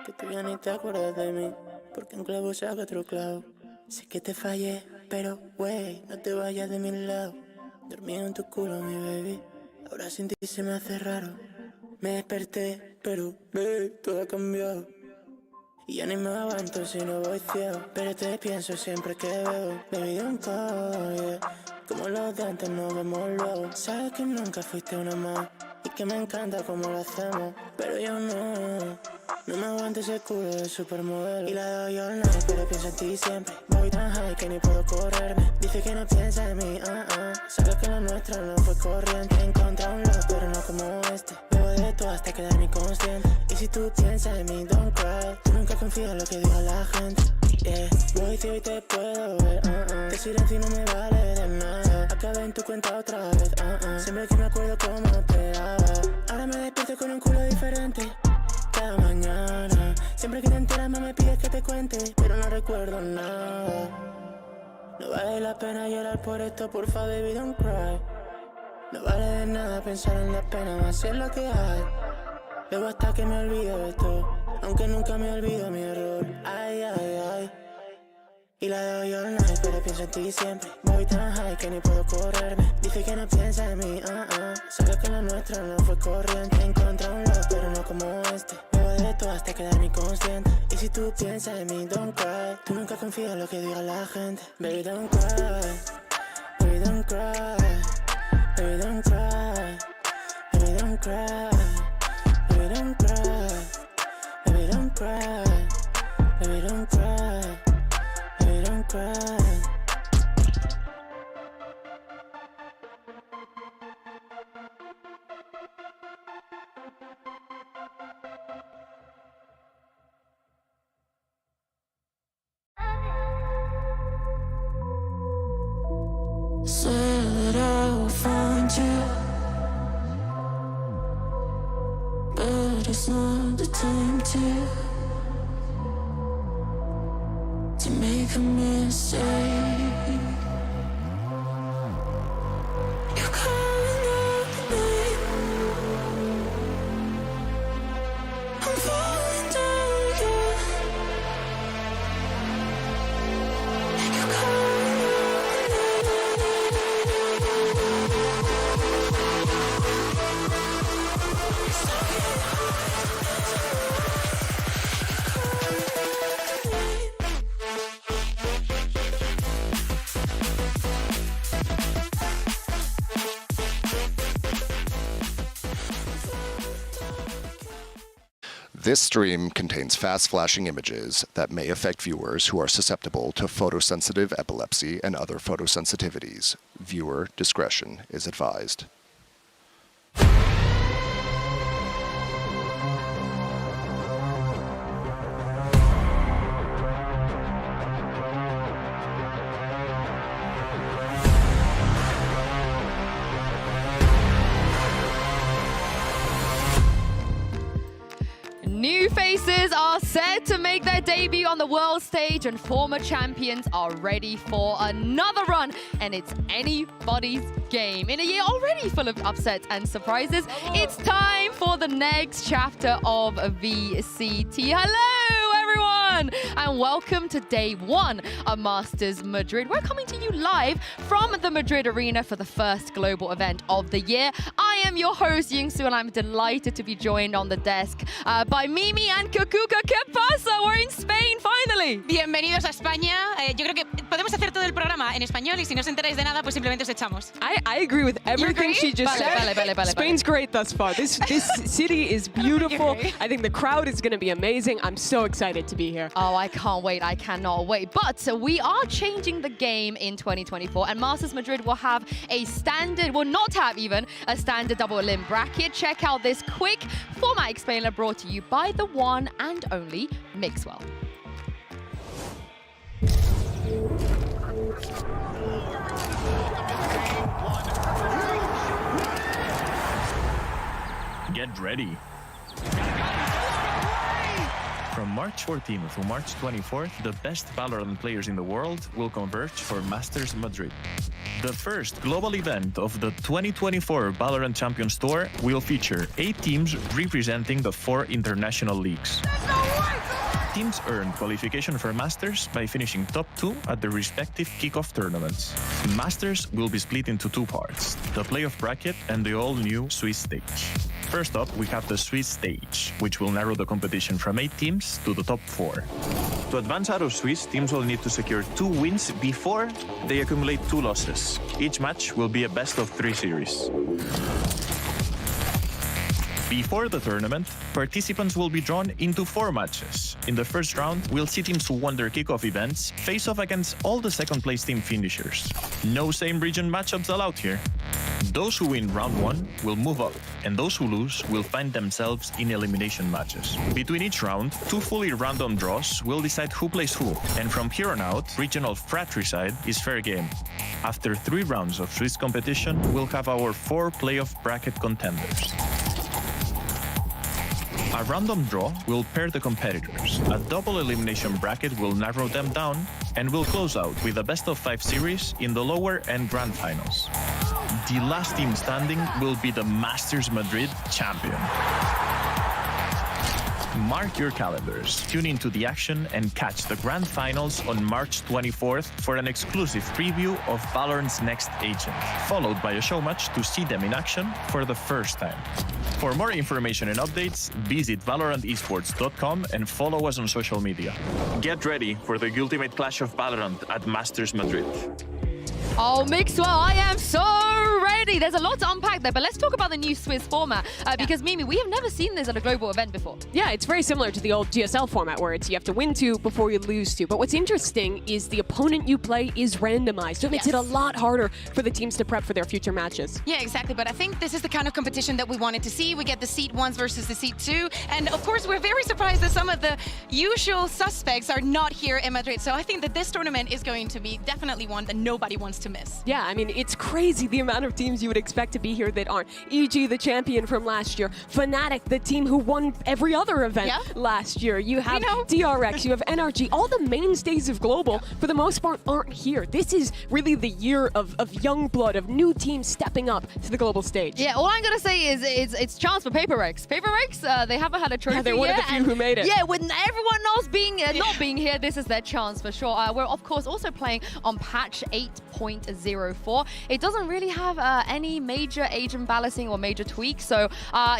que tú ya ni te acuerdas de mí, porque un clavo saca otro clavo. Sé que te fallé, pero wey, no te vayas de mi lado. Dormí en tu culo, mi baby, ahora sin ti se me hace raro. Me desperté, pero todo ha cambiado. Y ya ni me aguanto si no voy ciego, pero te pienso siempre que veo. Baby, don't call, yeah. Como los de antes nos vemos luego. Sabes que nunca fuiste una más y que me encanta como lo hacemos, pero yo no me aguanto ese culo de supermodelo. Y la doy all night, pero pienso en ti siempre. Voy tan high que ni puedo correrme. Dice que no piensa en mí, Sabes que lo nuestro no fue corriente. Encontré un love, pero no como este. Bebo de todo hasta quedar inconsciente. Y si tú piensas en mí, don't cry. Tú nunca confías en lo que diga la gente. Yeah, voy si hoy te puedo ver, Te silencio y no me vale de nada. Acabé en tu cuenta otra vez, Siempre que me acuerdo cómo te daba. Ahora me despierto con un culo diferente cada mañana. Siempre que te enteras más me pides que te cuente, pero no recuerdo nada. No vale la pena llorar por esto, porfa baby don't cry. No vale de nada pensar en la pena, más es lo que hay. Bebo hasta que me olvido de esto, aunque nunca me olvido mi error. Ay, ay, ay. Y la doy all night, pero pienso en ti siempre. Voy tan high que ni puedo correrme. Dice que no piensa en mí, Sabes que lo nuestro no fue corriente. Encontré un love, pero no como este. Bebo de todo hasta quedar inconsciente. Y si tú piensas en mí, don't cry. Tú nunca confías en lo que diga la gente. Baby, don't cry. Baby, don't cry. Baby, don't cry. Baby, don't cry. Baby, don't cry. Baby, don't cry. Baby, don't cry. Baby, don't cry. Said I will find you, but it's not the time to make a mistake. You're calling out the name, I'm falling down again. You're calling out This stream contains fast-flashing images that may affect viewers who are susceptible to photosensitive epilepsy and other photosensitivities. Viewer discretion is advised. New faces are set to make their debut on the world stage, and former champions are ready for another run, and it's anybody's game. In a year already full of upsets and surprises, it's time for the next chapter of VCT. Hello, everyone, and welcome to day one of Masters Madrid. We're coming to you live from the Madrid Arena for the first global event of the year. I am your host, Yingsu, and I'm delighted to be joined on the desk by Mimi and Kukuka. ¿Qué pasa? We're in Spain, finally. Bienvenidos a España. Yo creo que podemos hacer todo el programa en español y si no os enteráis de nada, pues simplemente os echamos. I agree with everything she just said. Vale. Spain's great thus far. This city is beautiful. I think the crowd is going to be amazing. I'm so excited to be here. Oh, I can't wait. I cannot wait. But we are changing the game in 2024, and Masters Madrid will have a standard, will not have even a standard double elim bracket. Check out this quick format explainer brought to you by the one and only Mixwell. Get ready. From March 14th to March 24th, the best Valorant players in the world will converge for Masters Madrid. The first global event of the 2024 VALORANT Champions Tour will feature 8 teams representing the 4 international leagues. Teams earn qualification for Masters by finishing top 2 at their respective kickoff tournaments. Masters will be split into 2 parts, the playoff bracket and the all-new Swiss stage. First up, we have the Swiss stage, which will narrow the competition from 8 teams to the top 4. To advance out of Swiss, teams will need to secure 2 wins before they accumulate 2 losses. Each match will be a best-of-3 series. Before the tournament, participants will be drawn into 4 matches. In the first round, we'll see teams who won their kickoff events face off against all the second-place team finishers. No same region matchups allowed here. Those who win round 1 will move up, and those who lose will find themselves in elimination matches. Between each round, 2 fully random draws will decide who plays who, and from here on out, regional fratricide is fair game. After 3 rounds of Swiss competition, we'll have our 4 playoff bracket contenders. A random draw will pair the competitors. A double elimination bracket will narrow them down, and will close out with a best-of-5 series in the lower and grand finals. The last team standing will be the Masters Madrid Champion. Mark your calendars, tune into the action, and catch the grand finals on March 24th for an exclusive preview of Valorant's next agent, followed by a show match to see them in action for the first time. For more information and updates, visit ValorantEsports.com and follow us on social media. Get ready for the ultimate clash of Valorant at Masters Madrid. Oh, Mixwell, I am so ready. There's a lot to unpack there, but let's talk about the new Swiss format because, Mimi, we have never seen this at a global event before. Yeah, it's very similar to the old GSL format where it's you have to win 2 before you lose 2. But what's interesting is the opponent you play is randomized. So it makes it a lot harder for the teams to prep for their future matches. Yeah, exactly. But I think this is the kind of competition that we wanted to see. We get the seed 1s versus the seed 2. And of course, we're very surprised that some of the usual suspects are not here in Madrid. So I think that this tournament is going to be definitely one that nobody wants to miss. Yeah, I mean, it's crazy the amount of teams you would expect to be here that aren't. EG, the champion from last year. Fnatic, the team who won every other event last year. You have DRX, you have NRG. All the mainstays of Global, for the most part, aren't here. This is really the year of young blood, of new teams stepping up to the global stage. Yeah, all I'm going to say is it's chance for PaperX. PaperX, they haven't had a trophy yet. They're one of the few who made it. Yeah, with everyone else being not being here, this is their chance for sure. We're, of course, also playing on patch 8.04. It doesn't really have any major agent balancing or major tweaks. So,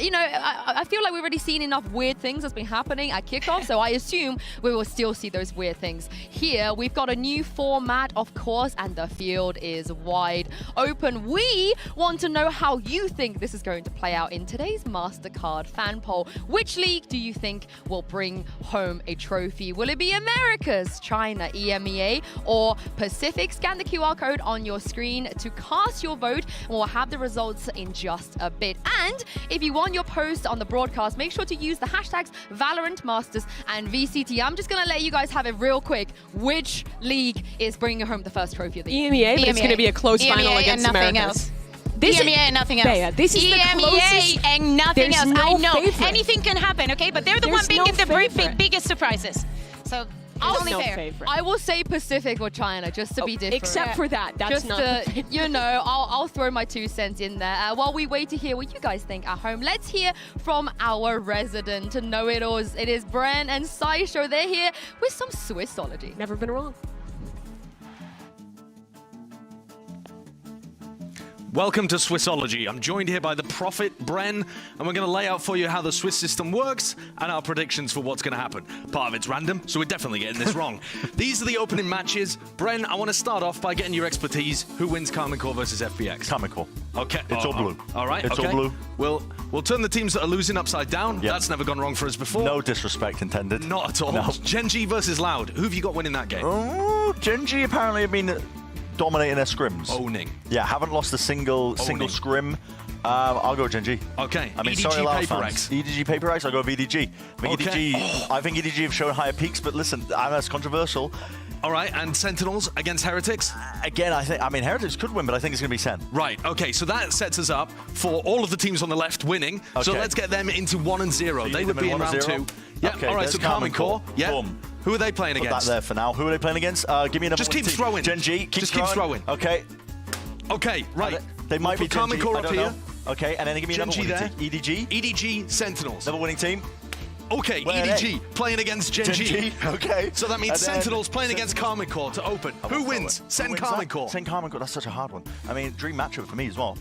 you know, I feel like we've already seen enough weird things that's been happening at kickoff. So I assume we will still see those weird things. Here, we've got a new format, of course, and the field is wide open. We want to know how you think this is going to play out in today's MasterCard fan poll. Which league do you think will bring home a trophy? Will it be Americas, China, EMEA, or Pacific? Scan the QR code on your screen to cast your vote, and we'll have the results in just a bit. And if you want your post on the broadcast, make sure to use the hashtags VALORANT Masters and VCT. I'm just going to let you guys have it real quick. Which league is bringing home the first trophy of the year? EMEA, but it's going to be a close final against nothing Americas. Else. EMEA and nothing else. Bea, this is EMEA the closest. and nothing else. No I know. favorite. Anything can happen, okay? But they're the one being the biggest surprises. So only fair. Favorite. I will say Pacific or China, just to be different. Except for that, that's just not. you know, I'll throw my 2 cents in there. While we wait to hear what you guys think at home, let's hear from our resident know-it-alls. It is Bren and Saisho. They're here with some Swissology. Never been wrong. Welcome to Swissology. I'm joined here by the Prophet, Bren, and we're going to lay out for you how the Swiss system works and our predictions for what's going to happen. Part of it's random, so we're definitely getting this wrong. These are the opening matches. Bren, I want to start off by getting your expertise. Who wins Karmine versus FPX? Karmine. Okay. It's all blue. All right. It's all blue. We'll turn the teams that are losing upside down. Yep. That's never gone wrong for us before. No disrespect intended. Not at all. No. Gen.G versus Loud. Who have you got winning that game? Oh, Gen.G apparently have been dominating their scrims. Owning. Yeah, haven't lost a single scrim. I'll go Gen.G. Okay. I mean, EDG sorry, Loud PaperX. fans. EDG PaperX, I'll go VDG. I think EDG have shown higher peaks, but listen, that's controversial. All right, and Sentinels against Heretics? Again, I mean, Heretics could win, but I think it's going to be Sen. Right, okay, so that sets us up for all of the teams on the left winning. Okay. So let's get them into 1 and 0. So they would be in round 2. Yeah, Okay, all right, there's so Karmine Corp. Yeah. Boom. Who are they playing Put against? that there for now. Who are they playing against? Give me another Just one keep team. throwing. Gen.G, keep throwing. Okay. Okay, right. They might be Karmine Gen.G, Corp I up don't here. know. Okay, and then give me another Gen.G winning there. team. EDG. EDG Sentinels. Another winning team. Okay, Where are EDG playing against Gen.G. Gen.G, okay. So that means And then Sentinels playing against Karmine Corp to open. Who wins? Send Karmine Corp. Send Karmine Corp, that's such a hard one. I mean, dream matchup for me as well.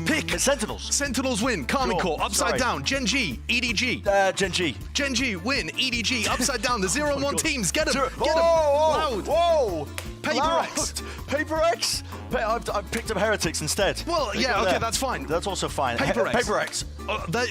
Pick. Sentinels. Sentinels win. Karmine Sure, Corp upside sorry. down. Gen.G, EDG. Gen.G. Gen.G win. EDG upside down. The 0 and 1 teams. Get them. Zero. Get them. Loud. Whoa! Paper Loud. X. Paper X? I've picked up Heretics instead. Well, They yeah, go okay, there. that's fine. That's also fine. Paper X. Paper X.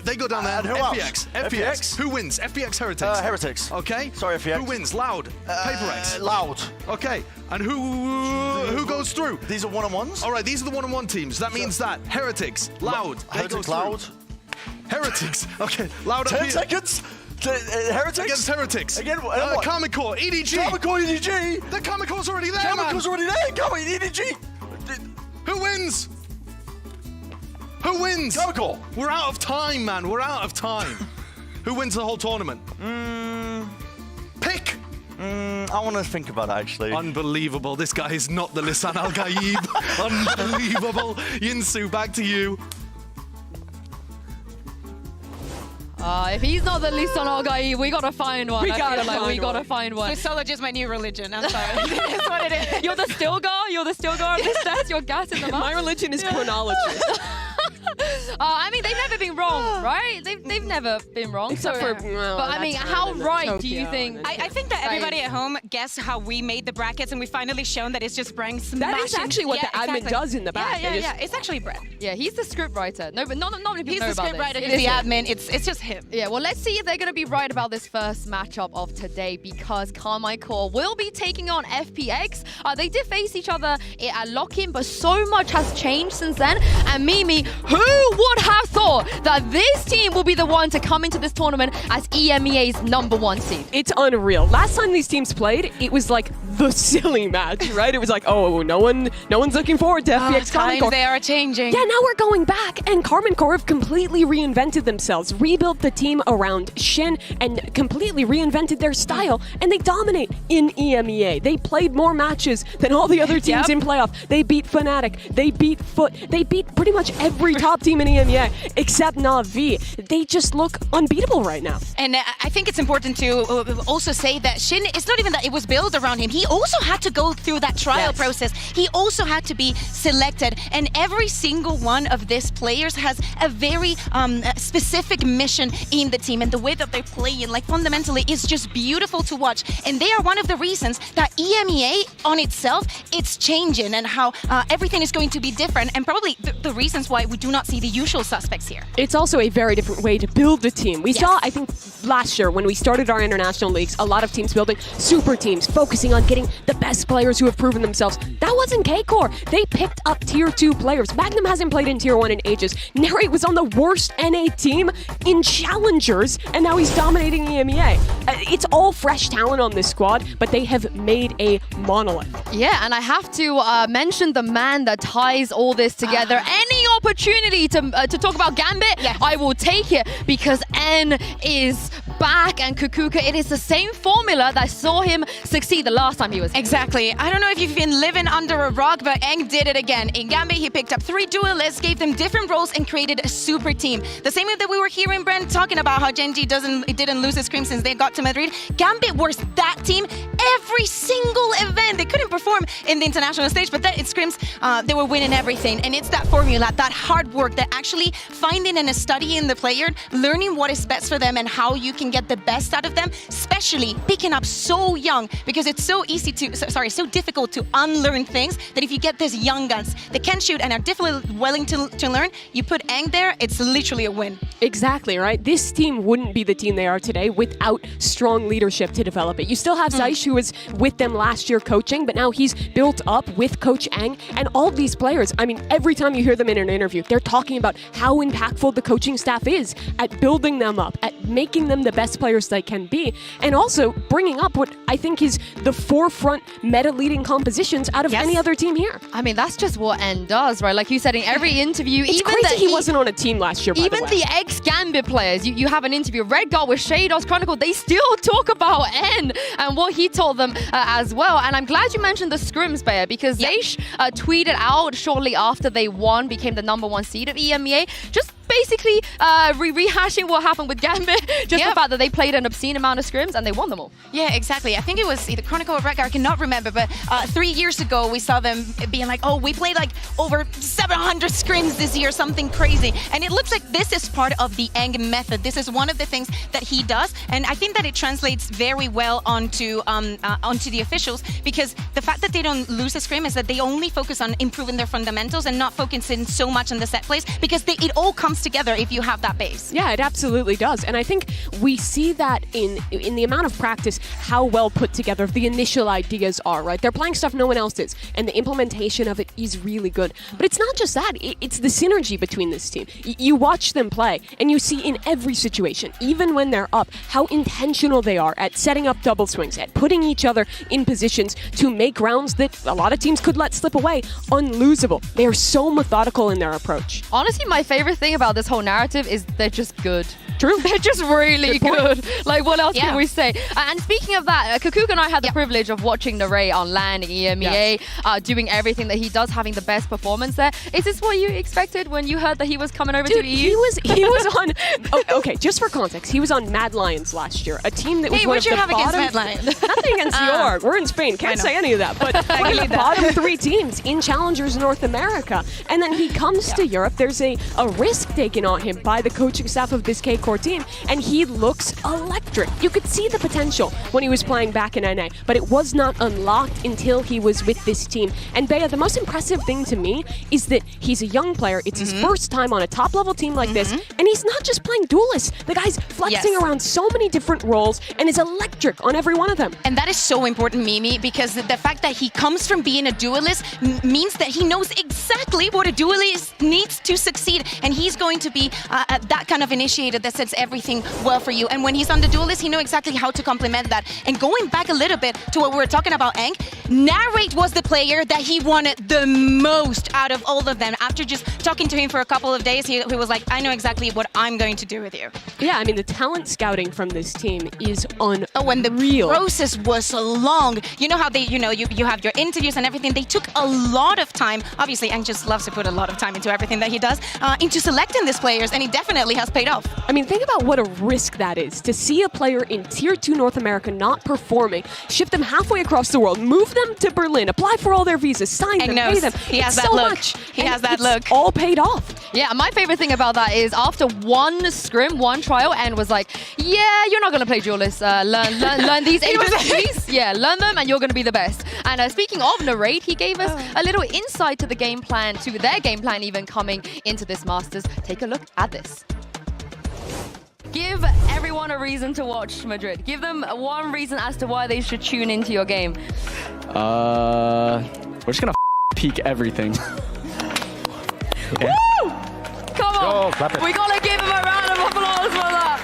They go down there. And who else? FPX. FPX. Who wins? FPX Heretics. Heretics. Okay. Sorry, FPX. Who wins? Loud. Paper X. Loud. Okay. And who goes through? These are one-on-ones? All right, these are the 1-on-1 teams. That means that Heretics, Loud. They go Heretics, through. Loud. Heretics. Okay. Loud up 10 here. seconds? Heretics? Against Heretics. Again, what? Karmine Corp, EDG. Karmine Corp, EDG. The Karmine Corp's already there, Karmine man. Corp's already there. Come on, EDG. Who wins? Who wins? Karmine Corp. We're out of time, man. We're out of time. Who wins the whole tournament? Pick. I want to think about it, actually. Unbelievable. This guy is not the Lisan Al Gaib. Unbelievable. Yinsu, back to you. If he's not the Lisan Al Gaib, we gotta find one. We I gotta feel like find we gotta one. find one. Swissology is my new religion. I'm sorry. That's what it is. You're the Stilgar? You're the Stilgar of this test? You're gas in the mouth? My religion is chronology. I mean, they've never been wrong, right? They've never been wrong. Except for, well, but I mean, that's how in right do you Tokyo think? and I think that everybody at home guessed how we made the brackets, and we finally shown that it's just Brang smashing. That is actually what the admin does in the back. Yeah. It's actually Brang. Yeah, he's the script writer. No, but not many people He's know the about script writer. this. He's the admin. It's just him. Yeah, well, let's see if they're going to be right about this first matchup of today, because Karmine Corp will be taking on FPX. They did face each other at lock-in, but so much has changed since then. And Mimi, who would have thought that this team will be the one to come into this tournament as EMEA's #1 seed? It's unreal. Last time these teams played, it was like the silly match, right? It was like, oh, no one's looking forward to FPX Karmine Times Corp. they are changing. Yeah, now we're going back, and Karmine Corp have completely reinvented themselves, rebuilt the team around Shin, and completely reinvented their style, and they dominate in EMEA. They played more matches than all the other teams in playoff. They beat Fnatic, they beat Foot, they beat pretty much every top team in EMEA except Na'Vi. They just look unbeatable right now. And I think it's important to also say that Shin, it's not even that it was built around him. He also had to go through that trial process. He also had to be selected. And every single one of these players has a very specific mission in the team. And the way that they're playing, like fundamentally, is just beautiful to watch. And they are one of the reasons that EMEA on itself, it's changing, and how everything is going to be different. And probably the reasons why we do not see the usual suspects here. It's also a very different way to build a team. We saw, I think, last year when we started our international leagues, a lot of teams building super teams, focusing on getting the best players who have proven themselves. That wasn't K-Core. They picked up tier 2 players. Magnum hasn't played in tier 1 in ages. Narrate was on the worst NA team in Challengers, and now he's dominating EMEA. It's all fresh talent on this squad, but they have made a monolith. Yeah, and I have to mention the man that ties all this together. Any opportunity to talk about Gambit, I will take it, because N is back, and Kukuka, it is the same formula that saw him succeed the last time he was here. Exactly. I don't know if you've been living under a rock, but Eng did it again. In Gambit, he picked up 3 duelists, gave them different roles, and created a super team. The same way that we were hearing Brent talking about how Gen.G didn't lose his cream since they got to Madrid. Gambit was that team every single event. They couldn't perform in the international stage, but then it scrims, they were winning everything. And it's that formula, that hard work, that actually finding and studying the player, learning what is best for them and how you can get the best out of them, especially picking up so young, because it's so easy to, so difficult to unlearn things, that if you get these young guns that can shoot and are definitely willing to learn, you put Eng there, it's literally a win. Exactly, right? This team wouldn't be the team they are today without strong leadership to develop it. You still have Zaish, who was with them last year coaching, but now he's built up with Coach Eng, and all these players, I mean, every time you hear them in an interview, they're talking about how impactful the coaching staff is at building them up, at making them the best players they can be, and also bringing up what I think is the forefront meta-leading compositions out of any other team here. I mean, that's just what N does, right? Like you said in every interview, it's even crazy he wasn't on a team last year, by even the ex-Gambit players, you have an interview, Redguard with Shadows Chronicle, they still talk about N and what he told them as well. And I'm glad you mentioned the scrims, Bayer, because Zeish tweeted out shortly after they won, became the #1 seed of EMEA, just basically rehashing what happened with Gambit, just the fact that they played an obscene amount of scrims and they won them all. Yeah, exactly. I think it was either Chronicle or Redguard, I cannot remember, but 3 years ago we saw them being like, oh, we played like over 700 scrims this year, something crazy. And it looks like this is part of the Eng method. This is one of the things that he does, and I think that it translates very well onto the officials, because the fact that they don't lose a scrim is that they only focus on improving their fundamentals and not focusing so much on the set plays, because it all comes together if you have that base. Yeah, it absolutely does. And I think we see that in the amount of practice, how well put together the initial ideas are, right? They're playing stuff no one else is, and the implementation of it is really good. But it's not just that, it's the synergy between this team. You watch them play, and you see in every situation, even when they're up, how intentional they are at setting up double swings, at putting each other in positions to make rounds that a lot of teams could let slip away unlosable. They are so methodical in their approach. Honestly, my favorite thing about this whole narrative is they're just good. True. They're just really good. Like, what else can we say? And speaking of that, Kukuk and I had the privilege of watching Narrate on LAN, EMEA, doing everything that he does, having the best performance there. Is this what you expected when you heard that he was coming over to the EU? He was on... Okay, just for context, he was on Mad Lions last year, a team that was one of the bottom... Hey, what you have against Mad Lions? Nothing against York. We're in Spain. Can't say any of that. But one of the bottom 3 teams in Challengers North America. And then he comes to Europe. There's a risk taken on him by the coaching staff of this K-Core team, and he looks electric. You could see the potential when he was playing back in NA, but it was not unlocked until he was with this team. And Bea, the most impressive thing to me is that he's a young player. It's his first time on a top-level team like this, and he's not just playing duelist. The guy's flexing around so many different roles and is electric on every one of them. And that is so important, Mimi, because the fact that he comes from being a duelist means that he knows exactly what a duelist needs to succeed, and he's going to be that kind of initiator that sets everything well for you. And when he's on the duelist, he knows exactly how to complement that. And going back a little bit to what we were talking about, Eng, Narrate was the player that he wanted the most out of all of them. After just talking to him for a couple of days, he was like, I know exactly what I'm going to do with you. Yeah, I mean, the talent scouting from this team is unreal. Oh, and the process was long. You know how they, you have your interviews and everything. They took a lot of time. Obviously, Eng just loves to put a lot of time into everything that he does, into selecting these players, and he definitely has paid off. I mean, think about what a risk that is, to see a player in Tier 2 North America not performing, ship them halfway across the world, move them to Berlin, apply for all their visas, sign them, pay them. He has that look. He has that look. All paid off. Yeah, my favorite thing about that is after one scrim, one trial, and was like, yeah, you're not going to play duelist. Learn these ABCs. Yeah, learn them and you're going to be the best. And speaking of Narrate, he gave us a little insight to the game plan, to their game plan even coming into this Masters. Take a look at this. Give everyone a reason to watch Madrid. Give them one reason as to why they should tune into your game. We're just gonna peek everything. Woo! Come on! We gotta give him a round of applause for that.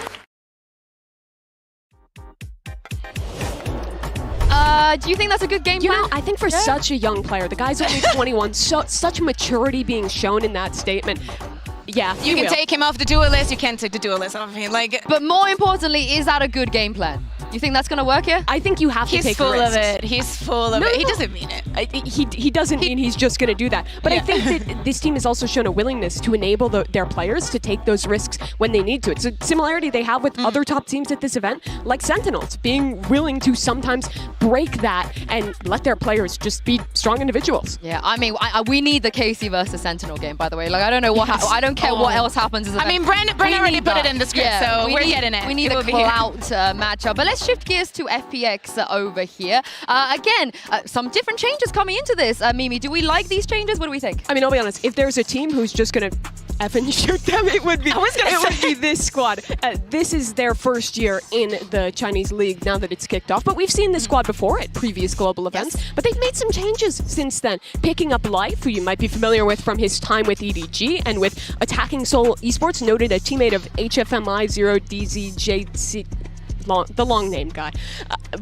Do you think that's a good game plan? I think for such a young player, the guy's only 21, such maturity being shown in that statement. Yeah, you can take him off the duelist. You can't take the duelist off him. But more importantly, is that a good game plan? You think that's going to work here? I think you have to take risks. He's full of it. He's full of it. He doesn't mean it. He doesn't mean he's just going to do that. But I think that this team has also shown a willingness to enable their players to take those risks when they need to. It's a similarity they have with other top teams at this event, like Sentinels, being willing to sometimes break that and let their players just be strong individuals. Yeah, I mean, we need the KC versus Sentinel game, by the way. Like, I don't know what I don't care what else happens. I mean, Bren already put it in the script, so we're getting it. We need a clout matchup. But let's shift gears to FPX over here. Again, some different changes coming into this. Mimi, do we like these changes? What do we think? I mean, I'll be honest. If there's a team who's just going to effing shoot them, it would be this squad. This is their first year in the Chinese league now that it's kicked off. But we've seen this squad before at previous global events. But they've made some changes since then. Picking up Life, who you might be familiar with from his time with EDG and with Attacking Soul Esports, noted a teammate of HFMI 0DZJC. the long name guy.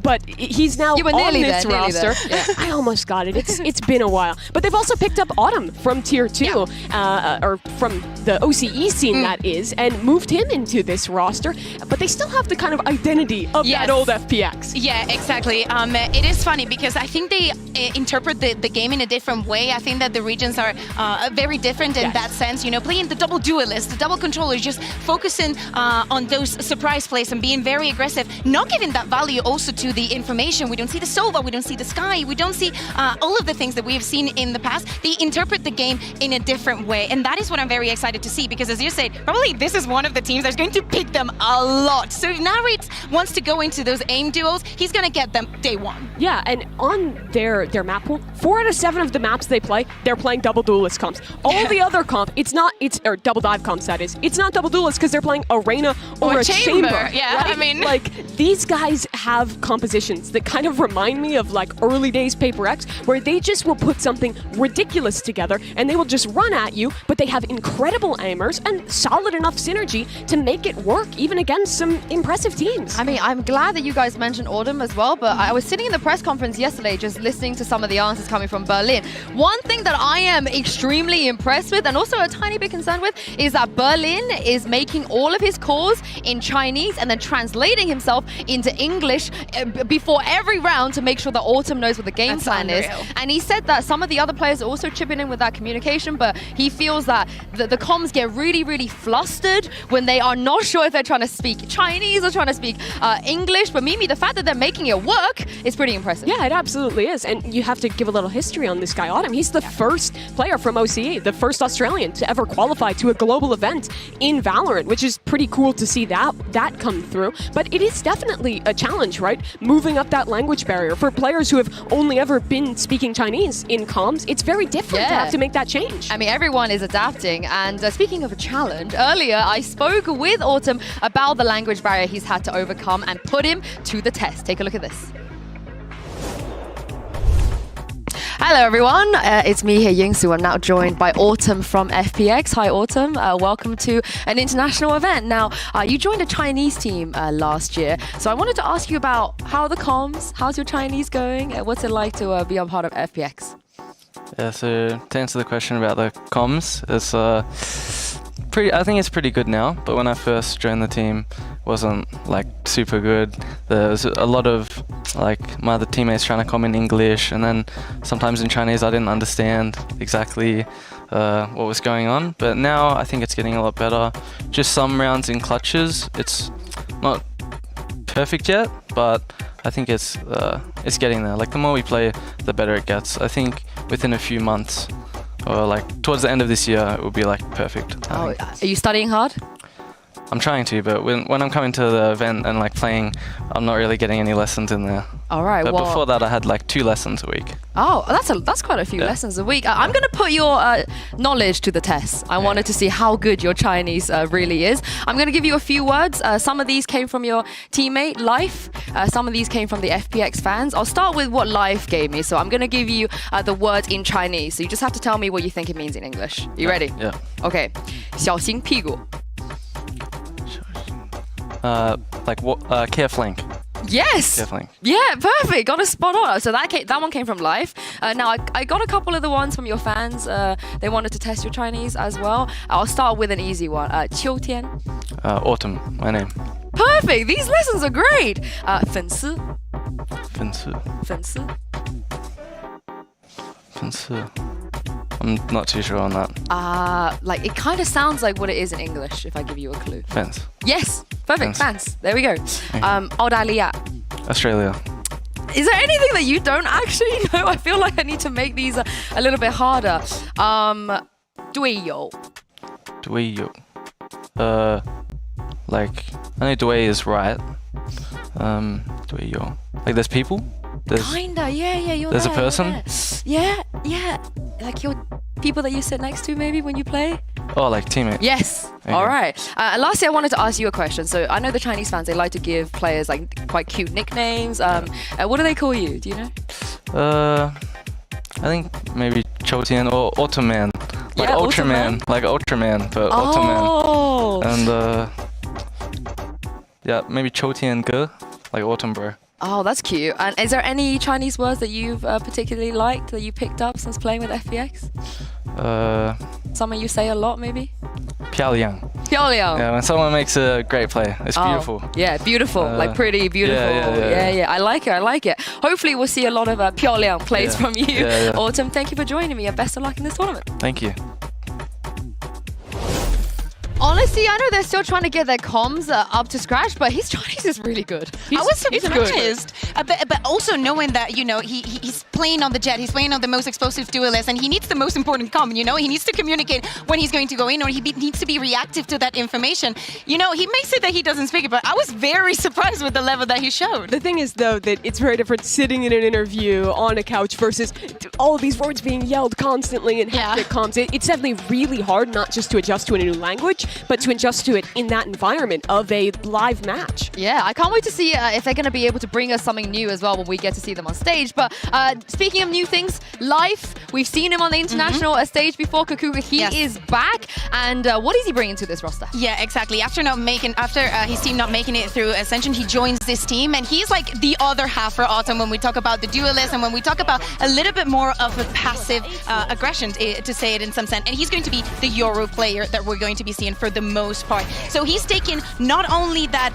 But he's now on this roster. Yeah. I almost got it. It's been a while. But they've also picked up Autumn from Tier 2, or from the OCE scene, that is, and moved him into this roster. But they still have the kind of identity of that old FPX. Yeah, exactly. It is funny because I think they interpret the game in a different way. I think that the regions are very different in that sense. You know, playing the double duelist, the double controller, just focusing on those surprise plays and being very aggressive, not giving that value also to the information. We don't see the Sova, we don't see the Sky, we don't see all of the things that we have seen in the past. They interpret the game in a different way, and that is what I'm very excited to see, because as you said, probably this is one of the teams that's going to pick them a lot. So if Narrate wants to go into those aim duels, he's going to get them day one. Yeah, and on their map pool, 4 out of 7 of the maps they play, they're playing double duelist comps. All the other comp, or double dive comps, that is, it's not double duelist because they're playing arena or a chamber. Yeah, right? I mean, like, these guys have compositions that kind of remind me of like early days Paper X, where they just will put something ridiculous together and they will just run at you, but they have incredible aimers and solid enough synergy to make it work even against some impressive teams. I mean, I'm glad that you guys mentioned Autumn as well, but I was sitting in the press conference yesterday just listening to some of the answers coming from Berlin. One thing that I am extremely impressed with, and also a tiny bit concerned with, is that Berlin is making all of his calls in Chinese and then translating himself into English before every round to make sure that Autumn knows what the game plan is. And he said that some of the other players are also chipping in with that communication, but he feels that the comms get really, really flustered when they are not sure if they're trying to speak Chinese or trying to speak English. But Mimi, the fact that they're making it work is pretty impressive. Yeah, it absolutely is. And you have to give a little history on this guy, Autumn. He's the first player from OCE, the first Australian to ever qualify to a global event in Valorant, which is pretty cool to see that come through. But it is definitely a challenge, right? Moving up that language barrier for players who have only ever been speaking Chinese in comms. It's very different to have to make that change. I mean, everyone is adapting. And speaking of a challenge, earlier I spoke with Autumn about the language barrier he's had to overcome and put him to the test. Take a look at this. Hello everyone, it's me here, Yingsu. I'm now joined by Autumn from FPX. Hi Autumn, welcome to an international event. Now, you joined a Chinese team last year, so I wanted to ask you about how the comms, how's your Chinese going? What's it like to be on part of FPX? Yeah, so to answer the question about the comms, it's I think it's pretty good now, but when I first joined the team, wasn't like super good. There was a lot of like my other teammates trying to comment in English, and then sometimes in Chinese I didn't understand exactly what was going on. But now I think it's getting a lot better. Just some rounds in clutches, it's not perfect yet, but I think it's getting there. Like the more we play, the better it gets. I think within a few months, or like towards the end of this year, it will be like perfect. Are you studying hard? I'm trying to, but when I'm coming to the event and like playing, I'm not really getting any lessons in there. All right. But before that, I had like 2 lessons a week. Oh, that's quite a few lessons a week. I'm going to put your knowledge to the test. I wanted to see how good your Chinese really is. I'm going to give you a few words. Some of these came from your teammate, Life. Some of these came from the FPX fans. I'll start with what Life gave me. So I'm going to give you the words in Chinese. So you just have to tell me what you think it means in English. You ready? Yeah. Okay. 小型屁股. Like what? Care flank. Yes. Care flank. Yeah, perfect. Got a spot on. So that one came from Life. Now I got a couple of the ones from your fans. They wanted to test your Chinese as well. I'll start with an easy one. 秋天. Autumn. My name. Perfect. These lessons are great. 粉丝. 粉丝. 粉丝. 粉丝. I'm not too sure on that. Like it kind of sounds like what it is in English if I give you a clue. Fans. Yes. Perfect. Fans. There we go. Australia. Australia. Is there anything that you don't actually know? I feel like I need to make these a little bit harder. 队友. 队友. Like I know 队 is right. 队友. Like there's people? Kinda, yeah, there's a person? Yeah. Like your people that you sit next to maybe when you play? Oh, like teammate. Yes. Okay. All right. Lastly, I wanted to ask you a question. So I know the Chinese fans, they like to give players like quite cute nicknames. What do they call you? Do you know? I think maybe Choutian or Ultraman. Like Ultraman. Like Ultraman, but Ultraman. And yeah, maybe Choti and Ge, like Autumn Bro. Oh, that's cute. And is there any Chinese words that you've particularly liked that you picked up since playing with FPX? Something you say a lot, maybe? Piaoliang. Piaoliang. Yeah, when someone makes a great play, it's beautiful. Yeah, beautiful, like pretty beautiful. Yeah. I like it. Hopefully we'll see a lot of Piaoliang plays from you. Autumn, thank you for joining me and best of luck in this tournament. Thank you. Honestly, I know they're still trying to get their comms up to scratch, but his Chinese is really good. I was surprised, but also knowing that, you know, he's playing on the jet, he's playing on the most explosive duelist, and he needs the most important comm, you know? He needs to communicate when he's going to go in, or he needs to be reactive to that information. You know, he may say that he doesn't speak it, but I was very surprised with the level that he showed. The thing is, though, that it's very different sitting in an interview on a couch versus all of these words being yelled constantly in hectic comms. It's definitely really hard not just to adjust to a new language, but to adjust to it in that environment of a live match. Yeah, I can't wait to see if they're going to be able to bring us something new as well when we get to see them on stage. But speaking of new things, Life, we've seen him on the international stage before. Kakuga, he is back. And what is he bringing to this roster? Yeah, exactly. After his team not making it through Ascension, he joins this team, and he's like the other half for Autumn when we talk about the duelist and when we talk about a little bit more of a passive aggression, to say it in some sense. And he's going to be the Yoru player that we're going to be seeing for the most part. So he's taken not only that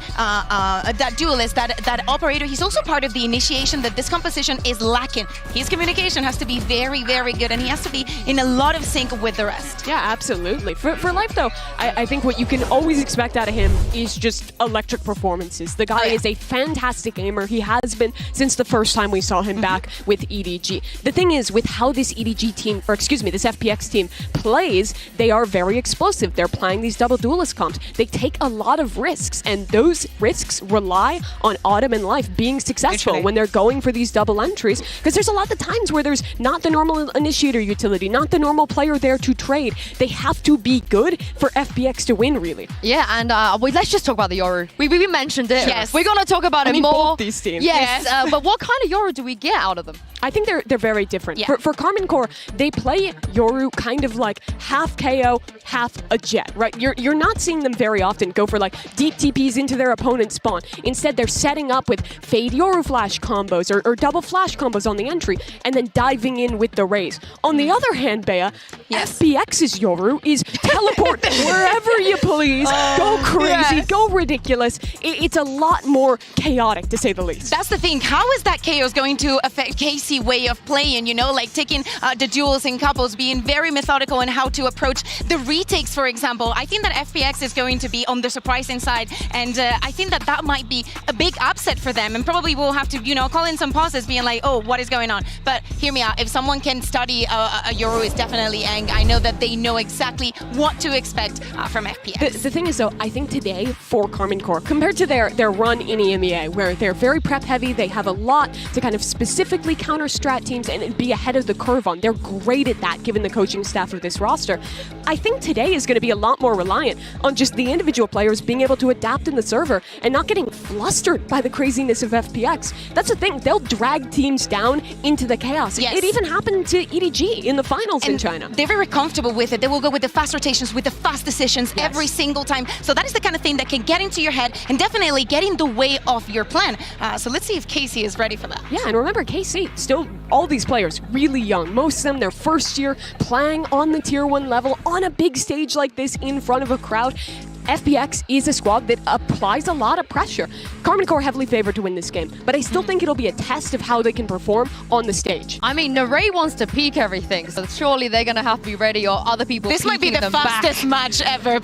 duelist, that operator, he's also part of the initiation that this composition is lacking. His communication has to be very, very good, and he has to be in a lot of sync with the rest. Yeah, absolutely. For Life, though, I think what you can always expect out of him is just electric performances. The guy is a fantastic gamer. He has been since the first time we saw him back with EDG. The thing is, with how this EDG team, or excuse me, this FPX team plays, they are very explosive. They're playing these double duelist comps. They take a lot of risks, and those risks rely on Autumn and Life being successful when they're going for these double entries, because there's a lot of times where there's not the normal initiator utility, not the normal player there to trade. They have to be good for FPX to win, really. Yeah, and let's just talk about the Yoru. We mentioned it. Yes. We're going to talk about it more. Both these teams. Yes, but what kind of Yoru do we get out of them? I think they're very different. Yeah. For Karmine Corp, they play Yoru kind of like half KO, half a jet, right? You're not seeing them very often go for like deep TPs into their opponent's spawn. Instead, they're setting up with Fade Yoru flash combos or double flash combos on the entry, and then diving in with the raise. On the other hand, Bea, FPX's Yoru is teleport wherever you please, go crazy, go ridiculous. It's a lot more chaotic, to say the least. That's the thing. How is that chaos going to affect KC way of playing? You know, like taking the duels in couples, being very methodical in how to approach the retakes, for example. I think that FPX is going to be on the surprising side, and I think that might be a big upset for them, and probably we'll have to, you know, call in some pauses being like, oh, what is going on? But hear me out. If someone can study a Yoru, it's definitely Aang. I know that they know exactly what to expect from FPX. The thing is, though, I think today for Karmine Corp, compared to their run in EMEA, where they're very prep heavy, they have a lot to kind of specifically counter strat teams and be ahead of the curve on. They're great at that, given the coaching staff of this roster. I think today is going to be a lot more reliant on just the individual players being able to adapt in the server and not getting flustered by the craziness of FPX. That's the thing. They'll drag teams down into the chaos. Yes. It even happened to EDG in the finals in China. They're very comfortable with it. They will go with the fast rotations, with the fast decisions every single time. So that is the kind of thing that can get into your head and definitely get in the way of your plan. So let's see if KC is ready for that. Yeah, and remember, KC, still all these players really young. Most of them, their first year playing on the tier 1 level on a big stage like this in front of a crowd. FPX is a squad that applies a lot of pressure. Karmine Corp heavily favored to win this game, but I still think it'll be a test of how they can perform on the stage. I mean, Narrate wants to peak everything, so surely they're going to have to be ready, or other people This might be the fastest match ever.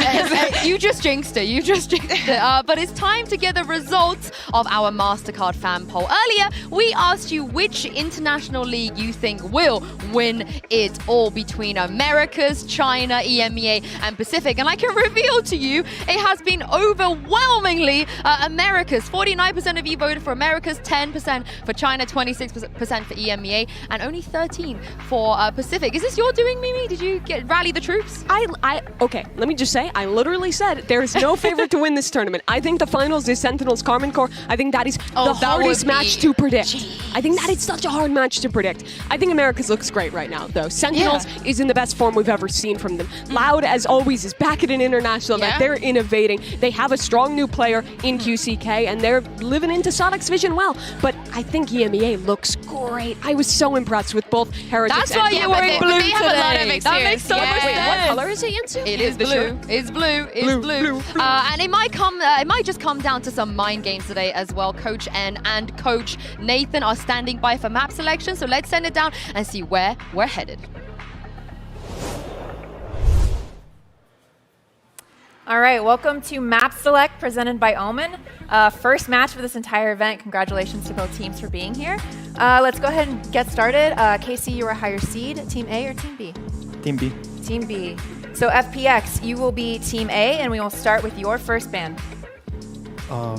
You just jinxed it. You just jinxed it. But it's time to get the results of our MasterCard fan poll. Earlier, we asked you which international league you think will win it all between Americas, China, EMEA, and Pacific. And I can reveal to you, it has been overwhelmingly Americas. 49% of you voted for Americas, 10% for China, 26% for EMEA, and only 13% for Pacific. Is this your doing, Mimi? Did you rally the troops? Okay, let me just say, I literally said there is no favorite to win this tournament. I think the finals is Sentinels Karmine Corp. I think that is the hardest match to predict. I think that is such a hard match to predict. I think Americas looks great right now, though. Sentinels is in the best form we've ever seen from them. Loud, as always, is back at an international event. They're innovating. They have a strong new player in QCK, and they're living into Sonic's vision well. But I think EMEA looks great. I was so impressed with both Heretics That's why you're wearing blue they have a lot of today. experience. That makes so much Wait, sense. what color is it, Yansu? It is blue. It's blue. It's blue. And it might just come down to some mind games today as well. Coach N and Coach Nathan are standing by for map selection. So let's send it down and see where we're headed. All right, welcome to Map Select presented by Omen. First match for this entire event. Congratulations to both teams for being here. Let's go ahead and get started. KC, you are higher seed, Team A or Team B? Team B. Team B. So FPX, you will be Team A, and we will start with your first ban.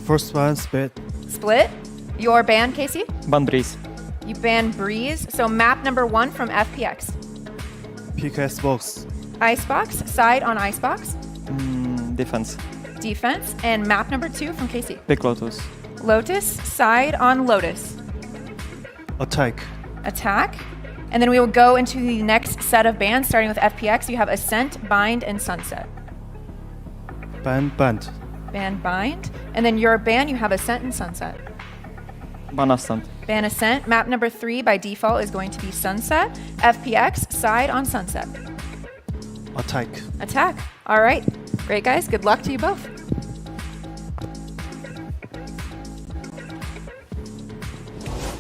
First one, Split. Split. Your ban, Casey? Ban Breeze. You ban Breeze. So map number 1 from FPX. Pick Icebox. Icebox. Side on Icebox. Defense. Defense. And map number 2 from Casey. Pick Lotus. Lotus. Side on Lotus. Attack. Attack. And then we will go into the next set of bans, starting with FPX. You have Ascent, Bind, and Sunset. Ban Band. Ban Bind. And then your ban, you have Ascent and Sunset. Ban Ascent. Ban Ascent. Map number 3 by default is going to be Sunset. FPX, side on Sunset. Attack. Attack. All right. Great, guys. Good luck to you both.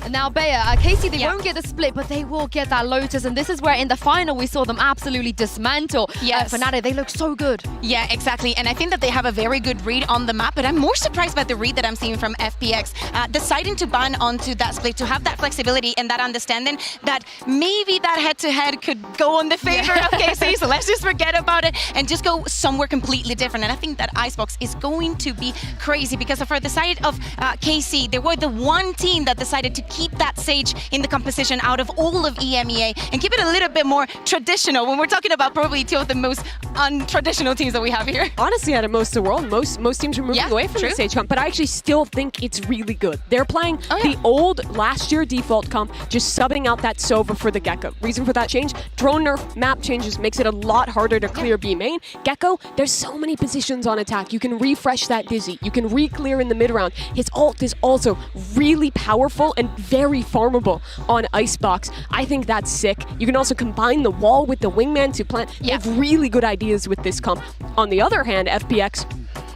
And now, Bea, Casey, they won't get the split, but they will get that Lotus. And this is where in the final we saw them absolutely dismantle. Yes. Fnatic, they look so good. Yeah, exactly. And I think that they have a very good read on the map, but I'm more surprised by the read that I'm seeing from FPX. Deciding to ban onto that split, to have that flexibility and that understanding that maybe that head-to-head could go on the favor of KC, so let's just forget about it and just go somewhere completely different. And I think that Icebox is going to be crazy because for the side of KC, they were the one team that decided to keep that Sage in the composition out of all of EMEA and keep it a little bit more traditional when we're talking about probably two of the most untraditional teams that we have here. Honestly, out of most of the world, most teams are moving away from the Sage comp, but I actually still think it's really good. They're playing the old last year default comp, just subbing out that Sova for the Gecko. Reason for that change? Drone nerf, map changes, makes it a lot harder to clear B main. Gecko, there's so many positions on attack. You can refresh that Dizzy. You can re-clear in the mid round. His ult is also really powerful and very farmable on Icebox. I think that's sick. You can also combine the wall with the wingman to plant. They have really good ideas with this comp. On the other hand, FPX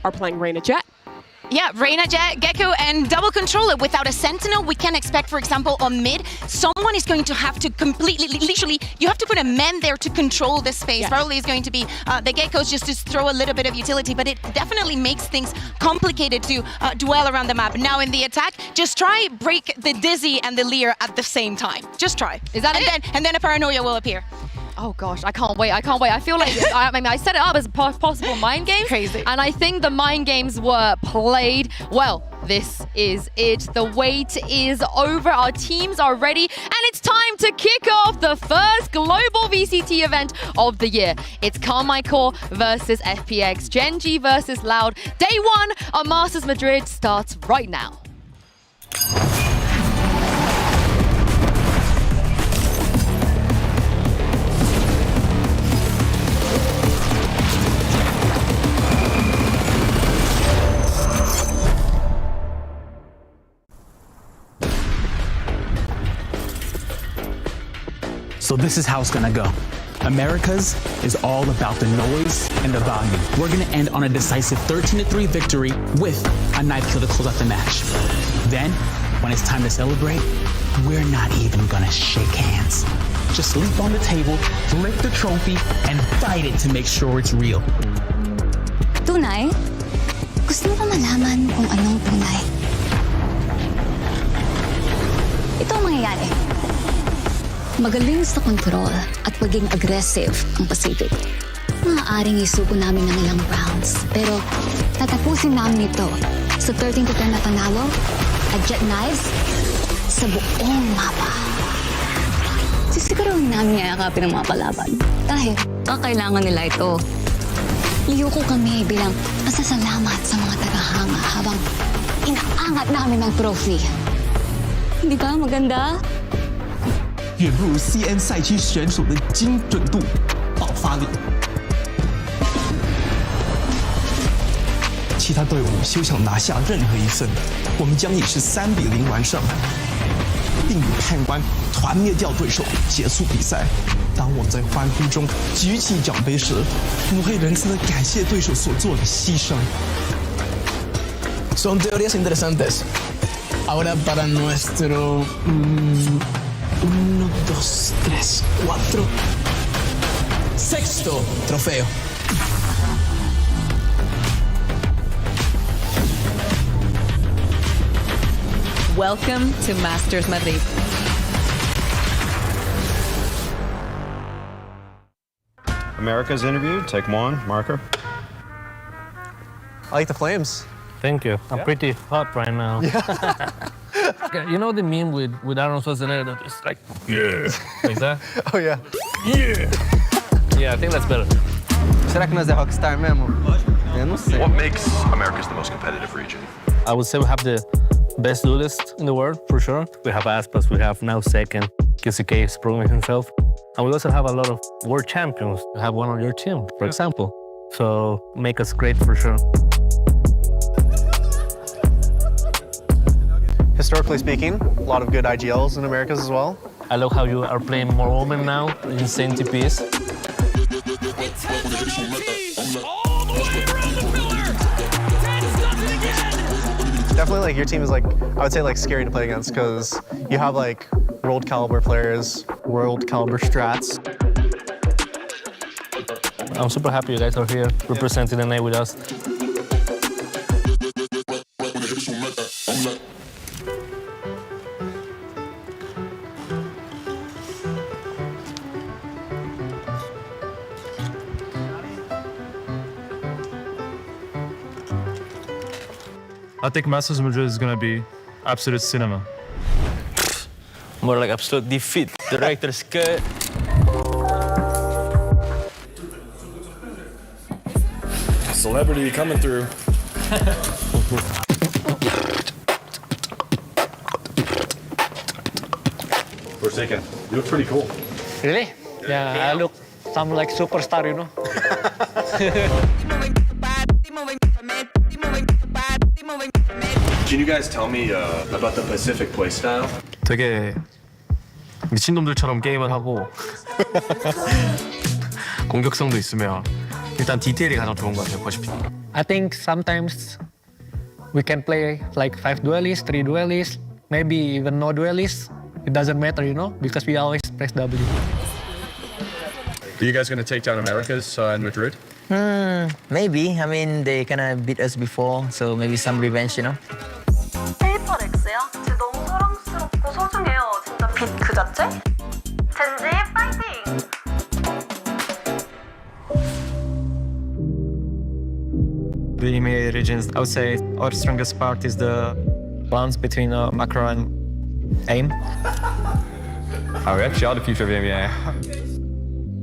are playing Reyna Jet. Yeah, Reyna, Jet, Gecko, and double controller. Without a Sentinel, we can expect, for example, on mid, someone is going to have to completely, literally, you have to put a man there to control the space. Probably is going to be the Geckos just to throw a little bit of utility, but it definitely makes things complicated to dwell around the map. Now in the attack, just try break the Dizzy and the Leer at the same time. Just try. Is that it? And then a Paranoia will appear. Oh gosh, I can't wait. I can't wait. I feel like I mean, I set it up as possible mind games. Crazy. And I think the mind games were played well. This is it. The wait is over. Our teams are ready. And it's time to kick off the first global VCT event of the year. It's Karmine Corp versus FPX. Gen.G versus Loud. Day 1 of Masters Madrid starts right now. So this is how it's gonna go. Americas is all about the noise and the volume. We're gonna end on a decisive 13-3 victory with a knife kill to close out the match. Then, when it's time to celebrate, we're not even gonna shake hands. Just leap on the table, lift the trophy, and fight it to make sure it's real. Tunay? Gusto mo ba malaman kung anong tunay? Ito ang mangyayari. Magaling sa control at pagiging aggressive ang Pacific. Maaaring isuko namin ng ilang rounds, pero tatapusin namin ito sa 13-10 na panalo at jet knives sa buong mapa. Sisiguruhin namin yayakapin ang mga palaban dahil kakailangan nila ito. Liyuko kami bilang pasasalamat sa mga tagahanga habang inaangat namin ang trophy. Hindi ba maganda? 远不如 CN 赛区选手的精准度、爆发力。其他队伍休想拿下任何一分。我们将以是3-0完胜，并以判官团灭掉对手，结束比赛。当我在欢呼中举起奖杯时，我会仁慈地感谢对手所做的牺牲。Son teorías interesantes. Ahora para nuestro 1, 2, 3, 4 sexto trofeo. Welcome to Masters Madrid. America's interview, take 1, marker. I like the flames. Thank you. I'm pretty hot right now. Yeah. You know the meme with Arnold Schwarzenegger that is like, yeah, like that? Oh, yeah. Yeah. Yeah, I think that's better. Será que nós é rockstar mesmo? Eu não sei. What makes America's the most competitive region? I would say we have the best duelist in the world, for sure. We have Icebox, we have now second. QCK is proving himself. And we also have a lot of world champions. You have one on your team, for example. So make us great for sure. Historically speaking, a lot of good IGLs in Americas as well. I love how you are playing more women now, insane TPs. Definitely, like, your team is, like, I would say, like, scary to play against because you have, like, world caliber players, world caliber strats. I'm super happy you guys are here representing NA with us. I think Masters Madrid is going to be absolute cinema. More like absolute defeat. Director's cut. Celebrity coming through. Forsaken, you look pretty cool. Really? Yeah, I look some like superstar, you know. Can you guys tell me about the Pacific playstyle? 되게 미친놈들처럼 게임을 하고 공격성도 있으며 일단 디테일이 가장 좋은 것 같아요, 퍼시픽. I think sometimes we can play like 5 duelists, 3 duelists, maybe even no duelists. It doesn't matter, you know, because we always press W. Are you guys going to take down Americas in Madrid? Maybe. I mean, they kind of beat us before, so maybe some revenge, you know? 페이퍼렉스요? 진짜 너무 사랑스럽고 소중해요. 진짜 빛 그 자체? 젠지 파이팅! The EMEA regions, I would say our strongest part is the balance between macro and aim. Oh, we actually are the future of EMEA.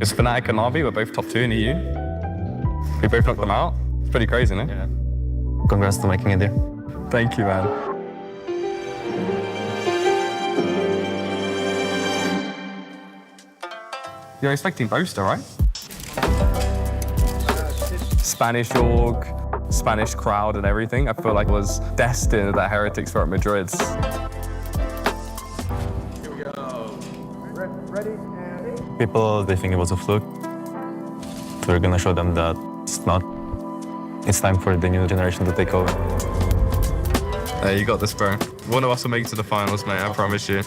It's Fnatic and Navi, we're both top 2 in EU. We both knocked them out. It's pretty crazy, isn't it? Yeah. Congrats to making it there. Thank you, man. You're expecting Boaster, right? Spanish org, Spanish crowd and everything. I feel like it was destined that Heretics were at Madrid. Here we go. Ready and... People, they think it was a fluke. We're gonna show them that it's not. It's time for the new generation to take over. Hey, you got this, bro. One of us will make it to the finals, mate, I promise you.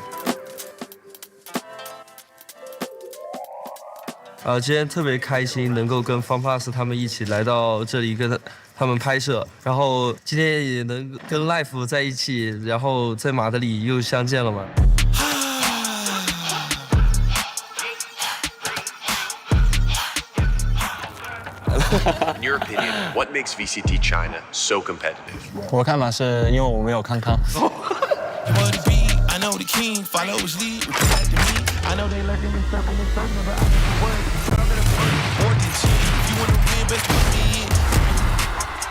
今天特别开心，能够跟 FunPlus 他们一起来到这里跟他们拍摄，然后今天也能跟 Life 在一起，然后在马德里又相见了嘛。In your opinion, what makes VCT China so competitive? 我看法是因为我没有康康。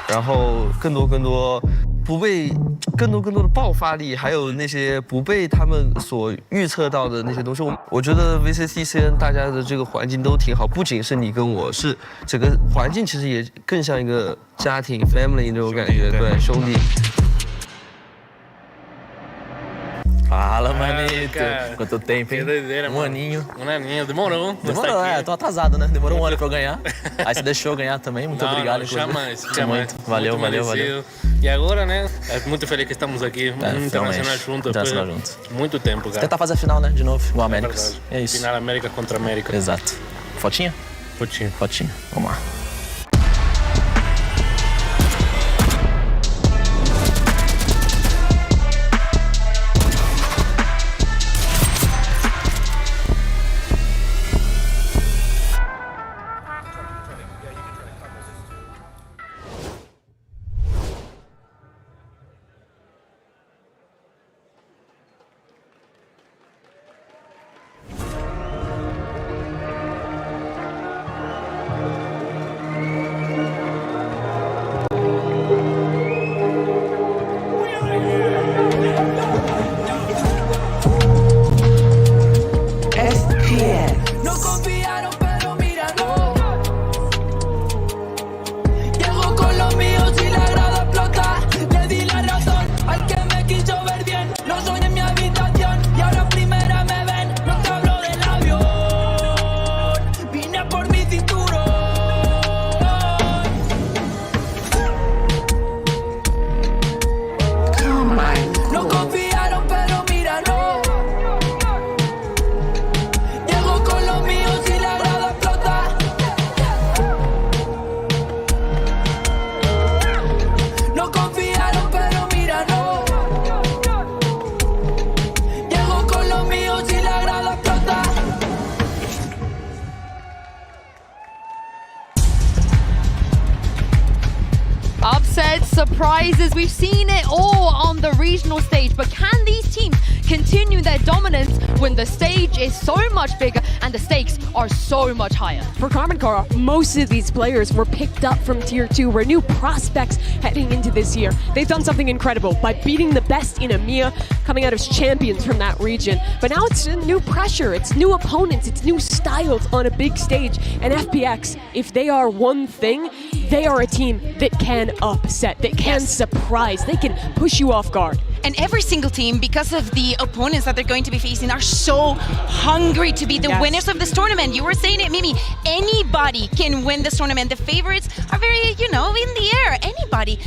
然后更多不被更多的爆发力，还有那些不被他们所预测到的那些东西。我觉得 VCTCN 大家的这个环境都挺好，不仅是你跟我，是整个环境其实也更像一个家庭 family 那种感觉，对，兄弟。 Fala, manito. Quanto tempo, hein? Um aninho. Um aninho. Demorou. Demorou, tô atrasado, né? Demorou um ano pra eu ganhar. Aí você deixou eu ganhar também. Muito obrigado. Não, jamais. Muito. Valeu. E agora, né? É muito feliz que estamos aqui. Internacional junto. Internacional junto. Muito tempo, cara. Tentar fazer a final, né? De novo, igual a Américas. É isso. Final América contra América. Exato. Fotinha? Fotinha. Vamos lá. Upsets, surprises, we've seen it all on the regional stage, but can these teams continue their dominance when the stage is so much bigger and the stakes are so much higher? For Karmine, most of these players were picked up from Tier 2, were new prospects heading into this year. They've done something incredible by beating the best in EMEA, coming out as champions from that region. But now it's a new pressure, it's new opponents, it's new styles on a big stage. And FPX, if they are one thing, they are a team that can upset, that can surprise, they can push you off guard. And every single team, because of the opponents that they're going to be facing, are so hungry to be the winners of this tournament. You were saying it, Mimi. Anybody can win this tournament. The favorites are very, in the air. Anybody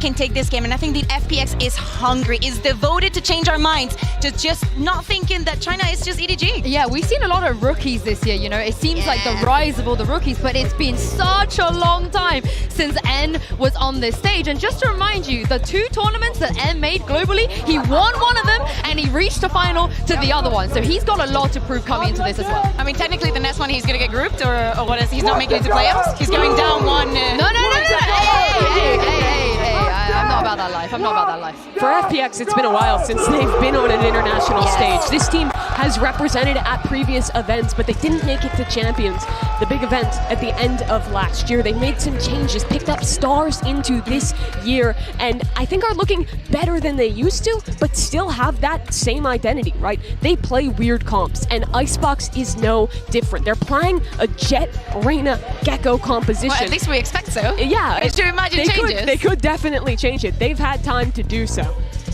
can take this game. And I think the FPX is hungry, is devoted to change our minds, to just not thinking that China is just EDG. Yeah, we've seen a lot of rookies this year, It seems like the rise of all the rookies, but it's been such a long time since N was on this stage. And just to remind you, the two tournaments that N made globally, he won one of them and he reached a final to the other one. So he's got a lot to prove coming into this as well. I mean, technically the next one he's going to get grouped, or what is he's not making it to playoffs? He's going down one. No. Hey. I'm not about that life. For FPX, it's been a while since they've been on an international stage. This team has represented at previous events, but they didn't make it to Champions, the big event at the end of last year. They made some changes, picked up stars into this year, and I think are looking better than they used to, but still have that same identity, right? They play weird comps, and Icebox is no different. They're playing a Jet, Reyna, Gecko composition. Well, at least we expect so. Yeah. Could you imagine changes? They could definitely change it. They've had time to do so.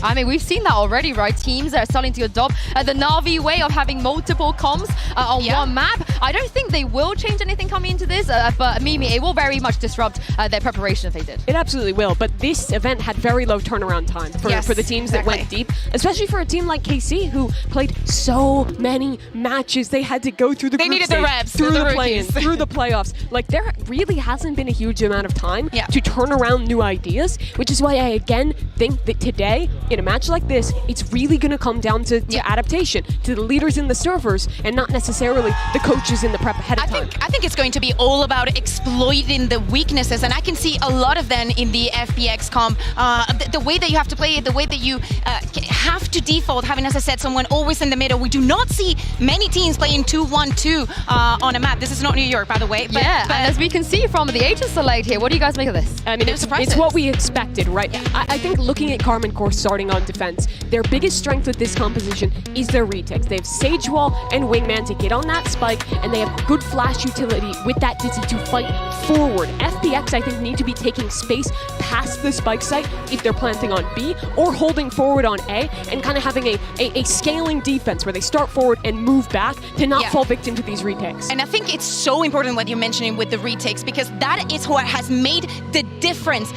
I mean, we've seen that already, right? Teams that are starting to adopt the Na'Vi way of having multiple comps on one map. I don't think they will change anything coming into this, but Mimi, it will very much disrupt their preparation if they did. It absolutely will, but this event had very low turnaround time for the teams that went deep, especially for a team like KC, who played so many matches. They had to go through the group stage, reps, through the play-in, through the playoffs. Like, there really hasn't been a huge amount of time to turn around new ideas, which is why I again think that today in a match like this, it's really going to come down to adaptation, to the leaders in the servers, and not necessarily the coaches in the prep ahead of time. I think it's going to be all about exploiting the weaknesses, and I can see a lot of them in the FPX comp. The way that you have to play it, the way that you have to default, having, as I said, someone always in the middle. We do not see many teams playing 2-1-2 on a map. This is not New York, by the way. But, and as we can see from the agent select here, what do you guys make of this? I mean, it's what we expected, right? I think looking at Karmine Corp starting on defense, their biggest strength with this composition is their retakes. They have Sage Wall and Wingman to get on that spike, and they have good flash utility with that Dizzy to fight forward. FPX, I think, need to be taking space past the spike site if they're planting on B, or holding forward on A, and kind of having a scaling defense where they start forward and move back to not fall victim to these retakes. And I think it's so important what you're mentioning with the retakes, because that is what has made the difference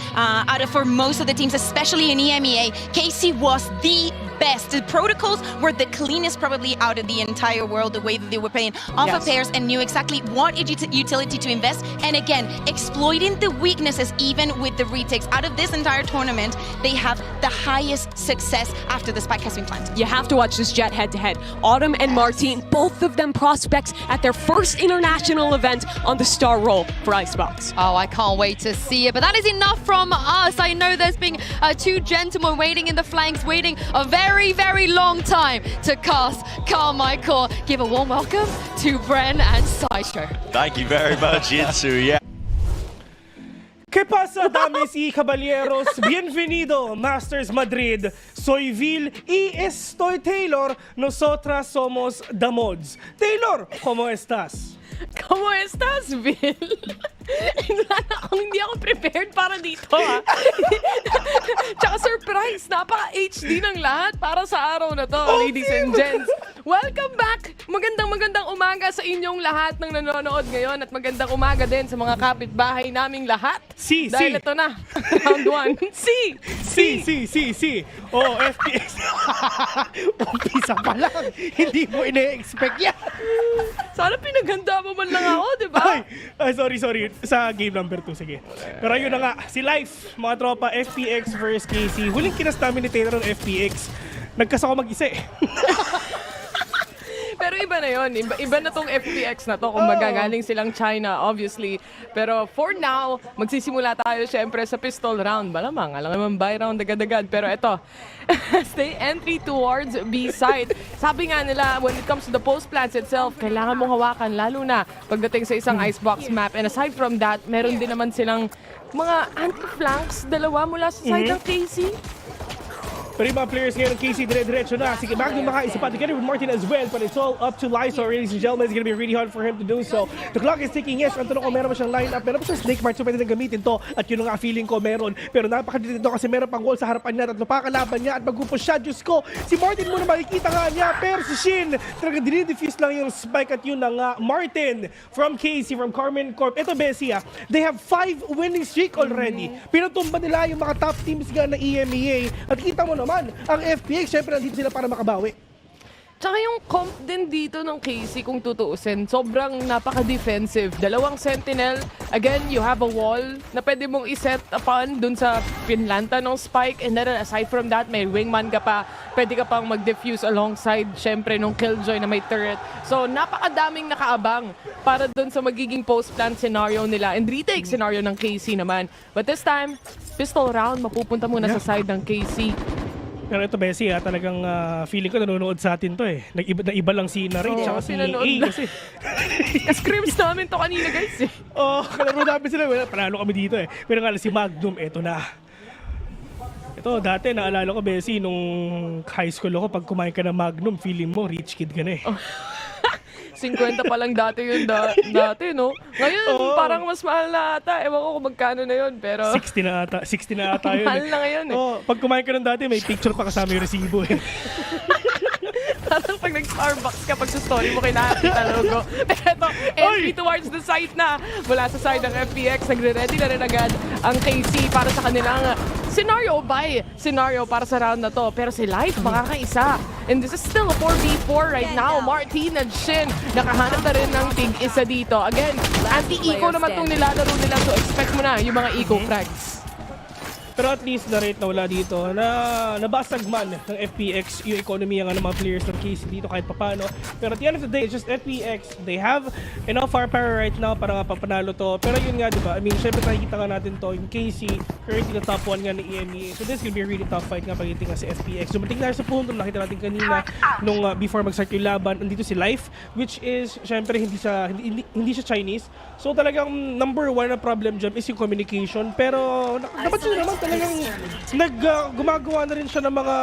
for most of the teams, especially in EMEA. KC was the best. The protocols were the cleanest probably out of the entire world, the way that they were playing off of pairs and knew exactly what utility to invest. And again, exploiting the weaknesses even with the retakes. Out of this entire tournament, they have the highest success after the spike has been planted. You have to watch this Jet head-to-head. Autumn and Martine, both of them prospects at their first international event on the star roll for Icebox. Oh, I can't wait to see it. But that is enough from us. I know there's been two gentlemen waiting in the flanks, waiting a very, very long time to cast Karmine Corp. Give a warm welcome to Bren and Sideshow. Thank you very much, Yinsu. Yeah. ¿Qué pasa, damas y caballeros? Bienvenido, Masters Madrid. Soy Vil y estoy Taylor. Nosotras somos The Mods. Taylor, ¿cómo estás? ¿Cómo estás, Vil? Hindi ako prepared para dito, ha? Tsaka surprise, napaka-HD ng lahat para sa araw na to, ladies and gents. Welcome back! Magandang umaga sa inyong lahat ng nanonood ngayon, at magandang umaga din sa mga kapitbahay naming lahat. Dahil ito na, round 1. Oh, FPX. Umpisa pa lang. Hindi mo ine-expect yan. Sana pinaghanda mo man lang ako, di ba? Ay, sorry. Sa game number 2, sige. Pero yun na nga, si Life, mga tropa, FPX versus KC. Huling kinas namin ni Taylor ng FPX. Nagkas ako mag-isa eh. Pero iba na yun. Iba na tong FPX na to. Kung magagaling silang China, obviously. Pero for now, magsisimula tayo syempre sa pistol round. Malamang, alam naman buy round agad-agad. Pero ito, stay entry towards B site. Sabi nga nila, when it comes to the post plants itself, kailangan mong hawakan, lalo na pagdating sa isang Icebox map. And aside from that, meron din naman silang mga anti-flanks, dalawa mula sa side ng KC. Pero yung mga players ngayon ng KC, dire-diretso na. Sige, Magnum makaisa pa together with Martin as well. But it's all up to Lysol, ladies and gentlemen. It's gonna be really hard for him to do so. The clock is ticking. Yes, ang tanong ko, meron ba siyang line-up? Meron ba siyang Snake Mart? So pwede nang gamitin to. At yun nga feeling ko meron. Pero napakadito dito kasi meron pang wall sa harapan niya. Tatlo pa kalaban niya at magpupush siya. Diyos ko, si Martin muna makikita nga niya. Pero si Shin, talagang dinidefuse lang yung spike. At yun na nga, Martin from KC, from Karmine Corp. Ito, Bessie, they have 5 winning streak already. Pinutumba nila yung mga top teams nga na EMEA. At kita mo naman, ang FPX, syempre nandito sila para makabawi. Tsaka yung comp din dito ng KC, kung tutuusin, sobrang napaka-defensive. Dalawang sentinel. Again, you have a wall na pwede mong iset upon dun sa pinlanta ng spike. And then aside from that, may wingman ka pa. Pwede ka pang mag-defuse alongside, syempre, nung killjoy na may turret. So, napakadaming nakaabang para dun sa magiging post-plant scenario nila. And retake scenario ng KC naman. But this time, pistol round, mapupunta muna sa side ng KC. Pero ito, Bessie, talagang feeling ko nanonood sa atin to eh. Nag-iba lang si Narrate tsaka si A kasi. Scrims namin to kanina, guys eh. Kalaro namin sila. Panalo kami dito eh. Pero nga si Magnum, eto na. Ito, dati naalala ko, Bessie, nung high school ako, pag kumain ka ng Magnum, feeling mo, rich kid ka na eh. 50 pa lang dati yun dati, no? Ngayon, parang mas mahal na ata. Ewan ko kung magkano na yun, pero... 60 na ata yun. Mahal na ngayon eh. Pag kumain ka ng dati, may picture pa kasama yung resibo eh. Parang pag nag-Starbucks ka, pag sa story mo kinakita logo. Pero ito, entry towards the site na. Mula sa side ng FPX, nagre-ready na rin agad ang KC para sa kanilang scenario para sa round na to. Pero si Life makakaisa. And this is still a 4v4 right now. Martin and Shin, nakahanap na rin ng tig-isa dito. Again, anti-eco naman itong nilalaro nila. So expect mo na yung mga eco frags. Pero at least Narrate na wala dito. Nabasag man ng FPX yung economy ng mga players ng KC dito kahit papano. Pero at the end of the day, it's just FPX. They have enough firepower right now para papanalo to. Pero yun nga, diba? I mean, syempre nakikita nga natin to. Yung KC, currently the top 1 nga ng EMEA. So this will be a really tough fight nga pagiting nga si FPX. Dumating na sa punto, nakita natin kanina nung before mag-start yung laban, andito si Life, which is, syempre, hindi siya Chinese. So talagang number 1 na problem dyan is yung communication. Pero dapat siya naman talagang gumagawa na rin siya ng mga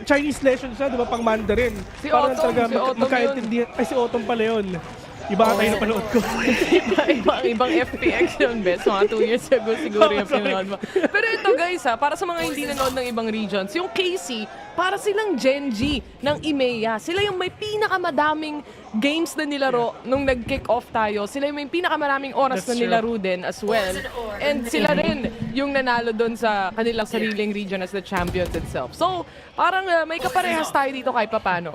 Chinese lessons na, di ba, pang Mandarin. Si para Autumn, talaga magkaintindihan. Ay, si Autumn pala yun. Iba tayo na panood ko. ibang FPX yun, best. Mga 2 years ago siguro yung pinanood mo. Pero ito guys para sa mga hindi nanood ng ibang regions, yung KC, para silang Gen.G ng EMEA. Sila yung may pinakamadaming games na nilaro nung nag-kick off tayo. Sila yung may pinakamaraming oras na nilaro din as well. And sila rin yung nanalo doon sa kanilang sariling region as the champions itself. So, parang may kaparehas tayo dito kahit papano.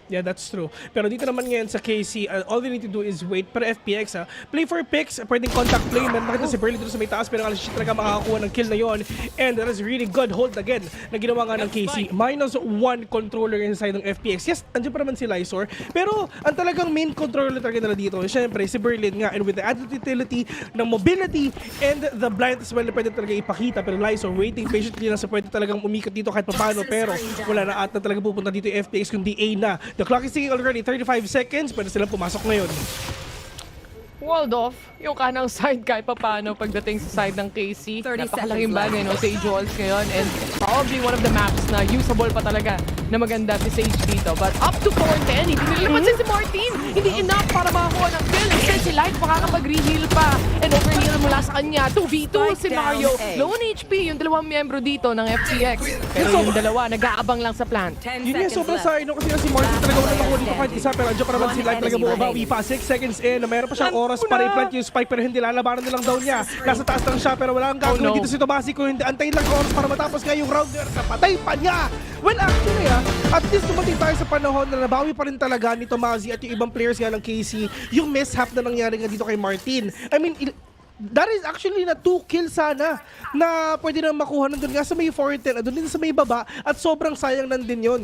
Yeah, that's true. Pero dito naman ngayon sa KC, all they need to do is wait. Para FPX, play for picks, pwedeng contact play. Nakita si Burley dito sa may taas, pero siya talaga makakakuha ng kill na yon. And that is really good hold again na ginawa nga ng KC. -1 controller inside ng FPX. Yes, andyan pa naman si Lysor. Pero ang talagang main controller talaga nila dito, syempre si Berlin nga. And with the added utility ng mobility and the blind as well na pwede talaga ipakita. Pero Lysor waiting patiently na sa pwede talagang umikot dito kahit paano. Pero wala na ata talaga pupunta dito yung FPX kundi A na. The clock is ticking already, 35 seconds, pwede silang pumasok ngayon. Walled off yung kanang side kahit paano pagdating sa side ng KC. Napakalaking bagay no, Sage Walls ngayon, and probably one of the maps na usable pa talaga na maganda si Sage dito. But up to 410, hindi nilipansin si Martin. Hindi enough para makakuha ng kill. Instead si Light makakapag-reheal pa and overheal mula sa kanya. 2v2 si Mario. Low on HP yung dalawang miyembro dito ng FPX. Pero yung dalawa nag-aabang lang sa plant. Yun nga, sobrang sa ino kasi si Martin talaga wala nakuha dito kahit isa. Pero andyan pa naman si Light talaga bumabawi pa. 6 seconds in, mayroon pa siyang oras para i-plant yung spike pero hindi lalabanan nilang down niya. Nasa taas lang siya pero wala kang gagawin dito si Tomasi kung hindi antayin lang oras para matapos nga yung round there. Napatay pa niya! Well, actually at least dumating tayo sa panahon na nabawi pa rin talaga ni Tomasi at yung ibang players nga ng KC yung mishap na nangyari nga dito kay Martin. I mean, that is actually na 2 kills sana na pwede na makuha nandun nga sa may 410 nandun din sa may baba at sobrang sayang nandun yun.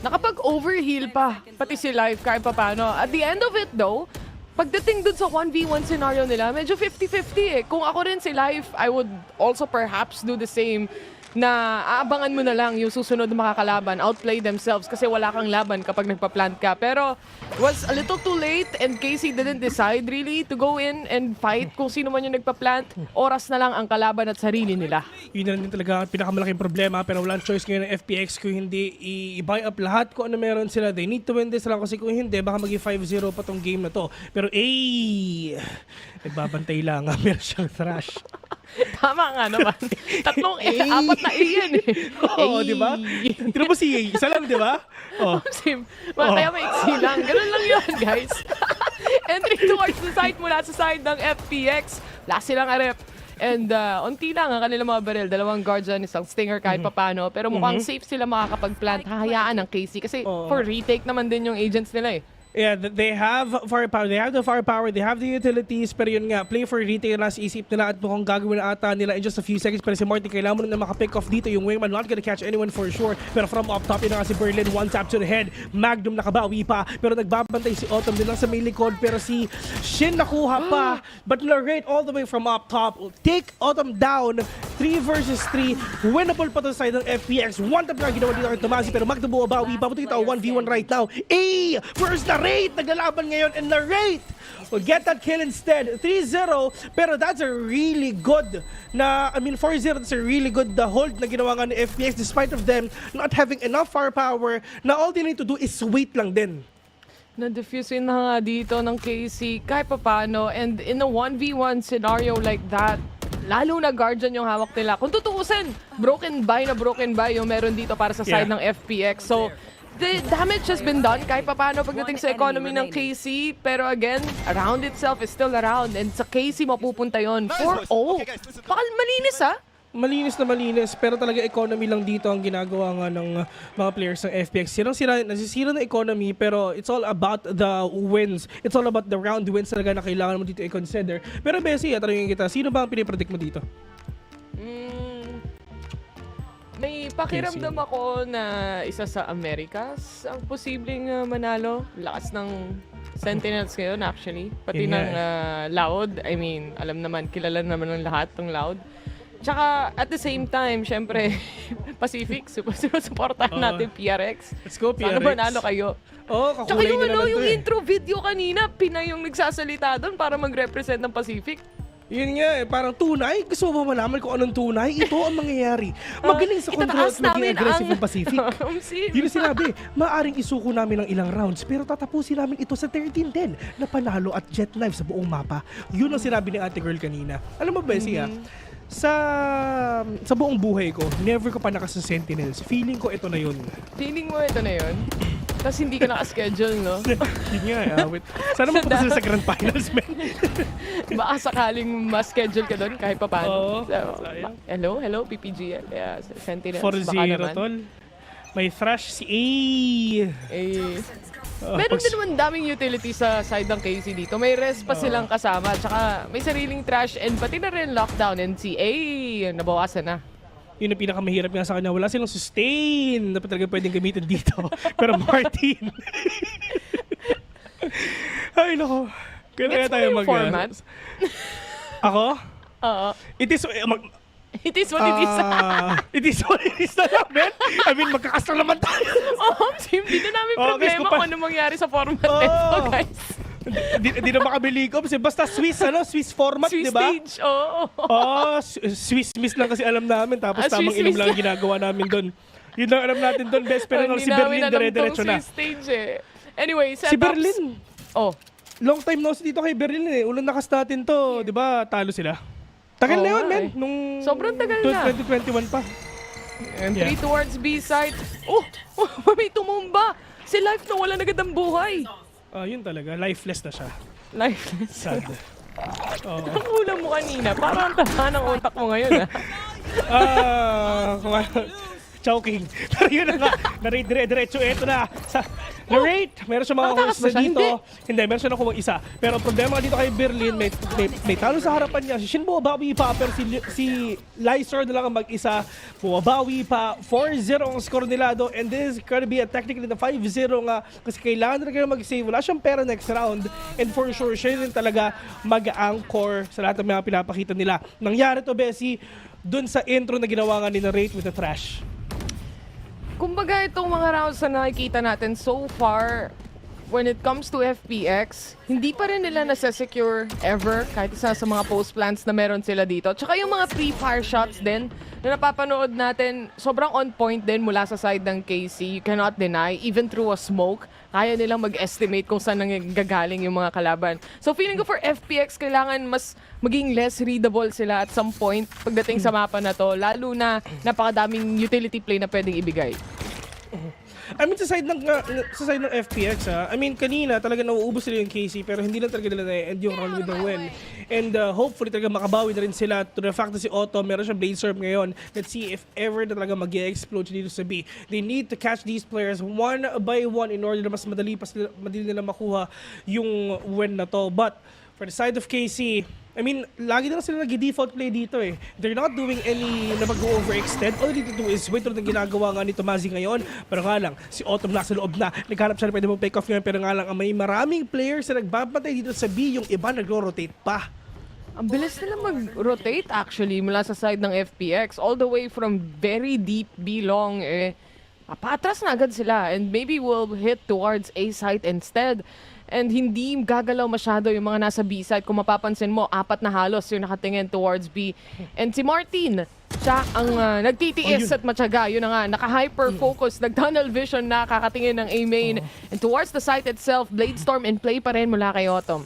Nakapag-overheal pa, pati si Life kahit paano. At the end of it though, pagdating dun sa 1v1 scenario nila, medyo 50-50 eh. Kung ako rin si Life, I would also perhaps do the same na aabangan mo na lang yung susunod na makakalaban, outplay themselves kasi wala kang laban kapag nagpa-plant ka. Pero was a little too late and Casey didn't decide really to go in and fight kung sino man yung nagpa-plant. Oras na lang ang kalaban at sarili nila. Yun na rin talaga ang pinakamalaking problema pero walang choice ngayon ng FPX kung hindi i-buy up lahat kung ano meron sila. They need to win this lang kasi kung hindi baka maging 5-0 pa tong game na to. Pero nagbabantay lang meron siyang thrash. Tama nga naman. Tatlong apat na A yan eh. Oo, di ba? Tino mo si A, isa lang, di ba? Kaya maiksi lang. Ganun lang yun, guys. Entry towards the side mula sa side ng FPX. Wala silang arep. And unti lang ang kanilang mga barrel. Dalawang guards dyan, isang stinger kahit papano. Pero mukhang safe sila makakapag-plant. Hahayaan ng KC. Kasi for retake naman din yung agents nila eh. Yeah, they have firepower. They have the firepower. They have the utilities. Pero yun nga, play for retail na sa isip nila at mukhang gagawin na ata nila in just a few seconds. Pero si Martin, kailangan mo na makapick off dito. Yung wingman not gonna catch anyone for sure. Pero from up top, yun na nga si Berlin. One tap to the head. Magnum nakabawi pa. Pero nagbabantay si Autumn din lang sa may likod. Pero si Shin nakuha pa. But Narrate all the way from up top. Take Autumn down. 3 versus 3. Winnable pa to sa side ng FPX. One tap na ginawa dito kay Tomasi. Pero Magnum bumabawi pa. Buti ito 1v1 right now. First Narrate naglalaban ngayon and Narrate will get that kill instead. 3-0 pero that's a really good na 4-0 that's a really good hold na ginawa nga ni FPX despite of them not having enough firepower na all they need to do is wait lang din. Na-diffuse na nga dito ng KC kahit papano and in a 1v1 scenario like that lalo na guardian yung hawak nila. Kung tutuusin, broken by yung meron dito para sa side ng FPX. So the damage has been done kahit paano pagdating sa economy ng KC. Pero again, around itself is still around. And sa KC mapupunta yun. 4-0. Malinis Malinis na malinis. Pero talaga economy lang dito ang ginagawa nga ng mga players ng FPX. Nasisira na economy pero it's all about the wins. It's all about the round wins talaga na kailangan mo dito i-consider. Pero Bessie, tanongin kita, sino ba ang pinipredict mo dito? May pakiramdam ako na isa sa Americas ang posibleng manalo. Lakas ng Sentinels ngayon actually. Pati ng Loud. I mean, alam naman, kilala naman ng lahat ng Loud. Tsaka at the same time, syempre, Pacific, supportahan natin PRX. Let's go PRX. Sana manalo kayo. Oh, tsaka kakulay yung, na naman yung to intro video kanina, Pinay yung nagsasalita doon para mag-represent ng Pacific. Yun nga parang tunay. Gusto mo ba malaman kung anong tunay? Ito ang mangyayari. Magaling sa control at maging aggressive ng Pacific. Yun ang sinabi. Maaring isuko namin ng ilang rounds pero tatapusin namin ito sa 13-10 na panalo at jet live sa buong mapa. Yun ang sinabi ni Ate Girl kanina. Alam mo ba, Sia? Sa buong buhay ko, never ko pa nakas sa Sentinels. Feeling ko ito na yun. Feeling mo ito na yun? Tapos hindi ka nakaschedule, no? Yun nga, sana mapunta sila sa Grand Finals, man. Baka sakaling ma-schedule ka doon kahit pa paano. Oo. Hello, PPG. Yeah, Sentinels. 4-0, tol. May Thrash si A. Meron din naman daming utility sa side ng KC dito. May rest pa silang kasama. Tsaka may sariling trash and pati na rin lockdown and si A. Nabawasan na. Yun ang pinakamahirap nga sa kanya. Wala silang sustain na talaga pwedeng gamitin dito. Pero Martin. Ay, nako. Kaya tayo format? Ako? Oo. It is what it is. It is what it is na lang, man. I mean, magkakasal naman tayo. Hindi na namin problema kung ano mangyari sa format nito, guys. Di na makabilig up. Basta Swiss format, di ba? Swiss stage, oo. Swiss miss lang kasi alam namin. Tapos tamang inom lang ginagawa namin doon. Yun lang alam natin doon. Best pero si Berlin dire-diretso na. Swiss stage eh. Anyway, si Berlin. Long time no dito kay Berlin eh. Ulang nakas natin to. Di ba? Talo sila. Tagal na yun, men. Sobrang tagal na. 2021 pa. And 3 towards B side. May tumumba. Si Life na wala na agad ang buhay. Yun talaga. Lifeless na siya. Lifeless. Sad. Ang ulam mo kanina. Parang ang taba ng utak mo ngayon, Choking. Pero yun na nga. Narrate dire-diretso. Ito na. Narrate. Meron siya mga horse na dito. Hindi. Meron siya nakuha isa. Pero ang problema dito kay Berlin, may talo sa harapan niya. Si Shin bumabawi pa. Pero si Lysor na lang ang mag-isa. Bumabawi pa. 4-0 ang score nila do. And this is gonna be a technically na 5-0 nga. Kasi kailangan na kayo mag-save. Wala siyang pera next round. And for sure, siya rin talaga mag-anchor sa lahat ng mga pinapakita nila. Nangyari to, Bessie, dun sa intro na ginawa nga ni Narrate with the Thrash. Kumbaga itong mga rounds na nakikita natin so far, when it comes to FPX, hindi pa rin nila nasa-secure ever kahit isa sa mga post plans na meron sila dito. Tsaka yung mga pre-fire shots din na napapanood natin, sobrang on point din mula sa side ng KC. You cannot deny, even through a smoke, kaya nilang mag-estimate kung saan nanggagaling yung mga kalaban. So feeling ko for FPX, kailangan mas maging less readable sila at some point pagdating sa mapa na to, lalo na napakadaming utility play na pwedeng ibigay. I mean, sa side ng FPX, I mean, kanina talaga nauubos nila yung KC pero hindi lang talaga nila na-end yung run with the win. And hopefully talaga makabawi na rin sila to the fact na si Otto, meron siyang Blade Storm ngayon. Let's see if ever na talaga mag-explode dito sa B. They need to catch these players one by one in order na mas madali nila makuha yung win na to. But for the side of KC, I mean, lagi na sila nag-default play dito eh. They're not doing any na mag-overextend. All they need to do is wait na ginagawa nga ni Tomazi ngayon. Pero nga lang, si Autumn nasa loob na. Naghanap siya na pwede mong pick-off ngayon. Pero nga lang, may maraming players na nagbabantay dito sa B. Yung iba nagro-rotate pa. Ang bilis nila mag-rotate actually mula sa side ng FPX. All the way from very deep B long patras na agad sila. And maybe we'll hit towards A side instead. And hindi gagalaw masyado yung mga nasa B side. Kung mapapansin mo, 4 na halos yung nakatingin towards B. And si Martin, siya ang nagtitiis at matyaga. Yun na nga, naka-hyper-focus, nag-tunnel vision na kakatingin ng A main. And towards the site itself, Blade Storm in play pa rin mula kay Autumn.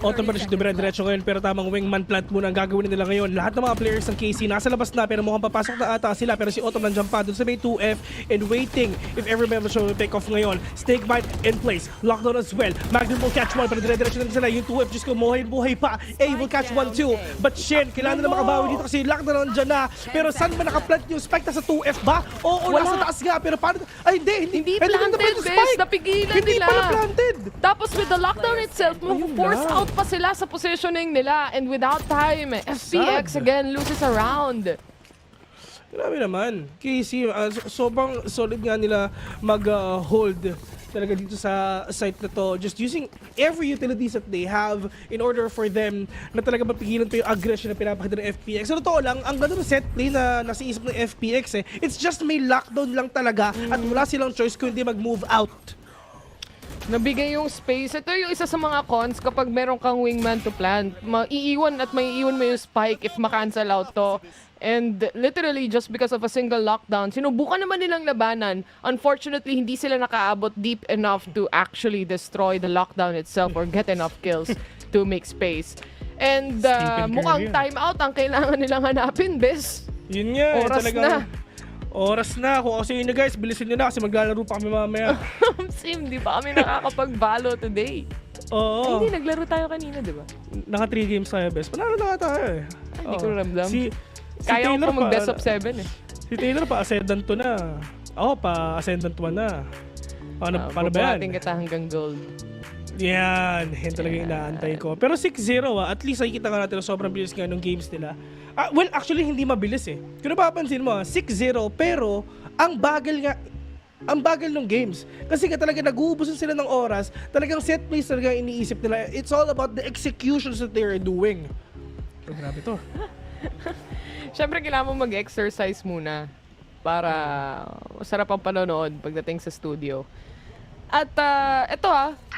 Autumn pa rin siya dire-diretso ngayon pero tamang wingman plant muna ang gagawin nila ngayon. Lahat ng mga players ng KC nasa labas na pero mukhang papasok na ata sila pero si Autumn nandiyan pa doon sa may 2F and waiting if ever may siya will pick off ngayon. Snakebite in place. Lockdown as well. Magnum will catch one pero dire-diretso na sila. Yung 2F just ko buhay pa. A will catch one too. But Shen, kailangan na makabawi dito kasi lockdown nandiyan na. Pero saan ba nakaplant yung spike? Nasa 2F ba? Oo, nasa taas nga pero paano? Ay hindi planted, bes. Napigilan hindi nila. Hindi pala planted. Tapos with the lockdown itself, force out off pa sila sa positioning nila. And without time, FPX again loses a round. Grabe naman. KC, sobrang solid nga nila mag-hold talaga dito sa site na to. Just using every utilities that they have in order for them na talaga mapigilan pa yung aggression na pinapakita ng FPX. Sa totoo lang, ang ganda ng set play na nasa isip ng FPX it's just may lockdown lang talaga at wala silang choice kundi mag-move out. Nabigay yung space. Ito yung isa sa mga cons kapag meron kang wingman to plant. Maiiwan mo yung spike if makancel out to. And literally, just because of a single lockdown, sinubukan naman nilang labanan. Unfortunately, hindi sila nakaabot deep enough to actually destroy the lockdown itself or get enough kills to make space. And mukhang timeout ang kailangan nilang hanapin, bes. Yun nga, oras na. Kung kasi yun guys, bilisin nyo na kasi maglalaro pa kami mamaya. Sim, di ba kami nakakapag-valo today? Oo. Ay, hindi, naglaro tayo kanina, di ba? Naka 3 games tayo, bes. Panalo na nga tayo Hindi ko ramdam. Kaya ko pa mag-best of 7 Si Taylor pa Ascendant 2 na. Ako pa Ascendant 1 na. Paano ba yan? Bubuhatin kita hanggang gold. Yan talaga yung inaantay ko. Pero 6-0 at least nakikita nga natin na sobrang bilis nga ng games nila. Well, actually hindi mabilis Kung napapansin mo 6-0 pero ang bagal ng games. Kasi talaga nag-uubusan sila ng oras. Talagang set plays talaga iniisip nila. It's all about the executions that they're doing. So, grabe to. Siyempre, kailangan mo mag-exercise muna para masarap ang panonood pagdating sa studio. At ito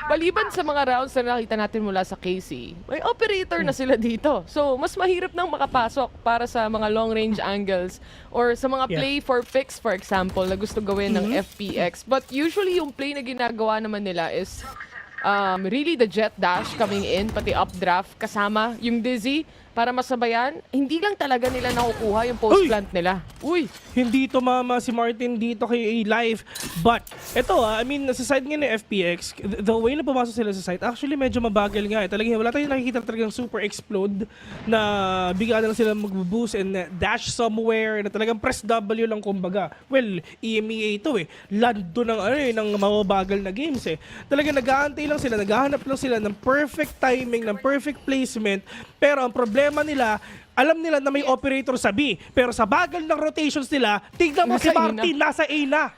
maliban sa mga rounds na nakita natin mula sa KC, may operator na sila dito. So, mas mahirap nang makapasok para sa mga long-range angles or sa mga play for picks, for example, na gusto gawin ng FPX. But usually, yung play na ginagawa naman nila is really the jet dash coming in, pati updraft, kasama yung dizzy para masabayan. Hindi lang talaga nila nakukuha yung post-plant nila. Uy! Hindi tumama si Martin dito kay live. But, ito I mean, nasa side nga ng FPX, the way na pumasok sila sa site, actually medyo mabagal nga Talagang wala tayong nakikita talagang super explode na bigla na lang sila mag-boost and dash somewhere na talagang press W lang kumbaga. Well, EMEA ito Lando ng mababagal na games Talagang nag-aantay lang sila, naghahanap lang sila ng perfect timing, ng perfect placement. Pero ang problema nila, alam nila na may operator sa B. Pero sa bagal ng rotations nila, tignan mo si Martin, nasa A na.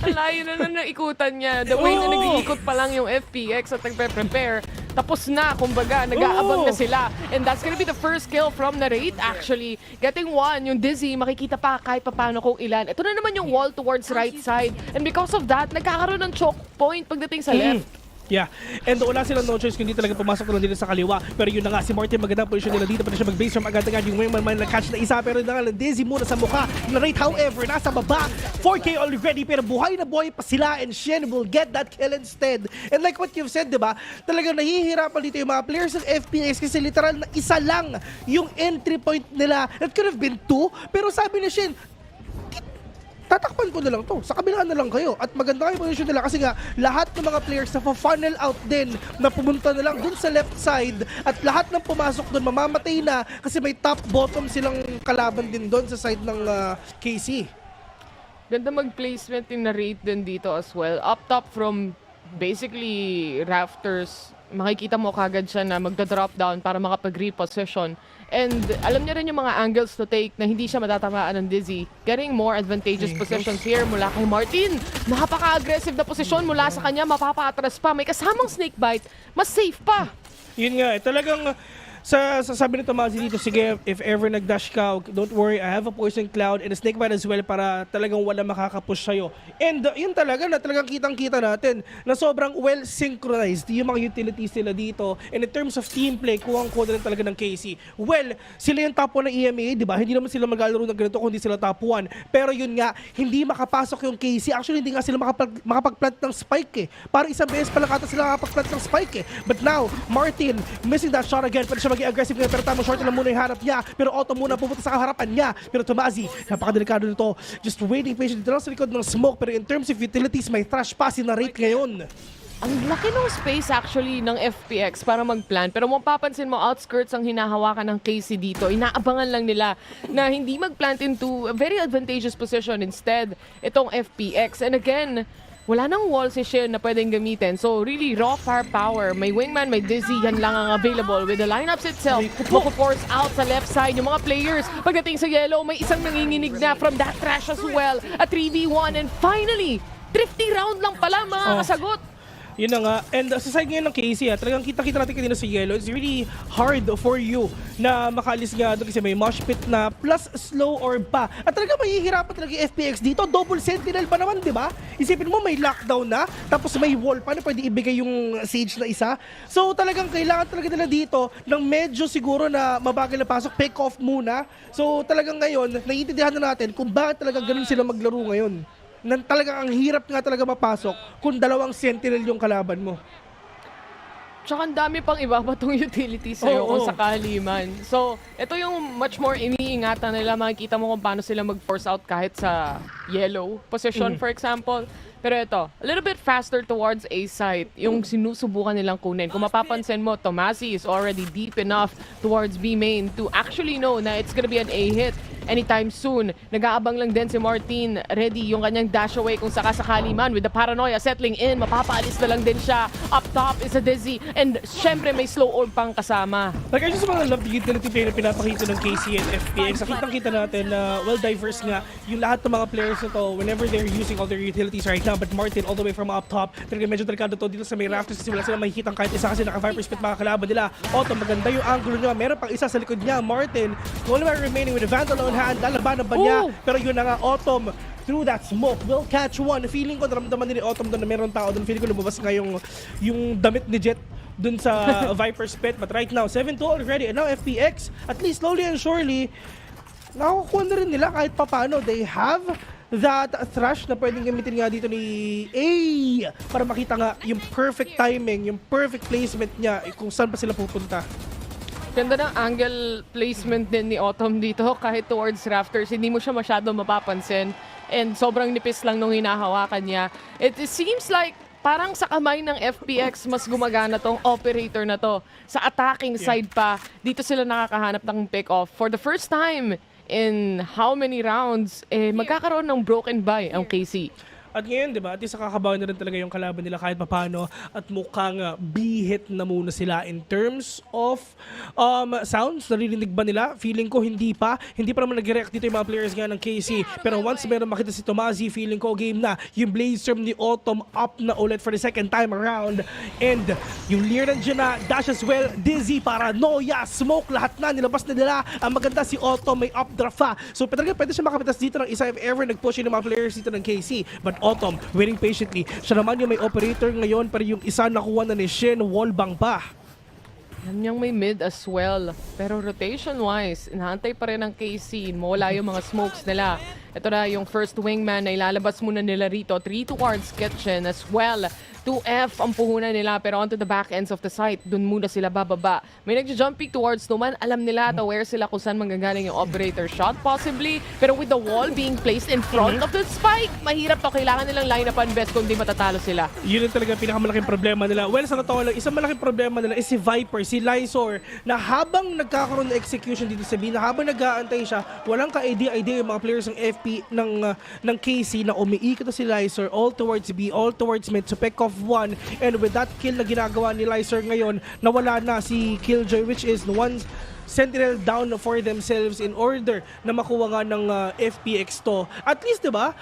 Ang layo na ikutan niya. The way na nag-iikot pa lang yung FPX at nagpe-prepare, tapos na, kumbaga, nag-aabang na sila. And that's gonna be the first kill from Narrate, actually. Getting one, yung dizzy, makikita pa kahit paano kung ilan. Ito na naman yung wall towards right side. And because of that, nagkakaroon ng choke point pagdating sa left. Yeah, and wala silang no choice kundi talaga pumasok na lang dito sa kaliwa. Pero yun na nga, si Martin magandang posisyon nila dito. Pwede siya mag-base from agad-agad yung wingman na-catch na isa. Pero na nga, dizzy muna sa mukha. Narrate, however, nasa baba. 4K already, pero buhay na buhay pa sila. And Shen will get that kill instead. And like what you've said, diba? Talagang nahihirapan dito yung mga players ng FPX kasi literal na isa lang yung entry point nila. That could have been 2. Pero sabi ni Shen, tatakpan ko na lang to. Sa kabila na lang kayo. At maganda kayo position nila kasi nga lahat ng mga players na funnel out din na pumunta na lang dun sa left side at lahat ng pumasok dun mamamatay na kasi may top-bottom silang kalaban din dun sa side ng KC. Ganda mag-placement yung Narrate din dito as well. Up top from basically rafters, makikita mo kagad siya na magda-drop down para makapag-reposition. And alam niya rin yung mga angles to take na hindi siya matatamaan ng dizzy. Getting more advantageous positions here mula kay Martin. Napaka-aggressive na posisyon mula sa kanya, mapapa-atras pa. May kasamang snake bite, mas safe pa. Yun nga, talagang sabi nito Mazi dito, sige, if ever nag-dash ka, don't worry, I have a poison cloud and a snake bite as well para talagang wala makakapush sa'yo. And yun talaga na talagang kitang-kita natin na sobrang well-synchronized yung mga utilities nila dito. And in terms of team play, kuhang-kuha na rin talaga ng KC. Well, sila yung top 1 ng EMEA, di ba? Hindi naman sila maglalaro ng ganito kundi sila top 1. Pero yun nga, hindi makapasok yung KC. Actually, hindi nga sila makapag-plant ng spike Para isang beses pala kata sila makapag-plant ng spike But now, Martin, missing that shot again. Pwede siya maging aggressive ngayon, pero tamang short lang muna yung harap niya. Pero auto muna pupunta sa harapan niya. Pero Tomazi, napakadelikado nito. Just waiting patiently dito lang sa likod ng smoke. Pero in terms of utilities, may trash pa si Narrate ngayon. Ang laki ng space actually ng FPX para mag-plan. Pero mapapansin mo, outskirts ang hinahawakan ng KC dito. Inaabangan lang nila na hindi mag-plant into a very advantageous position. Instead, itong FPX. And again, wala nang wall si Shin na pwedeng gamitin. So really raw firepower. May wingman, may dizzy, yan lang ang available. With the lineups itself, mako-force out sa left side yung mga players. Pagdating sa yellow, may isang nanginginig na from that trash as well. A 3v1 and finally, thrifty round lang pala mga kasagot. Yun na nga. And sa side ngayon ng KC, talagang kita-kita natin kanina sa yellow, it's really hard for you na makaalis nga doon kasi may mosh pit na plus slow or pa. At talagang mahihirapan talaga yung FPX dito. Double sentinel pa naman, di ba? Isipin mo may lockdown na, tapos may wall pa na pwede ibigay yung siege na isa. So talagang kailangan talaga nila dito ng medyo siguro na mabagal na pasok, pick off muna. So talagang ngayon, naiintindihan na natin kung bakit talaga ganun sila maglaro ngayon. Talagang ang hirap nga talaga mapasok kung dalawang sentinel yung kalaban mo. Tsaka ang dami pang iba pa itong utilities sa'yo kung sakali man. So, ito yung much more iniingatan nila. Makikita mo kung paano sila mag-force out kahit sa yellow position, for example. Pero ito, a little bit faster towards A site, yung sinusubukan nilang kunin. Kung mapapansin mo, Tomasi is already deep enough towards B main to actually know na it's gonna be an A hit anytime soon. Nag-aabang lang din si Martin, ready yung kanyang dash away kung sakasakali man. With the paranoia settling in, mapapaalis na lang din siya. Up top is a dizzy, and syempre may slow orb pang kasama. Like, I just mga love the utility play na pinapakita ng KC and FPX. Nakita natin na well-diverse nga yung lahat ng mga players na to whenever they're using all their utilities right now. But Martin all the way from up top, talaga medyo delikado to dito sa may rafters kasi wala sila makikitang kahit isa kasi naka-Viper Spit mga kalaban nila. Otto, maganda yung angulo niya. Meron pang isa sa likod niya. Martin, only one remaining with a Vandal on hand. Lalabanan ba niya? Pero yun na nga, Autumn through that smoke will catch one. Feeling ko, naramdaman din ni Autumn doon na meron tao doon. Feeling ko lumabas nga yung damit ni Jet dun sa Viper Spit. But right now, 7-2 already. And now FPX, at least slowly and surely, nakukuha na rin nila kahit papano. They have that thrush na pwedeng gamitin nga dito ni A para makita nga yung perfect timing, yung perfect placement niya kung saan pa sila pupunta. Ganda ng angle placement din ni Autumn dito kahit towards rafters. Hindi mo siya masyado mapapansin and sobrang nipis lang nung hinahawakan niya. It seems like parang sa kamay ng FPX mas gumagana tong operator na to. Sa attacking side pa, dito sila nakakahanap ng pick-off. For the first time in how many rounds, magkakaroon ng broken buy ang KC. At ngayon, di ba, at least nakakabahan na rin talaga yung kalaban nila kahit papano at mukhang B-hit na muna sila in terms of sounds. Naririnig ba nila? Feeling ko hindi pa. Hindi pa naman nag-react dito yung mga players nga ng KC. Pero once meron makita si Tomasi, feeling ko game na. Yung Blaze Storm ni Autumn up na ulit for the second time around. And yung Lear nandiyan na, dash as well, Dizzy, Paranoia, Smoke, lahat na, nilabas na nila. Ang maganda si Autumn, may updraft pa. So talaga pwede siya makapitas dito ng isa if ever nag-push yung mga players dito ng KC. But Autumn, waiting patiently. Siya naman yung may operator ngayon, pero yung isa nakuha na ni Shin, wallbang pa. Alam niyang may mid as well. Pero rotation-wise, inaantay pa rin ng KC. Mawala yung mga smokes nila. Ito na yung first wingman na ilalabas muna nila rito. 3 towards Kitchen as well. 2F ang puhunan nila pero onto the back ends of the site. Doon muna sila bababa. May nag-jump peek towards Numan. Alam nila at aware sila kung saan manggagaling yung operator shot possibly. Pero with the wall being placed in front of the spike, mahirap to. Kailangan nilang line-upan best kung di matatalo sila. Yun yung talaga pinakamalaking problema nila. Well, sa totoo lang, isang malaking problema nila is si Viper, si Lysor, na habang nagkakaroon ng execution dito sa B, na habang nag-aantay siya, walang ka-idea yung mga players ng FP, ng KC na umiikot si Lysor all towards B, all towards mid to pick off one, and with that kill na ginagawa ni Lysor ngayon, nawala na si Killjoy, which is one sentinel down for themselves in order na makuha nga ng FPX to. At least, diba,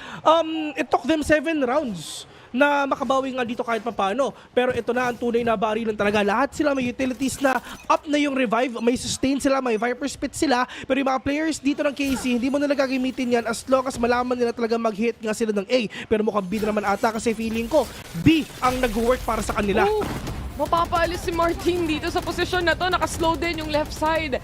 it took them 7 rounds na makabawi nga dito kahit papano. Pero ito na ang tunay na barilan talaga. Lahat sila may utilities na up na yung revive, may sustain sila, may Viper Spit sila. Pero yung mga players dito ng KC, hindi mo na gagamitin yan as long as malaman nila talaga mag-hit nga sila ng A. Pero mukhang B naman ata kasi feeling ko B ang nag-work para sa kanila. Mapapaalis si Martin dito sa posisyon na to. Nakaslow din yung left side.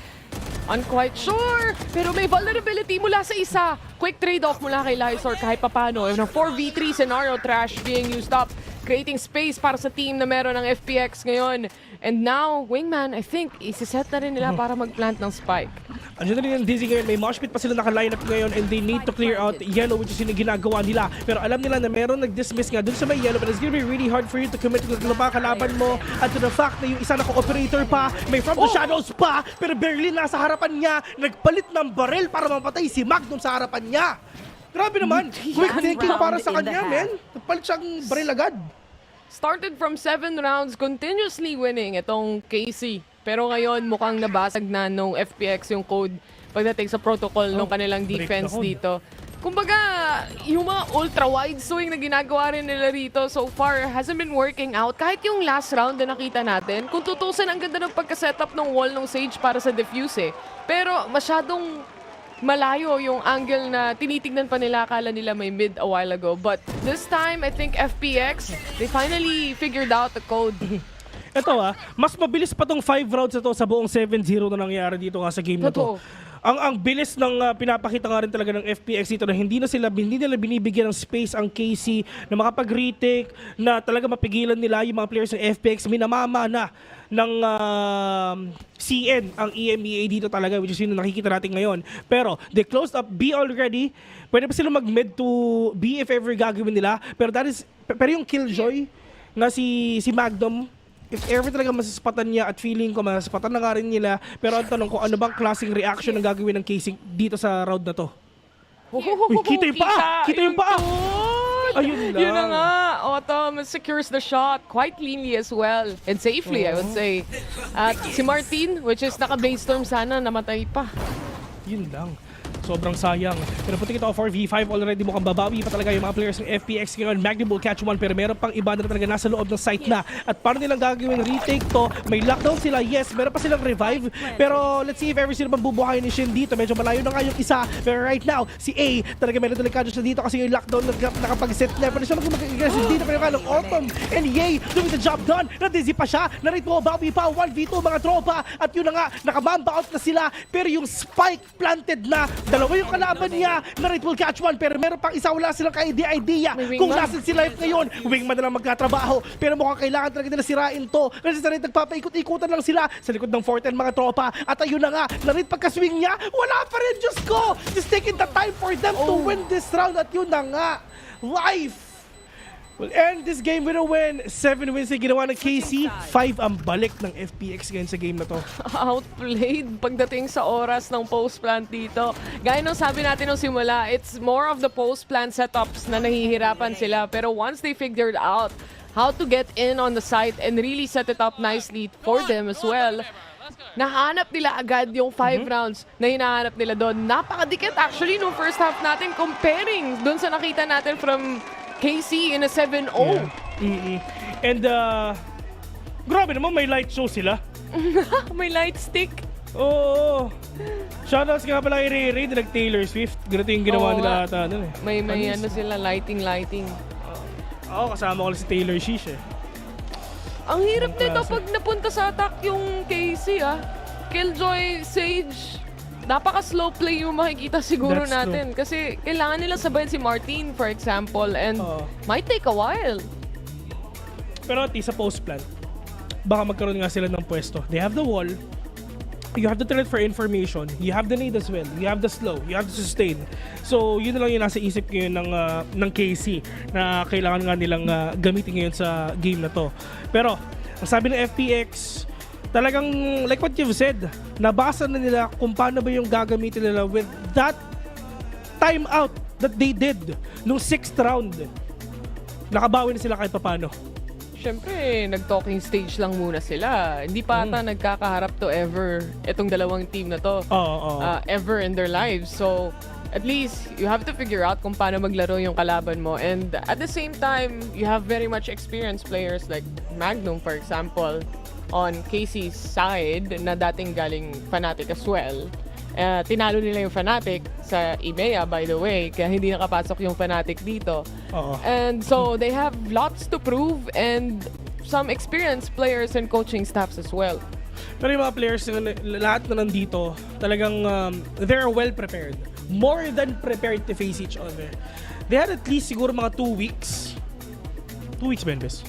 Unquite sure. Pero may vulnerability mula sa isa. Quick trade-off mula kay Lysor kahit papano. Yung 4v3 scenario trash being used up. Creating space para sa team na meron ng FPX ngayon. And now, Wingman, I think, isiset na rin nila para mag-plant ng spike. Andiyan na rin yung Dizzy ngayon. May mosh pit pa sila naka-line up ngayon and they need to clear out yellow, which is yung ginagawa nila. Pero alam nila na meron nag-dismiss nga dun sa may yellow, but it's gonna be really hard for you to commit to the kalaban mo. At to the fact na yung isa naka-operator pa, may from the shadows pa, pero barely nasa harapan niya, nagpalit ng barrel para mapatay si Magnum sa harapan niya. Grabe naman. Quick thinking para sa kanya, men. Palit siyang baril agad. Started from 7 rounds, continuously winning itong KC. Pero ngayon mukhang nabasag na nung FPX yung code pagdating sa protocol ng kanilang defense dito. Kumbaga, yung mga ultra-wide swing na ginagawa rin nila rito so far hasn't been working out. Kahit yung last round na nakita natin, kung tutusin, ang ganda ng pagka-setup ng wall ng Sage para sa defuse eh. Pero masyadong malayo yung angle na tinitignan pa nila, akala nila may mid a while ago. But this time, I think FPX, they finally figured out the code. Ito mas mabilis pa tong 5 rounds na to sa buong 7-0 na nangyari dito nga sa game na to. Ang bilis ng pinapakita nga rin talaga ng FPX dito na hindi nila binibigyan ng space ang KC na makapag-retake, na talaga mapigilan nila yung mga players ng FPX. Minamama na ng CN ang EMEA dito talaga, which is yun na nakikita natin ngayon. Pero they closed up B already. Pwede pa sila mag-mid to B if ever gagawin nila. Pero yung Killjoy na si Magnum, if ever talaga masaspatan niya, at feeling ko masaspatan na nga rin nila, pero ang tanong ko, ano bang klaseng reaction ang gagawin ng casing dito sa round na to? Uy, kita yung paa! Kita yung paa! Ayun lang. Yun na nga. Autumn secures the shot quite cleanly as well. And safely, I would say. At si Martin, which is naka-Bladestorm sana, namatay pa. Yun lang. Sobrang sayang. Pero puti kita 4v5 already, mukhang babawi pa talaga yung mga players ng FPX ngayon. Magnum will catch one, pero meron pang iba na talaga nasa loob ng site na. At paano nilang gagawin retake to? May lockdown sila, yes. Meron pa silang revive. Pero let's see if ever sila bang bubuhayin ni Shin dito. Medyo malayo na nga yung isa. Pero right now, si A, talaga meron delikado siya dito kasi yung lockdown nakapag-set na. Pero siya mag-aggressive dito. Pero nga ng Autumn and Yay doing the job done. Na-dizzy pa siya. Narrate mo, bawi pa. 1v2 mga tropa. At yun na nga, nakamamba out na sila. Pero yung spike planted na. Dalawa yung kalaban niya. Narrate will catch one, pero meron pang isa, wala silang ka-idea kung nasan si Life ngayon. Wingman na lang magkatrabaho, pero mukhang kailangan talaga nila sirain to. Kasi sa Narrate nagpapaikot-ikutan lang sila sa likod ng 410 mga tropa. At ayun na nga, Narrate pagka-swing niya, wala pa rin, Diyos ko! Just taking the time for them to win this round. At yun na nga, Life will end this game with a win. 7 wins na ginawa ng KC, 5 ang balik ng FPX ngayon sa game na to. Outplayed pagdating sa oras ng post-plant dito. Gaya nung sabi natin nung simula, it's more of the post-plant setups na nahihirapan sila. Pero once they figured out how to get in on the site and really set it up nicely for them as well, nahanap nila agad yung 5 rounds na hinahanap nila doon. Napakadikit actually nung first half natin comparing doon sa nakita natin from KC in a 7-0. Yeah. And grabe naman, may light show sila. May light stick. Oo. Shoutouts nga pala kay Ray, nag-Taylor Swift. Ganito yung ginawa nila ata. May ano sila, lighting. Oo, kasama ko lang si Taylor Shish eh. Ang hirap nito pag napunta sa attack yung KC Killjoy, Sage, napaka-slow play yung makikita siguro natin. Kasi kailangan nila sabayan si Martin, for example, and might take a while. Pero at least sa post-plant, baka magkaroon nga sila ng pwesto. They have the wall, you have the threat for information, you have the nade as well, you have the slow, you have the sustain. So yun na lang yung nasa isip ngayon ng KC na kailangan nga nilang gamitin ngayon sa game na to. Pero ang sabi ng FPX, talagang like what you've said, nabasa na nila kung paano ba yung gagamitin nila with that timeout that they did nung 6th round. Nakabawi na sila kahit paano. Siyempre, nag-talking stage lang muna sila. Hindi pa ata nagkakaharap to ever itong dalawang team na to. Ever in their lives. So, at least, you have to figure out kung paano maglaro yung kalaban mo. And at the same time, you have very much experienced players like Magnum, for example, on KC's side na dating galing Fnatic as well. Tinalo nila yung Fnatic sa EMEA, by the way, kaya hindi nakapasok yung Fnatic dito. And so they have lots to prove and some experienced players and coaching staffs as well. Pero yung mga players, lahat na nandito, talagang they're well prepared. More than prepared to face each other. They had at least siguro mga 2 weeks. 2 weeks, Benbes.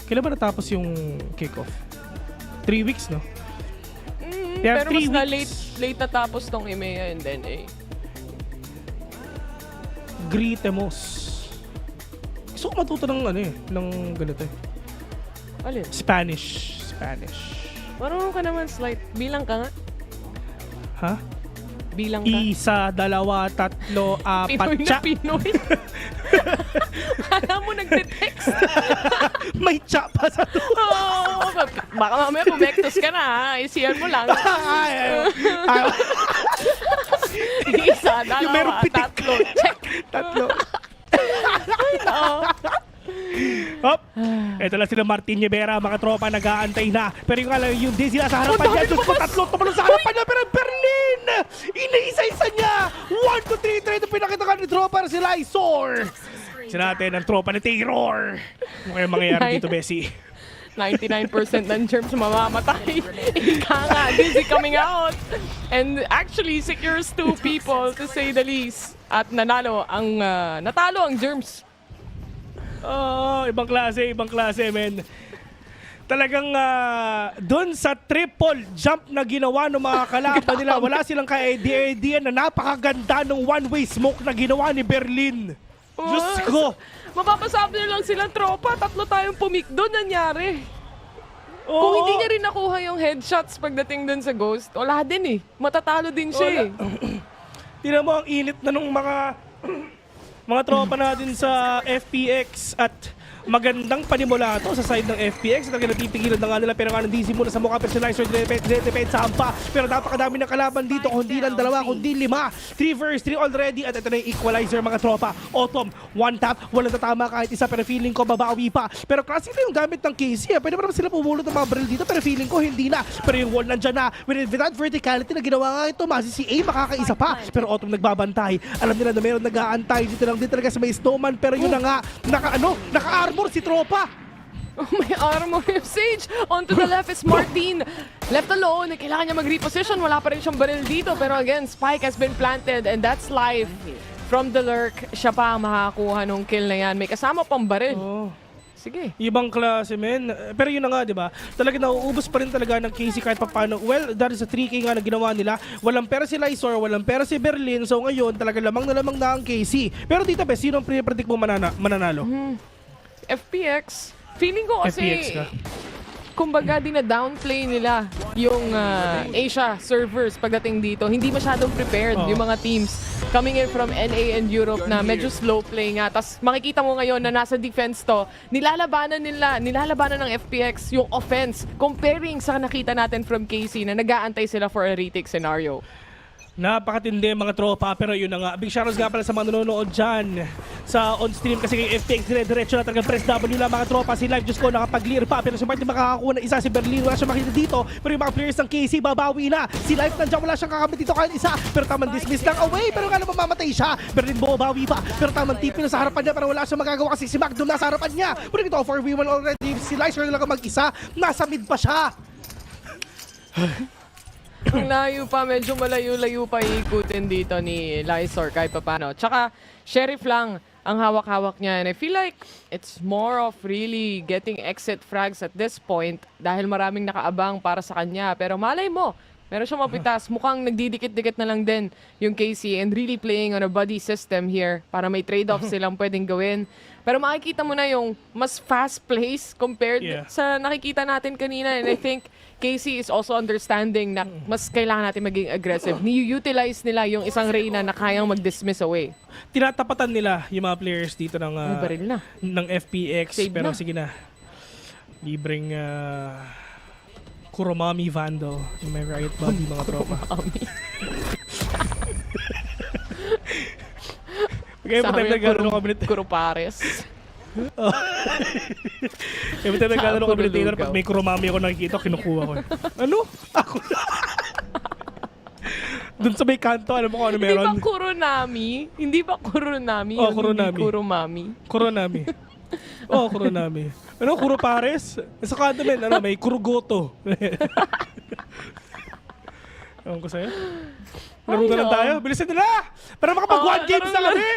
Kailan ba natapos yung kickoff? 3 weeks, no? Pero mas na late natapos tong EMEA and then Gritemos. Gusto ko matuto ng ng ganito eh. Alin? Spanish. Marunong ka naman slight. Bilang ka nga. Ha? Bilang ka. Isa, dalawa, tatlo, apat, Pinoy na Pinoy. Kala mo nagte-text. May tsa pa sa Oh, baka mamaya pumektos ka na ha. Isiyan mo lang. Isa, dalawa, tatlo. Check. Tatlo. Hop! Ito lang sila Martin Rivera, mga tropa nag-aantay na. Pero yung Dizzy nasa harapan niya, doon pa tatlo tumalong sa harapan niya, pero Berlin! Inaisa-isa niya! 1, 2, 3, ito pinakita ka ni tropa na si Lysor. Isa natin ang tropa ni Taylor. Ano kaya mangyayari dito, Bessie? 99% ng germs mamamatay. Ika nga, Dizzy coming out. And actually secures 2 people to say the least. At natalo ang germs. Oh, ibang klase, men. Talagang doon sa triple jump na ginawa ng mga kalaban nila, wala silang ka-idea na napakaganda ng one-way smoke na ginawa ni Berlin. Diyos ko! Mapapasabi na lang silang tropa, 3 tayong pumik doon, nangyari. Kung hindi niya rin nakuha yung headshots pagdating doon sa Ghost, wala din eh. Matatalo din siya eh. Tingnan mo ang init na nung mga tropa natin sa FPX at magandang panimula to sa side ng FPX. Talaga natipigilan na nga nila pero nga ng DC muna sa mukha personalizer depensa hampa. Pero napakadami ng kalaban dito kundi lang 2 kundi 5. 3 versus 3 already at ito na yung equalizer mga tropa. Autumn, 1 tap, walang tatama kahit isa pero feeling ko babawi pa. Pero classic na yung gamit ng KC. Pwede pa naman sila pumulot ng mga barrel dito pero feeling ko hindi na. Pero yung wall nandyan na. With that verticality na ginawa nga ito, si A makakaisa pa. Pero Autumn nagbabantay. Alam nila na meron nag-aantay dito lang din talaga sa may snowman pero yun na nga, naka-armor si tropa. Oh, may armor yung Sage. On to the left is Martin. Left alone. Kailangan niya mag-reposition. Wala pa rin siyang baril dito. Pero again, Spike has been planted and that's live. From the lurk, siya pa ang makakuha nung kill na yan. May kasama pang baril. Sige. Ibang klase, men. Pero yun na nga, di ba? Talaga nauubos pa rin talaga ng KC kahit paano. Well, that is a 3K nga na ginawa nila. Walang pera si Lysor, walang pera si Berlin. So ngayon, talaga lamang na ang KC. Pero dito, Bes, sino ang pre-predict mo mananalo? FPX. Feeling ko kasi, FPX ka? kumbaga downplay nila yung Asia servers pagdating dito. Hindi masyadong prepared yung mga teams coming in from NA and Europe na medyo slow play nga. Tapos makikita mo ngayon na nasa defense to, nilalabanan ng FPX yung offense comparing sa nakita natin from KC na nag-aantay sila for a retake scenario. Napakatindi mga tropa pero yun na nga. Big shoutouts nga pala sa mga nanonood dyan sa on-stream kasi kay FPX dire-diretso na talagang press W lang mga tropa. Si Live Diyos ko nakapag-clear pa pero si Martin makakakuha ng isa. Si Berlin wala siya makita dito pero yung mga players ng KC babawi na. Si Live nandiyan wala siyang kakamit dito kahit isa pero tamang dismiss lang away pero nga naman mamatay siya. Berlin babawi pa pero tamang tipi na sa harapan niya pero wala siyang magagawa kasi si Magdum nasa harapan niya. Pero ito 4v1 already. Si Live lang mag-isa. Nasa mid pa siya. Ang layo pa, medyo malayo-layo pa iikutin dito ni Lysor kahit pa paano. Tsaka, Sheriff lang ang hawak-hawak niya. And I feel like it's more of really getting exit frags at this point dahil maraming nakaabang para sa kanya. Pero malay mo, meron siyang mapitas. Mukhang nagdidikit-dikit na lang din yung KC and really playing on a buddy system here para may trade-off silang pwedeng gawin. Pero makikita mo na yung mas fast-paced compared sa nakikita natin kanina. And I think KC is also understanding na mas kailangan natin maging aggressive. Ni-utilize nila yung isang Reyna na kayang mag-dismiss away. Tinatapatan nila yung mga players dito ng FPX. Save pero na. sige na. Libreng Kuromami Vandal. Yung may riot body mga tropa. Okay, sabi yung Kuropares. Every time naglalaro kami ni Taylor, pag may Kuromami ako nakikita, kinukuha ko. Ano? Ako. Doon sa may kanto, alam mo kung ano meron? Hindi ba Kuronami? Hindi ba Kuronami? Oh, Kuronami. Kuromami. Kuronami. Oh, Kuronami. Ano, Kuropares? Sa kanto, men, may Kurugoto. Ewan ko sa'yo. Laro na lang tayo. Bilisan nila! Para makapag 1 games na kami!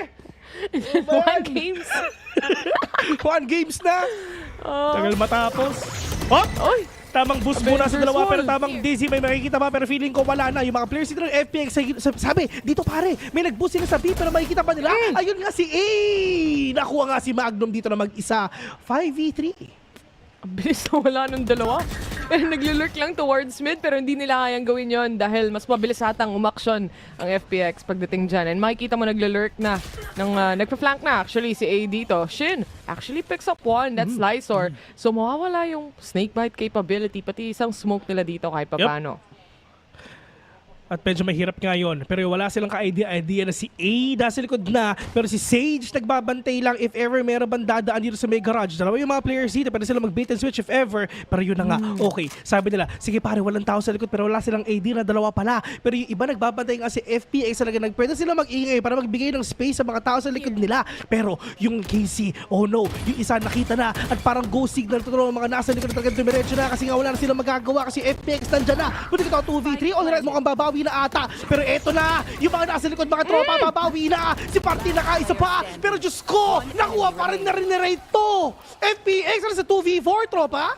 1 games? 1 games na! Tagal matapos. Hop! Oy! Tamang boost muna sa dalawa pero tamang Dizzy may makikita pa pero feeling ko wala na. Yung mga players dito ng FPX sabi, dito pare, may nag-boost sila sa B pero makikita pa nila. Ayun nga si A! Nakuha nga si Magnum dito na mag-isa. 5v3. Ang bilis na wala ng dalawa. Naglo-lurk lang towards mid pero hindi nila kayang gawin yon dahil mas mabilis atang umaksyon ang FPX pagdating dyan. And makikita mo naglo-lurk na, nagpa-flank na actually si A dito. Shin actually picks up one, that's Lysor. So mawawala yung snakebite capability, pati isang smoke nila dito kahit papano. At medyo mahirap nga yun. Pero wala silang ka-idea na si A nasa likod na. Pero si Sage nagbabantay lang if ever meron bang dadaan dito sa may garage. Dalawa yung mga players dito. Pwede sila mag-bait and switch if ever. Pero yun na nga. Okay. Sabi nila, sige pare, walang tao sa likod. Pero wala silang AD na dalawa pala. Pero yung iba nagbabantay nga si FPX talaga. Pwede sila mag-ingay para magbigay ng space sa mga tao sa likod nila. Pero yung KC, oh no. Yung isa nakita na. At parang go signal to ng mga nasa likod talaga dumiretso na. Kasi nga wala na silang magagawa. Kasi FPX nandyan na. Pwede kita 2v3. Alright, mukhang babawi na ata. Pero eto na, yung mga nasa likod, mga tropa, babawi na. Si Party nakaisa pa. Pero Diyos ko, nakuha pa rin na rin to. FPX, ano sa 2v4, tropa?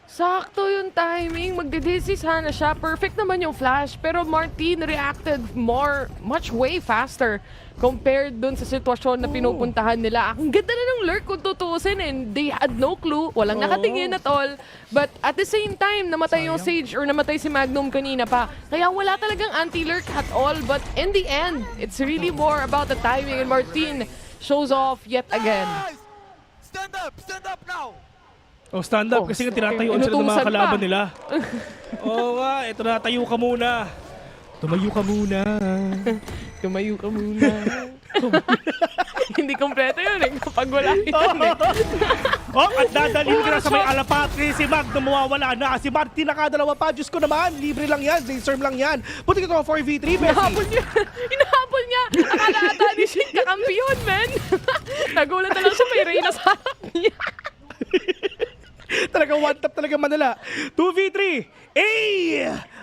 Sakto yung timing. Magdidisi sana siya. Perfect naman yung flash. Pero Martin reacted much way faster compared dun sa sitwasyon na pinupuntahan nila. Ang ganda na ng lurk kung tutuusin and they had no clue. Walang nakatingin at all. But at the same time, namatay yung Sage or namatay si Magnum kanina pa. Kaya wala talagang anti-lurk at all. But in the end, it's really more about the timing and Martin shows off yet again. Stand up now! Oh, stand up kasi nga tinatayuan sila ng mga kalaban nila. Oo nga, eto na, tayo ka muna. Tumayo ka muna. Tumayo ka muna. Hindi kompleto yun eh, kapag wala yun eh. At dadalhin ka na sa may alapat si Magnum mawawala na. Si Martin nakadalawa pa. Diyos ko naman, libre lang yan. Laserm lang yan. Buti ito 4v3, Bessie. Inahabol niya. Akala ata ni Shin kakampiyon, man. Nagulat na lang siya, may Reyna sa harap niya. Talaga one tap talaga Manila. 2v3.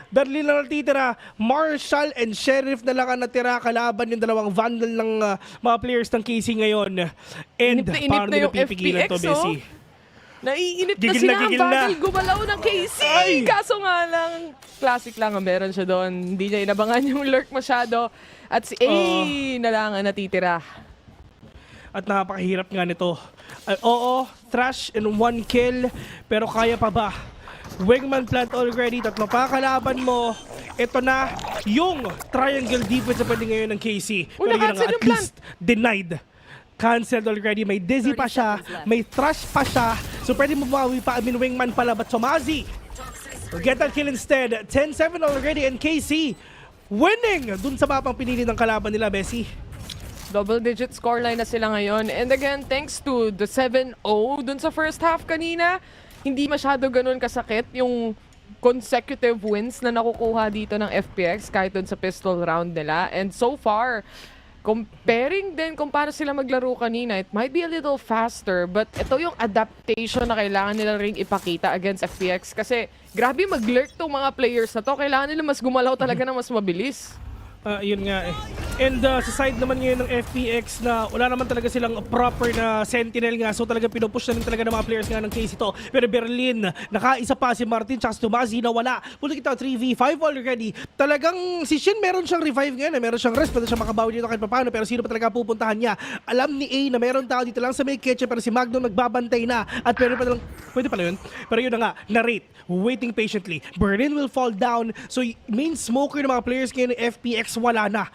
Darli lang natitira. Marshall and Sheriff na lang ang natira. Kalaban yung dalawang vandal ng mga players ng KC ngayon. And paano nila pipigilan to, Bessie? Naiinip na sila ang bagal gumalaw ng KC. Kaso nga lang, classic lang ang meron siya doon. Hindi niya inabangan yung lurk masyado. At si A na lang ang natitira. At napakahirap nga nito. Oo, trash in 1 kill. Pero kaya pa ba? Wingman plant already. Tatlo pa kalaban mo. Ito na yung triangle defense na pwede ngayon ng KC. Pero yun nga, at least denied. Cancelled already. May dizzy pa siya. May trash pa siya. So pwede mo bumawi pa. Wingman pala. But Somazi will get that kill instead. 10-7 already and KC winning dun sa mapang pinili ng kalaban nila, Bessie. Double-digit scoreline na sila ngayon. And again, thanks to the 7-0 dun sa first half kanina, hindi masyado ganun kasakit yung consecutive wins na nakukuha dito ng FPX kahit dun sa pistol round nila. And so far, comparing din kung paano sila maglaro kanina, it might be a little faster, but ito yung adaptation na kailangan nila ring ipakita against FPX kasi grabe mag-lurk tong mga players na to. Kailangan nila mas gumalaw talaga ng mas mabilis. Yun nga eh. And sa side naman ngayon ng FPX na wala naman talaga silang proper na sentinel nga. So talaga pinupush na rin talaga ng mga players nga ng case ito. Pero Berlin, nakaisa pa si Martin tsaka si Tomazi na wala. Punta kita 3v5 already. Talagang si Shin meron siyang revive ngayon. Meron siyang rest. Pwede siya makabawi dito kahit paano. Pero sino pa talaga pupuntahan niya? Alam ni A na meron tao dito lang sa may kitchen. Pero si Magnum nagbabantay na. At pwede pala yun. Pero yun na nga, Narrate, waiting patiently. Berlin will fall down. So main smoker ng mga players ngayon ng FPX wala na.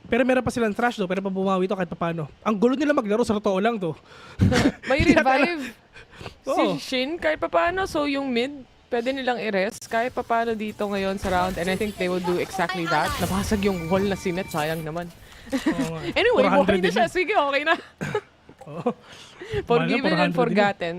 Pero meron pa silang trash do, pero pa bumawi to kahit paano. Ang gulo nila maglaro, sa totoo lang to. May revive si Shin kahit paano, so yung mid, pwede nilang i-rest kahit paano dito ngayon sa round, and I think they will do exactly that. Nabasag yung wall na sinet, sayang naman. Anyway, buhay na siya. Sige, okay na. Forgiven and forgotten.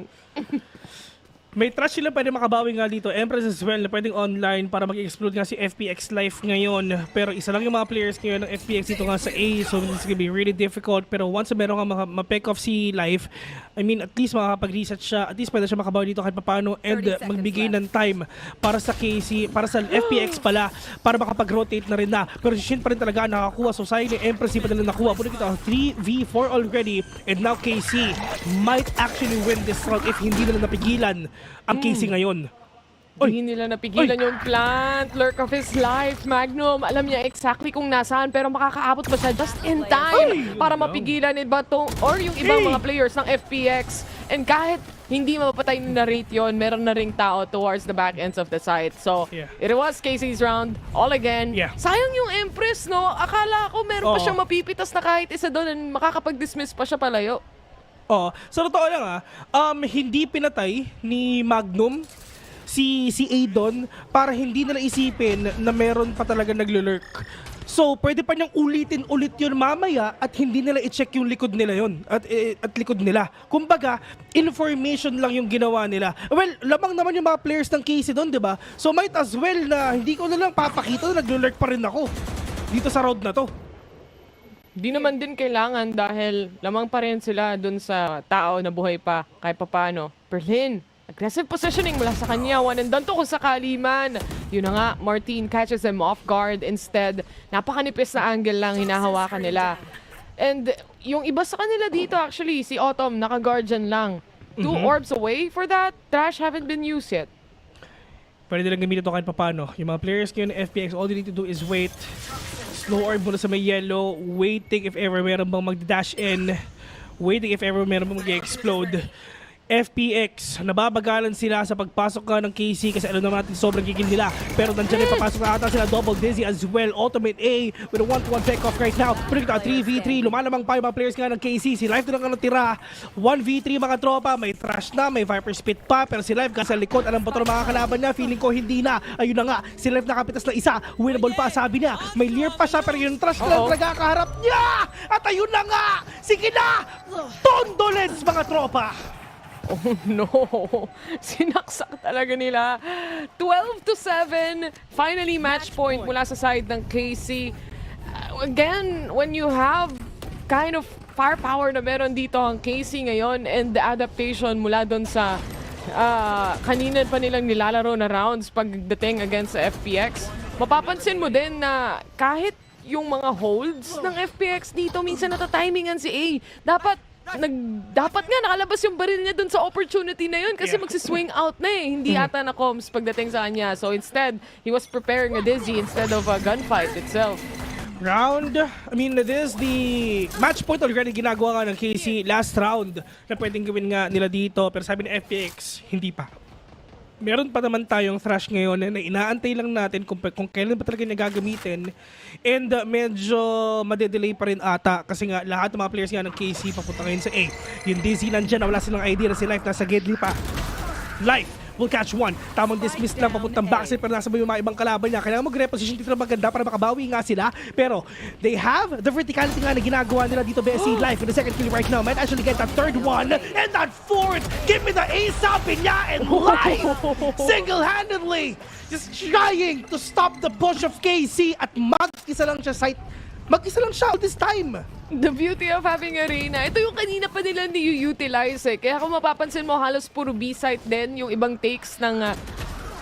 May trash sila pwede makabawi nga dito. Empress as well na pwedeng online para mag-explode nga si FPX Life ngayon. Pero isa lang yung mga players ngayon ng FPX dito nga sa A. So it's gonna be really difficult. Pero once na meron ka ma-pick off si Life, I mean at least makakapag-reset siya. At least pwede siya makabawi dito kahit paano. And magbigay ng time para sa KC, para sa FPX pala. Para makapag-rotate na rin na. Pero si Shin pa rin talaga nakakuha. So sayang yung Empress pa nila nakuha. Pwede kita 3v4 already. And now KC might actually win this round if hindi nila napigilan ang KC ngayon. Hindi nila napigilan yung plant. Lurk of his life. Magnum, alam niya exactly kung nasaan pero makakaabot ba siya just in time para mapigilan ba or yung ibang mga players ng FPX. And kahit hindi mapapatay ni Narrate yun, meron na ring tao towards the back ends of the site. So, it was Casey's round, all again. Sayang yung Empress, no? Akala ko meron pa siyang mapipitas na kahit isa doon and makakapag-dismiss pa siya palayo. Sa totoo lang hindi pinatay ni Magnum si Adon para hindi nila isipin na meron pa talaga naglo-lurk. So, pwede pa niyang ulitin ulit yun mamaya at hindi nila i-check yung likod nila yun at likod nila. Kumbaga, information lang yung ginawa nila. Well, lamang naman yung mga players ng KC doon, di ba? So, might as well na hindi ko na lang papakita na naglo-lurk pa rin ako dito sa round na to. Di naman din kailangan dahil lamang pa rin sila dun sa tao na buhay pa kahit papano. Berlin, aggressive positioning mula sa kanya. One and done to kung sakali man. Yun na nga, Martin catches them off guard. Instead, napakanipis na angle lang hinahawakan nila. And yung iba sa kanila dito actually, si Autumn, naka-guardian lang. 2 orbs away for that. Trash haven't been used yet. Pwede lang gamitin ito kahit papano. Yung mga players ngayon ng FPX, all they need to do is wait. Slow orb muna sa may yellow. Waiting if ever meron bang mag-dash in. Waiting if ever meron bang mag-explode. FPX, nababagalan sila sa pagpasok ng KC kasi alam naman natin sobrang gigil nila. Pero nandiyan rin papasok na ata sila double dizzy as well. Ultimate A with a 1-to-1 back off right now. Pero ito 3v3, lumalamang pa yung mga players nga ng KC. Si Life na lang natira. 1v3 mga tropa, may Trash na, may Viper Spit pa. Pero si Life sa likod, alam ba ito ng mga kalaban niya? Feeling ko hindi na. Ayun na nga, si Life nakapitas na isa. Winnable pa, sabi niya. May Lear pa siya pero yung Trash na talaga kaharap niya. At ayun na nga, sige na! Tondolens mga tropa! Oh no! Sinaksak talaga nila. 12-7. Finally, match point mula sa side ng KC. Again, when you have kind of firepower na meron dito ang KC ngayon and the adaptation mula doon sa kanina pa nilang nilalaro na rounds pagdating against sa FPX, mapapansin mo din na kahit yung mga holds ng FPX dito, minsan natatimingan si A. Dapat nga nakalabas yung baril niya dun sa opportunity na yun kasi magsiswing out na eh. Hindi ata na comms pagdating sa kanya. So instead, he was preparing a dizzy instead of a gunfight itself. This is the match point already ginagawa nga ng KC last round na pwedeng gawin nga nila dito. Pero sabi ng FPX, hindi pa. Meron pa naman tayong Thrash ngayon na inaantay lang natin kung kailan pa talaga niya gagamitin. And medyo madedelay pa rin ata kasi nga lahat ng mga players nga ng KC papunta ngayon sa A. Yung Dizzy nandyan na wala silang idea na si Life nasa Gedli pa. Life will catch one. Tamang dismiss lang papuntang backside pero nasa yung mga ibang kalaban niya. Kailangan mag-reposition dito na maganda para makabawi nga sila. Pero they have the verticality nga na ginagawa nila dito BSC Life in the second kill right now. Might actually get that third one and that fourth. Give me the ASAP niya and Life single-handedly just trying to stop the push of KC at mag-isa lang siya all this time. The beauty of having arena, ito yung kanina pa nila ni-utilize eh. Kaya kung mapapansin mo, halos puro B-site din yung ibang takes ng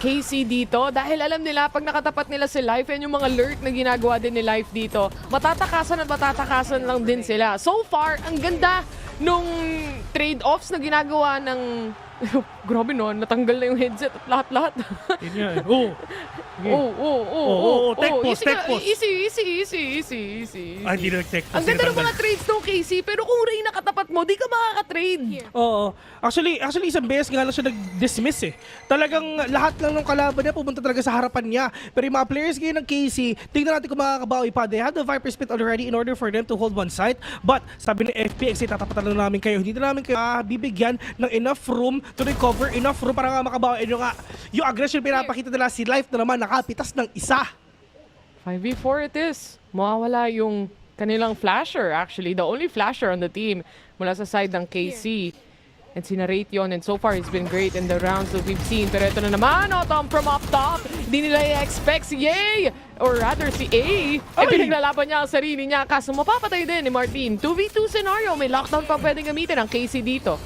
KC dito. Dahil alam nila, pag nakatapat nila si Life, yan yung mga lurk na ginagawa din ni Life dito. Matatakasan at matatakasan lang din sila. So far, ang ganda nung trade-offs na ginagawa ng... Grabe no, natanggal na yung headset at lahat-lahat. Yun nga eh. Tech post. Easy. Hindi na tech post. Ang ganda ng mga trades ng KC, pero kung Ray nakatapat mo, di ka makaka-trade. Oo. Actually, isang beses nga lang siya nag-dismiss eh. Talagang lahat lang ng kalaban niya pupunta talaga sa harapan niya. Pero yung mga players ngayon ng KC, tingnan natin kung makakabawi pa. They have the Viper Spit already in order for them to hold one side. But sabi ng FPX, tatapatan lang namin kayo. Hindi na namin kayo bibigyan ng enough room to recover, enough room para nga makabawi. Yung aggression pinapakita nila, si Life na naman nakapitas ng isa. 5v4 it is. Mawawala yung kanilang flasher actually. The only flasher on the team mula sa side ng KC. And si Narrate yun. And so far, it's been great in the rounds that we've seen. Pero ito na naman, Autumn from up top. Hindi nila i-expect si A. Or rather, si A. Eh, pinaglalaban niya ang sarili niya. Kaso mapapatay din ni Martin. 2v2 scenario. May lockdown pa pwedeng gamitin ang KC dito.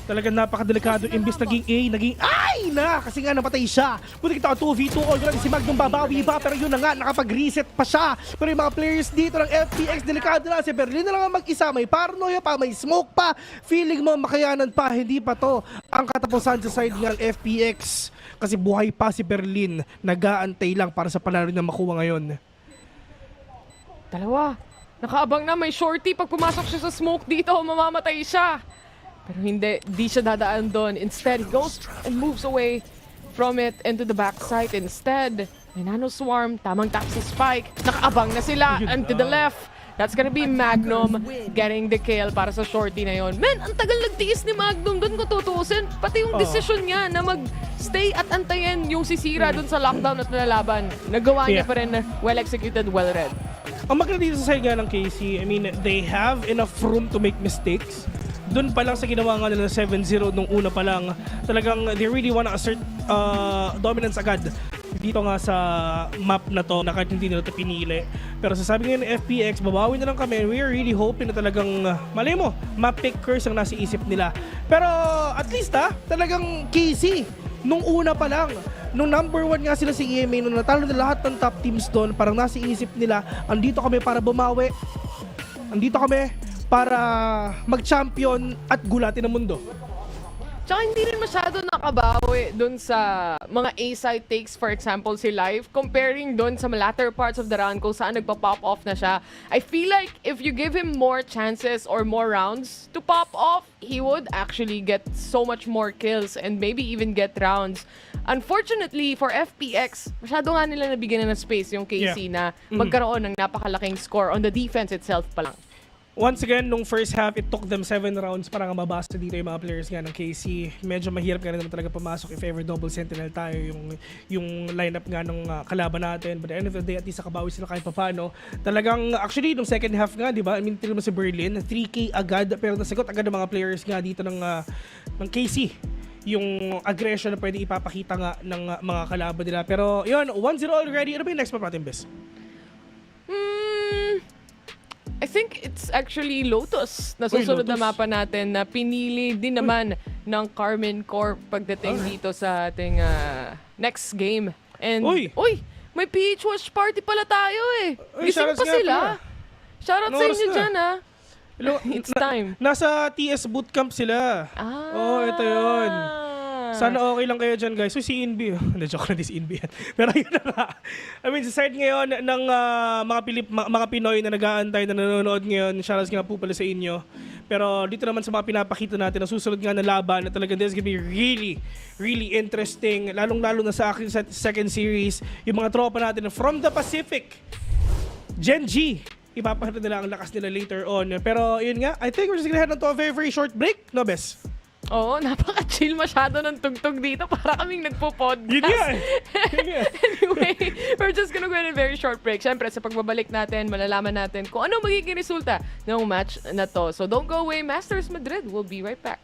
Talagang napakadelikado. Imbis naging A, naging ay na! Kasi nga napatay siya. Buti kita 2v2 already si Magnum babawi ba? Pero yun na nga, nakapag-reset pa siya. Pero yung mga players dito ng FPX, delikado na. Si Berlin na lang ang mag-isa. May paranoia pa, may smoke pa. Feeling mo makayanan pa. Hindi pa to ang katapusan sa side ng FPX. Kasi buhay pa si Berlin. Nag-aantay lang para sa panalo na makuha ngayon. Dalawa. Nakaabang na, may shorty. Pag pumasok siya sa smoke dito, mamamatay siya. Pero di siya dadaan doon. Instead, he goes and moves away from it into the backside. Instead, may nano swarm, tamang tap si Spike. Nakaabang na sila, and to the left. That's gonna be Magnum getting the kill para sa shorty na yon. Man, ang tagal nagtiis ni Magnum doon kung tutuusin. Pati yung decision niya na mag-stay at antayin yung sisira doon sa lockdown at nalalaban. Nagawa niya pa rin, well executed, well read. Ang maganda dito sa side nga ng KC, I mean, they have enough room to make mistakes. Doon pa lang sa ginawa nga nila 7-0 nung una pa lang, talagang they really wanna assert dominance agad dito nga sa map na to na kahit hindi nila ito pinili. Pero sasabi nga ng FPX, babawi na lang kami. We are really hoping na talagang, malay mo, map pickers ang nasa isip nila. Pero at least talagang KC, nung una pa lang, nung number 1 nga sila si EMA, nung natalo na lahat ng top teams doon, parang nasa isip nila, andito kami para bumawi. Andito kami para mag-champion at gulatin ang mundo. Tsaka hindi rin masyado nakabawi dun sa mga A-side takes, for example, si Live, comparing dun sa latter parts of the round kung saan nagpa-pop off na siya. I feel like if you give him more chances or more rounds to pop off, he would actually get so much more kills and maybe even get rounds. Unfortunately, for FPX, masyado nga nila nabigyan na ng space yung KC na magkaroon ng napakalaking score on the defense itself pa lang. Once again, nung first half, it took them 7 rounds para nga mabasa dito yung mga players nga ng KC. Medyo mahirap nga naman talaga pumasok if ever double sentinel tayo yung lineup nga ng kalaban natin. But at the end of the day, at least nakabawi sila kahit paano. Talagang, actually, nung second half nga, di ba? I mean, tignan mo si Berlin, 3K agad, pero nasagot agad ng mga players nga dito ng KC. Yung aggression na pwede ipapakita nga ng mga kalaban nila. Pero yun, 1-0 already. Ano ba yung next map natin, Bes? I think it's actually Lotus na susunod na mapa natin na pinili din naman ng Karmine Corp pagdating dito sa ating next game. And, may PH Watch Party pala tayo eh. Gising pa sila. Shoutout sa inyo dyan It's time. Nasa TS Bootcamp sila. Ito yun. Sana okay lang kayo dyan, guys. So, si Inbi. Joke na, si Inbi yan. Pero yun na nga. I mean, sa side ngayon ng mga Pinoy na nag-aantay, na nanonood ngayon, shoutouts nga po pala sa inyo. Pero dito naman sa mga pinapakita natin, na susunod nga na laban, na talagang this is gonna be really, really interesting. Lalong-lalo na sa akin sa second series, yung mga tropa natin from the Pacific. Gen.G. Ipapakita nila ang lakas nila later on. Pero yun nga, I think we're just gonna head on to a very, very short break. No, Bes? Oo, napaka-chill masyado ng tugtog dito para kaming nagpo-podcast. Yun nga. Anyway, we're just gonna go in a very short break. Siyempre, sa pagbabalik natin, malalaman natin kung ano magiging resulta ng match na to. So don't go away, Masters Madrid. We'll be right back.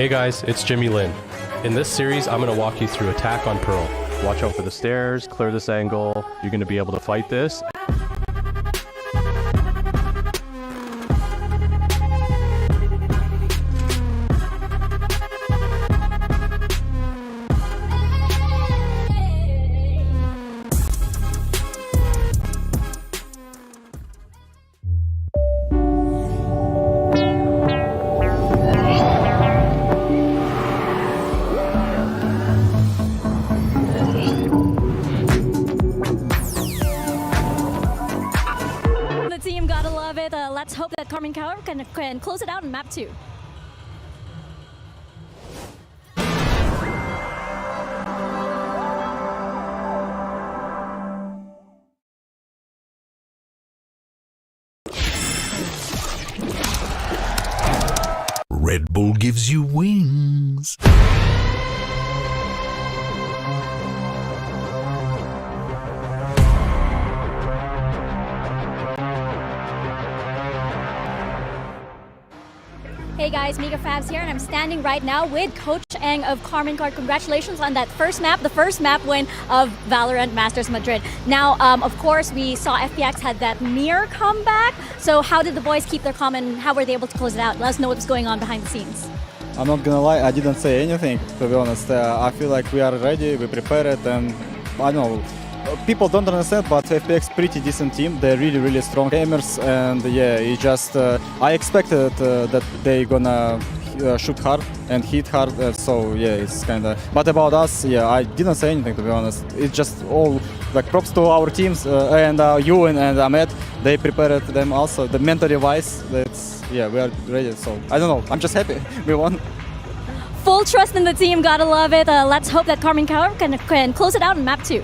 Hey guys, it's Jimmy Lin. In this series, I'm going to walk you through Attack on Pearl. Watch out for the stairs, clear this angle. You're going to be able to fight this. Karmine can close it out in map 2. Red Bull gives you wings. Hey guys, Mega Fabs here, and I'm standing right now with Coach Eng of Karmine Card. Congratulations on that first map, the first map win of VALORANT Masters Madrid. Now, of course, we saw FPX had that near comeback. So how did the boys keep their calm and how were they able to close it out? Let us know what's going on behind the scenes. I'm not gonna lie, I didn't say anything, to be honest. I feel like we are ready, we prepared, and I don't know. People don't understand, but FPX pretty decent team. They're really strong gamers, and yeah, it just I expected that they gonna shoot hard and hit hard. So yeah, it's kind of. But about us, yeah, I didn't say anything, to be honest. It's just all like props to our teams and you and Ahmed. They prepared them also. The mentally wise, that's yeah, we are ready. So I don't know. I'm just happy we won. Full trust in the team. Gotta love it. Let's hope that Karmine can close it out in map 2.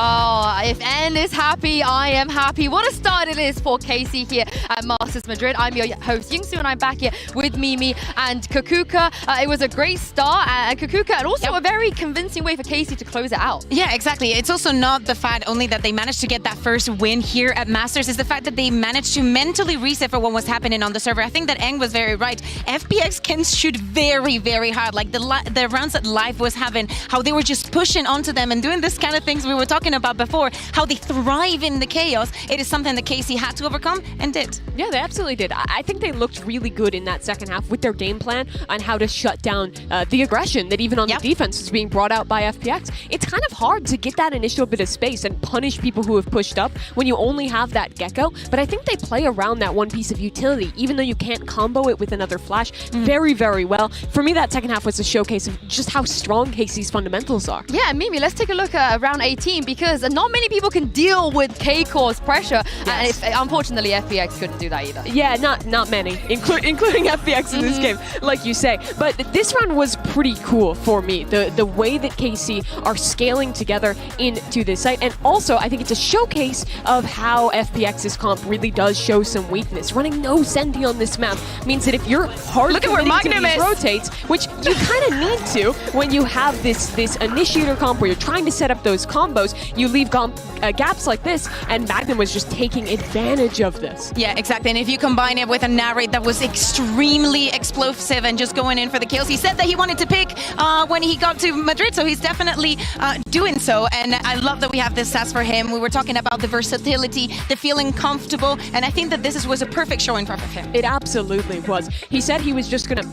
Oh, if N is happy, I am happy. What a start it is for Casey here at Masters Madrid. I'm your host, Yingsu, and I'm back here with Mimi and Kakuka. It was a great start at Kakuka, and also a very convincing way for Casey to close it out. Yeah, exactly. It's also not the fact only that they managed to get that first win here at Masters, it's the fact that they managed to mentally reset for what was happening on the server. I think that Eng was very right. FPX can shoot very hard. Like the rounds that Live was having, how they were just pushing onto them and doing this kind of things we were talking about before, how they thrive in the chaos. It is something that Casey had to overcome and did. Yeah, they absolutely did. I think they looked really good in that second half with their game plan on how to shut down the aggression that even on the defense is being brought out by FPX. It's kind of hard to get that initial bit of space and punish people who have pushed up when you only have that Gecko, but I think they play around that one piece of utility, even though you can't combo it with another flash very well. For me, that second half was a showcase of just how strong Casey's fundamentals are. Yeah, Mimi, let's take a look at round 18 because not many people can deal with K-Core's pressure, and unfortunately FPX couldn't do that either. Yeah, not many, including FPX in this game, like you say. But this round was pretty cool for me, the way that KC are scaling together into this site, and also I think it's a showcase of how FPX's comp really does show some weakness. Running no Senti on this map means that if you're hard committing to these rotates, which you kind of need to when you have this initiator comp where you're trying to set up those combos, you leave gaps like this, and Magnum was just taking advantage of this. Yeah, exactly. And if you combine it with a Narrate that was extremely explosive and just going in for the kills, he said that he wanted to pick when he got to Madrid, so he's definitely doing so. And I love that we have this stats for him. We were talking about the versatility, the feeling comfortable, and I think that this was a perfect showing for him. It absolutely was. He said he was just gonna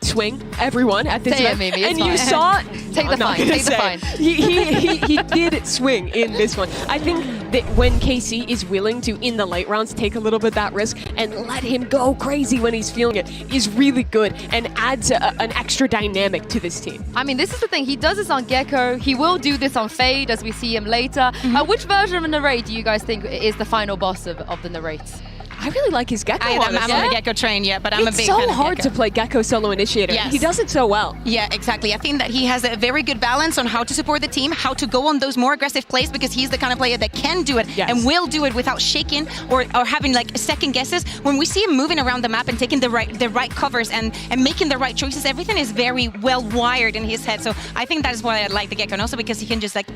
swing everyone at this event, maybe, and you saw take the fine. Take the fine. He did swing in this one. I think that when KC is willing to, in the late rounds, take a little bit of that risk and let him go crazy when he's feeling it is really good and adds an extra dynamic to this team. I mean, this is the thing. He does this on Gecko. He will do this on Fade as we see him later. Which version of Narrate do you guys think is the final boss of the Narrates? I really like his Gecko. I'm on the Gecko train, but I'm a big fan of Gecko. It's so hard to play Gecko solo initiator. Yes. He does it so well. Yeah, exactly. I think that he has a very good balance on how to support the team, how to go on those more aggressive plays, because he's the kind of player that can do it and will do it without shaking or having like second guesses. When we see him moving around the map and taking the right covers and making the right choices, everything is very well wired in his head. So I think that is why I like the Gecko, and also because he can just like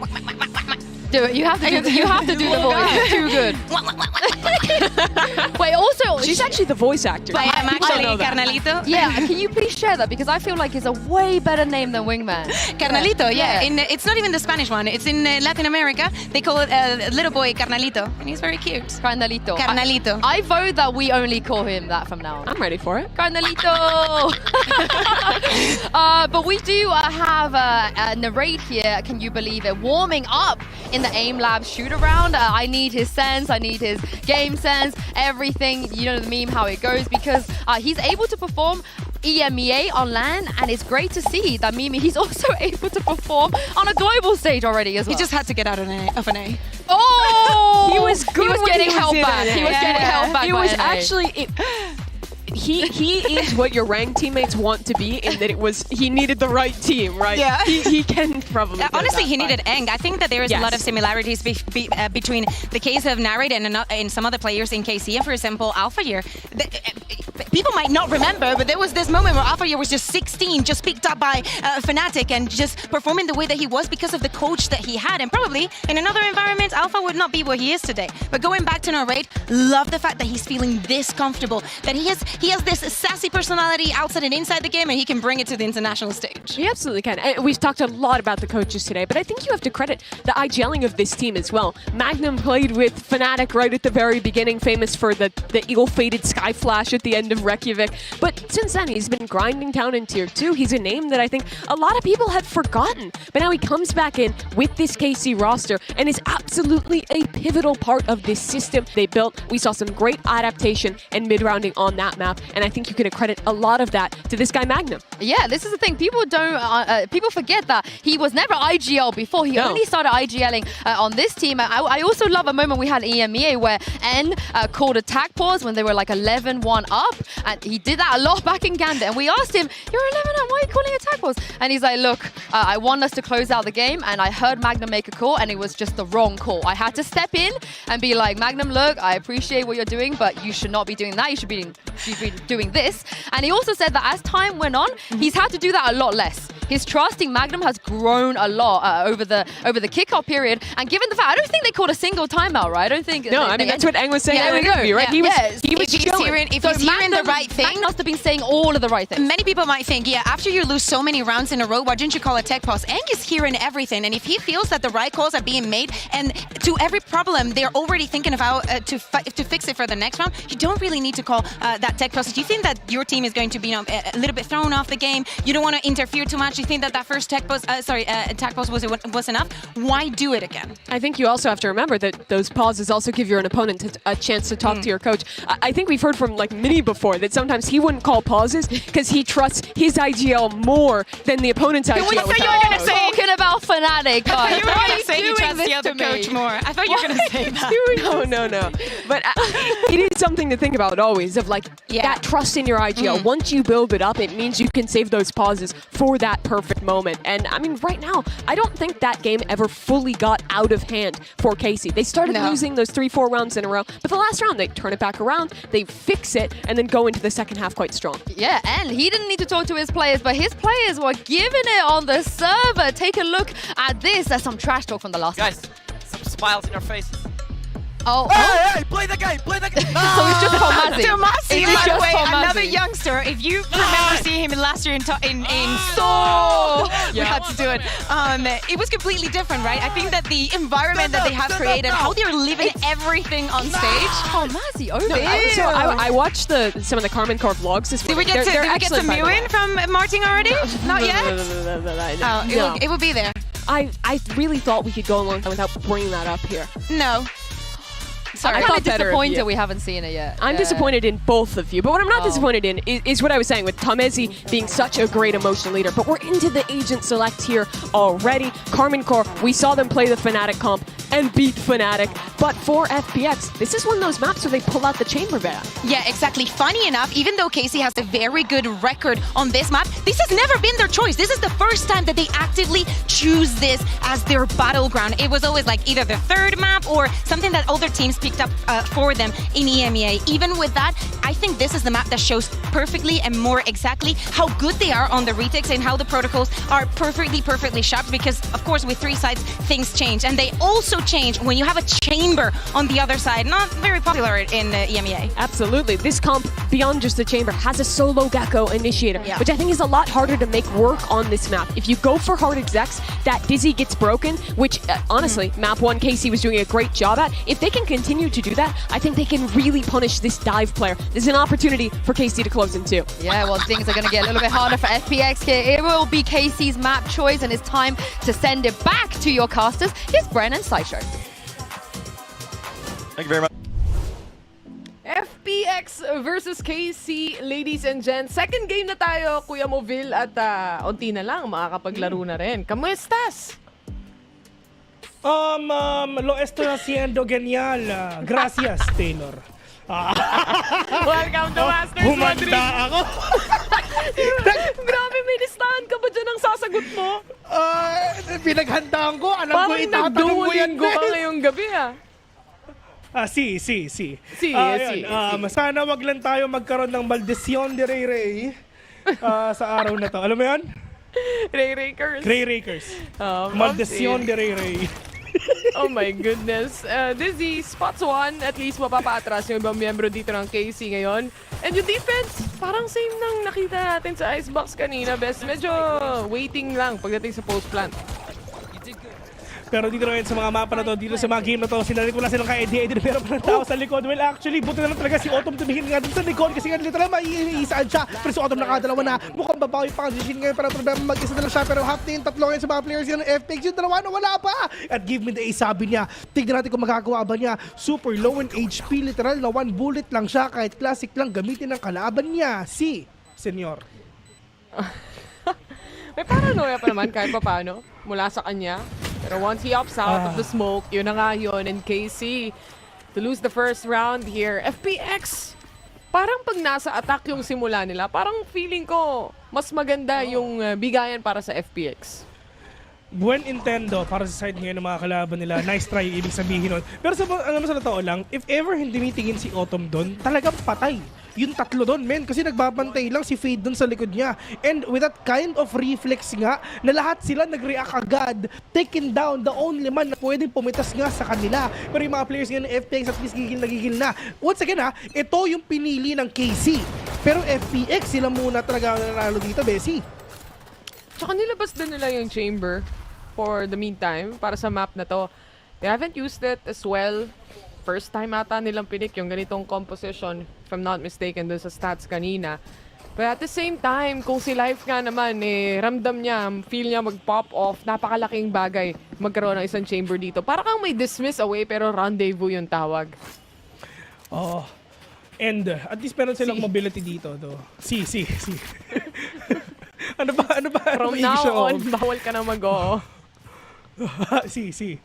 do it. You have to do the voice. It's too good. Wait, also she's actually the voice actor. I am actually Carnalito. Yeah, can you please share that, because I feel like it's a way better name than Wingman. Carnalito, yeah. It's not even the Spanish one. It's in Latin America. They call it little boy Carnalito, and he's very cute. Carnalito. Carnalito. I vote that we only call him that from now on. I'm ready for it. Carnalito. But we do have a Narrate here. Can you believe it? Warming up in the AIM Lab shoot around. I need his sense, I need his game sense, everything, you know the meme how it goes, because he's able to perform EMEA on LAN, and it's great to see that Mimi, he's also able to perform on a global stage already as well. He just had to get out of an A. Oh! He was good. He was getting held back. He was getting held back. He was actually. He is what your ranked teammates want to be, in that he needed the right team, right? Yeah. He can probably. Honestly, he needed Eng. I think that there is a lot of similarities between the case of Narrate and some other players in KC. And for example, Alpha Year. People might not remember, but there was this moment where Alpha Year was just 16, just picked up by Fnatic and just performing the way that he was because of the coach that he had. And probably in another environment, Alpha would not be where he is today. But going back to Narrate, love the fact that he's feeling this comfortable, that he has this sassy personality outside and inside the game, and he can bring it to the international stage. He absolutely can. And we've talked a lot about the coaches today, but I think you have to credit the IGLing of this team as well. Magnum played with Fnatic right at the very beginning, famous for the ill-fated Sky Flash at the end of Reykjavik. But since then, he's been grinding down in Tier 2. He's a name that I think a lot of people had forgotten. But now he comes back in with this KC roster and is absolutely a pivotal part of this system they built. We saw some great adaptation and mid-rounding on that map, and I think you can credit a lot of that to this guy Magnum. Yeah, this is the thing. People don't. People forget that he was never IGL before. He only started IGLing on this team. I also love a moment we had in EMEA where N called attack pause when they were like 11-1 up, and he did that a lot back in Gander. And we asked him, "You're 11 up. Why are you calling attack pause?" And he's like, "Look, I want us to close out the game, and I heard Magnum make a call, and it was just the wrong call. I had to step in and be like, Magnum, look, I appreciate what you're doing, but you should not be doing that. You should be doing this." And he also said that as time went on, he's had to do that a lot less. His trust in Magnum has grown a lot over the kickoff period. And given the fact, I don't think they called a single timeout, right? I don't think. No, I mean that's what Eng was saying in the interview, right? He was if he's hearing the right thing. Magnum must have been saying all of the right things. Many people might think, yeah, after you lose so many rounds in a row, why didn't you call a tech pause? Eng is hearing everything, and if he feels that the right calls are being made, and to every problem they're already thinking of how to fix it for the next round, you don't really need to call that tech pause. Do you think that your team is going to be a little bit thrown off the game? You don't want to interfere too much. You think that first attack pause was enough? Why do it again? I think you also have to remember that those pauses also give your opponent a chance to talk to your coach. I think we've heard from like Mini before that sometimes he wouldn't call pauses because he trusts his IGL more than the opponent's IGL. You were talking about Fnatic, guys. You were going to say he trusts the other coach more. I thought you were going to say that. No. But it is something to think about always, of like that trust in your IGL. Once you build it up, it means you can save those pauses for that perfect moment. And I mean, right now, I don't think that game ever fully got out of hand for KC. They started losing those 3-4 rounds in a row, but the last round, they turn it back around, they fix it, and then go into the second half quite strong. Yeah, and he didn't need to talk to his players, but his players were giving it on the server. Take a look at this. There's some trash talk from the last Guys, some smiles in your faces. Hey, play the game, play the game. So it's just Tomasi. Tomasi, by the way, another youngster. If you remember seeing him last year in Seoul, we had to do it. It was completely different, right? I think that the environment that they have created, how they're living everything on stage. Tomasi, So I watched some of the Karmine Corp vlogs this week. Did we get some Mewin from Martin already? Not yet? It will be there. I really thought we could go a long time without bringing that up here. No. Sorry, I'm disappointed we haven't seen it yet. I'm disappointed in both of you, but what I'm not disappointed in is what I was saying with Tomezi being such a great emotional leader. But we're into the agent select here already. Karmine Corp, we saw them play the Fnatic comp and beat Fnatic. But for FPX, this is one of those maps where they pull out the chamber ban. Yeah, exactly. Funny enough, even though KC has a very good record on this map, this has never been their choice. This is the first time that they actively choose this as their battleground. It was always like either the third map or something that other teams picked up for them in EMEA. Even with that, I think this is the map that shows perfectly and more exactly how good they are on the retakes and how the protocols are perfectly sharp, because of course with 3 sides things change, and they also change when you have a chamber on the other side. Not very popular in EMEA. Absolutely. This comp, beyond just the chamber, has a solo Gecko initiator, which I think is a lot harder to make work on this map. If you go for hard execs, that Dizzy gets broken, which honestly, map 1 KC was doing a great job at. If they can continue to do that, I think they can really punish this dive player. This is an opportunity for KC to close in 2. Yeah, well, things are going to get a little bit harder for FPX here. It will be KC's map choice, and it's time to send it back to your casters. Here's Bren and Sideshow. Thank you very much. FPX versus KC, ladies and gents. Second game na tayo, Kuya Movil, at unti na lang, makakapaglaro na rin. Kamuestas? Lo estoy haciendo genial. Gracias, Taylor. Welcome to Masters Madrid. Humanda ako. Grabe, may listahan ka ba dyan ang sasagot mo? Pinaghandaan ko. Alam ko Parang itatanong mo yan. nagduolingo ka ngayong gabi Si. Sana wag lang tayo magkaroon ng maldesyon de Ray sa araw na to. Alam mo yan? Ray Rakers. Maldesyon de Ray. Oh my goodness. Dizzy, spots 1, at least mapapaatras yung ibang miyembro dito ng KC ngayon. And yung defense, parang same nang nakita natin sa Icebox kanina, best. Medyo waiting lang pagdating sa post plant. Pero dito rin sa mga mapa na to, dito sa mga game na to, sinalit wala silang ka-ED na meron pa ng tao sa likod. Well, actually, buti na lang talaga si Autumn tumingin nga dun sa likod kasi nga literal maiisaan siya. Pero si Autumn nakadalawa na, mukhang babawi pa ang decision ngayon, pero problema mag-isa na lang siya. Pero half team, tatlo ngayon sa mga players yan ng FPX, yung dalawa na wala pa. At give me the ace, sabi niya. Tignan natin kung magagawa ba niya. Super low in HP, literal na 1 bullet lang siya. Kahit classic lang, gamitin ng kalaban niya, si Senyor. May paranoia pa naman kahit pa paano mula sa kanya. Pero once he opts out of the smoke, yun na nga yun. And KC, to lose the first round here. FPX, parang pag nasa attack yung simula nila, parang feeling ko mas maganda yung bigayan para sa FPX. Buen intendo para sa side ngayon ng mga kalaban nila. Nice try, ibig sabihin nun. Pero alam mo sa totoo lang, if ever hindi mitingin si Autumn doon, talagang patay. Yung tatlo doon, men, kasi nagbabantay lang si Fade doon sa likod niya. And with that kind of reflex nga, na lahat sila nag-react agad, taken down, the only man na pwedeng pumitas nga sa kanila. Pero yung mga players nga ng FPX at least gigil na. Once again ito yung pinili ng KC. Pero FPX, sila muna talaga nanalo dito, Bessie. Tsaka nilabas din nila yung chamber for the meantime, para sa map na to. They haven't used it as well. First time ata nilang pinik yung ganitong composition, if I'm not mistaken, dun sa stats kanina. But at the same time, kung si Life nga naman, ramdam niya, feel niya mag-pop off, napakalaking bagay magkaroon ng isang chamber dito. Para kang may dismiss away, pero rendezvous yung tawag. Oo. And at least meron silang mobility dito. Si. Ano ba? From now on, bawal ka na mag-oo. Si.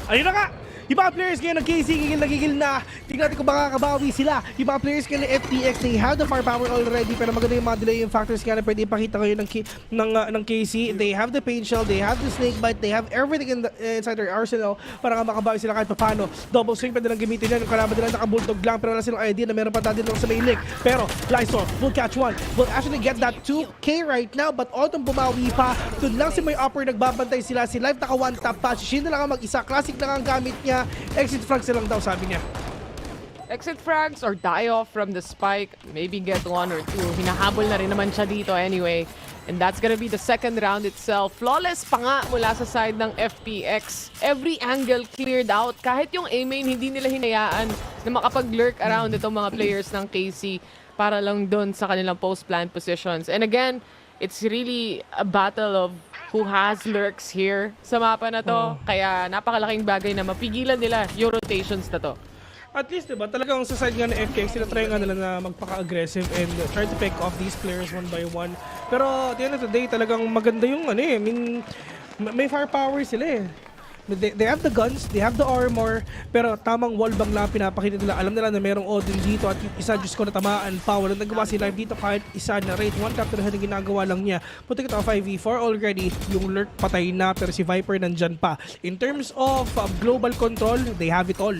Ayun na nga! Yung mga players ngayon ng KC, gigil na. Tingnan natin kung makakabawi sila. Yung mga players ngayon ng FPX, they have the firepower already. Pero maganda yung mga delaying factors nga na pwede ipakita ngayon ng KC. They have the pain shell, they have the snake bite, they have everything inside their arsenal para nga makabawi sila kahit papano. Double swing pa nilang gamitin yan. Yung kalaban nila nakabultog lang, pero wala silang idea na meron pa tayo sa main link. Pero Lysor will catch one. Will actually get that 2K right now, but Autumn bumawi pa. Doon lang si may upper nagbabantay sila. Si Live naka one tap pa. Si Shin na lang ang mag-isa. Classic lang ang gamit niya. Exit frags lang daw, sabi niya. Exit frags or die off from the spike. Maybe get 1 or 2. Hinahabol na rin naman siya dito anyway. And that's gonna be the second round itself. Flawless pa nga mula sa side ng FPX. Every angle cleared out. Kahit yung A-main, hindi nila hinayaan na makapag-lurk around itong mga players ng KC para lang doon sa kanilang post-plant positions. And again, it's really a battle of who has lurks here sa mapa na to. Kaya napakalaking bagay na mapigilan nila yung rotations na to. At least, diba, talagang sa side nga ng FPX, sila try nga nila na magpaka-aggressive and try to pick off these players one by one. Pero at the end of the day, talagang maganda yung I mean, may firepower sila They have the guns, they have the armor, pero tamang wallbang lang pinapakita nila. Alam nila na merong Odin dito at yung isa, Diyos ko, natamaan pa. Walang nagawa si Live dito kahit isa na Narrate. One tap to the head na ginagawa lang niya. Puti kita 5v4 already. Yung lurk patay na, pero si Viper nandyan pa. In terms of global control, they have it all.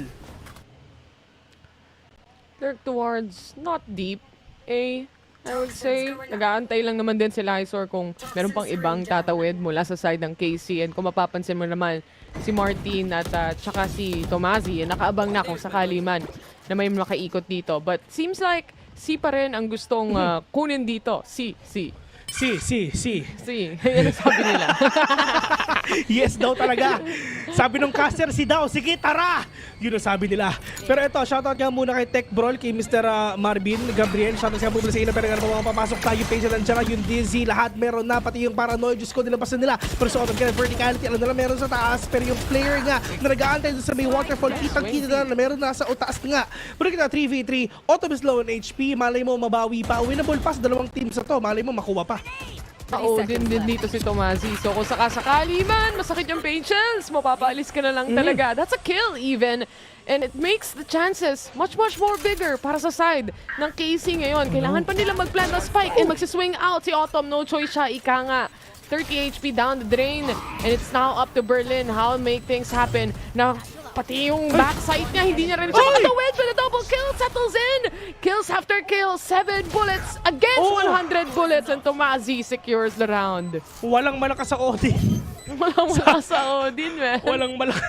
Lurk towards not deep, I would say. Nag-aantay lang naman din si Lysor kung meron pang ibang tatawid mula sa side ng KC. And kung mapapansin mo naman, si Martin at tsaka si Tomazi, nakaabang na kung sakali man na may makaikot dito. But seems like si pa rin ang gustong kunin dito. Si. Yan ang sabi nila. Yes daw talaga. Sabi nung caster, si daw, sige tara! Yun ang sabi nila. Pero ito, shoutout nga muna kay Tech Brawl, kay Mr. Marvin, Gabriel. Shoutout nga muna sa ina, pero nga mga papasok tayo, page na nandiyan, yung Dizzy, lahat meron na, pati yung Paranoid, Diyos ko, nilabas na nila. Pero sa autumn, kaya verticality, alam nila meron sa taas, pero yung player nga na nag-aantay sa may waterfall, kitang-kita na meron na sa taas nga. Pero kita 3v3, autumn is low on HP, malay mo mabawi pa. Winnable pass, dalawang team sa to, malay mo makuha pa. Oo, din dito si Tomazi. So kung sakasakali man, masakit yung patience, mapapaalis ka na lang talaga. That's a kill even. And it makes the chances much more bigger para sa side ng KC ngayon. Kailangan pa nila mag-plant a spike and magsiswing out si Autumn. No choice siya, ika nga. 30 HP down the drain. And it's now up to Berlin how to make things happen. Now, pati yung backside niya, hindi niya rin siya makatawid, but a double kill settles in. Kills after kills, 7 bullets against 100 bullets, and Tomazi secures the round. Walang malakas sa Odin. Walang malakas sa Odin, man. Walang malakas.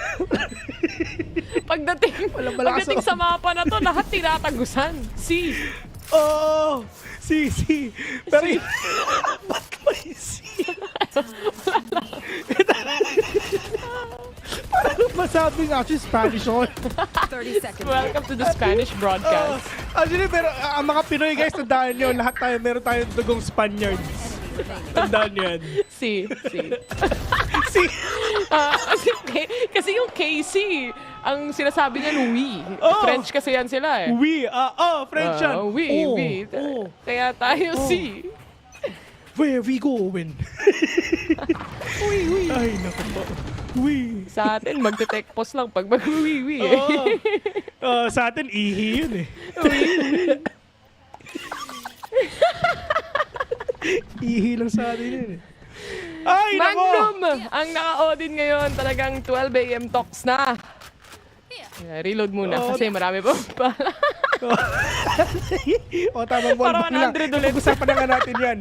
Pagdating sa mapa na to, lahat tinatagusan. C. Oh, C. Pero ba't may C? Parang masabing actually Spanish on. 30 seconds. Welcome to the Spanish broadcast. Actually, pero ang mga Pinoy guys, tandaan nyo, lahat tayo, meron tayong dugong Spaniards. Tandaan nyo yan. Si. Kasi yung KC, ang sinasabi niya oui. French kasi yan sila eh. Oui. French yan. Oui. Kaya tayo si. Where we going? Oui. Ay, naku po. Oui. Sa atin, magte-tech pause lang pag mag-oui eh. Sa atin, ihi yun eh. Ihi lang sa atin yun eh. Ay, Magnum! Ang naka-Odin ngayon, talagang 12 AM talks na. Reload muna kasi marami pa pala. Tamang ball Parang lang. 100 ulit. Pag-usapan na nga natin yan.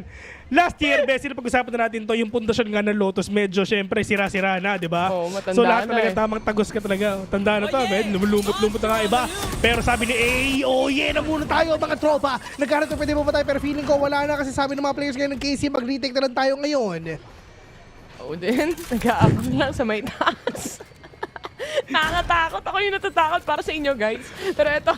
Last year, Bessie, pag-usapan na natin to, yung pundasyon nga ng Lotus, medyo syempre sira-sira na, di ba? Matanda so lahat na talaga tamang tagos ka talaga. Tanda na to, lumulumot na nga iba. Pero sabi ni na muna tayo mga tropa. Nagkaroon pwede mo pa tayo, pero feeling ko wala na kasi sabi ng mga players ngayon ng KC, mag-retake na lang tayo ngayon. Odin, nag-aabang lang sa may taas. Nakakatakot. Ako yung natatakot para sa inyo, guys. Pero ito,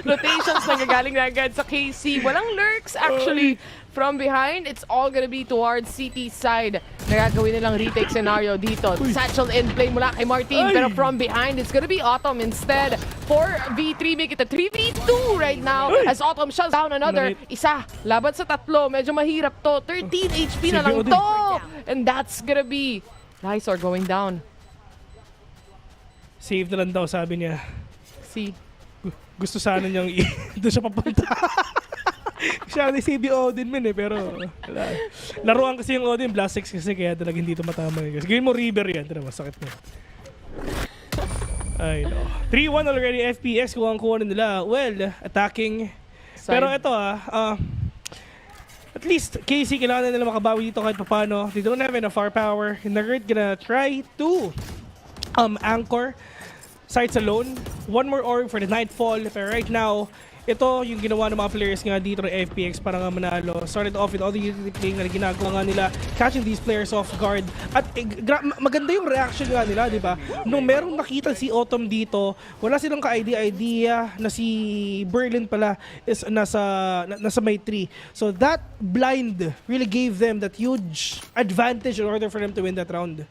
rotations nagagaling na agad sa KC. Walang lurks, actually. From behind, it's all gonna be towards CT side. Nagagawin nilang retake scenario dito. Satchel in play mula kay Martin. Pero from behind, it's gonna be Autumn instead. 4v3, make it a 3v2 right now. As Autumn shuts down another. Isa, laban sa tatlo. Medyo mahirap to. 13 HP na lang to. And that's gonna be Lysor going down. Save na lang daw, sabi niya. Si. Gusto sana niyang doon siya papunta. Siya ni Odin man eh, pero wala. Laruan kasi yung Odin, Blast 6 kasi kaya talaga hindi ito matama. Gawin mo River yan, tira masakit mo. Ay no. 3-1 already, FPX, kuha na nila. Well, attacking. Side. Pero ito at least KC kailangan nila makabawi dito kahit paano. They don't have enough firepower. Narrate gonna try to anchor sites alone. One more orb for the Nightfall. Pero right now, ito yung ginawa ng mga players nga dito ng FPX para nga manalo. Started off with all the utility playing na ginagawa nga nila, catching these players off guard. At maganda yung reaction nga nila, di ba? Nung merong nakita si Autumn dito, wala silang ka-idea na si Berlin pala is nasa may tree. So that blind really gave them that huge advantage in order for them to win that round.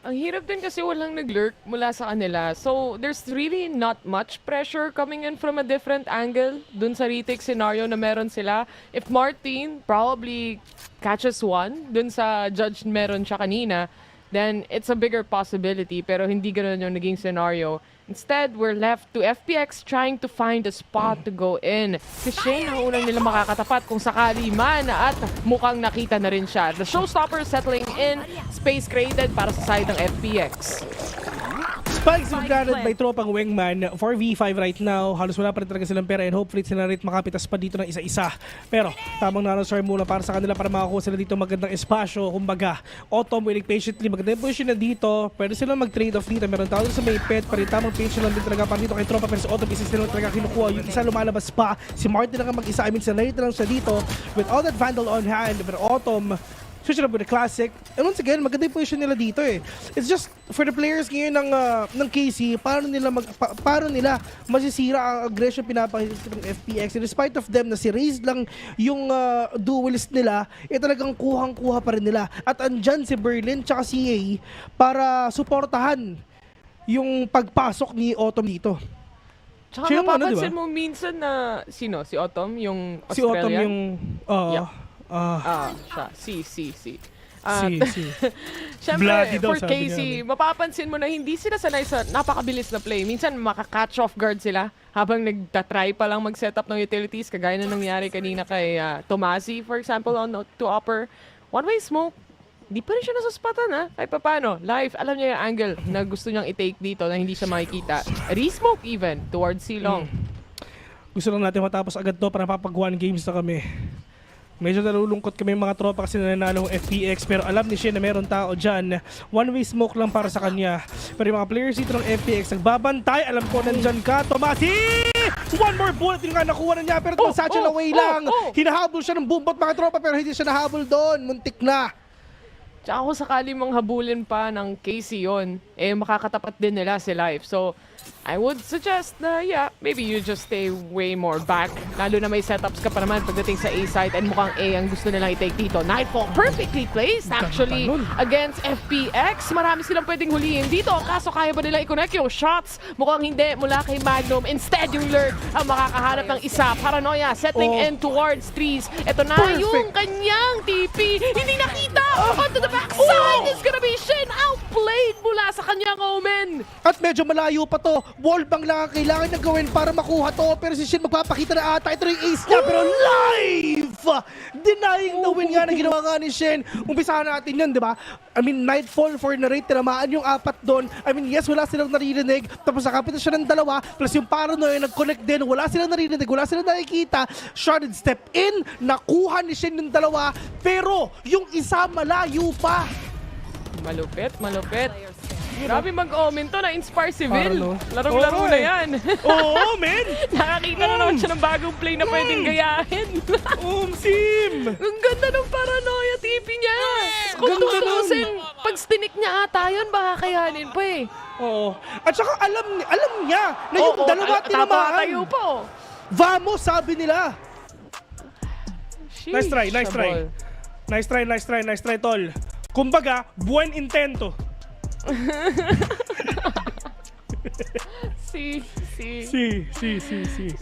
Ang hirap din kasi walang nag-lurk mula sa kanila. So, there's really not much pressure coming in from a different angle dun sa retake scenario na meron sila. If Martin probably catches one dun sa judge meron siya kanina, then it's a bigger possibility. Pero hindi ganun yung naging scenario. Instead, we're left to FPX trying to find a spot to go in. Si Shane ang unang nila makakatapat kung sakali man at mukhang nakita na rin siya. The showstopper settling in, space created para sa side ng FPX. Spikes regarded by tropang Wingman. 4v5 right now. Halos wala pa rin talaga silang pera and hopefully sila rin makapitas pa dito ng isa-isa. Pero tamang nanosar muna para sa kanila para makakuha sila dito magandang espasyo. Kumbaga, Autumn waiting patiently. Magandang position na dito. Pwede silang mag-trade off dito. Meron tao sa may pet. Pero tamang patient lang din talaga para dito kay tropa. Pero sa Autumn, isa sila talaga kinukuha. Yung isa lumalabas pa. Si Martin lang mag-isa. I mean, sa late lang siya dito. With all that Vandal on hand. Pero Autumn, switch it up with the classic. And once again, maganda yung position nila dito eh. It's just for the players ngayon ng KC, paano nila masisira ang aggression pinapakita ng FPX. And despite of them na si Raze lang yung duelist nila, talagang kuhang-kuha pa rin nila. At andyan si Berlin tsaka si A para suportahan yung pagpasok ni Autumn dito. Tsaka napapansin mo minsan na, sino? Si Autumn, yung Australian? Si Autumn yung, Si. Bloody Siyempre, daw, for sabi Casey, niya. mapapansin mo na hindi sila sanay sa napakabilis na play. Minsan, makaka-catch off guard sila habang nagtatry pa lang mag-setup ng utilities, kagaya na nangyari kanina kay Tomasi, for example, on to upper. One-way smoke. Di pa rin siya nasuspatan, ha? Kahit pa paano. Live, alam niya yung angle na gusto niyang i-take dito na hindi siya makikita. Re-smoke even towards Silong. Gusto lang natin matapos agad to para papag-1 games na kami. Medyo nalulungkot kami mga tropa kasi nanalo ng FPX, pero alam ni Shen na meron tao dyan. One-way smoke lang para sa kanya. Pero yung mga players dito ng FPX nagbabantay. Alam ko nandyan ka, Tomasi! One more bullet yung nga nakuha na niya, pero satchel away lang. Hinahabol siya ng boombot mga tropa, pero hindi siya nahabol doon. Muntik na. Tsaka kung sakali mong habulin pa ng Casey yun, makakatapat din nila si Life. So, I would suggest na, maybe you just stay way more back. Lalo na may setups ka pa naman pagdating sa A site and mukhang A ang gusto nilang i-take dito. Nightfall, perfectly placed actually against FPX. Marami silang pwedeng hulihin dito. Kaso kaya ba nila i-connect yung shots? Mukhang hindi mula kay Magnum. Instead, yung Lurk ang makakahanap ng isa. Paranoia, setting in towards trees. Ito na yung kanyang TP. Hindi nakita! Onto the backside! It's gonna be Shin outplayed mula sa kanyang Omen. At medyo malayo pa to. Wallbang lang ang kailangan niya gawin para makuha to. Pero si Shin magpapakita na ata. Ito yung ace niya. Pero live! Denying the win nga na ginawa nga ni Shin. Umpisahan natin yun, di ba? I mean, Nightfall for Narrate. Tinamaan yung apat doon. I mean, yes, wala silang naririnig. Tapos nakapit siya ng dalawa. Plus yung Paranoia nag-connect din. Wala silang naririnig. Wala silang nakikita. Sharded step in. Nakuha ni Shin yung dalawa. Pero yung isa malayo pa. Malupit. Grabe mag-omen to, na-inspire si Vil. Larong-laro na yan. Oo, men! Nakakita na naman siya ng bagong play na pwedeng gayahin. Sim! Ang ganda ng Paranoia TP niya. Kung tutusin, pag stinik niya ata yun, baka kayanin pa eh. Oo. At saka alam niya na yung dalawa tinamaan. Tayo po. Vamos, sabi nila. Nice try, tol. Kumbaga, buen intento. Si.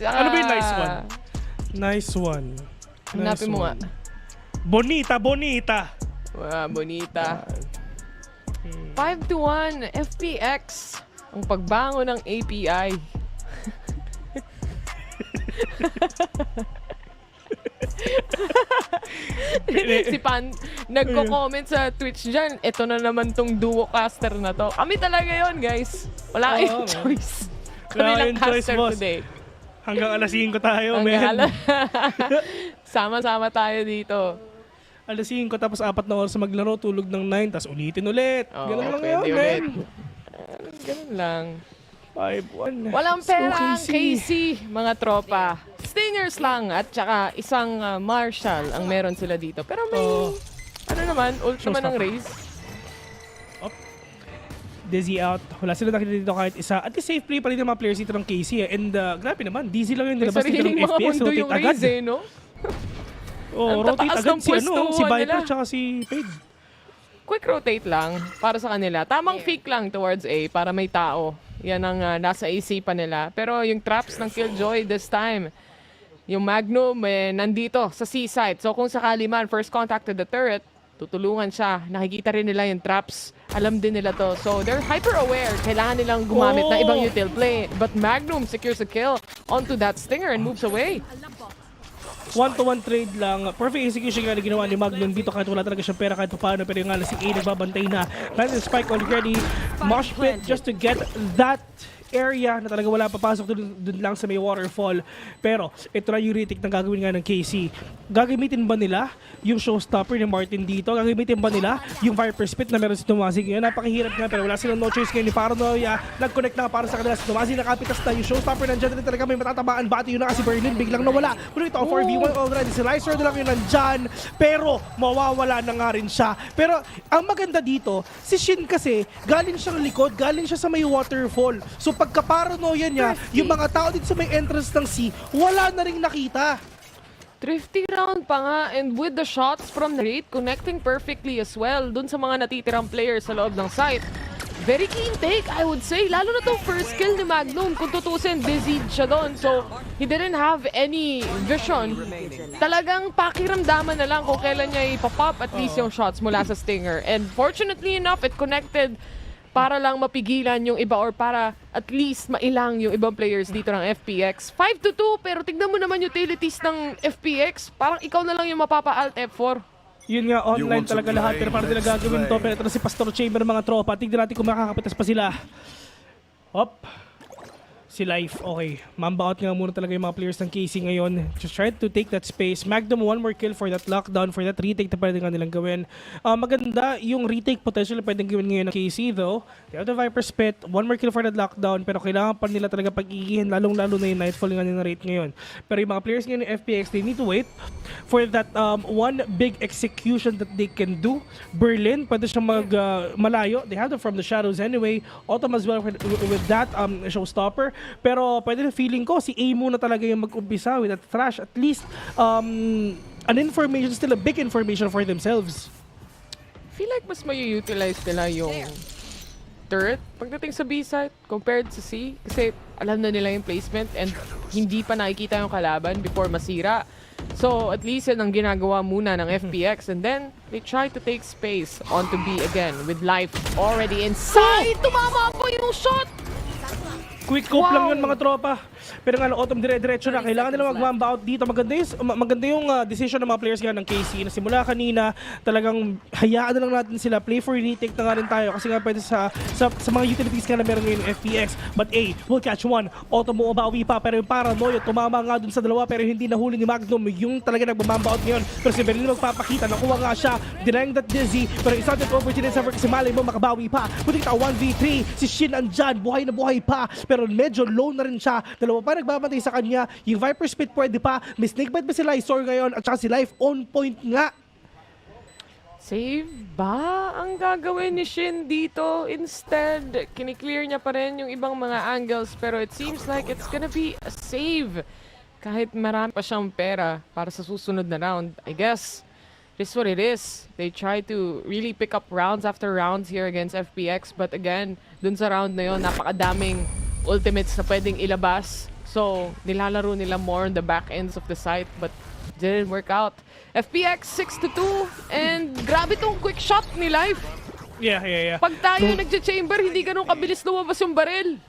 Ano ba yung nice one? Hanapin mo nga. Bonita. Wow, bonita. 5-1, FPX. Ang pagbango ng API. Si Pan, nagko-comment sa Twitch dyan, ito na naman tong duo caster na to. Kami talaga yon guys. Wala kayong choice. Kami lang caster today. Hanggang alas 5 tayo, men. Sama-sama tayo dito. Alas 5 tapos 4 na oras maglaro, tulog ng 9, tapos ulitin ulit. Ganun lang yun, men. Ganun lang. 5-1. Walang pera ang KC, mga tropa. Stingers lang at saka isang Marshall ang meron sila dito. Pero may, ult naman ng Raze. Dizzy out. Wala sila nakita dito kahit isa. At safe play pa rin ng mga players dito ng KC. And grabe naman, dizzy lang yung nilabas dito ng FPS. Rotate agad. Raze, no? Rotate agad si Viper at si Paige. Quick rotate lang para sa kanila. Tamang fake lang towards A para may tao. Yan ang nasa isipan nila. Pero yung traps ng Killjoy this time, yung Magnum nandito sa C-site. So kung sakali man, first contact to the turret, tutulungan siya. Nakikita rin nila yung traps. Alam din nila to. So they're hyper-aware. Kailangan nilang gumamit ng ibang util play. But Magnum secures a kill onto that Stinger and moves away. 1-to-1 trade lang. Perfect execution nga na ginawa ni Magnum dito kahit wala talaga siyang pera kahit paano. Pero yung nga si A nagbabantay na. Landed spike already. Mosh pit just to get that area na talaga wala papasok dun lang sa may waterfall. Pero ito na yung retake na gagawin nga ng KC. Gagamitin ba nila yung showstopper ni Martin dito. Gagamitin ba nila yung Viper Spit na meron si Tumasig ngayon? Napakahirap nga pero wala silang no choice ngayon ni Paranoia. Nag-connect na para sa kanila si Tumasig, nakapitas na yung showstopper nandiyan rin talaga may matatabaan. Bati yun na kasi Berlin biglang nawala. Pero ito 4v1 already. Si Lyser na lang yun nandyan pero mawawala na nga rin siya. Pero ang maganda dito, si Shin kasi galing siyang likod, galing siya sa may waterfall. So pagka-paranoia niya, yung mga tao dito sa may entrance ng sea, wala na rin nakita. Thrifty round pa nga, and with the shots from Narrate connecting perfectly as well dun sa mga natitirang players sa loob ng site. Very clean take, I would say. Lalo na tong first kill ni Magnum. Kung tutusin, busy siya doon. So, he didn't have any vision. Talagang pakiramdaman na lang kung kailan niya ipapop at least yung shots mula sa Stinger. And fortunately enough, it connected para lang mapigilan yung iba or para at least mailang yung ibang players dito ng FPX. 5-2, pero tignan mo naman utilities ng FPX. Parang ikaw na lang yung mapapa-alt F4. Yun nga, online talaga lahat. Pero parang nila gagawin to. Pero ito na si Pastor Chamber mga tropa. Tignan natin kung makakapitas pa sila. Hop. Si Life, okay. Mamba out nga muna talaga yung mga players ng KC ngayon. Just try to take that space. Magnum, one more kill for that lockdown, for that retake na pwede nga nilang gawin. Maganda yung retake potential na pwedeng gawin ngayon ng KC though. They have the Viper Spit, one more kill for that lockdown, pero kailangan pa nila talaga pag-igihin, lalong-lalo na yung Nightfall nga ng Narrate ngayon. Pero yung mga players ngayon ng FPX, they need to wait for that one big execution that they can do. Berlin, pwede siyang malayo. They have them from the shadows anyway. Autumn as well with that showstopper. Pero pwede na feeling ko, si A muna talaga yung mag-umpisa with that Thrash. At least, an information, still a big information for themselves. Feel like mas may-utilize nila yung turret pagdating sa B site compared sa C. Kasi alam na nila yung placement and hindi pa nakikita yung kalaban before masira. So at least yan ang ginagawa muna ng FPX and then they try to take space onto B again with Life already inside. Tumama po yung shot! Quick scope lang yun mga tropa. Pero nga Autumn dire-diretso na. Kailangan nila mag-mamba out dito. Maganda yung decision ng mga players nga ng KC. Na simula kanina, talagang hayaan na lang natin sila. Play for retake na nga rin tayo. Kasi nga pwede sa mga utilities nga na meron ngayon ng FPX. But A will catch one. Autumn mo ubawi pa. Pero yung Paranoia, tumama nga dun sa dalawa. Pero hindi nahuli ni Magnum. Yung talaga nag-mamba out ngayon. Pero si Berlin magpapakita. Nakuha nga siya. Denying that dizzy. Pero isang opportunity sa kasi malay mo makabawi pa. Buti kita 1v3. Si Shin andyan. Buhay na buhay pa. Pero medyo low na rin siya. Dalawa pa nagbabantay sa kanya. Yung Viper Spit pwede pa. May snakebite ba si Lysor ngayon? At saka si Life on point nga. Save ba ang gagawin ni Shin dito? Instead, kiniklear niya pa rin yung ibang mga angles. Pero it seems like it's gonna be a save. Kahit marami pa siyang pera para sa susunod na round. I guess, this is what it is. They try to really pick up rounds after rounds here against FPX. But again, dun sa round na yun, napakadaming ultimates na pwedeng ilabas. So, nilalaro nila more on the back ends of the site but didn't work out. FPX 6-2 and grabe tong quick shot ni Life. Yeah. Pag tayo nagche-chamber, hindi ganun kabilis lumabas yung baril.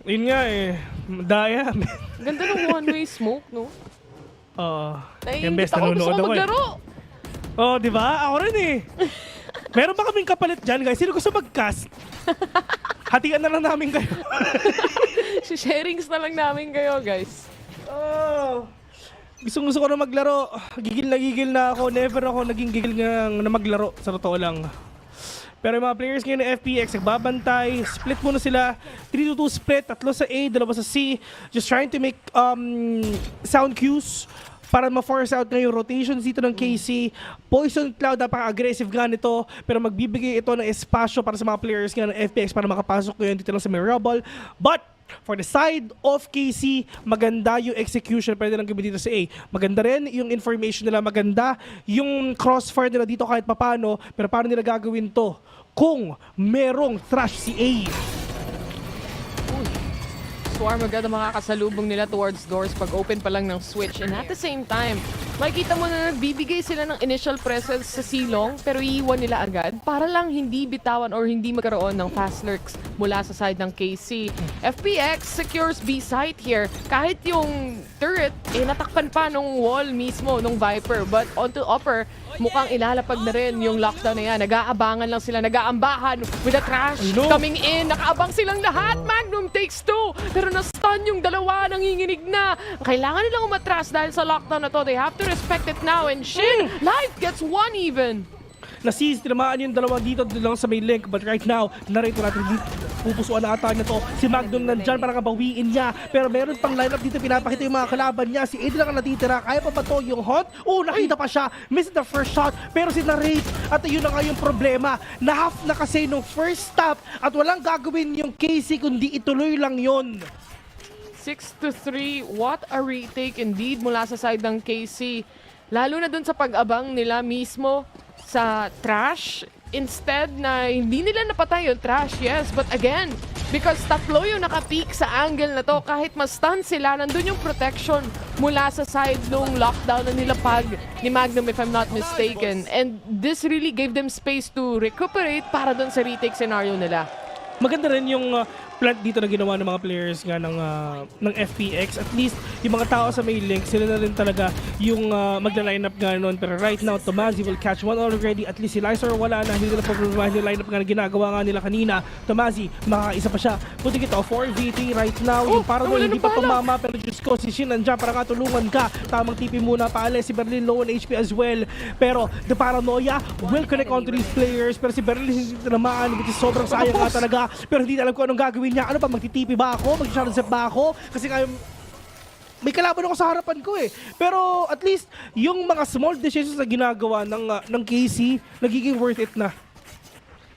Yun nga eh. Daya. Ganda ng one-way smoke, no? Yung best nanonood ako eh. Di ba? Ako rin eh. Meron ba kaming kapalit dyan, guys? Sino gusto mag-cast? Hatian na lang namin kayo. Sharings na lang namin kayo, guys. Gusto ko na maglaro. Gigil na ako. Never ako naging gigil na maglaro. Sa totoo lang. Pero yung mga players ngayon ng FPX, nagbabantay. Split muna sila. 3-2 split. 3 sa A, 2 sa C. Just trying to make sound cues para ma-force out na yung rotations dito ng KC. Poison Cloud, napaka-aggressive nga nito. Pero magbibigay ito ng espasyo para sa mga players nga ng FPX para makapasok ngayon dito lang sa may rubble. But for the side of KC, maganda yung execution. Pwede lang gawin dito sa A. Maganda rin yung information nila. Maganda yung crossfire nila dito kahit papano. Pero paano nila gagawin to kung merong Thrash si A? Swarm agad ang makakasalubong nila towards doors pag open pa lang ng switch. And at the same time, makikita mo na nagbibigay sila ng initial presence sa silong pero iiwan nila agad para lang hindi bitawan or hindi magkaroon ng fast lurks mula sa side ng KC. FPX secures B site here. Kahit yung turret, natakpan pa nung wall mismo, nung Viper. But onto upper, mukhang ilalapag na rin yung lockdown na yan. Nag-aabangan lang sila, nag-aambahan with the trash coming in. Nakaabang silang lahat. Magnum takes 2. Pero na-stun yung dalawa, nanginginig na. Kailangan nilang umatras dahil sa lockdown na to. They have to to respect it now. And Shin, Life gets one even. Na-seize, tinamaan yung dalawa dito lang sa may link. But right now, narito natin dito. Pupusuan na ata na to. Si Magnum nandyan para kabawiin niya. Pero meron pang lineup dito. Pinapakita yung mga kalaban niya. Si Aiden lang ang natitira. Kaya pa ba to yung Hunt? Nakita pa siya. Missed the first shot. Pero si Narrate. At yun na nga yung problema. Na-half na kasi nung first stop. At walang gagawin yung Casey kundi ituloy lang yun. 6-3. What a retake indeed mula sa side ng KC. Lalo na dun sa pag-abang nila mismo sa trash. Instead na hindi nila napatay yung trash, yes. But again, because tatlo yung naka-peak sa angle na to, kahit ma-stun sila, nandun yung protection mula sa side nung lockdown na nilapag ni Magnum, if I'm not mistaken. And this really gave them space to recuperate para dun sa retake scenario nila. Maganda rin yung plant dito na ginawa ng mga players nga ng FPX. At least yung mga tao sa may link, sila na rin talaga yung magla-line up nga noon. Pero right now, Tomazi will catch one already. At least si Lysor wala na, hindi na problemahin yung lineup nga na ginagawa nga nila kanina. Tomazi, makakaisa pa siya. Puti kita, 4v3 right now. Yung para doon, hindi pa tumama. Pero Diyos ko, si Shin nandiyan para nga tulungan ka. Tamang TP muna, paale. Si Berlin low on HP as well. Pero the paranoia will connect onto these players. Pero si Berlin hindi tinamaan, which is sobrang sayang nga talaga. Pero hindi alam ko anong gagawin niya. Ano ba, magtitipi ba ako? Mag-shadowstep ba ako? Kasi may kalaban ako sa harapan ko eh. Pero at least, yung mga small decisions na ginagawa ng KC, nagiging worth it na.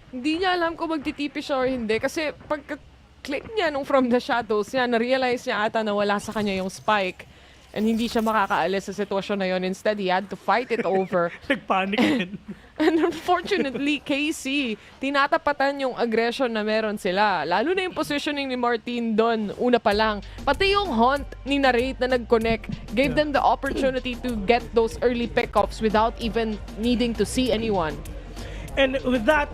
Hindi niya alam kung magtitipi siya or hindi. Kasi pagka-click niya nung from the shadows niya, na-realize niya ata na wala sa kanya yung spike. And hindi siya makakaalis sa sitwasyon na yun. Instead, he had to fight it over. Nagpanic din. And unfortunately, KC, tinatapatan yung aggression na meron sila. Lalo na yung positioning ni Martin doon, una pa lang. Pati yung Hunt ni Narrate na nag-connect gave them the opportunity to get those early pickups without even needing to see anyone. And with that,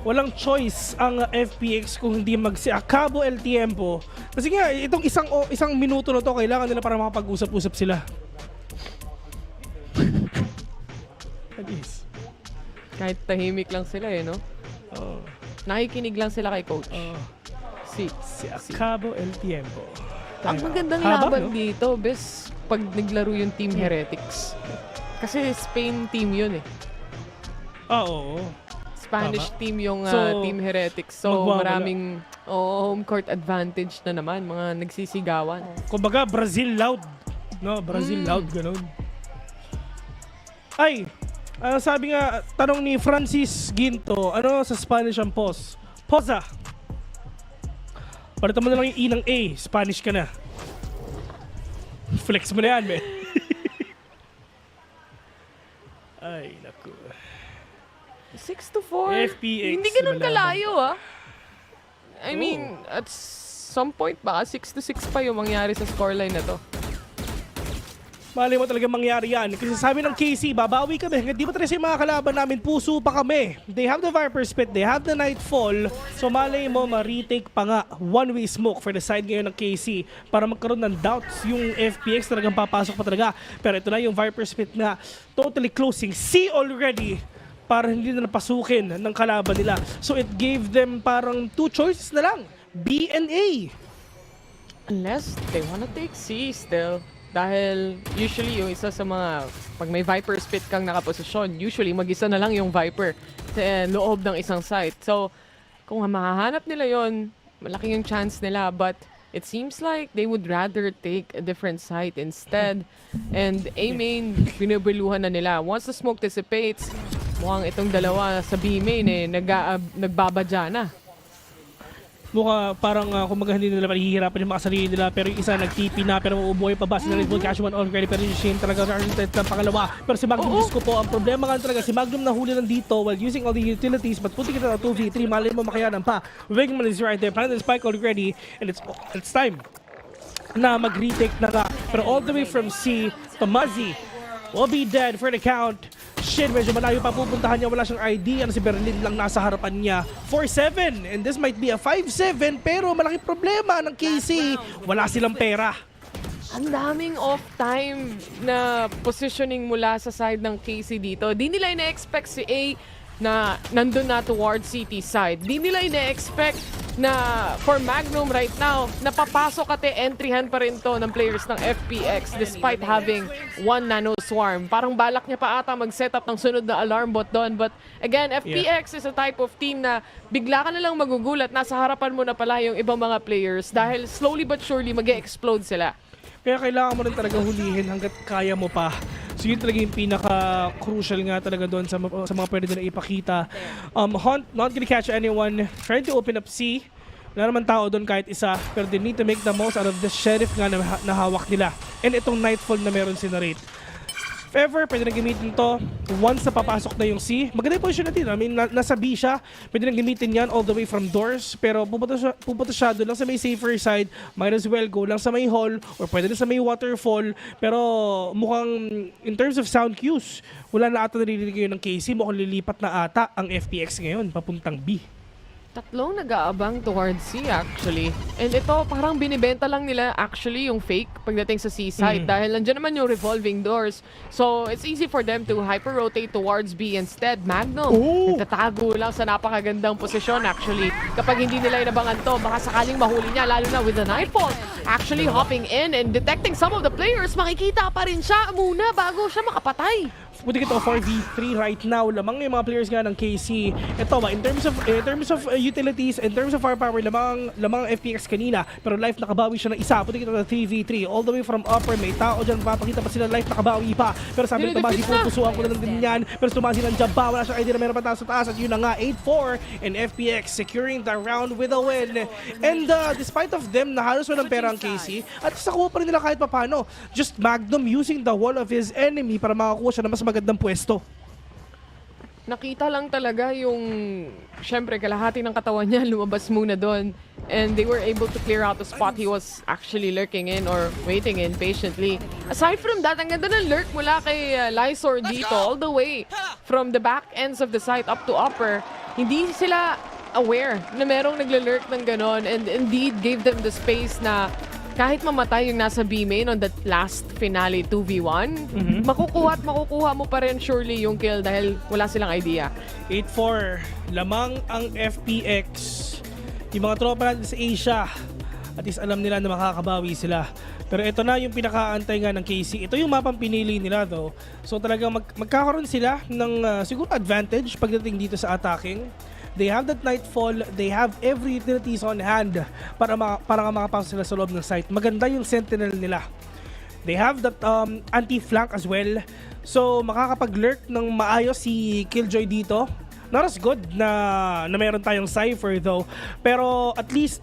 walang choice ang FPX kung hindi magsiakabo el tiempo. Kasi nga, itong isang minuto na to, kailangan nila para makapag-usap-usap sila. Kahit tahimik lang sila no? Nakikinig lang sila kay coach. Si Acabo el tiempo. Ang magandang laban dito, bes, pag naglaro yung Team Heretics. Kasi Spain team yun eh. Oo. Spanish team yung Team Heretics. So maraming home court advantage na naman, mga nagsisigawan. Kumbaga, Brazil loud. No, Brazil loud, ganun. Ay, sabi nga, tanong ni Francis Ginto, ano sa Spanish ang pos? Posa. Palitan mo na lang yung E ng A, Spanish ka na. Flex mo na yan, man. Ay, naku. 6-4. FPX. Hindi ganun kalayo I mean, at some point baka 6-6 pa yung mangyari sa scoreline na to. Malay mo talaga mangyari yan. Kasi sabi ng KC, babawi kami. Hindi pa talaga yung mga kalaban namin, puso pa kami. They have the Viper Spit, they have the Nightfall. So malay mo, ma-retake pa nga. One-way smoke for the side ngayon ng KC para magkaroon ng doubts yung FPX talagang papasok pa talaga. Pero ito na yung Viper Spit na totally closing. C already para hindi na napasukin ng kalaban nila. So it gave them parang two choices na lang. B and A. Unless they wanna take C still. Dahil usually yung isa sa mga, pag may Viper Spit kang nakaposisyon, usually mag-isa na lang yung Viper sa loob ng isang site. So kung mahahanap nila yon, malaki yung chance nila. But it seems like they would rather take a different site instead. And A-main, binubiluhan na nila. Once the smoke dissipates, mukhang itong dalawa sa B-main nagbabadya na. Mukha parang kumbaga hindi nila mahihirapan yung mga sarili nila, pero yung isa nag-TP na pero uubuhay pa ba? Sila Red Cash 1 already, pero yung Shane talaga narrated ng pangalawa. Pero si Magnum Disco po, ang problema nga talaga, si Magnum nahuli lang dito while using all the utilities, but putting it on 2v3, malay mo makayanan pa. Wigman is right there, planted the spike already, and it's time na mag-retake na nga. Pero all the way from C, Tomazi will be dead for the count. Shin, medyo malayo pa pupuntahan niya. Wala siyang ID. Ano si Berlin lang nasa harapan niya. 4-7. And this might be a 5-7. Pero malaking problema ng KC. Wala silang pera. Ang daming off-time na positioning mula sa side ng KC dito. Di nila ina-expect si A na nandun na towards CT side. Di nila ina-expect na for Magnum right now, napapasok at entryhan pa rin to ng players ng FPX despite having 1 nano swarm. Parang balak niya pa ata mag-set up ng sunod na alarm bot doon. But again, FPX is a type of team na bigla ka na lang magugulat. Nasa harapan mo na pala yung ibang mga players dahil slowly but surely mag-explode sila. Kaya kailangan mo rin talaga hulihin hanggat kaya mo pa. So yun talaga yung pinaka-crucial nga talaga doon sa mga pwede nila ipakita. Hunt, not gonna catch anyone. Trying to open up C. Wala naman tao doon kahit isa. Pero they need to make the most out of the sheriff nga na hawak nila. And itong Nightfall na meron si Narrate. If ever, pwede na gamitin to once na papasok na yung C. Maganda yung position natin. I mean, nasa B siya. Pwede na gamitin yan all the way from doors. Pero pupunta siya doon lang sa may safer side. Might as well go lang sa may hall or pwede na sa may waterfall. Pero mukhang in terms of sound cues, wala na ata narinig ngayon ng KC. Mukhang lilipat na ata ang FPX ngayon papuntang B. Tatlong nag-aabang towards C actually. And ito parang binibenta lang nila actually yung fake pagdating sa C side dahil nandiyan naman yung revolving doors. So it's easy for them to hyper-rotate towards B instead. Magnum, nagtatago lang sa napakagandang posisyon actually. Kapag hindi nila inabangan to, baka sakaling mahuli niya lalo na with the Nightfall. Actually hopping in and detecting some of the players, makikita pa rin siya muna bago siya makapatay. Pwede ito 4v3 right now. Lamang yung mga players nga ng KC. Ito ba, in terms of utilities, in terms of firepower, lamang ang FPX kanina. Pero life nakabawi siya ng isa. Pwede ito na 3v3. All the way from upper, may tao dyan. Papakita pa sila life nakabawi pa. Pero sabi ng Tabasi, pupusuan ko na lang din yan. Pero tumasi ng jab pa. Wala siyang idea na meron pa taas sa taas. At yun na nga, 8-4. And FPX securing the round with a win. And despite of them, nahalos walang pera ang KC. At sakuha pa rin nila kahit papano. Just Magnum using the wall of his enemy para makakuha siya na mas magandang pwesto. Nakita lang talaga yung, syempre, kalahati ng katawan niya lumabas muna doon. And they were able to clear out the spot he was actually lurking in or waiting in patiently. Aside from that, ang ganda ng lurk mula kay Lysor dito, all the way from the back ends of the site up to upper. Hindi sila aware na merong nagle-lurk ng ganon and indeed gave them the space na kahit mamatay yung nasa B main on that last finale 2v1, makukuha mo pa rin surely yung kill dahil wala silang idea. 8-4, lamang ang FPX. Yung mga tropa natin sa Asia, at least alam nila na makakabawi sila. Pero ito na yung pinakaantay nga ng KC. Ito yung mapang pinili nila though. So talagang magkakaroon sila ng siguro advantage pagdating dito sa attacking. They have that Nightfall, they have every utilities on hand para nga makapasok sila sa loob ng site. Maganda yung Sentinel nila. They have that anti-flank as well. So makakapag-lurk ng maayos si Killjoy dito. Not as good na meron tayong Cypher though. Pero at least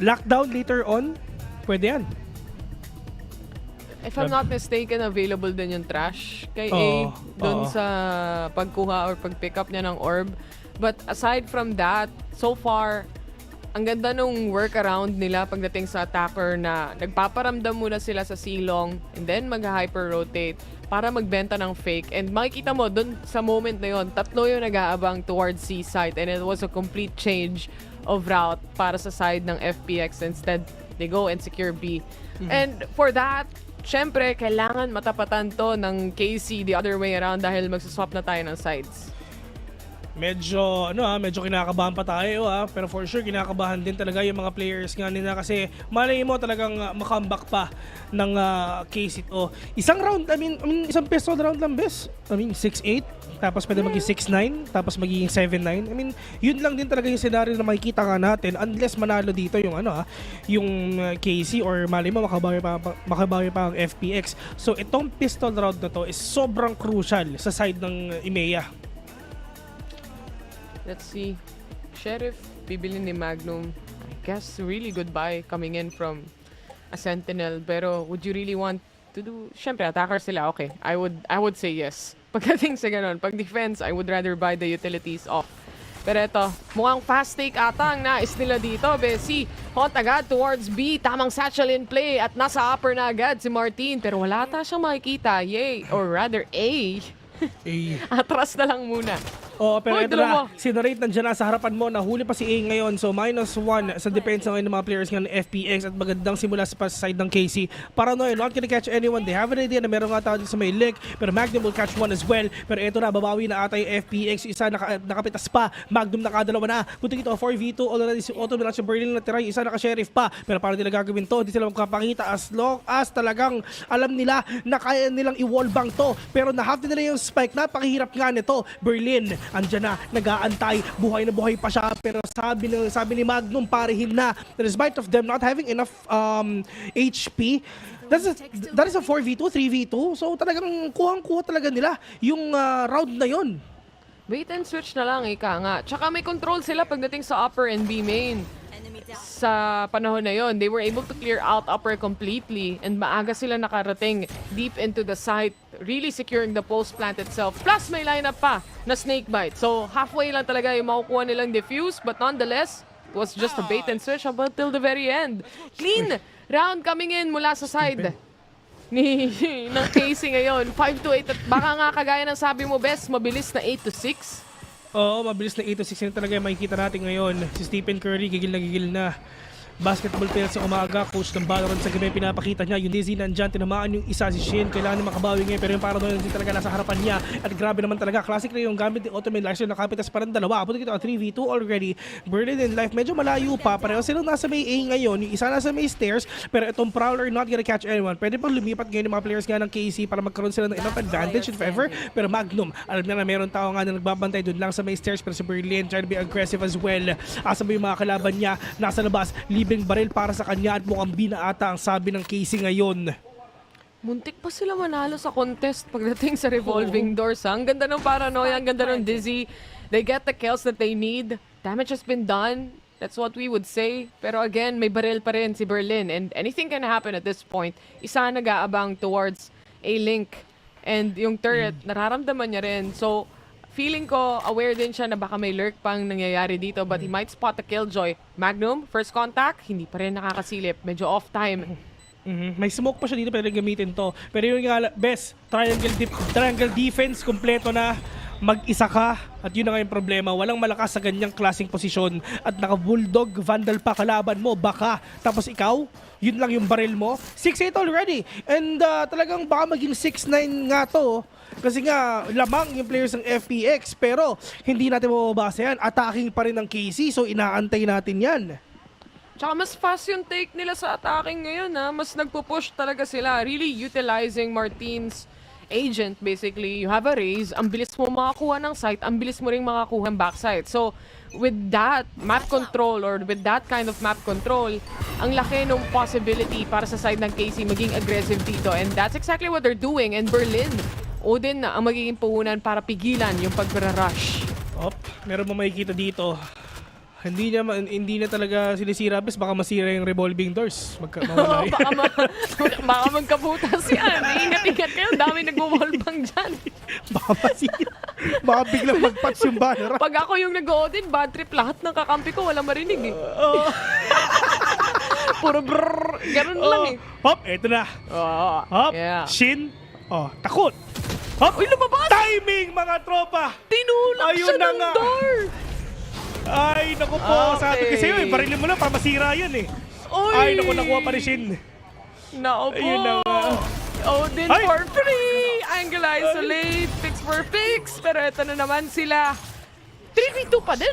lockdown later on, pwede yan. If I'm not mistaken, available din yung trash kay A doon sa pagkuha or pag-pick up niya ng orb. But aside from that, so far, ang ganda nung workaround nila pagdating sa attacker na nagpaparamdam muna sila sa silong and then mag-hyper-rotate para magbenta ng fake. And makikita mo, doon sa moment na yon, tatlo yung nag-aabang towards C side and it was a complete change of route para sa side ng FPX. Instead, they go and secure B. And for that, syempre, kailangan matapatan to ng KC the other way around dahil magsaswap na tayo ng sides. Medyo kinakabahan pa tayo pero for sure kinakabahan din talaga yung mga players nga nila kasi malay mo talagang makambak pa ng KC to. Isang round, isang pistol round lang best. 6-8, tapos pwede maging 6-9, tapos magiging 7-9. Yun lang din talaga yung scenario na makikita nga natin unless manalo dito yung yung KC or malay mo makabawi pa ang FPX. So itong pistol round na to is sobrang crucial sa side ng EMEA. Let's see. Sheriff, bibili ni Magnum. I guess really good buy coming in from a Sentinel. Pero would you really want to do... Syempre, attacker sila. Okay, I would say yes. Pagdating sa ganun, pag defense, I would rather buy the utilities off. Pero ito, mukhang fast take ata ang nais nila dito. Besi, hot agad towards B. Tamang satchel in play at nasa upper na agad si Martin. Pero wala ata siyang makikita. Yay! Or rather, A. Atras na lang muna. Oh, pero Hoy, ito dalawa. na, si Narrate nandiyan na sa harapan mo, nahuli pa si A ngayon. So -1 sa depensa ngayon ng mga players ng FPX at magandang simula sa side ng KC. Paranoia, not gonna catch anyone. They have an idea na meron nga tao sa may lick, pero Magnum will catch one as well. Pero ito na, babawi na ata yung FPX. Isa nakapitas pa, Magnum nakadalawa na. Buti ito, 4v2, already si Otto na si Berlin na tira, isa naka-sheriff pa. Pero paano nila gagawin to? Hindi sila magkapakita as long as talagang alam nila na kaya nilang i-wallbang to. Pero na-half nila yung spike, napakahirap nga nito. Berlin, andyan na, nag-aantay, buhay na buhay pa siya, pero sabi ni Magnum, parehin na. Despite of them not having enough HP, that is a 4v2, 3v2, so talagang kuhang-kuha talaga nila yung round na yon. Wait and switch na lang, ika nga. Tsaka may control sila pagdating sa upper and B main. Sa panahon na yon, they were able to clear out upper completely and maaga sila nakarating deep into the site, really securing the pulse plant itself. Plus may lineup pa na snakebite. So halfway lang talaga yung makukuha nilang defuse, but nonetheless, it was just a bait and switch up until the very end. Clean round coming in mula sa side ng KC ngayon. 5-8 at baka nga kagaya ng sabi mo, Bes, mabilis na 8-6. Oo, mabilis na 8-6 yun talaga yung makikita natin ngayon. Si Stephen Curry, gigil na basketball player sa umaga, coach ng Valorant sa gabi, pinapakita niya yung Dizzy nandyan, tinamaan yung isa si Shin, kailangan niya makabawi ngayon, pero yung Paranoia din talaga nasa harapan niya, at grabe naman talaga, classic na yung gamit ni Ottoman Lash, nakapitas pa rin dalawa, abutin ito 3v2 already. Berlin and Life medyo malayo pa, pareho silang nasa may A ngayon, yung isa nasa may stairs, pero itong Prowler not gonna catch anyone, pwede pang lumipat ngayon yung mga players nga ng KC para magkaroon sila ng enough advantage if ever, pero Magnum, alam na meron tao nga na nagbabantay doon lang sa may stairs, pero si Berlin trying to be aggressive as well, asa ba yung mga kalaban niya, nasa labas, baril para sa kanya at mukhang binaata ang sabi ng KC ngayon. Muntik pa sila manalo sa contest pagdating sa revolving doors. Ang ganda ng Paranoia, ang ganda ng Dizzy. They get the kills that they need. Damage has been done. That's what we would say. Pero again, may baril pa rin si Berlin and anything can happen at this point. Isa nag-aabang towards a link and yung turret, nararamdaman niya rin. So, feeling ko, aware din siya na baka may lurk pang nangyayari dito but he might spot the killjoy. Magnum, first contact, hindi pa rin nakakasilip. Medyo off time. May smoke pa siya dito pero gamitin to. Pero yun nga, best, triangle defense, kompleto na. Mag-isa ka at yun na nga yung problema. Walang malakas sa ganyang klaseng posisyon at naka-bulldog, vandal pa kalaban mo, baka. Tapos ikaw, yun lang yung baril mo. 6-8 already. And talagang baka maging 6-9 nga to. Kasi nga, lamang yung players ng FPX. Pero hindi natin mababasa yan. Attacking pa rin ng KC. So inaantay natin yan. Tsaka mas fast yung take nila sa attacking ngayon. Mas nagpo-push talaga sila. Really utilizing Martin's agent basically. You have a raise. Ang bilis mo makakuha ng site. Ang bilis mo rin makakuha ng backside. So with that map control or with that kind of map control, ang laki ng possibility para sa side ng KC maging aggressive dito. And that's exactly what they're doing. And Berlin, Odin na ang magiging puhunan para pigilan yung pag-rush. Meron mo makikita dito. Hindi na talaga sinisira, bes baka masira yung revolving doors. Baka magkabutas yan. Ingat-ingat kayo, dami nag-wallbang dyan. Baka masira. Baka biglang mag-patch yung banner. Pag ako yung nag-Odin, bad trip, lahat ng kakampi ko wala marinig eh. Puro brrrr, ganun lang eh. Eto na. Yeah. Shin. Takot. Uy, lumabas! Timing, mga tropa! Tinulak siya ng door! Ay, naku po. Sabi ko sa'yo, barilin mo na para masira yan eh. Ay, naku, nakuha pa rin Shin. Nako po. Odin for free! Angle isolate, fix for fix. Pero ito na naman sila. 3v2 pa din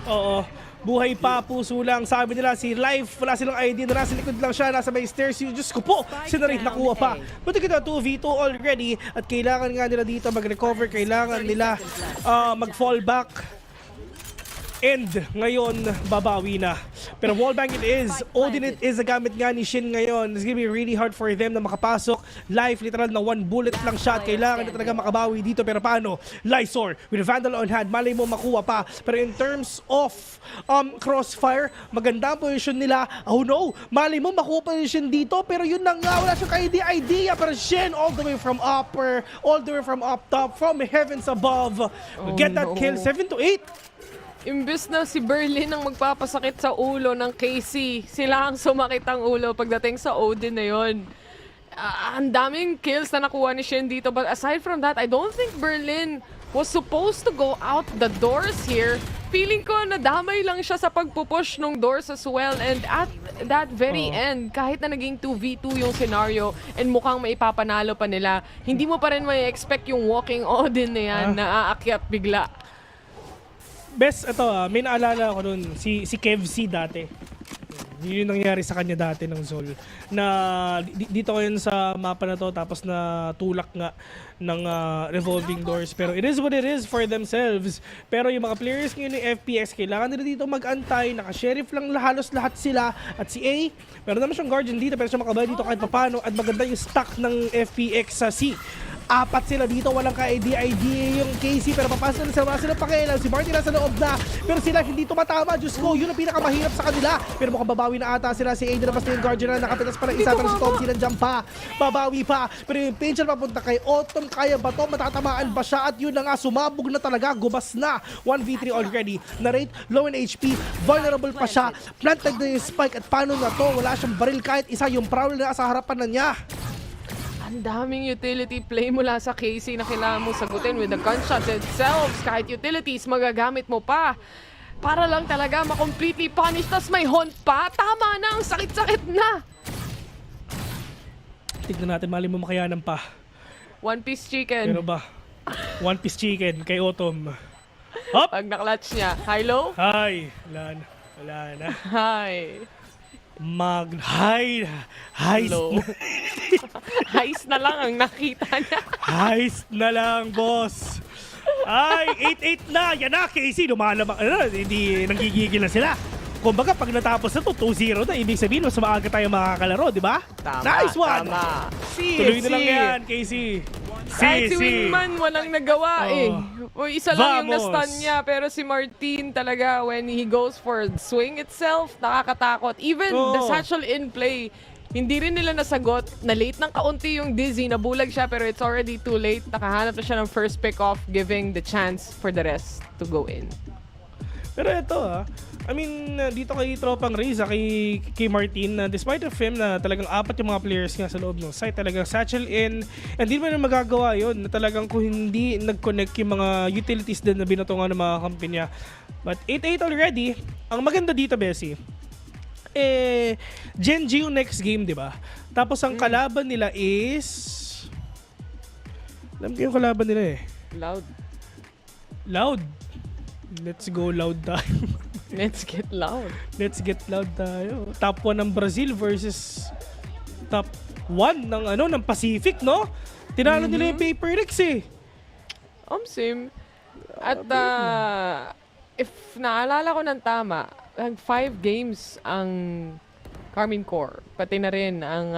Oo. Buhay pa, puso lang. Sabi nila, si Life, wala silang idea na nasa likod lang siya, nasa may stairs. Diyos ko po, si Narrate nakuha pa. Buti kita 2v2 already at kailangan nga nila dito mag-recover. Kailangan nila mag-fall back. And ngayon, babawi na. Pero wallbang it is. Odin it is a gamit nga ni Shin ngayon. It's gonna be really hard for them na makapasok. Life, literal na 1 bullet lang shot. Kailangan na talaga makabawi dito. Pero paano? Lysor with Vandal on hand. Malay mo makuha pa. Pero in terms of crossfire, maganda ang position nila. Oh no! Malay mo makuha pa rin Shin dito. Pero yun na nga. Wala siyang idea. Pero Shin all the way from upper, all the way from up top, from heavens above. Get that kill. 7-8. Imbes na si Berlin ang magpapasakit sa ulo ng KC, sila ang sumakit ang ulo pagdating sa Odin na yon. ang daming kills na nakuha ni Shin dito. But aside from that, I don't think Berlin was supposed to go out the doors here. Feeling ko nadamay lang siya sa pagpupush ng doors as well. And at that very end, kahit na naging 2v2 yung scenario and mukhang maipapanalo pa nila, hindi mo pa rin may expect yung walking Odin na yan na aakyat bigla. Best, ito may naalala ko nun, si Kev C dati. Yun yung nangyari sa kanya dati ng Zol. Na dito ngayon sa mapa na to, tapos na tulak nga ng revolving doors. Pero it is what it is for themselves. Pero yung mga players ngayon ng FPX, kailangan nila dito mag-antay. Naka-sheriff lang halos lahat sila. At si A, pero naman siyang guardian dito, pero siya makabay dito kahit papano. At maganda yung stock ng FPX sa C. Apat sila dito, walang ka-idea yung KC, pero papasok na sila, sila pakialam. Si Martin nasa loob na, pero sila hindi tumatama. Diyos ko, yun ang pinakamahirap sa kanila. Pero mukhang babawi na ata sila. Si Aiden naman na yung guardian na nakapitas pa ng isa, pero si Tom silang jump pa. Babawi pa, pero yung Pager papunta kay Autumn. Kaya ba to? Matatamaan ba siya? At yun na nga, sumabog na talaga, gubas na. 1v3 already. Narrate, low in HP, vulnerable pa siya. Planted na yung spike, at paano na to? Wala siyang baril kahit isa, yung prowl na sa harapan na niya. Ang daming utility play mula sa KC na kailangan mo sagutin with the gunshots itself. Kahit utilities, magagamit mo pa. Para lang talaga ma-completely punish. Tas may hunt pa. Tama na, ang sakit-sakit na. Tignan natin, mali mo makayanan pa. One piece chicken. Pero ba? One piece chicken kay Autumn. Hop! Pag na-clutch niya. Hi, low? Hi. Wala na. Hi. Heist. Heist na lang ang nakita niya. Heist na lang, boss. Ay, 8-8 na. Yan na, KC. Lumalabang. Hindi nanggigigil na sila. Kumbaga, pag natapos na to, 2-0 na. Ibig sabihin, mas maaga tayo makakalaro, di ba? Nice one. Tama. Tuloy na lang yan, KC. Kahit si Wingman walang nagawa O isa lang yung na-stun niya. Pero si Martin talaga, when he goes for swing itself, nakakatakot. Even the satchel in play, hindi rin nila nasagot. Na late ng kaunti yung Dizzy, nabulag siya pero it's already too late. Nakahanap na siya ng first pick-off, giving the chance for the rest to go in. Pero ito I mean, dito kay Tropang Reza, kay Martin, despite of him na talagang apat yung mga players nga sa loob ng site, talagang satchel in, and hindi mo na magagawa yun, na talagang kung hindi nag-connect yung mga utilities din na binatungan ng mga kampanya. But 8-8 already. Ang maganda dito, Bessie, Gen.G yung next game, di ba? Tapos ang kalaban nila is... Alam ko yung kalaban nila Loud. Let's go Loud tayo. Let's get loud. Let's get loud tayo. Top 1 ng Brazil versus top 1 ng Pacific, no? Tinalo nila yung Paper Rex Same. At if naalala ko ng tama, 5 games ang Karmine Corp. Pati na rin ang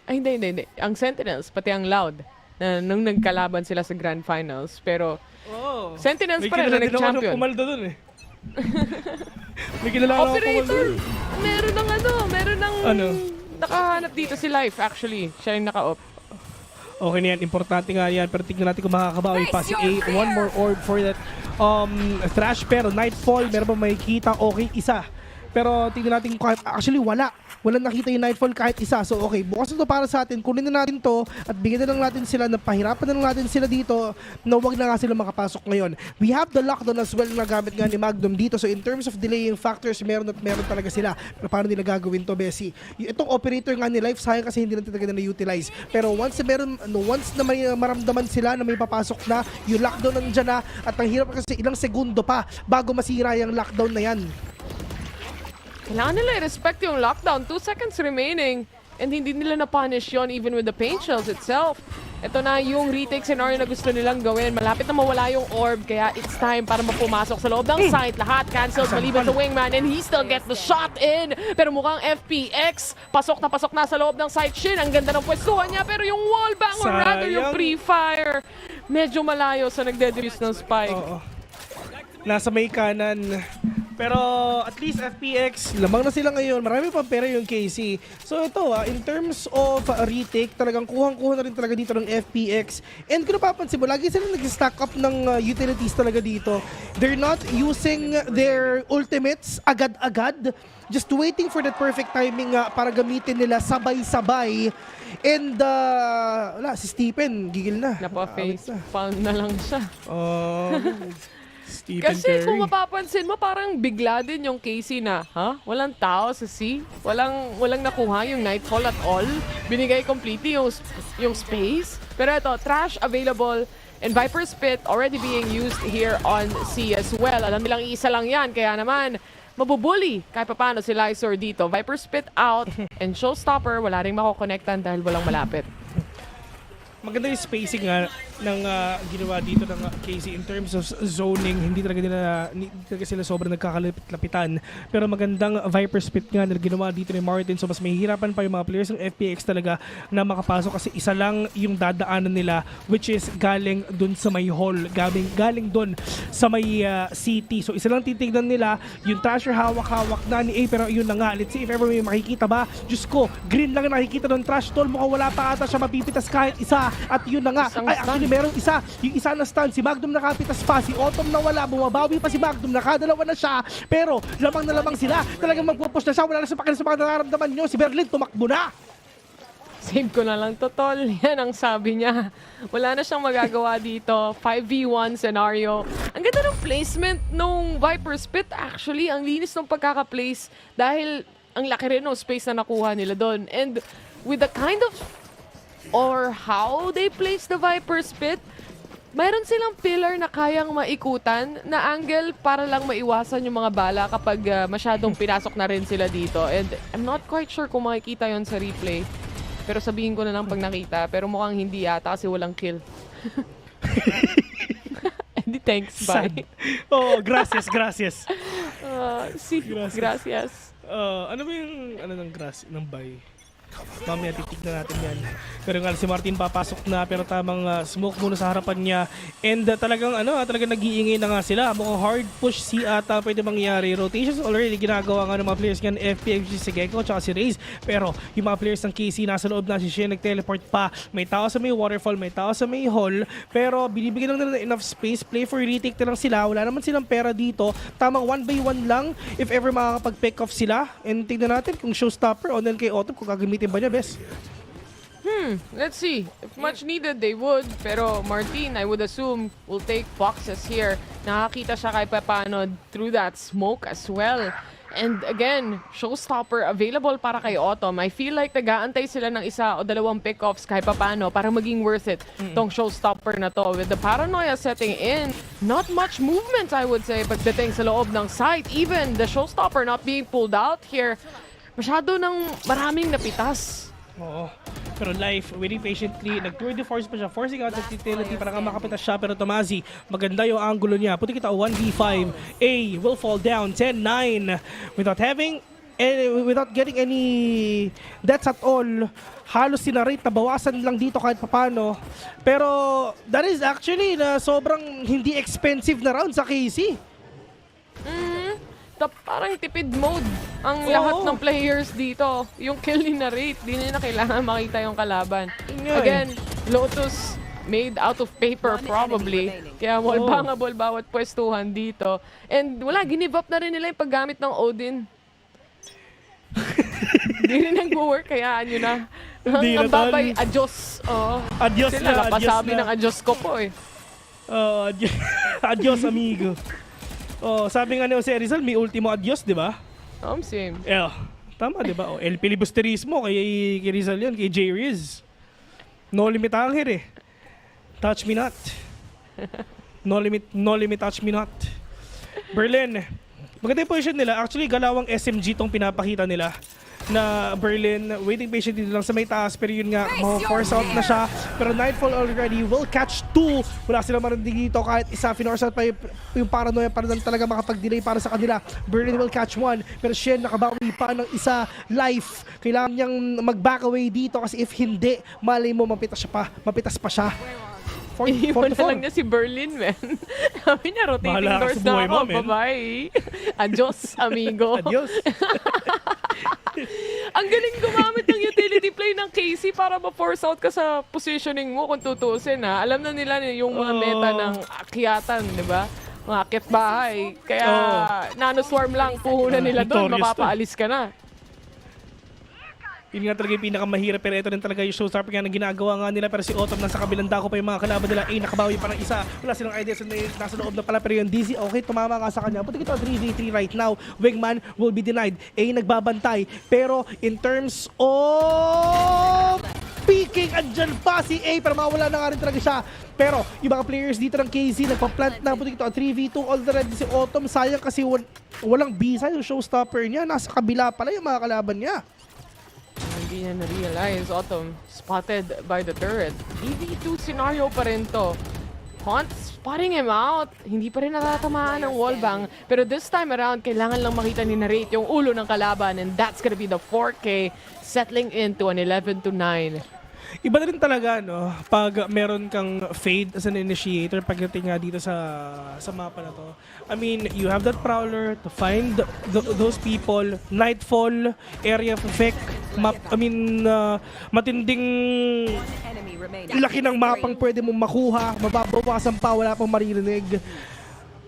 hindi. Ang Sentinels, pati ang Loud na nung nagkalaban sila sa Grand Finals. Pero Sentinels pa rin na nag-champion. Pumaldo dun May kilala ako Operator! Meron ng nakahanap dito si Life actually. Siya yung naka-op. Okay na yan, importante nga yan. Pero tignan natin kung makakabawi pa si A. One more orb for that Thrash. Pero Nightfall, meron ba makikita? Okay, isa. Pero tignan natin kung actually walang nakita yung Nightfall kahit isa. So okay, bukas ito para sa atin. Kunin na natin to at bigyan na lang natin sila, napahirapan na lang natin sila dito na wag na nga sila makapasok ngayon. We have the lockdown as well na gamit nga ni Magnum dito. So in terms of delaying factors, meron talaga sila. Pero paano nila gagawin to, Bessie? Itong operator nga ni Life, sayang kasi hindi na talaga na-utilize. Pero once na may maramdaman sila na may papasok na, yung lockdown nandiyan na at ang hirap kasi ilang segundo pa bago masira yung lockdown na yan. Kailangan nila i-respect yung lockdown. 2 seconds remaining. And hindi nila na-punish yun even with the paint shells itself. Ito na yung retake scenario na gusto nilang gawin. Malapit na mawala yung orb. Kaya it's time para mapumasok sa loob ng site. Lahat cancels maliban sa Wingman. And he still gets the shot in. Pero mukhang FPX. Pasok na sa loob ng site. Shin, ang ganda ng pwestuhan niya. Pero yung wallbang or rather yung pre-fire, medyo malayo sa nagde-defuse ng spike. Nasa may kanan. Pero at least FPX, lamang na sila ngayon. Marami pang pera yung KC. So ito in terms of retake, talagang kuhang-kuha na rin talaga dito ng FPX. And kung napapansin mo, lagi sila nag-stack up ng utilities talaga dito. They're not using their ultimates agad-agad. Just waiting for that perfect timing para gamitin nila sabay-sabay. And wala, si Stephen, gigil na. Napa-face palm na lang siya. Stephen Kasi Curry. kung mapapansin mo, parang bigla din yung KC na, walang tao sa C? Walang nakuha yung Nightfall at all? Binigay completely yung space? Pero ito, Trash available and Viper's Pit already being used here on C as well. Alam nilang isa lang yan, kaya naman, mabubuli kahit paano si Lysor dito. Viper's Pit out and Showstopper, wala rin makokonektan dahil walang malapit. Maganda yung spacing ng ginawa dito ng KC in terms of zoning. Hindi talaga sila sobrang nagkakalapit-lapitan. Pero magandang Viper Spit nga na ginawa dito ni Martin. So mas mahihirapan pa yung mga players ng FPX talaga na makapasok kasi isa lang yung dadaanan nila, which is galing dun sa may hall. Galing dun sa may city. So isa lang titignan nila yung Trasher hawak-hawak na ni A. Pero yun na nga. Let's see if ever may makikita ba. Diyos ko, green lang nakikita ng Trash Tol. Mukhang wala pa ata siya mapipitas kahit isa. At yun na nga, actually meron isa. Yung isa na stun, si Magnum nakapitas pa, si Autumn nawala, bumabawi pa si Magnum, nakadalawa na siya. Pero lamang na lamang sila. Talagang magpupush na siya, wala na sa pakilang sa mga nararamdaman nyo. Si Berlin, tumakbo na. Save ko na lang to, Tol. Yan ang sabi niya. Wala na siyang magagawa dito. 5v1 scenario. Ang ganda ng placement nung Viper Spit. Actually, ang linis ng pagkaka-place dahil ang laki rin ng space na nakuha nila doon. And with the kind of or how they place the Viper's Pit, mayroon silang pillar na kayang maikutan na angle para lang maiwasan yung mga bala kapag masyadong pinasok na rin sila dito. And I'm not quite sure kung makikita yon sa replay. Pero sabihin ko na lang pag nakita. Pero mukhang hindi yata kasi walang kill. Hindi, thanks, bye. Gracias. Gracias. Ano ba yung ng bye? Mamaya titignan natin yan. Pero nga si Martin papasok na pero tamang smoke muna sa harapan niya. And talagang nag-iingay na nga sila. Mukhang hard push si ata pwede mangyari. Rotations already ginagawa nga ng mga players ng FPX, si Gecko at si Raze. Pero yung mga players ng KC nasa loob na, si Shen nag-teleport pa. May tao sa may waterfall, may tao sa may hall. Pero binibigyan lang nila enough space. Play for retake na lang sila. Wala naman silang pera dito. Tamang 1v1 lang if ever makakapag-pick off sila. And tignan natin kung Showstopper o then kay Autumn kung gagamitin ba niya, best? Let's see. If much needed, they would. Pero Martin, I would assume, will take boxes here. Nakakita siya kahit paano through that smoke as well. And again, Showstopper available para kay Autumn. I feel like nag-aantay sila ng isa o dalawang pick-offs kahit paano para maging worth it tong Showstopper na to. With the paranoia setting in, not much movement, I would say, pagdating sa loob ng site. Even the Showstopper not being pulled out here. Masyado ng maraming napitas. Oo. Pero Life, waiting patiently, nag-tour de force pa siya, forcing out the utility para nga makapitas siya. Pero Tomazi, maganda yung angulo niya. Puti kita 1v5. A will fall down, 10-9. Without getting any deaths at all. Halos si Narrate na bawasan lang dito kahit papano. Pero that is actually na sobrang hindi expensive na round sa KC. Parang tipid mode ang lahat ng players dito. Yung kill ni Narrate, di na kailangan makita yung kalaban. Again, Lotus made out of paper probably. Kaya wallbangable bawat pwestuhan dito. And wala, give up na rin nila yung paggamit ng Odin. Di rin nag-work, kaya nyo na. Ang babay, adios. Adios sila, na, pasabi ng adios ko po eh. Adios, amigo. Sabi nga ni Jose Rizal, may ultimo adios, di ba? Same. Yeah. Tama, di ba? El Filibusterismo, kay Rizal yun, kay J. Riz. No limit angher eh. Touch me not. No limit, touch me not. Berlin. Maganda yung position nila. Actually, galawang SMG tong pinapakita nila. Na Berlin, waiting patiently lang sa may taas. Pero yun nga, force out na siya. Pero Nightfall already will catch 2. Wala sila marindig dito kahit isa. Finorce out pa yung paranoia para lang talaga makapag-delay para sa kanila. Berlin will catch 1. Pero Shen nakabawi pa ng isa life. Kailangan niyang mag-back away dito kasi if hindi, malay mo mapitas pa siya. Iwan na lang niya si Berlin, man. Sabi niya, rotating Bahala ka doors sa na buhay ako. mo, men. Bye-bye. Adios, amigo. Adios. Ang galing gumamit ng utility play ng Casey para ma-force out ka sa positioning mo kung tutusin, ha. Alam na nila yung mga meta ng akyatan, di ba? Mga akyat bahay. Kaya nanoswarm lang, puhunan nila doon, mapapaalis ka na. Yun nga talaga yung pinakamahirap, pero ito rin talaga yung showstopper nga na ginagawa nga nila. Pero si Autumn nasa kabilang dako pa yung mga kalaban nila. Nakabawi pa ng isa. Wala silang idea sa nasa loob na pala. Pero yung DC, okay, tumama nga sa kanya. But ito 3v3 right now. Wingman will be denied. Nagbabantay. Pero in terms of peaking, andyan pa si A. Pero mawala na nga rin talaga siya. Pero yung mga players dito ng KZ, nagpa-plant na. Buti ito 3v2 already si Autumn. Sayang kasi walang bisa yung showstopper niya. Nasa kabila pala yung mga kalaban niya. Hindi niya na-realize. Autumn spotted by the turret. EV2 scenario pa rin to. Hunt spotting him out. Hindi pa rin natatamaan ng wallbang. Pero this time around, kailangan lang makita ni Narrate yung ulo ng kalaban. And that's gonna be the 4K settling into an 11-9. Iba na rin talaga, no? Pag meron kang fade as an initiator pagdating nga dito sa mapa na to. I mean, you have that prowler to find those people. Nightfall, area of effect, map, matinding laki ng mapang pwede mong makuha, mababawasan pa, wala pang maririnig.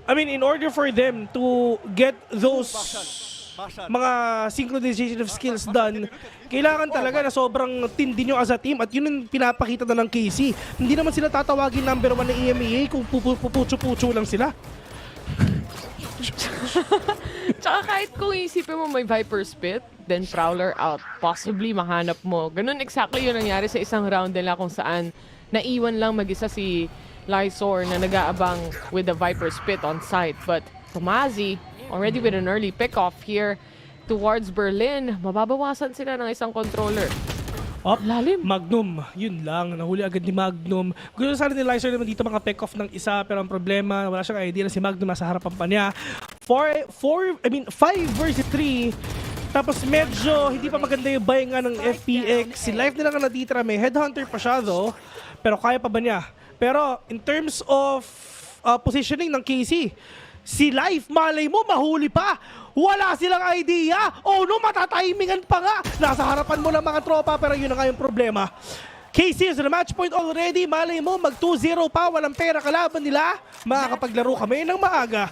I mean, in order for them to get those mga synchronization of skills done, kailangan talaga na sobrang tindi nyo as a team at yun yung pinapakita na ng KC. Hindi naman sila tatawagin number 1 na EMEA kung puputso-putso lang sila. Tsaka kahit kung isipin mo may Viper Spit, then Prowler out, possibly mahanap mo. Ganun exactly yun nangyari sa isang round nila kung saan naiwan lang mag-isa si Lysor na nag-aabang with the Viper Spit on site. But Tomazi, already with an early pick-off here towards Berlin. Mababawasan sila ng isang controller. Lalim. Magnum. Yun lang. Nahuli agad ni Magnum. Gusto sana ni Lysor naman dito mga pick-off ng isa, pero ang problema, wala siyang idea na si Magnum nasa harapan pa niya. 5 versus 3. Tapos medyo hindi pa maganda yung buy nga ng FPX. Si Life nila nga natitira. May headhunter pa siya though. Pero kaya pa ba niya? Pero in terms of positioning ng KC, si Life, malay mo, mahuli pa. Wala silang idea. Oh no, matatimingan pa nga. Nasa harapan mo ng mga tropa, pero yun na nga yung problema. KC is on the match point already. Malay mo, mag 2-0 pa. Walang pera kalaban nila. Makakapaglaro kami ng maaga.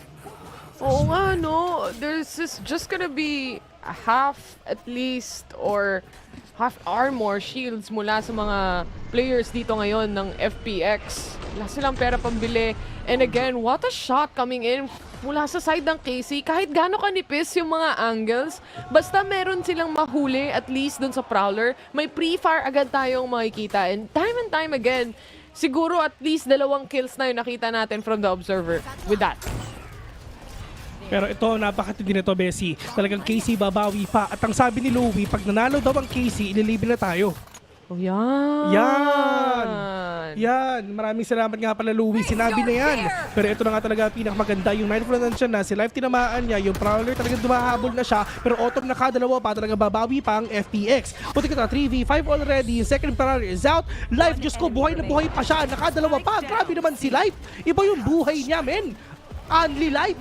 Oo nga, no. There's just gonna be a half at least or half armor shields mula sa mga players dito ngayon ng FPX. Wala silang pera pambili. And again, what a shot coming in mula sa side ng KC. Kahit gaano kanipis yung mga angles, basta meron silang mahuli at least dun sa Prowler, may pre-fire agad tayong makikita. And time again, siguro at least 2 kills na yung nakita natin from the Observer with that. Pero ito, napakatindi na to, Bessie. Talagang KC babawi pa. At ang sabi ni Louie, pag nanalo daw ang KC, ililibre na tayo. Oh, yan! Yan! Maraming salamat nga pala, Louie. Sinabi na yan. Pero ito na nga talaga pinakamaganda. Yung Nightfall na siya na, si Life tinamaan niya. Yung Prowler talagang dumahabol na siya. Pero Autumn nakadalawa pa, talagang babawi pa ang FPX. Puti kita, 3v5 already. Yung second Prowler is out. Life, Diyos ko, buhay na buhay pa siya. Nakadalawa pa. Grabe naman si Life. Iba yung buhay niya, men. Only Life.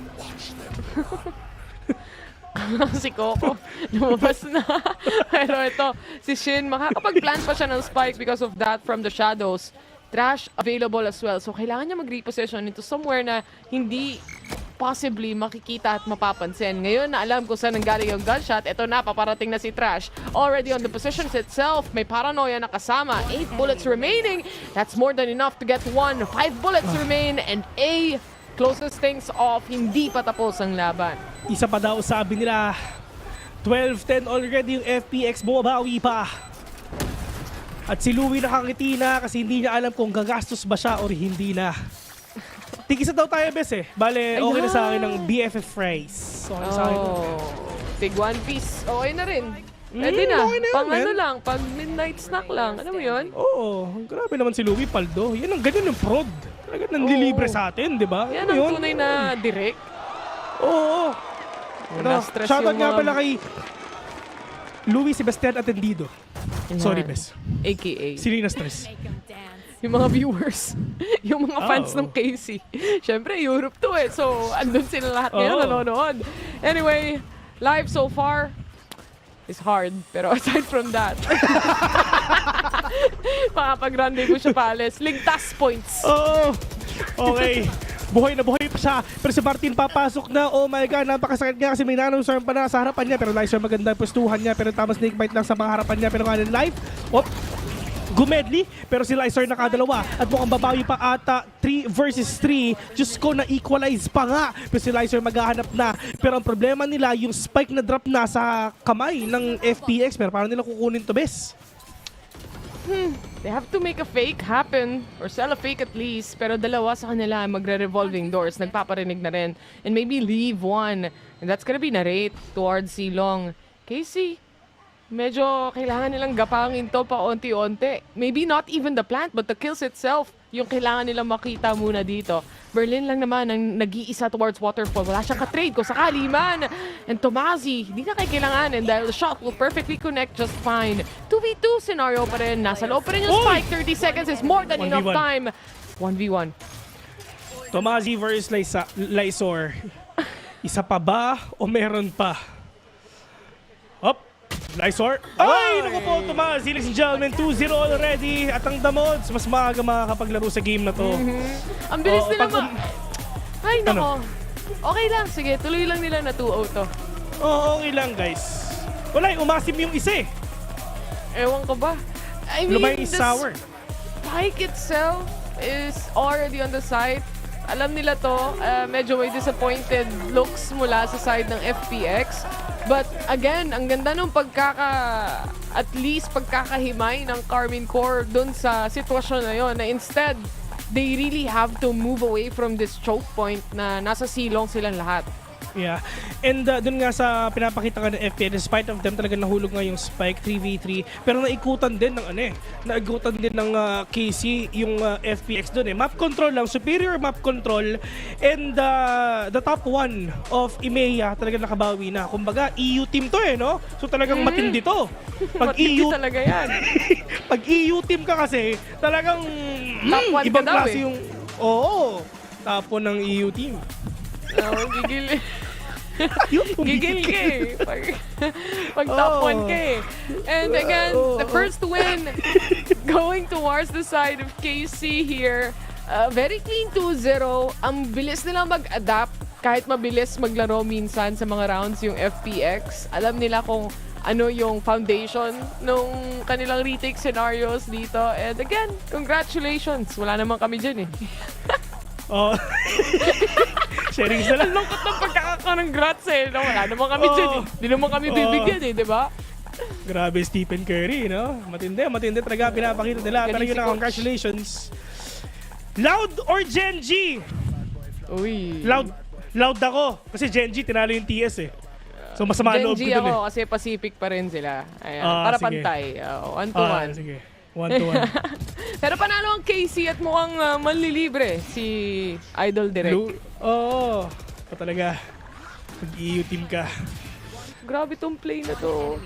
Si Coco, lumabas na. Pero ito, si Shin, makakapag-plant pa siya ng spike because of that from the shadows. Trash available as well. So, kailangan niya mag-reposition into somewhere na hindi possibly makikita at mapapansin. Ngayon na alam ko saan nanggaling yung gunshot, ito na, paparating na si Trash. Already on the positions itself, may paranoia na kasama. 8 bullets remaining. That's more than enough to get 1. 5 bullets remain and A closes things off. Hindi pa tapos ang laban. Isa pa daw sabi nila, 12-10 already yung FPX, bumabawi pa. At si Louie nakangiti na kasi hindi niya alam kung gagastos ba siya or hindi na. Tigisa daw tayo, Bes eh. Bale, okay na sa akin ng BFF fries. Okay na sa akin. Big one piece. Okay na rin. Pwede na. Okay na yun, Pang ano lang, pag midnight snack lang. Ano mo yun? Oo, grabe naman si Louie Paldo. Yan ang ganyan ng prod. Talaga nanlilibre sa atin, di ba? Yan ang tunay na direct. Oo. Shoutout nga pala kay Louie Sebastian Atendido. Sorry, Bes. AKA. Sino yung na-stress? yung mga viewers, yung mga fans ng KC. Siyempre, Europe to eh. So, andun sila lahat ngayon nanonood. Anyway, live so far is hard. Pero aside from that, makapag-rendezvous siya palace. Ligtas points. Okay. Buhay na buhay pa siya. Pero si Martin papasok na. Oh my God, napakasakit nga kasi may nanosarm pa na sa harapan niya. Pero Lysor maganda pustuhan niya. Pero tama snake bite lang sa mga harapan niya. Pero kanan live. Gumedli. Pero si Lysor nakadalawa. At mukhang babawi pa ata. 3 versus 3. Diyos ko, na-equalize pa nga. Pero si Lysor maghahanap na. Pero ang problema nila, yung spike na drop na sa kamay ng FPX. Pero paano nila kukunin to, bes? They have to make a fake happen or sell a fake at least. Pero dalawa sa kanila magre-revolving doors. Nagpaparinig na rin. And maybe leave one. And that's gonna be Narrate towards Silong. Casey, medyo kailangan nilang gapangin to paunti-unti. Maybe not even the plant but the kills itself. Yung kailangan nilang makita muna dito. Berlin lang naman ang nag-iisa towards Waterfall. Wala siyang ka-trade kung sakali man. And Tomazi, hindi na kailanganin dahil the shot will perfectly connect just fine. 2v2 scenario pa rin. Nasa loob pa rin yung spike. 30 seconds is more than enough time. 1v1. Tomazi versus Lysor. Isa pa ba o meron pa? Lysor. Ay, naku po, Tomazi, ladies and gentlemen, 2-0 already. At ang Damods, mas maaga makakapaglaro sa game na to. Ang bilis nila Ay, nako. Okay lang, sige, tuloy lang nila na 2-0 to. Okay lang, guys. Wala, umasim yung isa eh. Ewan ko ba? I mean, Lumay is sour. Spike itself is already on the side. Alam nila to, medyo may disappointed looks mula sa side ng FPX. But again, ang ganda nung at least pagkakahimay ng Karmine Corp dun sa sitwasyon na yon na instead, they really have to move away from this choke point na nasa silong silang lahat. Yeah. And dun nga sa pinapakita ka ng FPX, despite of them talaga nahulog nga yung spike 3v3. Pero naikutan din ng naikutan din ng KC yung FPX dun eh. Map control lang, superior map control. And the top 1 of EMEA talaga nakabawi na. Kumbaga, EU team to eh, no? So talagang matindi to. Pag matindi talaga yan. Pag EU team ka kasi, talagang ibang klase yung tapo ng EU team. Gigil. Gigil ka eh. Pag top 1 ka eh. And again, the first win going towards the side of KC here. Very clean 2-0. Ang bilis nila mag-adapt. Kahit mabilis maglaro minsan sa mga rounds yung FPX. Alam nila kung ano yung foundation nung kanilang retake scenarios dito. And again, congratulations. Wala naman kami dyan eh. Sharing sila. Ang lungkot ng pagkaka-congrats eh. No? Wala naman kami dyan eh. Hindi naman kami bibigyan eh, di ba? Grabe Stephen Curry, no? Matindi talaga pinapakita nila. Pero yun na, congratulations. Loud or Gen.G? Uy. Loud ako. Kasi Gen.G tinalo yung TS eh. So masama loob ko dun eh. Gen.G ako kasi Pacific pa rin sila. Ayan, para sige. Pantay. 1-1. Sige. 1-1. Pero panalo ang KC at mukhang manlilibre si Idol Direct. Talaga. Mag-EU team ka. Grabe tong play na to.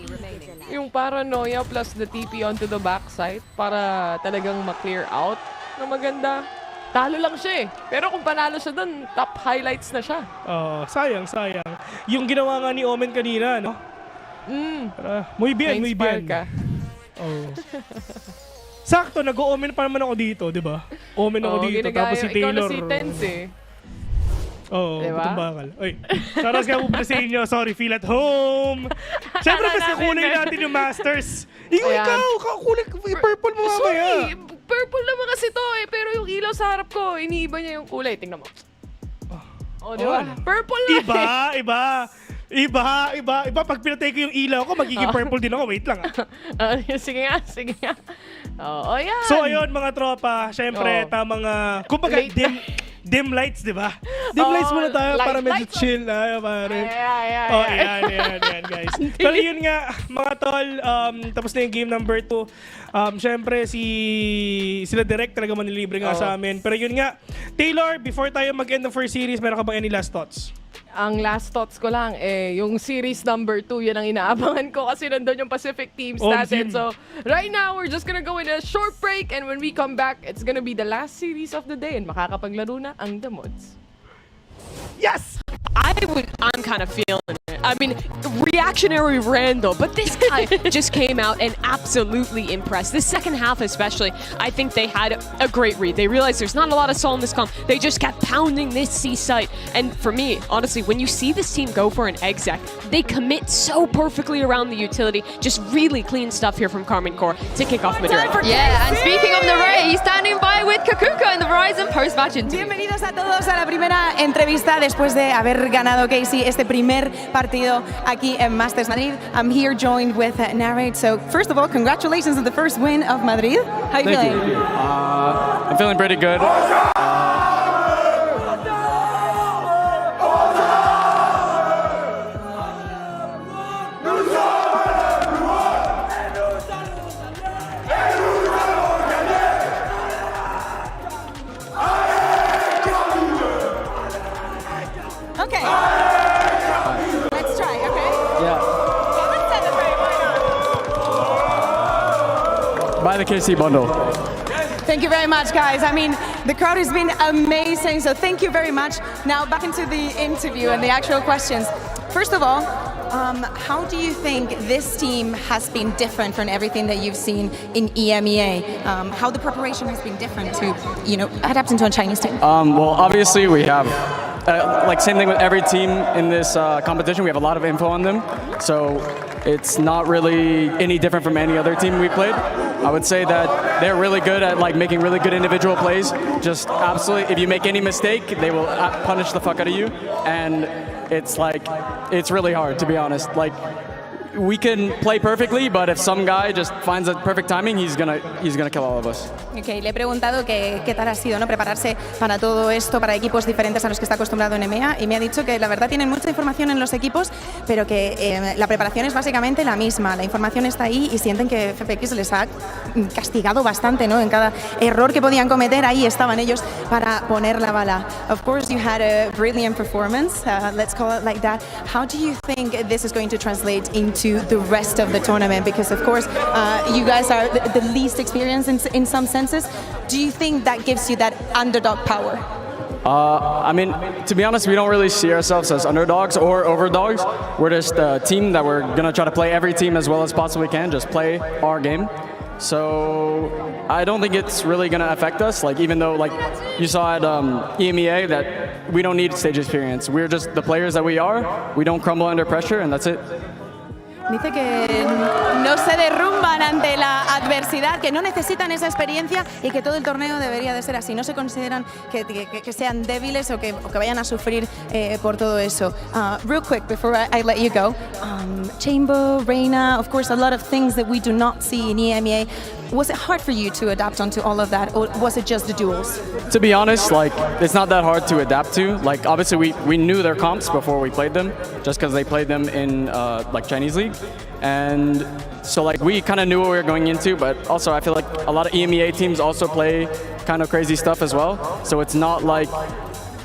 Yung paranoia plus the TP onto the backside para talagang ma-clear out na maganda. Talo lang siya eh. Pero kung panalo siya doon, top highlights na siya. Sayang. Yung ginawa nga ni Omen kanina, no? Muy bien. Ka. Sakto, nag-o-omen pa naman ako dito, di ba? Omen ako dito, tapos si Taylor. Ikaw na si Tense eh. Diba? Butong bakal. Saras nga po pala sa inyo. Sorry, feel at home. Siyempre, mas kakulay natin yung Masters. Ikaw, kakulay, purple mo mamaya. Purple naman kasi to eh. Pero yung ilaw sa harap ko, iniiba niya yung kulay. Tingnan mo. Diba? Purple na Iba. Pag pinatay ko yung ilaw ko, magiging purple din ako. Wait lang Sige nga. Yan. So ayun mga tropa, syempre tamang kumbaga dim lights, di ba? Dim lights muna tayo para medyo chill. Ayan, guys. Pero yun nga, mga tol, tapos na yung game number 2. Syempre, sila Direct talaga manilibre nga sa amin. Pero yun nga, Taylor, before tayo mag-end ng first series, meron ka bang any last thoughts? ang last thoughts ko lang, yung series number 2, yun ang inaabangan ko kasi nandun yung Pacific teams natin. So, right now, we're just gonna go in a short break and when we come back, it's gonna be the last series of the day and makakapaglaro na ang The Mods. Yes! I'm kind of feeling it. I mean, reactionary Randall, but this guy just came out and absolutely impressed. The second half especially, I think they had a great read. They realized there's not a lot of soul in this comp. They just kept pounding this C site. And for me, honestly, when you see this team go for an exec, they commit so perfectly around the utility. Just really clean stuff here from Karmine Corp to kick off Madrid. Yeah, and speaking of Narrate, he's standing by with Kakuka in the Verizon post-match interview. Bienvenidos a todos a la primera entrevista después de haber ganado Casey este primer partido aquí en Masters Madrid. I'm here joined with Narrate. So first of all, congratulations on the first win of Madrid. How are you feeling? I'm feeling pretty good. Okay. Let's try, okay? Yeah. Let's celebrate, why not? Buy the KC bundle. Thank you very much, guys. I mean, the crowd has been amazing, so thank you very much. Now, back into the interview and the actual questions. First of all, how do you think this team has been different from everything that you've seen in EMEA? How the preparation has been different to, adapting to a Chinese team? Well, obviously we have, like same thing with every team in this competition, we have a lot of info on them. So it's not really any different from any other team we played. I would say that they're really good at like making really good individual plays. Just absolutely, if you make any mistake, they will punish the fuck out of you. And it's like, it's really hard, to be honest. Like, we can play perfectly, but if some guy just finds a perfect timing, he's gonna kill all of us. Okay, le he preguntado qué tal ha sido, ¿no? Prepararse para todo esto, para equipos diferentes a los que está acostumbrado en EMEA, y me ha dicho que la verdad tienen mucha información en los equipos, pero que la preparación es básicamente la misma. La información está ahí y sienten que FPX les ha castigado bastante, ¿no? En cada error que podían cometer, ahí estaban ellos para poner la bala. Of course, you had a brilliant performance, let's call it like that. How do you think this is going to translate into the rest of the tournament? Because of course you guys are the least experienced in some senses. Do you think that gives you that underdog power? I mean, to be honest, we don't really see ourselves as underdogs or overdogs. We're just a team that we're gonna try to play every team as well as possibly can, just play our game. So I don't think it's really gonna affect us. Like, even though, like you saw at EMEA, that we don't need stage experience. We're just the players that we are. We don't crumble under pressure, and that's it. Dice que no se derrumban ante la adversidad, que no necesitan esa experiencia y que todo el torneo debería de ser así. No se consideran que sean débiles o que vayan a sufrir por todo eso. Real quick, before I let you go, Chamber, Reina, of course, a lot of things that we do not see in EMEA. Was it hard for you to adapt onto all of that, or was it just the duels? To be honest, like, it's not that hard to adapt to. Like, obviously we knew their comps before we played them, just because they played them in like Chinese League. And so like we kind of knew what we were going into, but also I feel like a lot of EMEA teams also play kind of crazy stuff as well. So it's not like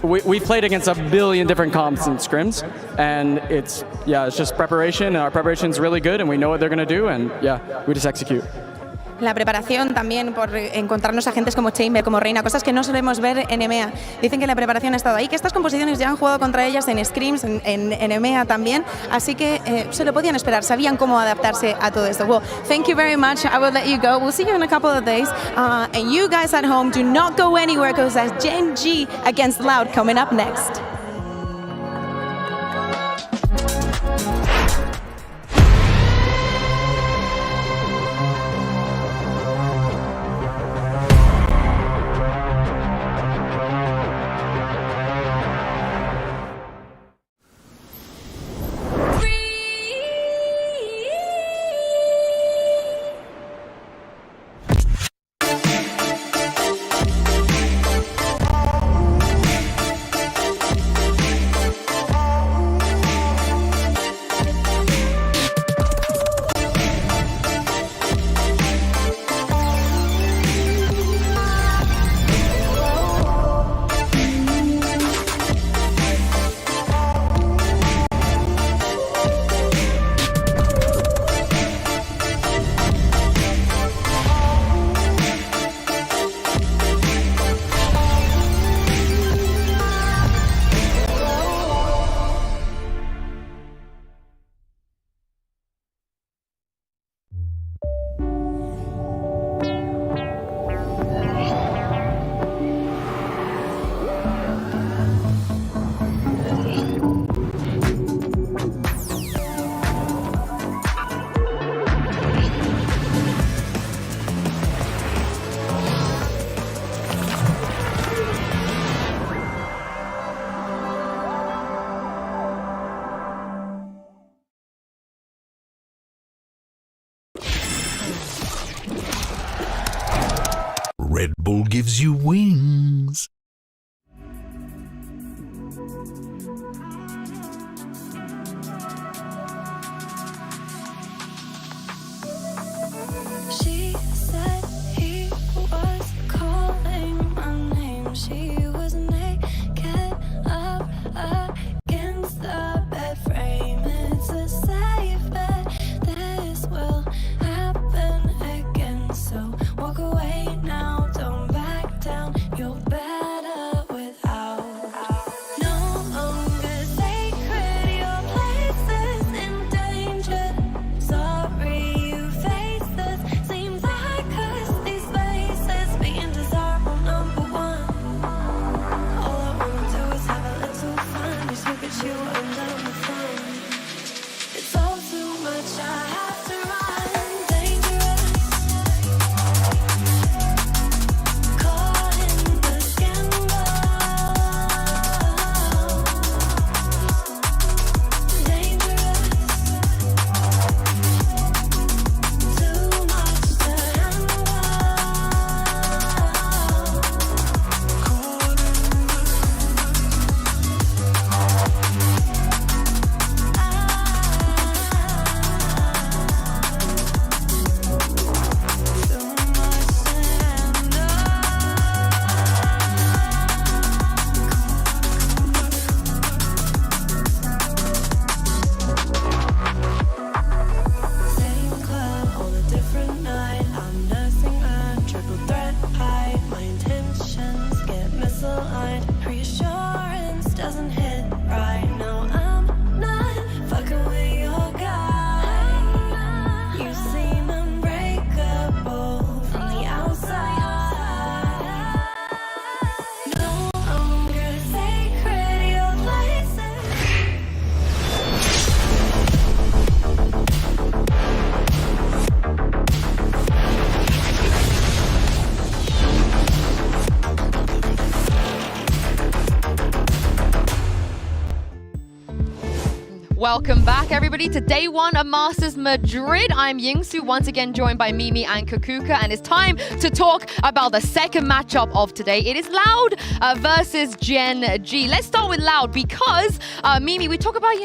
we played against a billion different comps and scrims, and it's just preparation, and our preparation is really good, and we know what they're going to do, and we just execute. La preparación también por encontrarnos agentes como Chamber, como Reina, cosas que no solemos ver en EMEA. Dicen que la preparación ha estado ahí, que estas composiciones ya han jugado contra ellas en scrims, en EMEA también, así que se lo podían esperar, sabían cómo adaptarse a todo esto. Well, thank you very much. I will let you go. We'll see you in a couple of days. And you guys at home, do not go anywhere, because that's Gen.G against Loud coming up next. gives you wings. She said he was calling my name. She was naked up against the bed frame. It's a safe bet. This will happen again. So walk away now. Don't back down. You're better without. No longer sacred. Your place is in danger. Sorry you face this. Seems like us these spaces being desirable number one. All I wanna do is have a little fun. Just look at you under the sun. It's all too much. I have to run. Dangerous. Caught in the scandal. Dangerous. Too much to handle. Same club on a different night. I'm nursing a triple threat high. My intentions get misaligned. Reassurance doesn't hit right now. I'm not fucking with your guy. You seem unbreakable from the outside. No longer sacred. Your place is. Welcome back, everybody, to day one of Masters Madrid. I'm Yingsu, once again joined by Mimi and Kukuka, and it's time to talk about the second matchup of today. It is Loud versus Gen.G. Let's start with Loud because, Mimi, we talk about,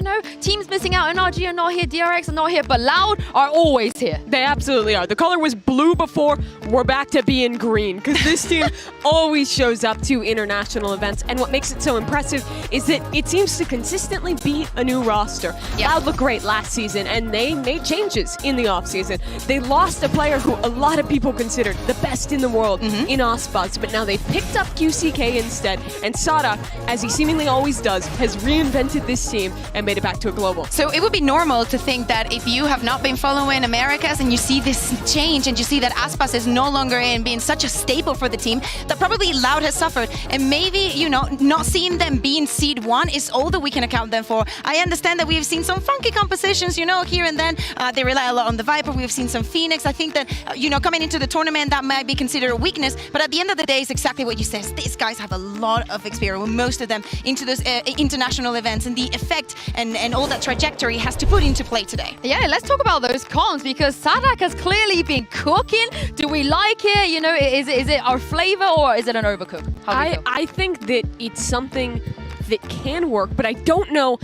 teams missing out. NRG are not here, DRX are not here, but Loud are always here. They absolutely are. The color was blue before. We're back to being green because this team always shows up to international events. And what makes it so impressive is that it seems to consistently be a new roster. Loud looked great last season, and they made changes in the offseason. They lost a player who a lot of people considered the best in the world in Icebox, but now they've picked up QCK instead. And Sada, as he seemingly always does, has reinvented this team and made it back to a global. So it would be normal to think that if you have not been following Americas and you see this change and you see that Aspas is no longer in being such a staple for the team, that probably Loud has suffered. And maybe, not seeing them being seed 1 is all that we can account them for. I understand that we've seen some funky compositions, here and then. They rely a lot on the Viper. We've seen some Phoenix. I think that, coming into the tournament, that might be considered a weakness. But at the end of the day, it's exactly what you said. These guys have a lot of experience, most of them, into those international events, and the effect and all that trajectory has to put into play today. Yeah, let's talk about those comms because Sadak has clearly been cooking. Do we like it? Is it our flavor or is it an overcook? I think that it's something that can work, but I don't know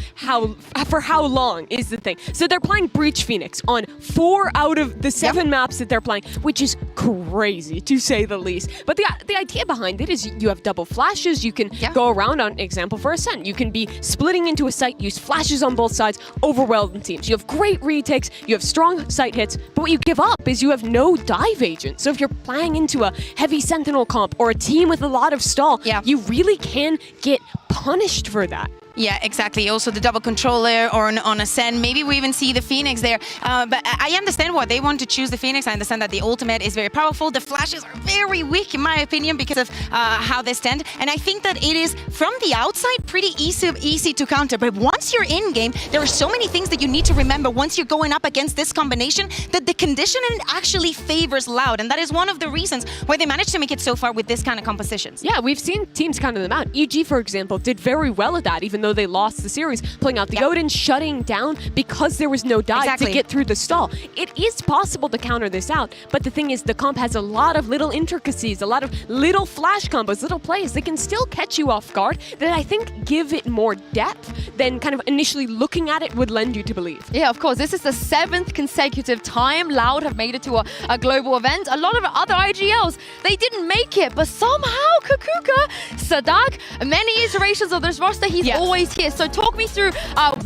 for how long is the thing. So they're playing Breach Phoenix on 4 out of the 7 maps that they're playing, which is crazy to say the least. But the idea behind it is you have double flashes. You can go around, on example for Ascent. You can be splitting into a site, use flashes on both sides, overwhelm teams. You have great retakes, you have strong site hits, but what you give up is you have no dive agent. So if you're playing into a heavy Sentinel comp or a team with a lot of stall, you really can get punished for that. Yeah, exactly. Also the double controller or on Ascend. Maybe we even see the Phoenix there. But I understand why they want to choose the Phoenix. I understand that the ultimate is very powerful. The flashes are very weak, in my opinion, because of how they stand. And I think that it is, from the outside, pretty easy to counter. But once you're in-game, there are so many things that you need to remember once you're going up against this combination, that the conditioning actually favors Loud. And that is one of the reasons why they managed to make it so far with this kind of compositions. Yeah, we've seen teams counter them out. EG, for example, did very well at that, even though though they lost the series, pulling out the Odin, shutting down because there was no dive to get through the stall. It is possible to counter this out, but the thing is the comp has a lot of little intricacies, a lot of little flash combos, little plays that can still catch you off guard that I think give it more depth than kind of initially looking at it would lend you to believe. Yeah, of course. This is the 7th consecutive time Loud have made it to a global event. A lot of other IGLs, they didn't make it, but somehow Kukuka, Sadak, many iterations of this roster, he's always here. So talk me through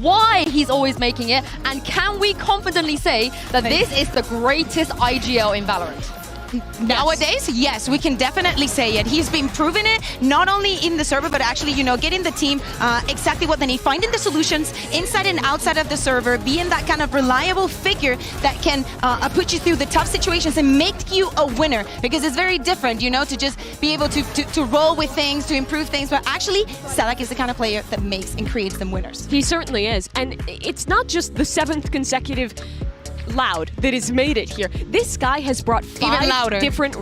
why he's always making it, and can we confidently say that this is the greatest IGL in Valorant? Nowadays, yes, we can definitely say it. He's been proving it, not only in the server, but actually, getting the team exactly what they need, finding the solutions inside and outside of the server, being that kind of reliable figure that can put you through the tough situations and make you a winner. Because it's very different, to just be able to roll with things, to improve things. But actually, Sadak is the kind of player that makes and creates them winners. He certainly is. And it's not just the 7th consecutive Loud that has made it here. This guy has brought 5 different...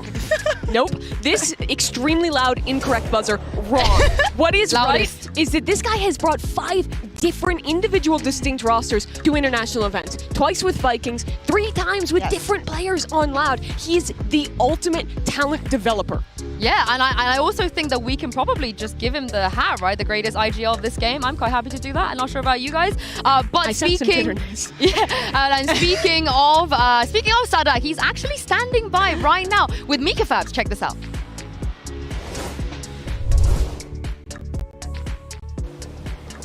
Nope. This extremely loud, incorrect buzzer, wrong. What is right is that this guy has brought 5 different individual distinct rosters to international events. Twice with Vikings, 3 times with different players on Loud. He's the ultimate talent developer. Yeah, and I also think that we can probably just give him the hat, right? The greatest IGL of this game. I'm quite happy to do that. I'm not sure about you guys. But speaking of Sadak, he's actually standing by right now with Mika Fabs. Check this out.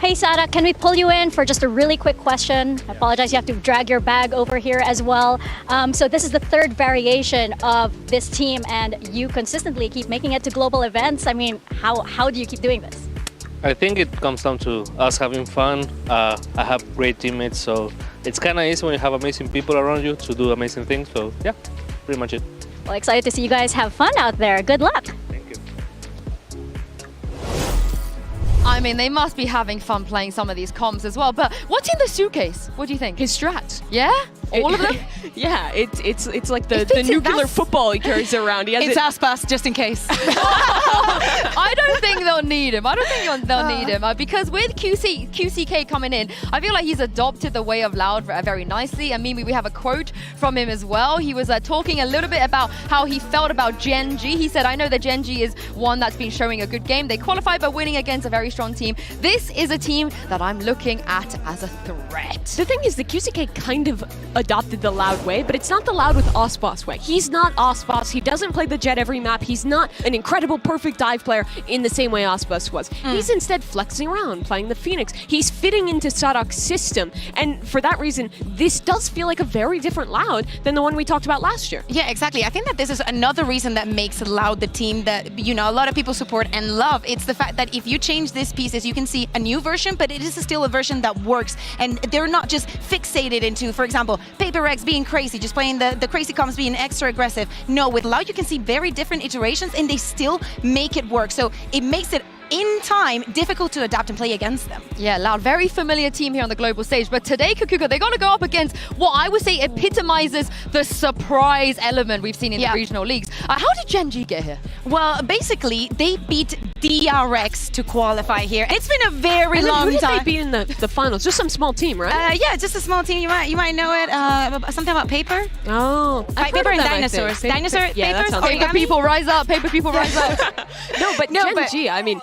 Hey Sadak, can we pull you in for just a really quick question? I apologize, you have to drag your bag over here as well. So this is the 3rd variation of this team, and you consistently keep making it to global events. I mean, how do you keep doing this? I think it comes down to us having fun. I have great teammates, so it's kind of easy when you have amazing people around you to do amazing things. So yeah, pretty much it. Well, excited to see you guys have fun out there. Good luck. I mean, they must be having fun playing some of these comms as well. But what's in the suitcase? What do you think? His strats. Yeah? All of them? Yeah, it's like the nuclear football he carries around. He has it's Icebox, just in case. I don't think they'll need him. I don't think they'll need him. Because with QCK coming in, I feel like he's adopted the way of Loud very nicely. And Mimi, we have a quote from him as well. He was talking a little bit about how he felt about Gen.G. He said, I know that Gen.G is one that's been showing a good game. They qualified by winning against a very strong team. This is a team that I'm looking at as a threat. The thing is, the QCK kind of adopted the Loud way, but it's not the Loud with Icebox way. He's not Icebox. He doesn't play the Jet every map. He's not an incredible, perfect dive player in the same way Icebox was. He's instead flexing around, playing the Phoenix. He's fitting into Sadak's system, and for that reason, this does feel like a very different Loud than the one we talked about last year. Yeah, exactly. I think that this is another reason that makes Loud the team that, a lot of people support and love. It's the fact that if you change these pieces, you can see a new version, but it is still a version that works, and they're not just fixated into, for example, Paper Rex being crazy, just playing the crazy comms being extra aggressive. No, with Loud you can see very different iterations and they still make it work. So it makes it in time difficult to adapt and play against them. Yeah, Loud, very familiar team here on the global stage. But today, Kukuka, they're going to go up against what I would say epitomizes the surprise element we've seen in the regional leagues. How did Gen.G get here? Well, basically, they beat DRX to qualify here. It's been a very long time. Who did they beat in the finals? Just some small team, right? Yeah, just a small team. You might know it. Something about Paper. Oh, Paper and Dinosaurs. Paper, Paper people rise up. Paper people rise up. No, but Gen.G, I mean,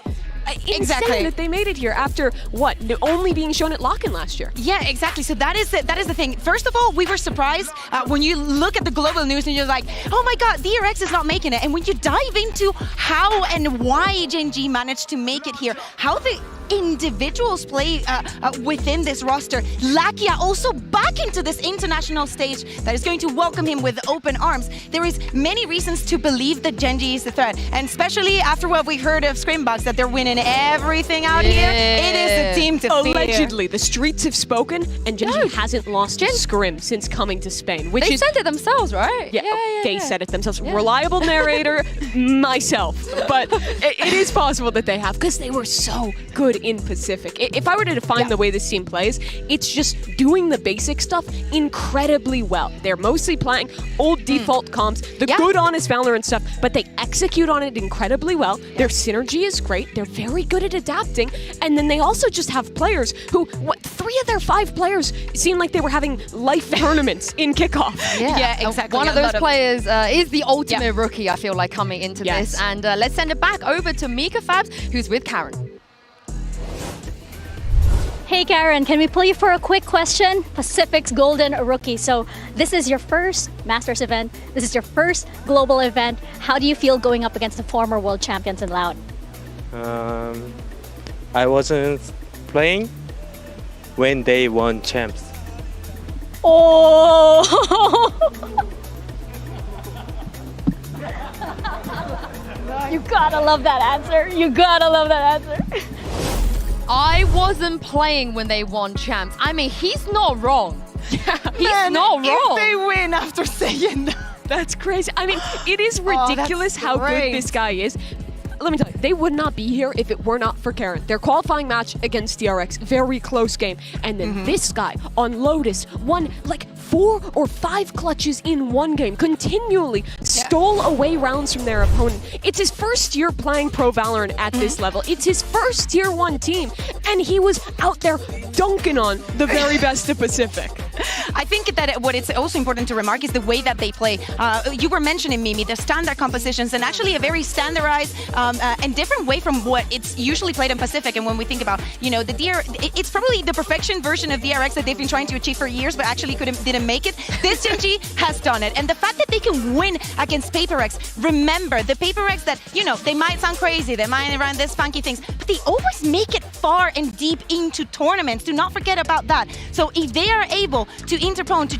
insane that they made it here after what? Only being shown at Lock-In last year. Yeah, exactly. So that is the thing. First of all, we were surprised when you look at the global news and you're like, oh my god, DRX is not making it. And when you dive into how and why Gen.G managed to make it here, how the individuals play within this roster, Lakia also back into this international stage that is going to welcome him with open arms. There is many reasons to believe that Gen.G is the threat, and especially after what we heard of Screambox, that they're winning everything out here. It is a team to fear. Allegedly, the streets have spoken, and Gen.G hasn't lost Scrim since coming to Spain. Which they said it themselves, right? Yeah, they said it themselves. Reliable narrator, myself. But it is possible that they have, because they were so good good in Pacific. If I were to define the way this team plays, it's just doing the basic stuff incredibly well. They're mostly playing old default comps, the good honest Valorant stuff, but they execute on it incredibly well. Their synergy is great. They're very good at adapting. And then they also just have players who, 3 of their 5 players seem like they were having life tournaments in kickoff. Yeah, exactly. One of those players is the ultimate rookie, I feel like, coming into this. And let's send it back over to Mika Fabs, who's with Karen. Hey Karen, can we play for a quick question? Pacific's Golden Rookie. So this is your first Masters event. This is your first global event. How do you feel going up against the former world champions in Loud? I wasn't playing when they won champs. Oh! You gotta love that answer. You gotta love that answer. I wasn't playing when they won champs. I mean, he's not wrong. He's not wrong. If they win after saying that. That's crazy. I mean, it is ridiculous how good this guy is. Let me tell you, they would not be here if it were not for Karen. Their qualifying match against DRX, very close game. And then this guy on Lotus won like 4 or 5 clutches in one game, continually stole away rounds from their opponent. It's his first year playing Pro Valorant at this level. It's his first Tier 1 team, and he was out there dunking on the very best of Pacific. I think that what it's also important to remark is the way that they play. You were mentioning, Mimi, the standard compositions, and actually a very standardized and different way from what it's usually played in Pacific. And when we think about, you know, it's probably the perfection version of DRX that they've been trying to achieve for years, but actually didn't make it. This Gen.G has done it. And the fact that they can win against PaperX, remember, the PaperX that, you know, they might sound crazy, they might run these funky things, but they always make it far and deep into tournaments. Do not forget about that. So if they are able to interpone, to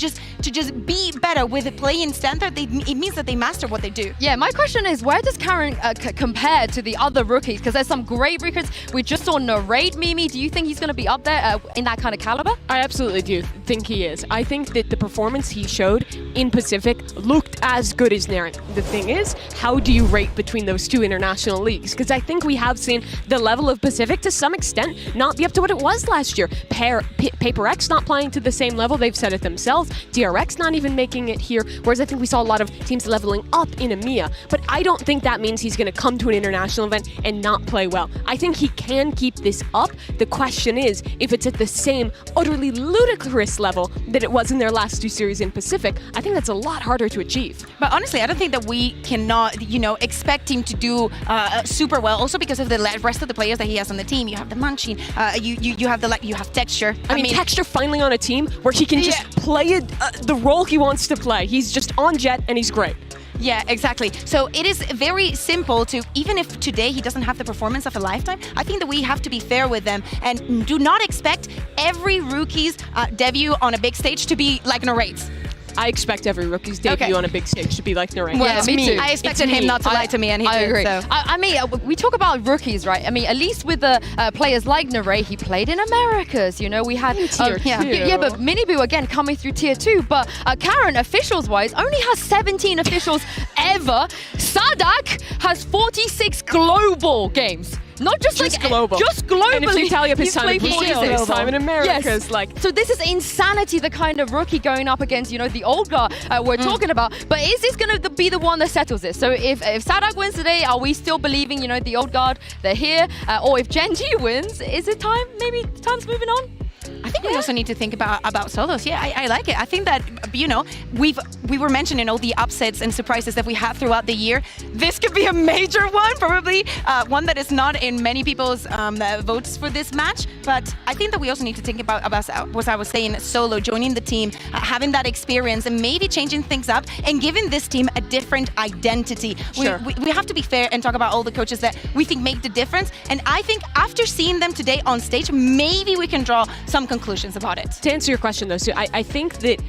just be better with the play-in standard, it means that they master what they do. Yeah, my question is, where does Karen compare to the other rookies? Because there's some great rookies. We just saw Narrate, Mimi. Do you think he's going to be up there in that kind of caliber? I absolutely do think he is. I think that the performance he showed in Pacific looked as good as Narrate. The thing is, how do you rate between those 2 international leagues? Because I think we have seen the level of Pacific to some extent not be up to what it was last year. PaperX not playing to the same level, they've said it themselves. DRX not even making it here, whereas I think we saw a lot of teams leveling up in EMEA. But I don't think that means he's going to come to an international event and not play well. I think he can keep this up. The question is if it's at the same utterly ludicrous level that it was in their last 2 series in Pacific. I think that's a lot harder to achieve. But honestly, I don't think that we cannot, you know, expect him to do super well. Also because of the rest of the players that he has on the team. You have the Munchie, you have Texture. I mean, Texture finally on a team where he can just play the role he wants to play. He's just on Jet and he's great. Yeah, exactly. So it is very simple to, even if today he doesn't have the performance of a lifetime, I think that we have to be fair with them and do not expect every rookie's debut on a big stage to be like Narrate's. I expect every rookie's debut on a big stage to be like Narrate. Well, me too. I expected him not to lie to me, and he did. Agree. So. I mean, we talk about rookies, right? I mean, at least with the players like Narrate, he played in Americas. You know, we had Tier 2. Yeah, but Miniboo again coming through Tier 2. But Karen, officials-wise, only has 17 officials ever. Sadak has 46 global games. Not just global. Just globally. And if you tally up his time in Brazil, his time in Americas, yes. So this is insanity, the kind of rookie going up against, you know, the old guard we're talking about. But is this going to be the one that settles this? So if Sadak wins today, are we still believing, you know, the old guard, they're here? Or if Gen.G wins, is it time? Maybe time's moving on? I think we also need to think about solos. Yeah, I like it. I think that, you know, we were mentioning all the upsets and surprises that we had throughout the year. This could be a major one, probably one that is not in many people's votes for this match. But I think that we also need to think about what I was saying, solo, joining the team, having that experience and maybe changing things up and giving this team a different identity. Sure. We have to be fair and talk about all the coaches that we think make the difference. And I think after seeing them today on stage, maybe we can draw some conclusions about it. To answer your question though, Sue, I think that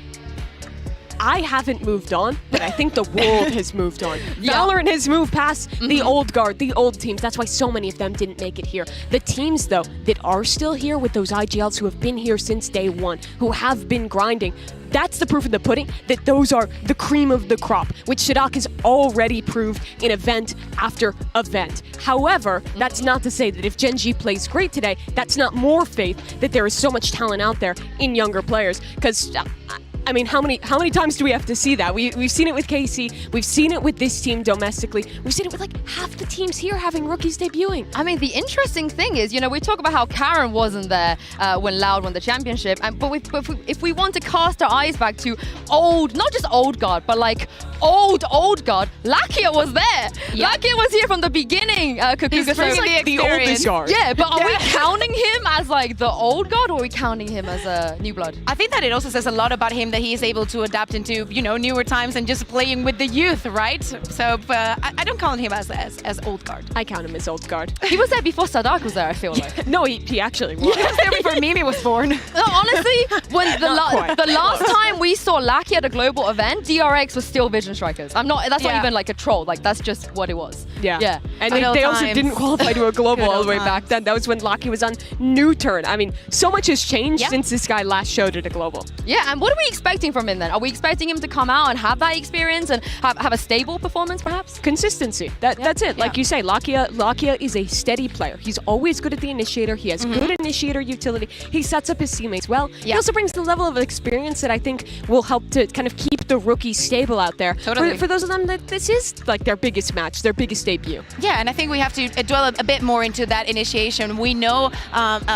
I haven't moved on, but I think the world has moved on. Valorant has moved past the old guard, the old teams. That's why so many of them didn't make it here. The teams, though, that are still here with those IGLs who have been here since day one, who have been grinding, that's the proof of the pudding that those are the cream of the crop, which Sadak has already proved in event after event. However, that's not to say that if Gen.G plays great today, that's not more faith that there is so much talent out there in younger players. Because I mean, how many times do we have to see that? We've seen it with KC, we've seen it with this team domestically, we've seen it with like half the teams here having rookies debuting. I mean, the interesting thing is, you know, we talk about how Karen wasn't there when Loud won the championship, but if we want to cast our eyes back to old, not just old guard, but like old guard, Lakia was there. Lakia was here from the beginning. He's like the oldest guard. Yeah, but are we counting him as like the old guard, or are we counting him as a new blood? I think that it also says a lot about him that he is able to adapt into, you know, newer times and just playing with the youth, right? So I don't count him as old guard. I count him as old guard. He was there before Sadak was there, I feel like. No, he actually was. He was there before Mimi was born. No, honestly, when the last time we saw Lakia at a global event, DRX was still Vision Strikers. That's not even like a troll, like that's just what it was. Yeah. And they also didn't qualify to a global all the way back then. That was when Lakia was on New Turn. I mean, so much has changed since this guy last showed at a global. Yeah, and what are we expecting from him then? Are we expecting him to come out and have that experience and have a stable performance perhaps? Consistency. That's it. Like you say, Lakia is a steady player. He's always good at the initiator. He has good initiator utility. He sets up his teammates well. He also brings the level of experience that I think will help to kind of keep the rookies stable out there. Totally. For those of them that this is like their biggest match, their biggest debut. Yeah, and I think we have to dwell a bit more into that initiation. We know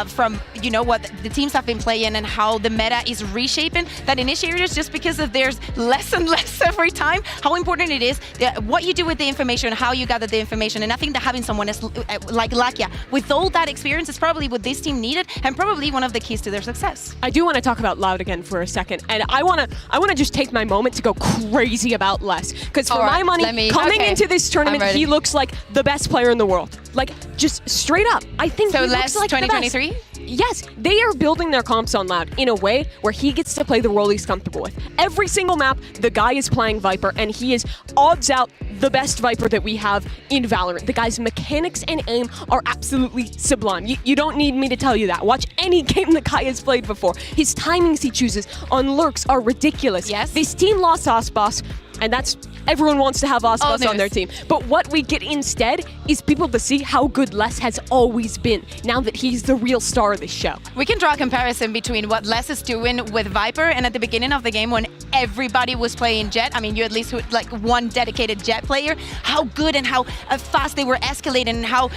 from, you know, what the teams have been playing and how the meta is reshaping that initiators, just because of there's less and less every time, how important it is, what you do with the information, how you gather the information. And I think that having someone like Lakia with all that experience is probably what this team needed and probably one of the keys to their success. I do want to talk about Loud again for a second, and I want to just take my moment to go crazy about Les, because for my money, coming into this tournament, he looks like the best player in the world. Like, just straight up. I think he looks like 2023? the best. Yes, they are building their comps on Loud in a way where he gets to play the role he's comfortable with. Every single map, the guy is playing Viper, and he is odds out the best Viper that we have in Valorant. The guy's mechanics and aim are absolutely sublime. You don't need me to tell you that. Watch any game the guy has played before. His timings he chooses on lurks are ridiculous. Yes. This team lost Icebox, and that's everyone wants to have Icebox on their team. But what we get instead is people to see how good Les has always been, now that he's the real star of this show. We can draw a comparison between what Les is doing with Viper and at the beginning of the game when everybody was playing Jet. I mean, you at least had like one dedicated Jet player. How good and how fast they were escalating and how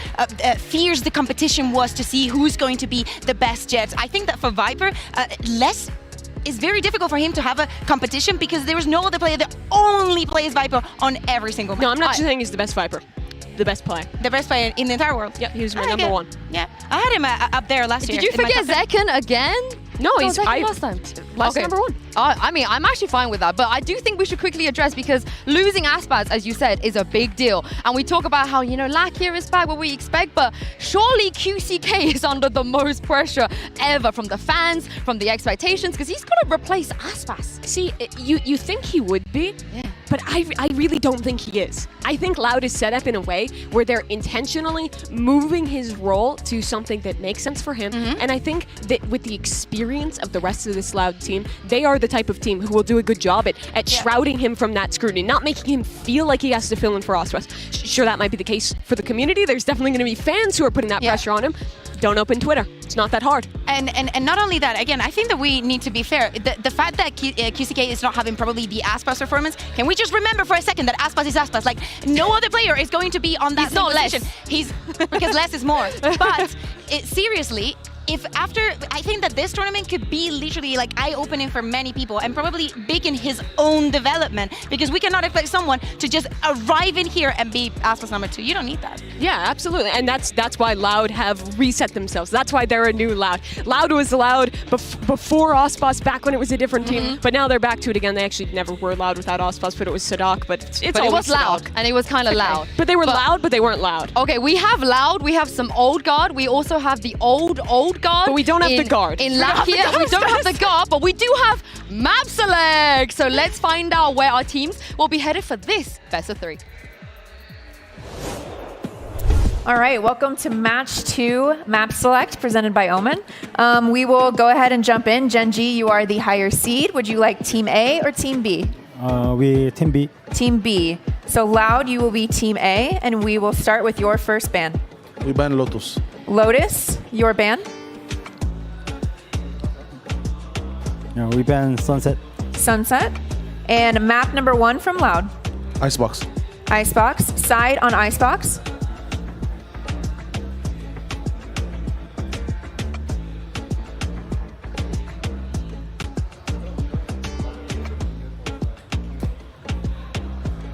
fierce the competition was to see who's going to be the best Jets. I think that for Viper, Les it's very difficult for him to have a competition because there is no other player that only plays Viper on every single match. No, I'm not just saying he's the best Viper. The best player. The best player in the entire world. Yeah, he was my number one. Yeah, I had him up there last year. Did you forget Zekken again? No, he's last time. Last number one. I mean, I'm actually fine with that, but I do think we should quickly address, because losing Aspaz, as you said, is a big deal. And we talk about how, you know, Lakia is back, what we expect, but surely QCK is under the most pressure ever from the fans, from the expectations, because he's got to replace Aspaz. See, you think he would be, but I really don't think he is. I think Loud is set up in a way where they're intentionally moving his role to something that makes sense for him, and I think that with the experience of the rest of this Loud team, they are the type of team who will do a good job at shrouding him from that scrutiny, not making him feel like he has to fill in for Icebox. Sure, that might be the case for the community. There's definitely going to be fans who are putting that pressure on him. Don't open Twitter. It's not that hard. And not only that, again, I think that we need to be fair. The fact that QCK is not having probably the Aspaz performance, can we just remember for a second that Aspaz is Aspaz? Like, no other player is going to be on that position. He's because less is more. But seriously, I think that this tournament could be literally like eye-opening for many people and probably big in his own development, because we cannot expect someone to just arrive in here and be Aspaz number 2. You don't need that. Yeah, absolutely. And that's why Loud have reset themselves. That's why they're a new Loud. Loud was Loud before Icebox, back when it was a different team, but now they're back to it again. They actually never were Loud without Icebox, but it was Sadak, but it was loud, and it was kind of loud. But they were loud, but they weren't loud. Okay, we have Loud, we have some old guard, we also have the old old guard. But we don't have the guard. In Latvia, we don't have the guard, but we do have map select. So let's find out where our teams will be headed for this best of 3. All right, welcome to match 2 map select presented by Omen. We will go ahead and jump in. Gen.G, you are the higher seed. Would you like team A or team B? We team B. Team B. So Loud, you will be team A, and we will start with your first ban. We ban Lotus. Lotus, your ban. No, we ban Sunset. Sunset. And map number 1 from Loud. Icebox. Icebox. Side on Icebox.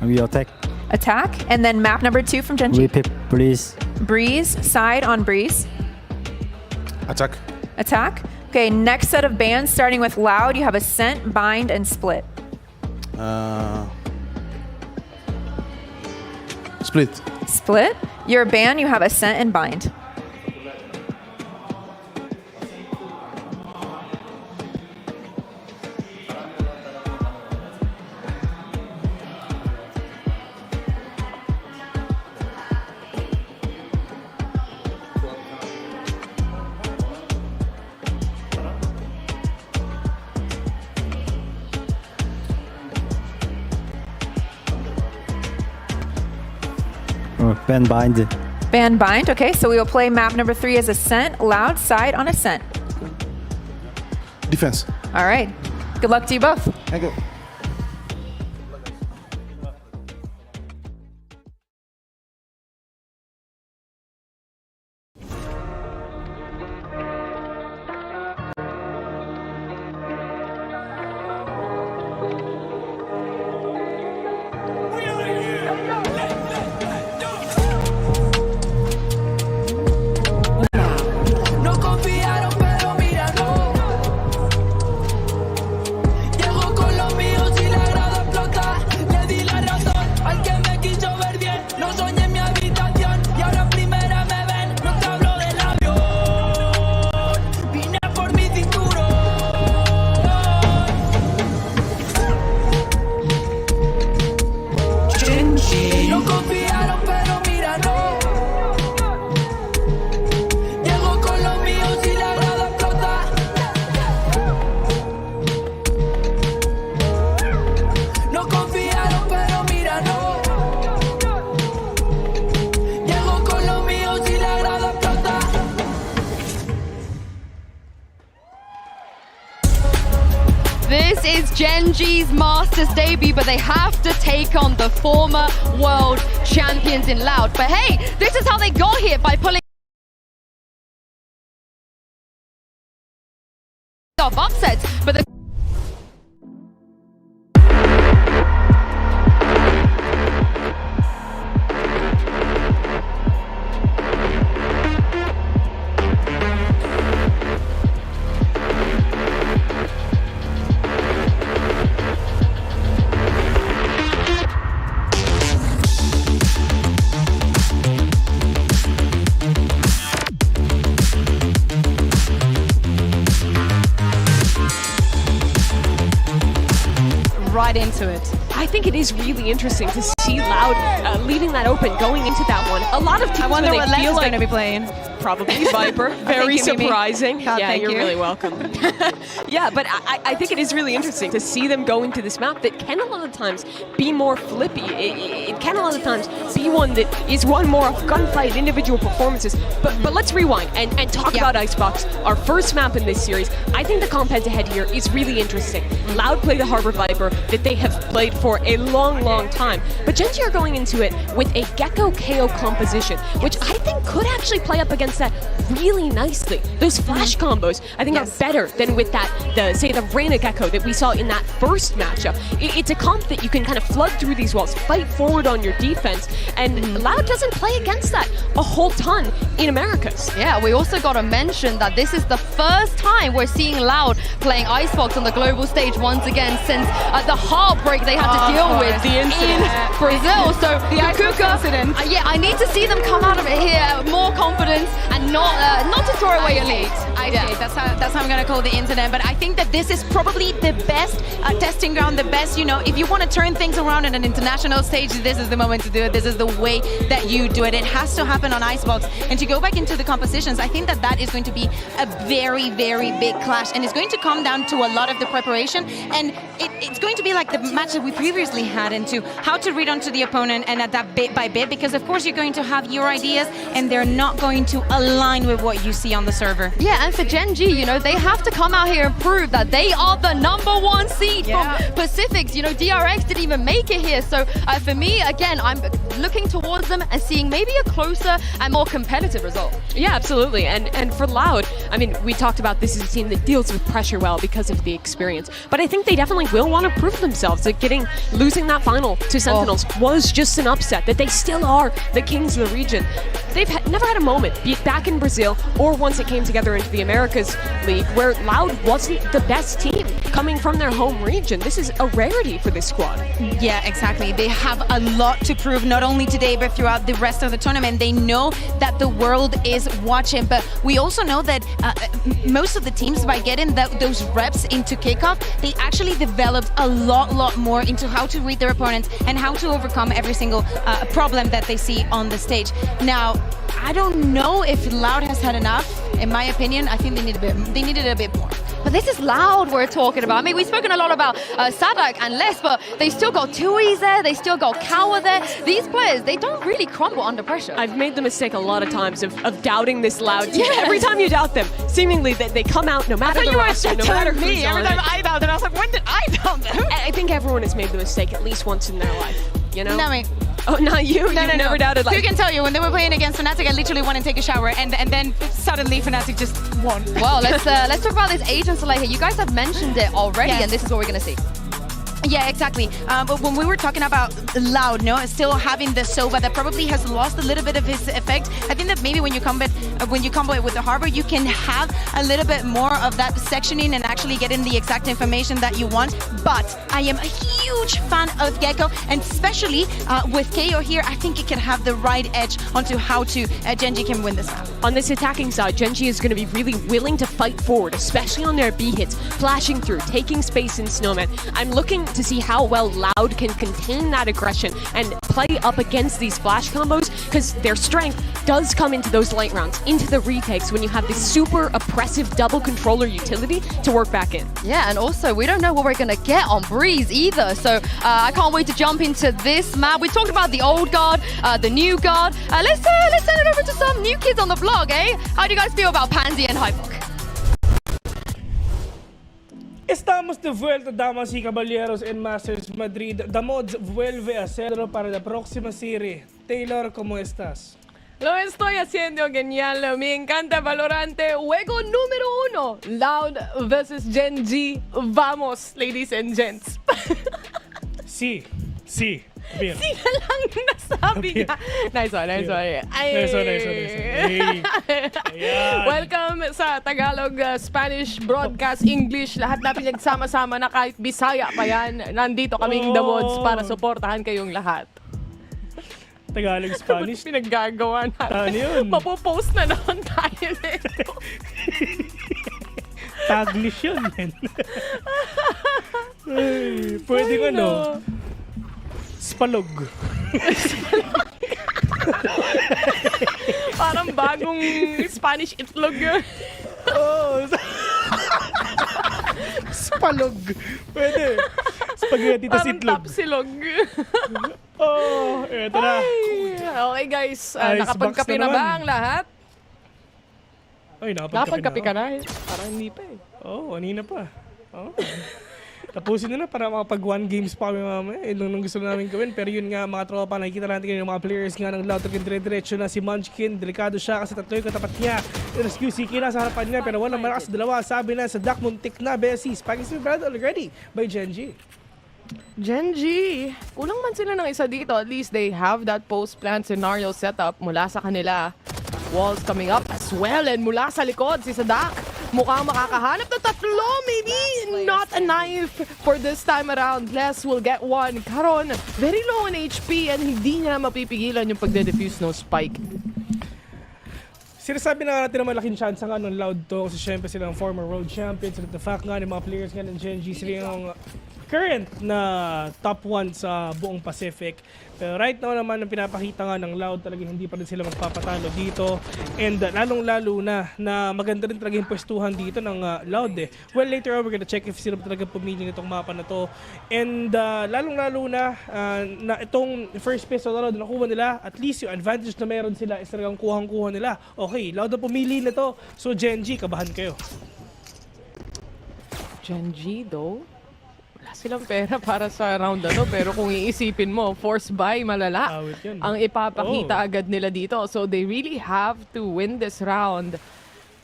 We attack. Attack. And then map number 2 from Gen.G. We pick Breeze. Breeze. Side on Breeze. Attack. Attack. Okay, next set of bans starting with Loud. You have Ascent, Bind, and Split. Split. Split. Your ban, you have Ascent and Bind. Ban Bind. Ban Bind. Okay, so we will play map number 3 as Ascent. Loud. Side on Ascent. Defense. All right. Good luck to you both. Thank you. This is Gen.G's Masters debut, but they have to take on the former world champions in Loud. But hey, this is how they got here, by pulling off upsets. But the right into it. I think it is really interesting to see Loud leaving that open, going into that one. A lot of teams, I wonder when what they feel Lex is like going to be playing. Probably Viper. Very Thank you, Mimi. surprising. God, yeah, thank you're you. really welcome. Yeah, but I think it is really interesting to see them go into this map that can a lot of times be more flippy. It can a lot of times be one that is one more of gunfight, individual performances. But let's rewind and talk about Icebox, our first map in this series. I think the comp head-to-head here is really interesting. Loud play the Harbor Viper that they have played for a long, long time. But Gen.G are going into it with a Gecko KO composition, which I think could actually play up against that really nicely. Those flash combos, I think, are better than with that, say, the Reyna Gecko that we saw in that first matchup. It's a comp that you can kind of flood through these walls, fight forward on your defense, and Loud doesn't play against that a whole ton in Americas. yeah, we also got to mention that this is the first time we're seeing Loud playing Icebox on the global stage once again since the heartbreak they had to deal with the incident. Brazil. So The Icebox Kuka, incident. yeah, I need to see them come out of it here more confident and not to throw away a lead. That's how I'm gonna call the incident. But I think that this is probably the best testing ground, the best, if you want to turn things around at an international stage, this is the moment to do it. This is the way that you do it. It has to happen on Icebox. And to go back into the compositions, I think that is going to be a very, very big clash. And it's going to come down to a lot of the preparation. And it's going to be like the match that we previously had into how to read onto the opponent and adapt bit by bit. Because of course you're going to have your ideas and they're not going to align with what you see on the server. Yeah, and for Gen.G, they have to come out here and prove that they are the #1 seed from Pacifics. DRX didn't even make it here. So for me, again, I'm looking towards them and seeing maybe a closer and more competitive result. Yeah, absolutely. And for Loud, I mean, we talked about this as a team that deals with pressure well because of the experience. But I think they definitely will want to prove themselves that losing that final to Sentinels was just an upset, that they still are the kings of the region. They've never had a moment, be it back in Brazil or once it came together into the Americas League, where Loud wasn't the best team coming from their home region. This is a rarity for this squad. Yeah, exactly. They have a lot to prove, not only today, but throughout the rest of the tournament. They know that the world is watching, but we also know that most of the teams, by getting those reps into kickoff, they actually developed a lot more into how to read their opponents and how to overcome every single problem that they see on the stage. Now, I don't know if Loud has had enough. In my opinion, I think they needed a bit more. But this is Loud we're talking about. I mean, we've spoken a lot about Sadak and Les, but they still got Tui's there, they still got Kawa there. These players, they don't really crumble under pressure. I've made the mistake a lot of times of doubting this Loud team. Every time you doubt them, seemingly they come out no matter the roster, no matter who's me. Every on time it. I doubt it, I was like, when did I doubt them? I think everyone has made the mistake at least once in their life, Not me. Oh, not you? No, You've never doubted Who can tell you, when they were playing against Fnatic, I literally went and take a shower, and then suddenly Fnatic just won. Well, let's talk about this agent select here. You guys have mentioned it already, and this is what we're going to see. Yeah, exactly. But when we were talking about Loud, still having the Sova that probably has lost a little bit of his effect, I think that maybe when you combo it with the Harbor, you can have a little bit more of that sectioning and actually getting the exact information that you want. But I am a huge fan of Gecko, and especially with KO here, I think it can have the right edge onto how to Gen.G can win this map. On this attacking side, Gen.G is going to be really willing to fight forward, especially on their B hits, flashing through, taking space in Snowman. I'm looking to see how well Loud can contain that aggression and play up against these flash combos, because their strength does come into those light rounds, into the retakes, when you have this super oppressive double controller utility to work back in. Yeah, and also we don't know what we're going to get on Breeze either, so I can't wait to jump into this map. We talked about the old guard, the new guard. Let's send it over to some new kids on the vlog, eh? How do you guys feel about Pansy and Hypok? Estamos de vuelta, damas y caballeros, en Masters Madrid. The mods vuelve a hacerlo para la próxima serie. Taylor, ¿cómo estás? Lo estoy haciendo genial. Me encanta Valorante. Juego número 1. Loud versus Gen.G. Vamos, ladies and gents. Sí. Bien. Sí lang nasabi niya. Nice one. Ay. Nice one. Welcome sa Tagalog, Spanish, Broadcast, English. Lahat na pinagsama-sama na, kahit Bisaya pa yan. Nandito kaming The Mods para suportahan kayong lahat. Tagalog, Spanish? Pinaggagawa natin. Ano yun? Mapopost na naman tayo nito. Taglish yun. Pwede ano? Spalog. Parang bagong Spanish itlog yun. Oh. Spalog. Pwede. Spaghetti tas itlog. Parang tapsilog. Oh, eto na. Okay guys, Icebox nakapagkape na na ba ang lahat? Ay, nakapagkape ka na. Parang hindi pa eh. Oo, kanina pa. Oh. Tapusin na para makapag 1 games pa kami mamaya. Yun lang gusto namin gawin. Pero yun nga mga tropa, nakikita natin yung mga players nga ng Loud. Dire-diretso na si Munchkin. Delikado siya kasi tatlo yung katapat niya. Rescue si Kina sa harapan niya pero walang malakas dalawa. Sabi na sa Duck Muntik na Bessie. Spaghetti Brad already by Gen.G. Gen.G, kulang man sila ng isa dito. At least they have that post-plan scenario setup mula sa kanila. Walls coming up as well, and mula sa likod si Sadak mukhang makakahanap ng tatlo. Maybe not a knife for this time around. Les will get one. Karon, very low on HP and hindi niya mapipigilan yung pagde-defuse ng spike. Sinasabi na natin na malaking chance nga ng Loud to kasi syempre sila ang former world champions and the fact nga ng mga players nga ng Gen.G sila yung current na top 1 sa buong Pacific. Pero right now naman ang pinapakita nga ng Loud talagang hindi pa rin sila magpapatalo dito and lalong-lalo na maganda rin talaga yung pwestuhan dito ng Loud eh. Well, later on we're gonna check if sila talaga pumili nitong mapa na to and lalong-lalo na itong first piece na Loud na nakuha nila, at least yung advantage na meron sila is talagang kuhang-kuha nila. Okay, Loud na pumili na to, so Gen.G, kabahan kayo. Gen.G though? Wala silang pera para sa round ano, pero kung iisipin mo, force buy, malala ang ipapakita agad nila dito. So they really have to win this round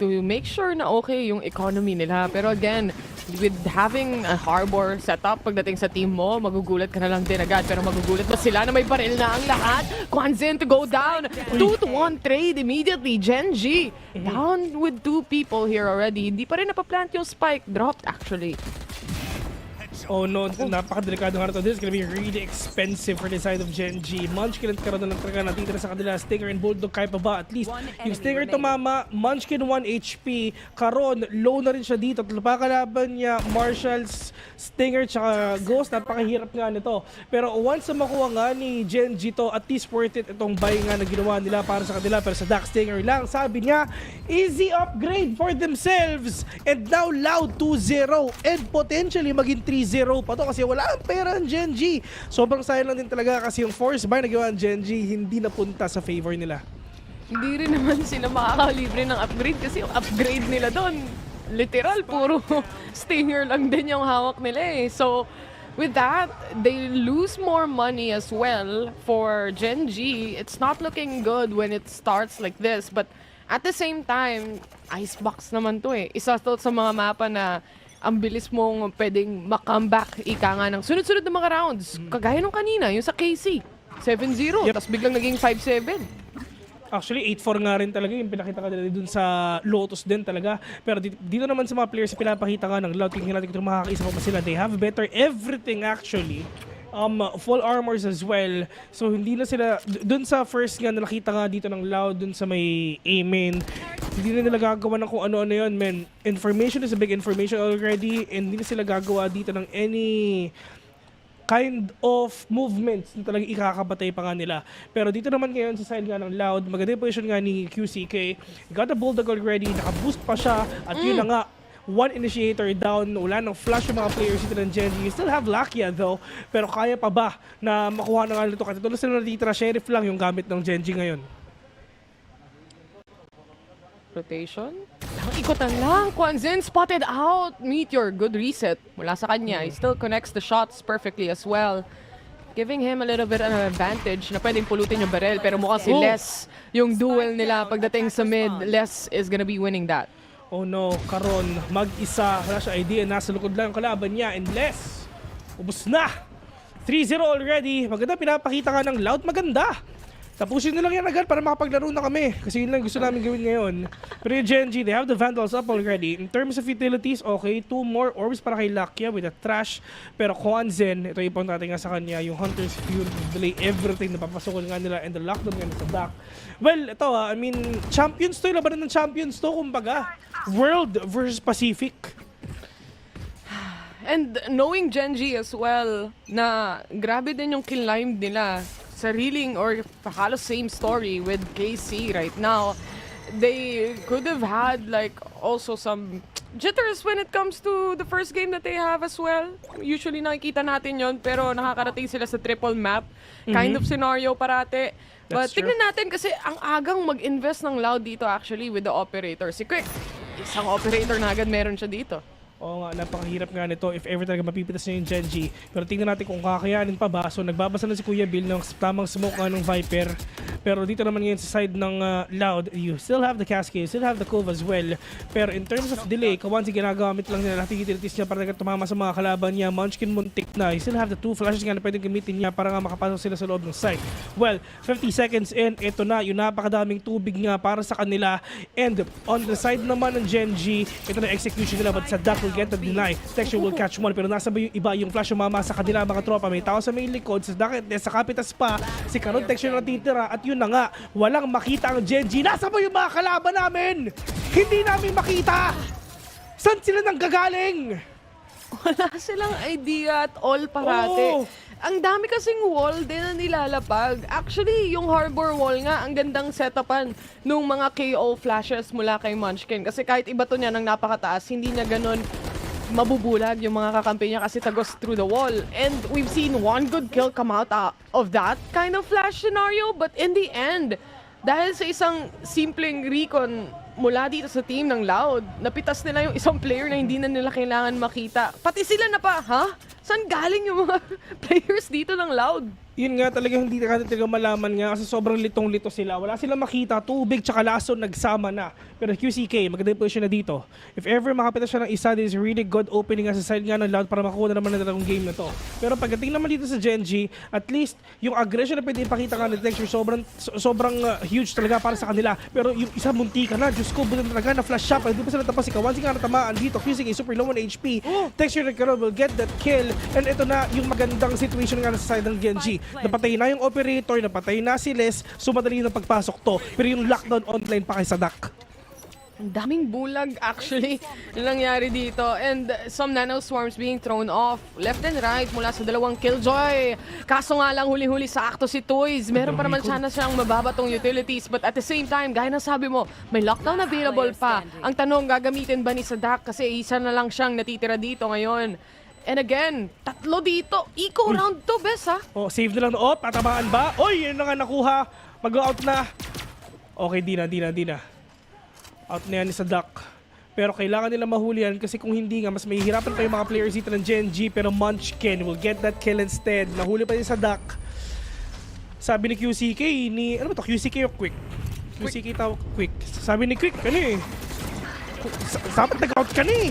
to make sure na okay yung economy nila. Pero again, with having a harbor setup pagdating sa team mo, magugulat ka na lang din agad. Pero magugulat ba sila na may baril na ang lahat? Kwanzin to go down. 2-1 trade immediately. Gen.G down with 2 people here already. Hindi pa rin napaplant yung spike. Dropped actually. Oh no, napakadelikado nga ito. This is gonna be really expensive for the side of Gen.G. Munchkin at Karon na lang talaga natitira sa kanila. Stinger and Bulldog kahit pa ba. At least yung Stinger tumama, Munchkin 1 HP. Karon, low na rin siya dito. Napakalaban niya, Marshals, Stinger, tsaka Ghost. Napakahirap nga nito. Pero once na makuha nga ni Gen.G to, at least worth it itong buy nga na ginawa nila para sa kanila. Pero sa Dark Stinger lang, sabi niya, easy upgrade for themselves. And now Loud 2-0 and potentially maging 3-0 pa to kasi wala ang pera ng Gen.G. Sobrang sayang lang din talaga kasi yung force buy na gawa ng Gen.G hindi napunta sa favor nila. Hindi rin naman sila makakalibre ng upgrade kasi yung upgrade nila doon, literal, puro Stinger lang din yung hawak nila eh. So, with that, they lose more money as well for Gen.G. It's not looking good when it starts like this. But at the same time, Icebox naman to eh. Isa to sa mga mapa na ang bilis mong pwedeng makomeback ika nga ng sunod-sunod na mga rounds. Kagaya nung kanina, yung sa KC. 7-0, tapos biglang naging 5-7. Actually, 8-4 nga rin talaga yung pinakita ka nila dun sa Lotus din talaga. Pero dito naman sa mga players, pinapakita nga ng Loud. Tingnan natin kung makakaisa pa sila. They have better everything actually. Full armors as well. So hindi na sila dun sa first nga nakita nga dito ng Loud dun sa may A-main. Hindi na nila gagawa ng kung ano-ano yun, man. Information is a big information already and hindi na sila gagawa dito ng any kind of movements na talagang ikakapatay pa nga nila. Pero dito naman ngayon sa side nga ng Loud, maganda yung position nga ni QCK. Got the Bulldog already, nakaboost pa siya at yun na nga, 1 initiator down, wala nang flash yung mga players dito ng Gen.G. You still have Lakia though, pero kaya pa ba na makuha na nga nito? Kasi tulad sila natitira, Sheriff lang yung gamit ng Gen.G ngayon. Rotation? Ikotan lang. Kwanzin spotted out. Meteor, good reset. Mula sa kanya. He still connects the shots perfectly as well. Giving him a little bit of an advantage na pwedeng pulutin yung barrel. Pero mukhang si Les, yung duel nila pagdating sa mid, Les is gonna be winning that. Oh no, Karon, mag-isa. Wala siya idea. Nasa lukod lang yung kalaban niya. And Les, ubos na. 3-0 already. Maganda, pinapakita nga ng Loud. Maganda. Tapusin na lang yan agad para makapaglaro na kami. Kasi yun lang gusto namin gawin ngayon. Pero yung Gen.G, they have the Vandals up already. In terms of utilities, okay, 2 more orbs para kay Lakia with a trash. Pero Kwanzen, ito ipon natin nga sa kanya, yung Hunter's Fury, delay everything na papasokon nga nila and the lockdown nga sa back. Well, ito I mean, champions to, labanan ng champions to, kumbaga. World versus Pacific. And knowing Gen.G as well, na grabe din yung kill-line nila. Sariling or halos same story with KC right now. They could have had like also some jitters when it comes to the first game that they have as well. Usually nakikita natin yon pero nakakarating sila sa triple map kind of scenario parate. But tingnan natin kasi ang agang mag-invest ng Loud dito actually with the operator. Si Quick, isang operator na agad meron siya dito. Oo nga, napakahirap nga nito if ever talaga mapipitas niya yung Gen.G. Pero tingnan natin kung kakayanin pa ba. So nagbabasa na si Kuya Bill ng tamang smoke nga ng Viper. Pero dito naman ngayon sa side ng Loud, you still have the Cascade, you still have the Cove as well. Pero in terms of delay, Kawansi ginagamit lang nila lahat yung utilities niya para tumama sa mga kalaban niya. Munchkin muntik na. You still have the 2 flashes nga na pwedeng gamitin niya para nga makapasok sila sa loob ng site. Well, 50 seconds in, ito na, yung napakadaming tubig nga para sa kanila. And on the side naman ng Gen.G, ito na execution nila, but Sadak will get the deny. Texture will catch one, pero nasa ba yung iba, yung flash umama sa kanila mga tropa. May tao sa may likod, sa kapitas pa, si Karol Texture na titira, at yun na nga, walang makita ang Gen.G. Nasa ba yung mga kalaban namin? Hindi namin makita! Saan sila nang gagaling? Wala silang idea at all parate. Oo. Ang dami kasing wall din na nilalapag. Actually, yung harbor wall nga, ang gandang setupan nung mga KO flashes mula kay Munchkin. Kasi kahit iba to niya ng napakataas, hindi niya ganun mabubulag yung mga kakampi niya kasi tagos through the wall. And we've seen one good kill come out of that kind of flash scenario. But in the end, dahil sa isang simpleng recon mula dito sa team ng Loud, napitas nila yung isang player na hindi na nila kailangan makita. Pati sila na pa, ha? Saan galing yung mga players dito ng Loud? Yun nga talaga, hindi natin talaga malaman nga kasi sobrang litong-lito sila. Wala silang makita, tubig tsaka lason nagsama na. Pero QCK, maganda yung position na dito. If ever makapita siya ng isa, this is really good opening nga sa side nga ng Loud para makuha na naman na talagang game na to. Pero pagdating naman dito sa Gen.G, at least yung aggression na pwede ipakita nga ng Texture, sobrang huge talaga para sa kanila. Pero yung isa munti ka na, Diyos ko, bulan talaga na flash shot. Hindi pa sila tapos si Kawansi nga natamaan dito. QCK, super low on HP. Texture na Karol will get that kill. And ito na yung magandang situation nga sa side ng Gen.G. Napatay na yung operator, napatay na si Les, so madali na pagpasok to. Pero yung lockdown online pa kay Sadak. Ang daming bulag actually yung nangyari dito. And some nano swarms being thrown off left and right mula sa dalawang killjoy. Kaso nga lang huli-huli sa akto si Toys. Meron pa naman sana siyang mababatong utilities. But at the same time, gaya ng sabi mo, may lockdown available pa. Ang tanong, gagamitin ba ni Sadak? Kasi isa na lang siyang natitira dito ngayon. And again, 3 dito. Eco round to, bes ha? Oh, save na lang. Oh, tatamaan ba? Oy, yun na nga nakuha. Mag-out na. Okay, di na. Out na yan ni Sadak. Pero kailangan nila mahuli yan kasi kung hindi nga, mas mahihirapan pa yung mga players dito ng Gen.G. Pero Munchkin will get that kill instead. Nahuli pa ni Sadak. Sabi ni QCK, ano ba to? QCK o Quick? QCK tawag Quick. Sabi ni Quick, ano eh? Dapat nag-out ka na eh.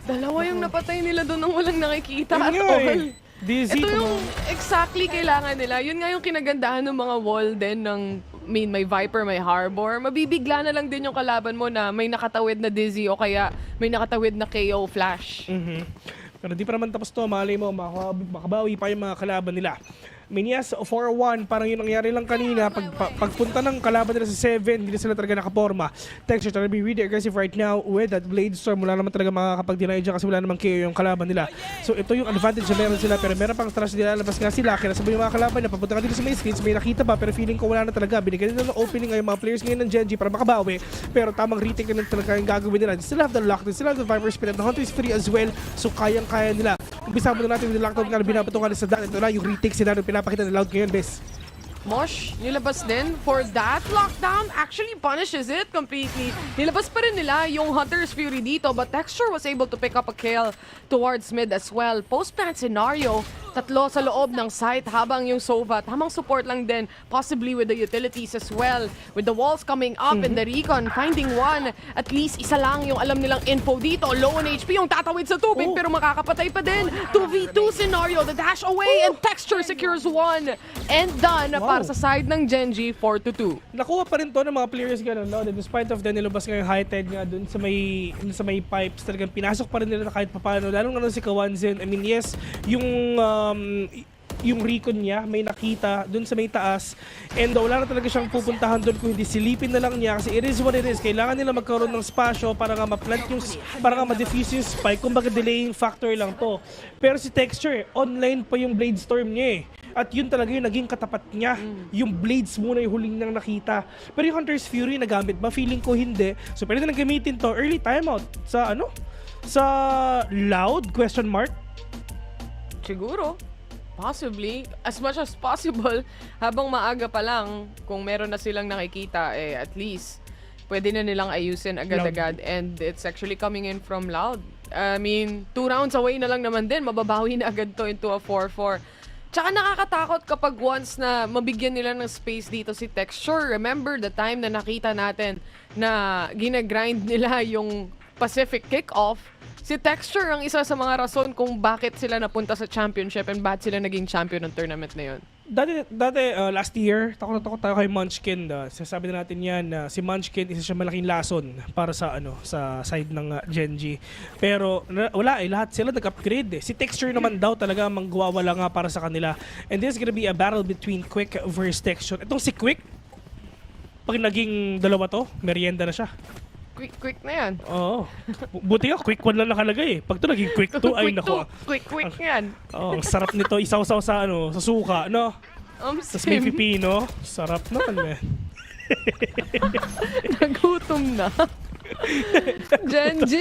Dalawa yung napatay nila doon nang walang nakikita at all. Dizzy, ito yung exactly kailangan nila. Yun nga yung kinagandahan ng mga wall din ng may Viper, may Harbor. Mabibigla na lang din yung kalaban mo na may nakatawid na Dizzy o kaya may nakatawid na KO Flash. Pero di pa naman tapos to. Malay mo, makabawi pa yung mga kalaban nila. Minias 4-1, parang yung nangyari lang kanina. Pagpunta ng kalaban nila sa 7, hindi sila talaga nakaporma. Texture trying to be really aggressive right now with that Blade Storm. Wala naman talaga makakapag-deny dyan kasi wala naman KO yung kalaban nila. So ito yung advantage na meron sila, pero meron pang trash nilalabas nga sila. Kaya nasabay yung mga kalaban niya, papunta ka dito sa may screens, may nakita pa, pero feeling ko wala na talaga. Binigyan nila ng opening ngayon mga players ngayon ng Gen.G para makabawi. Pero tamang retake na talaga yung gagawin nila. They still have the lock, they still have the Viper Spin, the Hunter is free as well. So kayang-kaya nila. Umpisa mo na natin with the lockdown nga, binabato nga sa daan. Ito na yung retake sila na pinapakita ng Loud ngayon, bes. Mosh, nilabas din for that lockdown. Actually punishes it completely. Nilabas pa rin nila yung Hunter's Fury dito, but Texture was able to pick up a kill towards mid as well. Post-plant scenario, 3 sa loob ng site habang yung Sova, tamang support lang din, possibly with the utilities as well. With the walls coming up and the recon finding one, at least isa lang yung alam nilang info dito. Low on HP yung tatawid sa tubig pero makakapatay pa din. 2v2 scenario, the dash away and Texture secures one. And done para sa side ng Gen.G, 4-2. Nakuha pa rin to ng mga players ganun, no? Despite of the nilabas nga yung high tide nga dun sa may pipes, talagang pinasok pa rin nila na kahit papaano. Lalong nga si Kawanzin. I mean, yes, yung recon niya, may nakita dun sa may taas. And wala na talaga siyang pupuntahan dun kung hindi silipin na lang niya kasi it is what it is. Kailangan nila magkaroon ng spasyo para nga ma-plant yung, para nga ma-defuse yung spike. Kumbaga delaying factor lang to. Pero si Texture, online pa yung Blade Storm niya eh. At yun talaga yung naging katapat niya. Yung Blades muna yung huling nang nakita. Pero yung Hunter's Fury nagamit ba? Feeling ko hindi. So pwede na gamitin to. Early timeout sa ano? Sa Loud? Question mark? Siguro. Possibly. As much as possible. Habang maaga pa lang, kung meron na silang nakikita, eh at least pwede na nilang ayusin agad-agad. And it's actually coming in from Loud. I mean, 2 rounds away na lang naman din. Mababawi na agad to into a 4-4. Tsaka nakakatakot kapag once na mabigyan nila ng space dito si Texture. Remember the time na nakita natin na ginagrind nila yung Pacific Kickoff? Si Texture ang isa sa mga rason kung bakit sila napunta sa championship and bakit sila naging champion ng tournament na yun. Dati last year, takot na takot tayo kay Munchkin. Sasabi na natin yan na si Munchkin isa siya malaking lason para sa sa side ng Gen.G. Pero wala lahat sila nag-upgrade. Si Texture naman daw talaga manggwawala nga para sa kanila. And this is gonna be a battle between Quick versus Texture. Itong si Quick, pag naging dalawa to, merienda na siya. Quick na yan. Oo. Buti nga, quick 1 lang nakalagay eh. Pag to naging quick 2, ay nako. Quick yan. Oh, sarap nito. Isaw-saw sa sa suka, no? Tapos may pipino. Sarap naman, man. Nagutom na. Gen.G!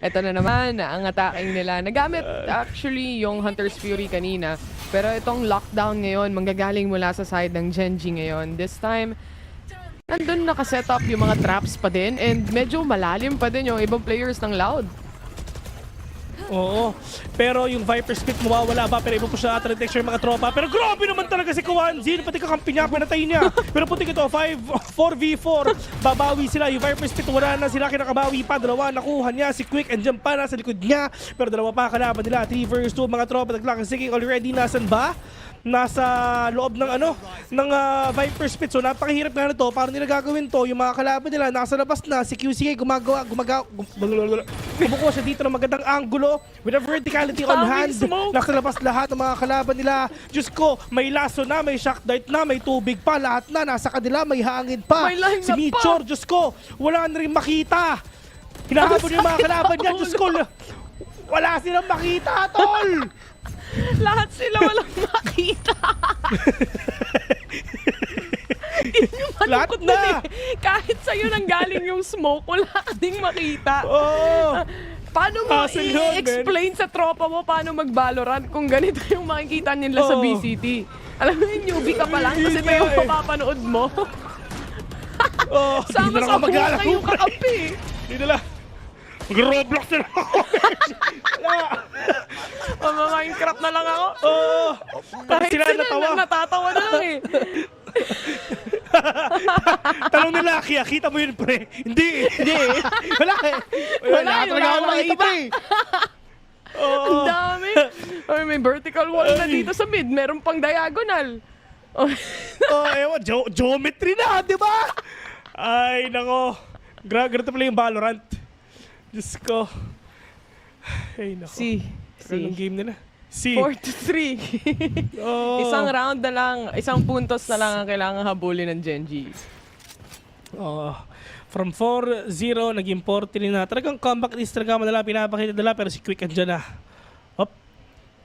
Ito na naman, ang attacking nila. Nagamit actually yung Hunter's Fury kanina. Pero itong lockdown ngayon, manggagaling mula sa side ng Gen.G ngayon. This time, nandun nakaset up yung mga traps pa din and medyo malalim pa din yung ibang players ng Loud. Oo. Pero yung Viper Spit mawawala ba? Pero iba po siya ata ng Texture mga tropa. Pero grabe naman talaga si Kwanzin. Pati kakampi niya, pinatay niya. Pero puti ito, 4v4. Babawi sila. Yung Viper Spit wala na sila. Kinakabawi pa. Dalawa nakuha niya. Si Quick andyan pa nasa likod niya. Pero dalawa pa kalaban nila. 3 vs 2 mga tropa. Naglaking already. Nasan ba? Nasa loob ng ng Viper Spit. So napakahirap nga nito. Paano nila gagawin to? Yung mga kalaban nila nasa labas na. Si QCK gumagawa bumuko siya dito ng magandang angulo with a verticality on hand. Nakalabas lahat ng mga kalaban nila. Diyos ko, may laso na, may shock dart na, may tubig pa, lahat na. Nasa kanila, may hangin pa. Si Michor, Diyos ko, wala na rin makita. Hinahabol yung mga kalaban niya. Diyos ko, wala silang makita, tol! Lahat sila walang makita. Lahat na! Kahit sa'yo nang galing yung smoke, wala ka ding makita. Oh. Paano mo i-explain sa tropa mo paano mag-Valorant kung ganito yung makikita nila sa BCT? Alam mo yung newbie ka pa lang kasi ito yung mapapanood mo. Sama sa buka yung kakampi. Hindi nila. Mag-Roblox na lang ako. Minecraft na lang ako. Kahit sila natatawa na lang eh. Tanong nila, Kia, kita mo yun, pre? Hindi. Wala eh. Wala talaga ako makita eh. Ang dami. May vertical wall na dito sa mid. Meron pang diagonal. Ewan, geometry na, di ba? Ay, nako. Ganito pala yung Valorant. Diyos ko. Ay, nako. Anong game nila? 4-3. Isang round na lang, isang puntos na lang ang kailangan habulin ng Gen.G. From 4-0, naging 4-3 na. Talagang comeback is talaga madala, pinapakita nila, pero si Quick andyan na.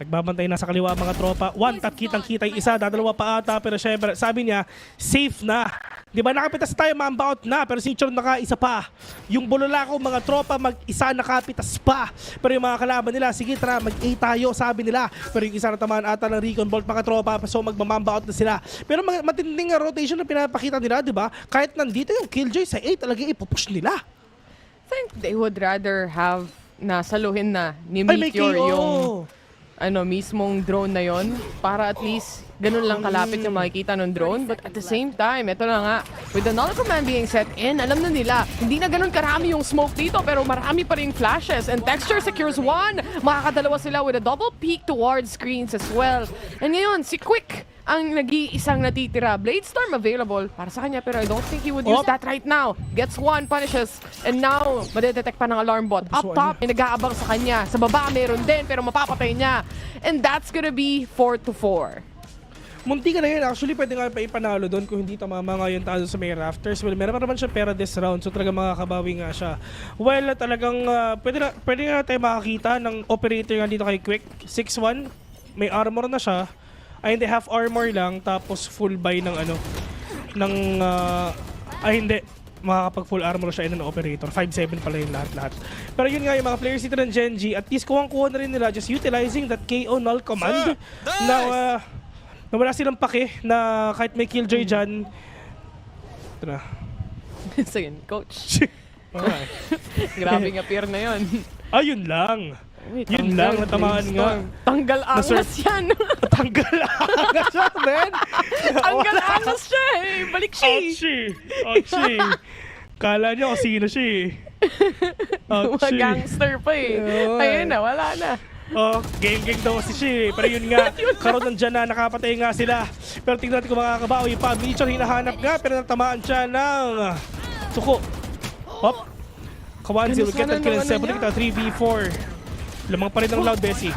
Nagbabantay na sa kaliwa mga tropa. One tap, kitang-kita yung isa, dadalawa pa ata, pero syempre, sabi niya, safe na. Di ba, nakapitas tayo, mambaut na, pero si Chor naka-isa pa. Yung bulolako, mga tropa, mag-isa nakapitas pa. Pero yung mga kalaban nila, sige tara, mag-A tayo, sabi nila. Pero yung isa na tamaan ata ng Recon Bolt, mga tropa, so magmamambaut na sila. Pero matinding rotation na pinapakita nila, di ba? Kahit nandito yung Killjoy sa A, talaga ipupush nila. I think they would rather have nasaluhin na ni Meteor yung mismong drone na yon para at least ganun lang kalapit yung makikita ng drone. But at the same time, ito na nga, with another command being set in, alam na nila, hindi na ganun karami yung smoke dito, pero marami pa rin flashes. And Texture secures one. Makakadalawa sila with a double peek towards screens as well. And ngayon, si Quick ang nag-iisang natitira. Bladestorm available para sa kanya, pero I don't think he would use that right now. Gets one, punishes, and now, madedetect pa ng alarm bot. Up top, may nag-aabang sa kanya. Sa baba, meron din, pero mapapatay niya. And that's gonna be 4-4. Munti ka na yun. Actually, pwede nga pa ipanalo doon kung hindi tamama nga yung tazo sa may rafters. Well, meron naman siya pera this round. So talaga makakabawi nga siya. Well, talagang pwede nga tayo makakita ng operator nga dito kay Quick. 6-1. May armor na siya. Ay, hindi. Half armor lang. Tapos full buy ng hindi. Makakapag full armor siya in an operator. 5-7 pala yung lahat-lahat. Pero yun nga, yung mga players dito ng Gen.G, at least kuha na rin nila just utilizing that KO null command. Na wala silang pake na kahit may Killjoy dyan. Ito na. Sige, coach. Grabing appear na yun. Ayun lang. Yun lang, natamaan nga. Tanggal angas yan. Tanggal angas siya, man. Tanggal angas siya eh. Balik siya. Ouchie. Kala niyo kung sino siya Mga gangster pa eh. Ayun na, wala na. Gang daw si siya. Pero yun nga, karoon nandyan na, nakapatay nga sila. Pero tingnan natin kung makakabawi pa. Mitchell hinahanap nga, pero natamaan siya ng suko. Hop. Kawanzi will get that kill in 7. 3v4. Lamang pa rin ng Loud, Bessie.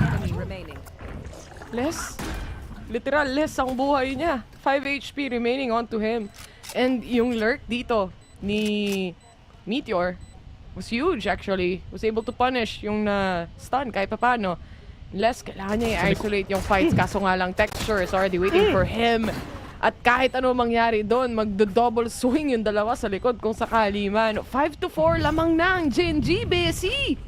Literal, less ang buhay niya. 5 HP remaining onto him. And yung lurk dito ni Meteor was huge actually. Was able to punish yung na-stun kahit papano. Less, kailangan niya i-isolate yung fights. Kaso nga lang, Texture is already waiting for him. At kahit ano mangyari doon, magdo-double swing yung dalawa sa likod kung sakali man. 5-4 lamang na ang Gen.G, Bessie!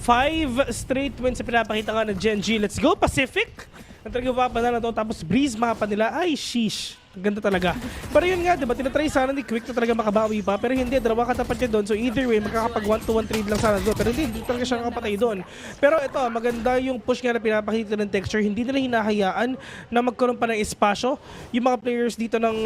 5 straight wins sa pinapakita nga ng Gen.G. Let's go, Pacific! Ang talagang papanala doon, tapos breeze mapa nila. Ay, sheesh! Ang ganda talaga. Pero yun nga, diba, tinatry sana ni Quick na talaga makabawi pa. Pero hindi, dalawa katapat niya doon. So either way, magkakapag 1-1 trade lang sana doon. Pero hindi talaga siya nakapatay doon. Pero ito, maganda yung push nga na pinapakita ng Texture. Hindi nila hinahayaan na magkaroon pa ng espasyo. Yung mga players dito ng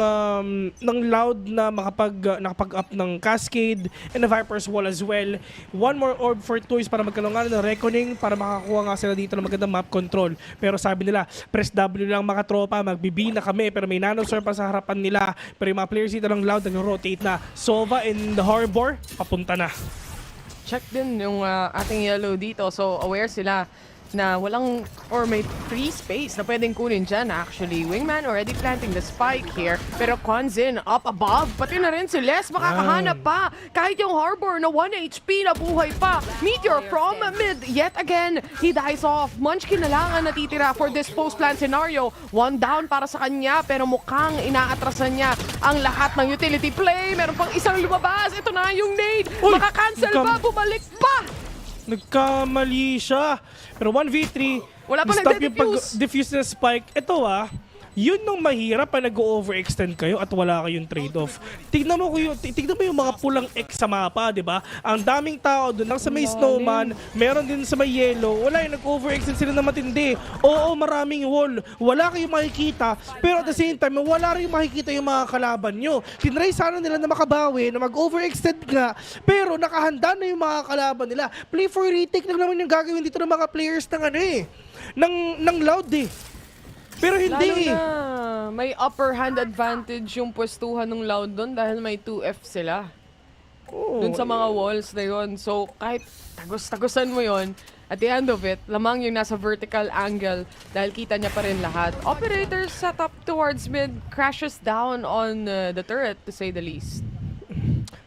Loud na nakapag-up ng Cascade and the Viper's Wall as well. One more orb for Toys para magkaroon nga ng Reckoning para makakuha nga sila dito ng magandang map control. Pero sabi nila, press W lang mga tropa, magbibi na kami. Pero may nano pa sa harapan nila. Pero yung mga players dito ng Loud nag-rotate na. Sova in the harbor, papunta na. Check din yung ating yellow dito. So aware sila na walang or may free space na pwedeng kunin dyan actually. Wingman already planting the spike here. Pero Quanzin up above. Pati na rin si Les makakahanap pa. Kahit yung Harbor na 1 HP na buhay pa. Meteor from mid yet again. He dies off. Munchkin na lang ang natitira for this post-plant scenario. 1 down para sa kanya pero mukhang inaatrasan niya ang lahat ng utility play. Meron pang isang lumabas. Ito na yung nade. Makakancel ba? Bumalik pa! Nagkamali siya. Pero 1v3, wala pa stop yung pag-defuse na spike. Ito yun nung mahirap pa nag-overextend kayo at wala kayong trade-off. Tignan mo yung mga pulang X sa mapa, di ba? Ang daming tao doon. Nang sa may snowman, meron din sa may yellow. Wala yung nag-overextend sila na matindi. Oo, maraming wall. Wala kayong makikita. Pero at the same time, wala rin makikita yung mga kalaban nyo. Tinry sana nila na makabawi, na mag-overextend nga. Pero nakahanda na yung mga kalaban nila. Play for retake lang naman yung gagawin dito ng mga players ng Loud Pero hindi Lalo na, may upper hand advantage yung pwestuhan ng Loud doon dahil may 2F sila. Doon sa mga walls na yun. So kahit tagos-tagosan mo yon, at the end of it, lamang yung nasa vertical angle dahil kita niya pa rin lahat. Operator set up towards mid, crashes down on the turret to say the least.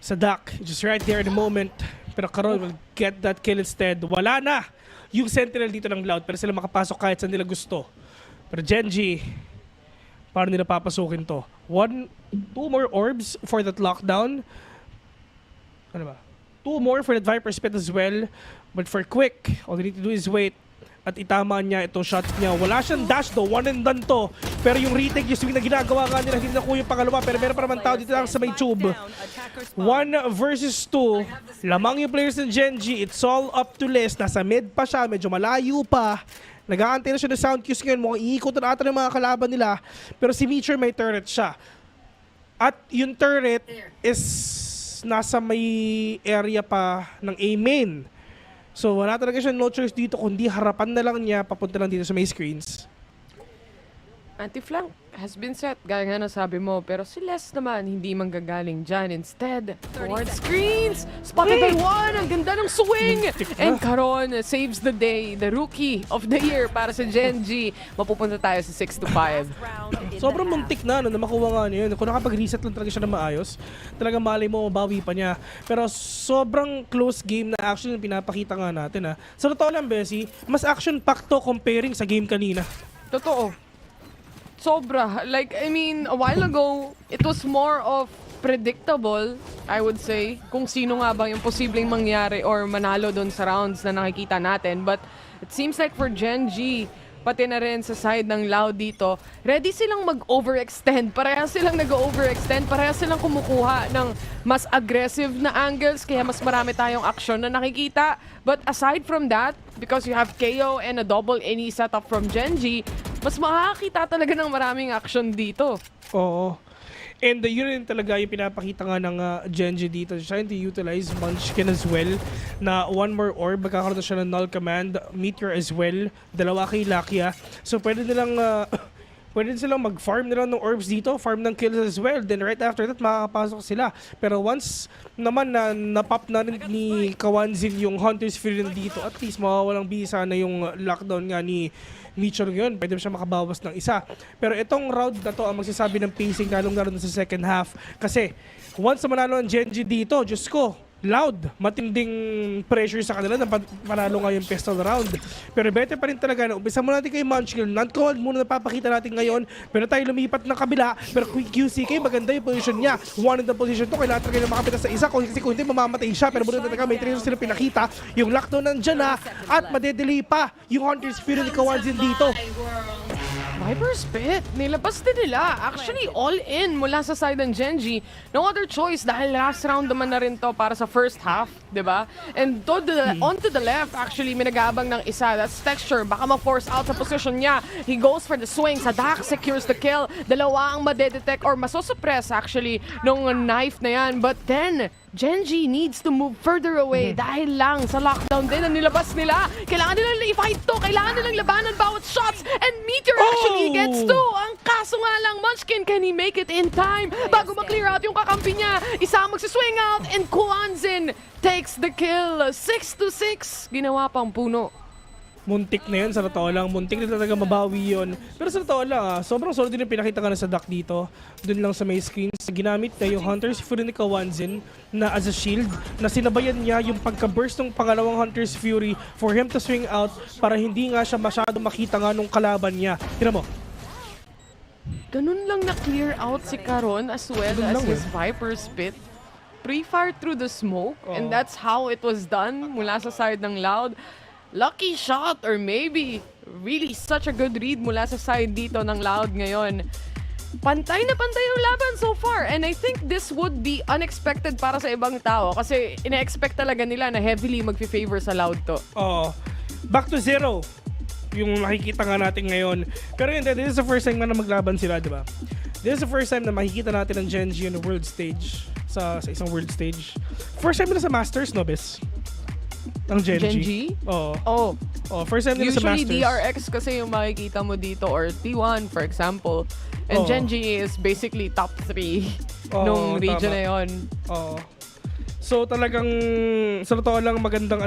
Sa duck, just right there in the moment. Pero Karol will get that kill instead. Wala na yung sentinel dito ng Loud pero sila makapasok kahit saan nila gusto. Pero Gen.G, paano nila papasukin to? 2 more orbs for that lockdown. Ano ba? 2 more for that Viper Spit as well. But for Quick, all they need to do is wait. At itama niya itong shots niya. Wala siyang dash though, 1 and done to. Pero yung retake, yung swing na ginagawa nga nila, hindi na kuha yung pangalawa. Pero meron pa naman tao dito lang sa may tube. 1 versus 2. Lamang yung players ng Gen.G. It's all up to Les. Nasa mid pa siya, medyo malayo pa. Nag-aantay na siya ng sound cues ngayon. Mukhang iikot na ata ng mga kalaban nila. Pero si Meteor may turret siya. At yung turret is nasa may area pa ng A main. So wala talaga siya no choice dito kundi harapan na lang niya papunta lang dito sa may screens. Anti-flank has been set, gaya nga na sabi mo. Pero si Les naman, hindi manggagaling dyan. Instead, towards screens! Spotted by 1! Ang ganda ng swing! And Caron saves the day. The rookie of the year para sa Gen.G. Mapupunta tayo sa 6-5. Sobrang muntik na makuha nga niya yun. Kung nakapag-reset lang talaga siya na maayos, talagang malay mo, mabawi pa niya. Pero sobrang close game na action yung pinapakita nga natin. Sa totoo lang, Bessie, mas action-packed to comparing sa game kanina. Totoo. Sobra. Like, I mean, a while ago, it was more of predictable, I would say, kung sino nga bang yung posibleng mangyari or manalo doon sa rounds na nakikita natin. But it seems like for Gen.G, pati na rin sa side ng Loud dito, ready silang mag-overextend. Parehas silang nag-overextend, parehas silang kumukuha ng mas aggressive na angles, kaya mas marami tayong action na nakikita. But aside from that, because you have KO and a double any setup from Gen.G, mas makakakita talaga ng maraming action dito. Oo. And yun rin talaga yung pinapakita nga ng Gen.G dito. Trying to utilize Munchkin as well. Na one more orb, magkakaroon na siya ng null command. Meteor as well. Dalawa kay Lakia. So pwede nilang silang mag-farm nila ng orbs dito. Farm ng kills as well. Then right after that, makakapasok sila. Pero once naman na napop na rin ni Kawanzin yung Hunter's Fury dito, at least mawawalang bisa na yung lockdown nga ni Mitchell ngayon, pwede siya makabawas ng isa. Pero itong round na to ang magsasabi ng pacing lalong-lalo na sa second half. Kasi once na manalo ang Gen.G dito, Diyos ko, Loud, matinding pressure sa kanila na panalo nga yung pistol round. Pero better pa rin talaga na umpisa muna natin kay Munchkin. Non-command muna napapakita natin ngayon. Pero tayo lumipat ng kabila. Pero QCK, maganda yung position niya. One in the position to. Kailangan talaga na makapita sa isa. Kasi kung hindi, mamamatay siya. Pero muna talaga may trainer sila pinakita. Yung lockdown nandyan na. At madedelay pa yung Hunter's Fury ni Kawanzin dito. Viper Spit, nilabas din nila. Actually, all in mula sa side ng Gen.G. No other choice dahil last round naman na rin to para sa first half, di ba? And onto the left, actually, may nag-aabang ng isa. That's Texture. Baka ma-force out sa position niya. He goes for the swing. Sadak secures the kill. Dalawa ang madedetect or masosuppress, actually, nung knife na yan. But then, Gen.G needs to move further away dahil lang sa lockdown din ang nilabas nila. Kailangan nilang i-fight to. Kailangan nilang labanan bawat shots. And Meteor actually gets to. Ang kaso nga lang, Munchkin, can he make it in time? Bago ma-clear out yung kakampi niya, isa magsiswing out and Kawanzin takes the kill. 6-6. Ginawa pang puno. Muntik na yun, sa totoo lang. Muntik na talaga mabawi yun. Pero sa totoo lang, sobrang solid din yung pinakita ka na sa duck dito. Doon lang sa may screens. Ginamit na yung Hunter's Fury ni Kawanzin na as a shield, na sinabayan niya yung pagka-burst ng pangalawang Hunter's Fury for him to swing out para hindi nga siya masyado makita nga nung kalaban niya. Tignan mo. Ganun lang na-clear out si Caron as well as his Viper Spit. Pre-fire through the smoke, and that's how it was done mula sa side ng Loud. Lucky shot or maybe really such a good read mula sa side dito ng Loud ngayon. Pantay na pantay yung laban so far, and I think this would be unexpected para sa ibang tao kasi ina-expect talaga nila na heavily mag-favor sa Loud to. Back to 0 yung nakikita nga natin ngayon. Pero hindi, this is the first time na maglaban sila, di ba? This is the first time na makikita natin ang Gen.G on the world stage, sa isang world stage. First time na sa Masters, no, Bes? Ang Gen.G? Oo. First time nila sa Masters. Usually DRX kasi yung makikita mo dito or T1 for example. And Gen.G is basically top 3 nung region na yun. So talagang sa totoo lang magandang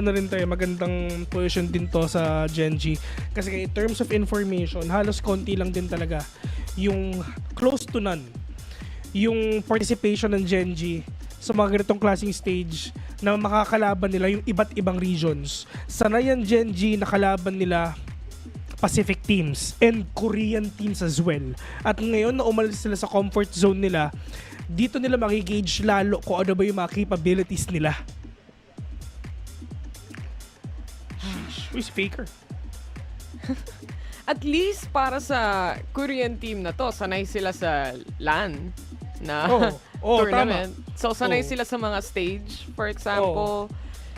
magandang position din to sa Gen.G. Kasi in terms of information, halos konti lang din talaga yung close to none yung participation ng Gen.G sa mga ganitong klaseng stage na makakalaban nila yung iba't ibang regions. Sanay ang Gen.G na kalaban nila Pacific teams and Korean teams as well. At ngayon na umalis sila sa comfort zone nila, dito nila makigauge lalo kung ano ba yung mga capabilities nila. Who's Faker? At least para sa Korean team na to, sanay sila sa LAN na tournament. Tama. So sanay sila sa mga stage, for example.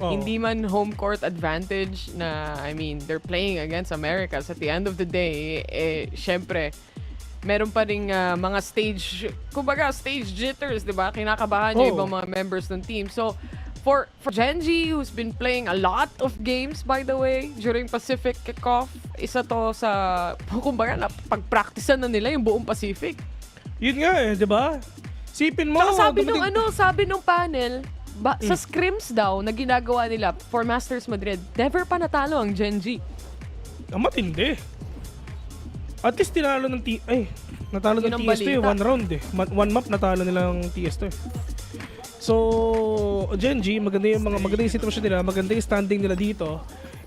Hindi man home court advantage na, I mean, they're playing against America. So at the end of the day, syempre, meron pa rin mga stage, kumbaga stage jitters, di ba? Kinakabahan yung ibang mga members ng team. So, for Gen.G, who's been playing a lot of games, by the way, during Pacific kickoff, isa to sa, kumbaga, pag-practicean na nila yung buong Pacific. Yun nga di ba? Sipin mo. Sabi nung panel, sa scrims daw na ginagawa nila for Masters Madrid, never pa natalo ang Gen.G. Matindi. At least tinalo ng natalo ng TS2 one round one map natalo nilang TS2. So, Gen.G, maganda yung sitwasyon nila, maganda yung standing nila dito.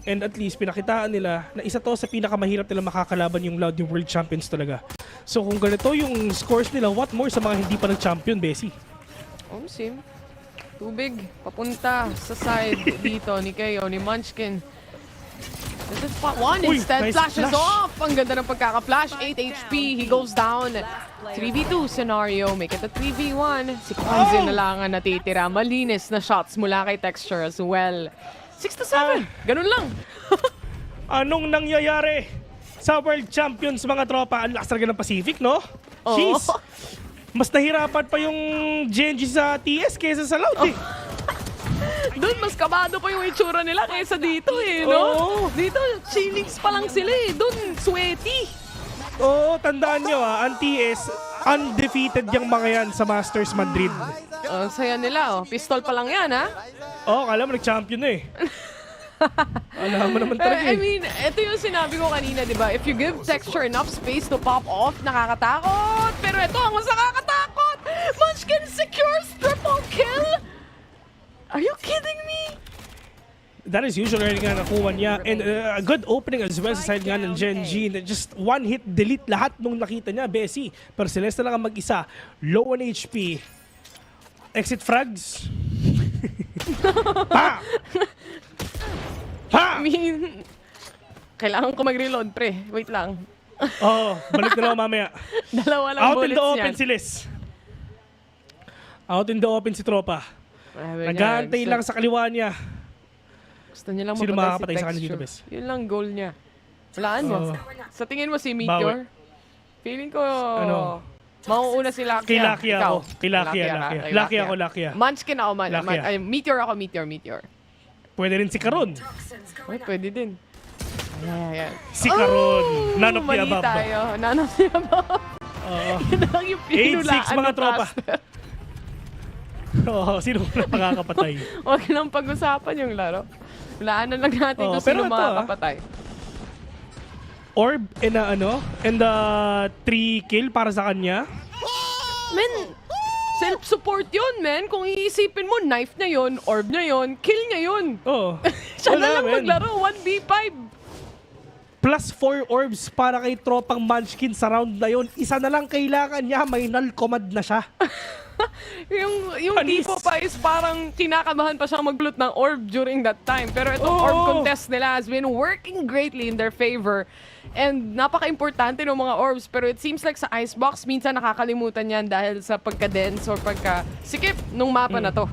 And at least pinakitaan nila na isa to sa pinakamahirap nila makakalaban yung Loud, yung World Champions talaga. So kung ganito yung scores nila, what more sa mga hindi pa nag-champion, Bessie? Sim. Tubig, papunta sa side dito ni Kayo, ni Munchkin. This spot one, Uy, instead nice flashes flash. off. Ang ganda ng pagkaka-flash. 8 HP, he goes down. 3v2 scenario, make it a 3v1. Si Karmine na lang ang natitira. Malinis na shots mula kay Texture as well. 6 to 7, ganun lang. Anong nangyayari sa World Champions mga tropa? Ang lakas talaga ng Pacific, no? Jeez. Mas nahirapan pa yung Gen.G sa TS kaysa sa Loud, eh. Doon, mas kabado pa yung itsura nila kaysa dito eh, no? Dito, chillings pa lang sila eh. Doon, sweaty. Oo, tandaan nyo ang TS, undefeated yung mga yan sa Masters Madrid. Saya nila, pistol pa lang yan, ha? Kala mo nag-champion na eh. Alam mo naman talaga I mean, ito yung sinabi ko kanina, di ba? If you give Texture enough space to pop off, nakakatakot. Pero ito, ang mas nakakatakot! Munchkin secures triple kill! Are you kidding me? That is usually nga nakuha niya. And a good opening as well sa side nga ng Gen.G. Just one hit, delete lahat nung nakita niya, Bessie. Pero Celeste lang ang mag-isa. Low on HP. Exit frags. Pa! I mean, kailangan ko mag-reload, pre. Wait lang. Balik na lang mamaya. Dalawa lang Out in bullets the open yan. si Liz. Out in the open si Tropa. Nag-aantay lang sa kaliwa niya. Gusto niya lang Sino makakapatay mapatay si sa kanya dito, Texture. Bes? Yun lang goal niya. Walaan mo. Sa tingin mo si Meteor? Feeling ko, mauuna si Lakia. Kay Lakia Ikaw. ako. Kay Lakia. Lakia ako, Lakia. Munchkin ako, Lakia. Meteor ako, Meteor. Pwede rin si Karon. Pwede din. Ayan. Si Karon. None of the mali above. tayo. None of the above. Yun lang yung pinulaan 8-6 mga ng tropa. caster. Sino na makakapatay? Huwag lang pag-usapan yung laro. Walaan na lang natin kung pero sino ito, makakapatay. Orb and 3 kill para sa kanya. Men, self-support yun, men. Kung iisipin mo, knife na yun, orb na yun, kill niya yun. Siya na lang maglaro, 1v5. Plus 4 orbs para kay Tropang Munchkin sa round na yun. Isa na lang kailangan niya, may null command na siya. yung tipo pa is parang kinakabahan pa siyang mag-loot ng orb during that time. Pero itong orb contest nila has been working greatly in their favor. And napaka-importante ng mga orbs. Pero it seems like sa Icebox, minsan nakakalimutan yan dahil sa pagka-dense or pagka-sikip nung mapa na to.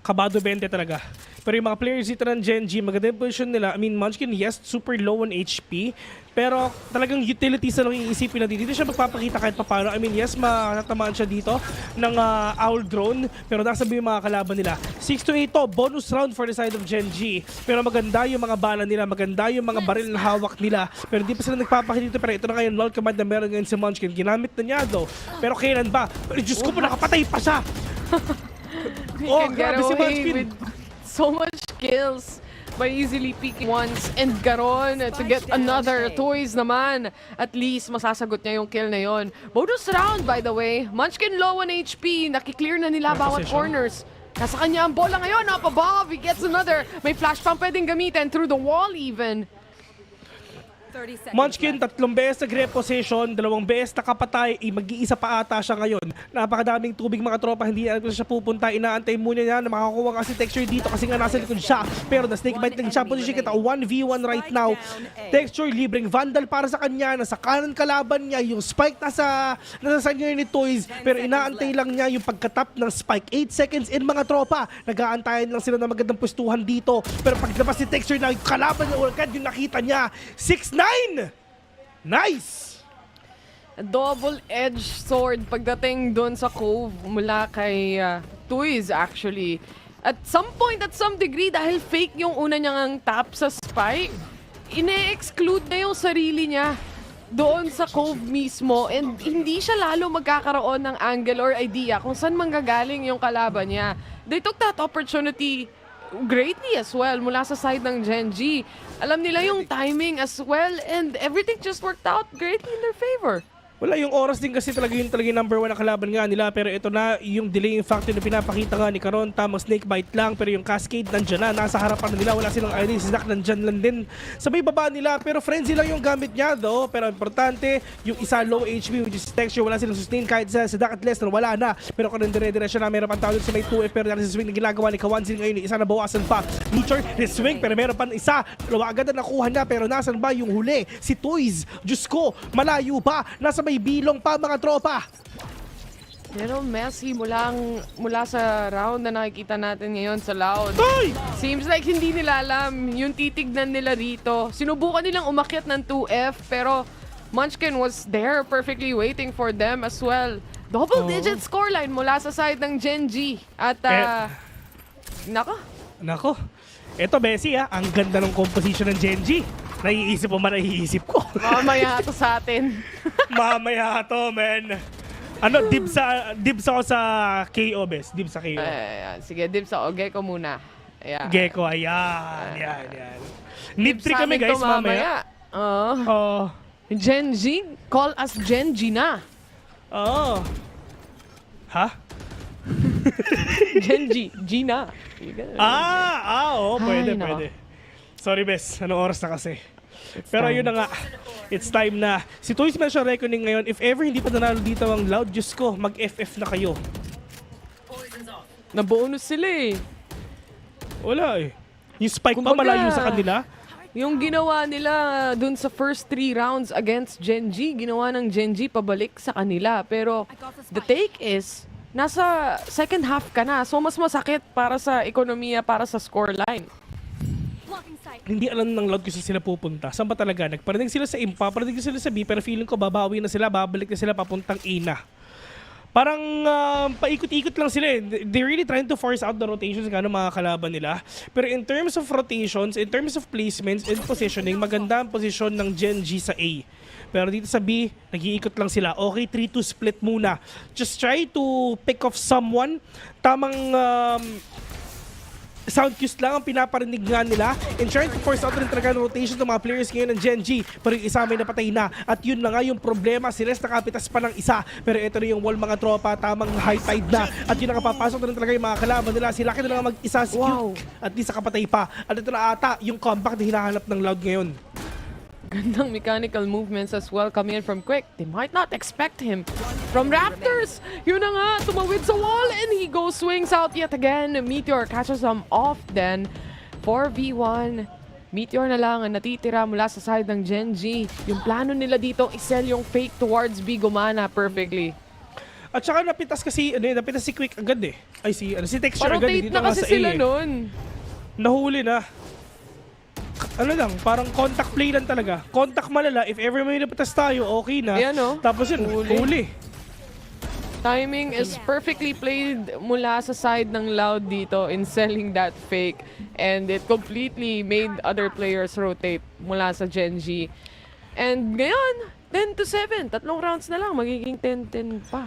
Kabado 20 talaga. Pero yung mga players dito ng Gen.G, maganda yung position nila. I mean, Munchkin, yes, super low on HP. Pero talagang utilities na lang iisipin natin. Dito siya magpapakita kahit paano. I mean, yes, matatamaan siya dito ng Owl Drone. Pero nasabi yung mga kalaban nila. 6-8 to, bonus round for the side of Gen.G. Pero maganda yung mga bala nila. Maganda yung mga baril na hawak nila. Pero hindi pa sila nagpapakita dito. Pero ito na ngayon, null command na meron ngayon si Munchkin. Ginamit na niya, though. Pero kailan ba? Pero Diyos ko po, nakapatay pa siya! He can get grabe si away Munchkin. with so much kills by easily peeking once and Garon to get another toys naman. At least masasagot niya yung kill na yon. Bonus round, by the way. Munchkin low on HP. Nakiklear na nila bawat corners. Nasa kanya ang bola ngayon. Up above, he gets another. May flash pump pwedeng gamitin through the wall even. Munchkin, 3 beses nag-reposition, 2 beses nakapatay, mag-iisa pa ata siya ngayon. Napakadaming tubig mga tropa, hindi alam kung siya pupunta. Inaantay muna niya na makakuha kasi Texture dito kasi nga nasa likod siya. Pero na snake bite lang siya, position kita 1v1 right now. Texture, libreng vandal para sa kanya, nasa kanan kalaban niya, yung spike nasa sanya ni Toys. Pero inaantay lang niya yung pagkatap ng spike. 8 seconds in mga tropa, nag-aantayan lang sila ng magandang pwestuhan dito. Pero paglabas si Texture na yung kalaban niya, agad yung nakita niya. 6-9! Nice! Double-edged sword pagdating doon sa Cove mula kay Toys actually. At some point, at some degree, dahil fake yung una niyang tap sa spike, ine-exclude na yung sarili niya doon sa Cove mismo and hindi siya lalo magkakaroon ng angle or idea kung saan manggagaling yung kalaban niya. They took that opportunity greatly as well mula sa side ng Gen.G. Alam nila yung timing as well and everything just worked out greatly in their favor. Wala, yung oras din kasi talaga yung number 1 na kalaban nga nila, pero ito na yung delaying factor na pinapakita nga ni Karon. Tamang snake bite lang, pero yung cascade nandyan na, nasa harapan na nila, wala silang idea. Si Zach nandyan lang din sa may baba nila, pero frenzy lang yung gamit niya though. Pero importante, yung isa low HP which is texture, wala silang sustain kahit sa Zach at Lester, wala na. Pero kung dire-diretso na, meron pang tao sa may 2F, pero dahil sa swing na ginagawa ni Kawanzin ngayon, isa na bawasan pa. Nature, swing, pero meron pa isa. Agad na nakuha niya, pero nasan ba yung huli? Si Toys, Diyos ko, malayo pa, nasa may bilong pa mga tropa. Pero Messi mula sa round na nakikita natin ngayon sa Loud. Seems like hindi nila alam yung titignan nila rito. Sinubukan nilang umakyat ng 2F pero Munchkin was there perfectly waiting for them as well. Double-digit scoreline mula sa side ng Gen.G. At Nako. Eto Messi ang ganda ng composition ng Gen.G. Naiisip mo man, naiisip ko. Mamaya to sa atin. Mamaya to, man. Dibs ako sa KO, bes. Dibs sa KO. Sige, dibs ako. Gecko muna. Ayan. Gecko, ayan. Need 3 kami, guys, mamaya. Gen.G, call us Gen.G na. Ha? Gen.G, G na. Pwede. Sorry, bes. Anong oras na kasi? Pero yun na nga, it's time na. Si Toys Special Reckoning ngayon, if ever hindi pa nanalo dito ang Loud, Diyos ko, mag-FF na kayo. Na-bonus sila eh. Wala eh. Yung spike pa malayo sa kanila. Yung ginawa nila dun sa first 3 rounds against Gen.G, ginawa ng Gen.G pabalik sa kanila. Pero the take is, nasa second half ka na. So mas masakit para sa ekonomiya, para sa scoreline. Hindi alam ng Loud kung sila pupunta. Saan ba talaga? Nagparating sila sa impa, parating sila sa B, pero feeling ko babawi na sila, babalik na sila papuntang A na. Parang paikot-ikot lang sila eh. They're really trying to force out the rotations ng mga kalaban nila. Pero in terms of rotations, in terms of placements and positioning, maganda ang posisyon ng Gen.G sa A. Pero dito sa B, nag-iikot lang sila. Okay, 3-2 split muna. Just try to pick off someone. Tamang sound cues lang ang pinaparinig nga nila and trying to force out rin talaga ng rotation ng mga players ngayon ng Gen.G. Pero yung isa may napatay na. At yun na nga yung problema. Si Rest nakapitas pa ng isa. Pero ito na yung wall mga tropa. Tamang high tide na. At yun nakapapasok na rin talaga yung mga kalaban nila. Si Lucky na lang mag-isa si Cute. At least nakapatay pa. At ito na ata yung comeback na hinahanap ng Loud ngayon. Gandang mechanical movements as well coming in from Quick. They might not expect him. From Raptors, yun na nga, tumawid sa wall and he swings out yet again. Meteor catches him off then. 4v1. Meteor na lang ang natitira mula sa side ng Gen.G. Yung plano nila dito is-sell yung fake towards B gumana perfectly. At saka napitas si Quick agad eh. Ay, si Texture agad. Rotate na kasi sila nun. Nahuli na. Parang contact play lang talaga. Contact malala, if ever may napitas tayo, okay na. Ayan, tapos yun, huli. Timing is perfectly played mula sa side ng Loud dito in selling that fake. And it completely made other players rotate mula sa Gen.G. And ngayon, 10-7. 3 rounds na lang, magiging 10-10 pa.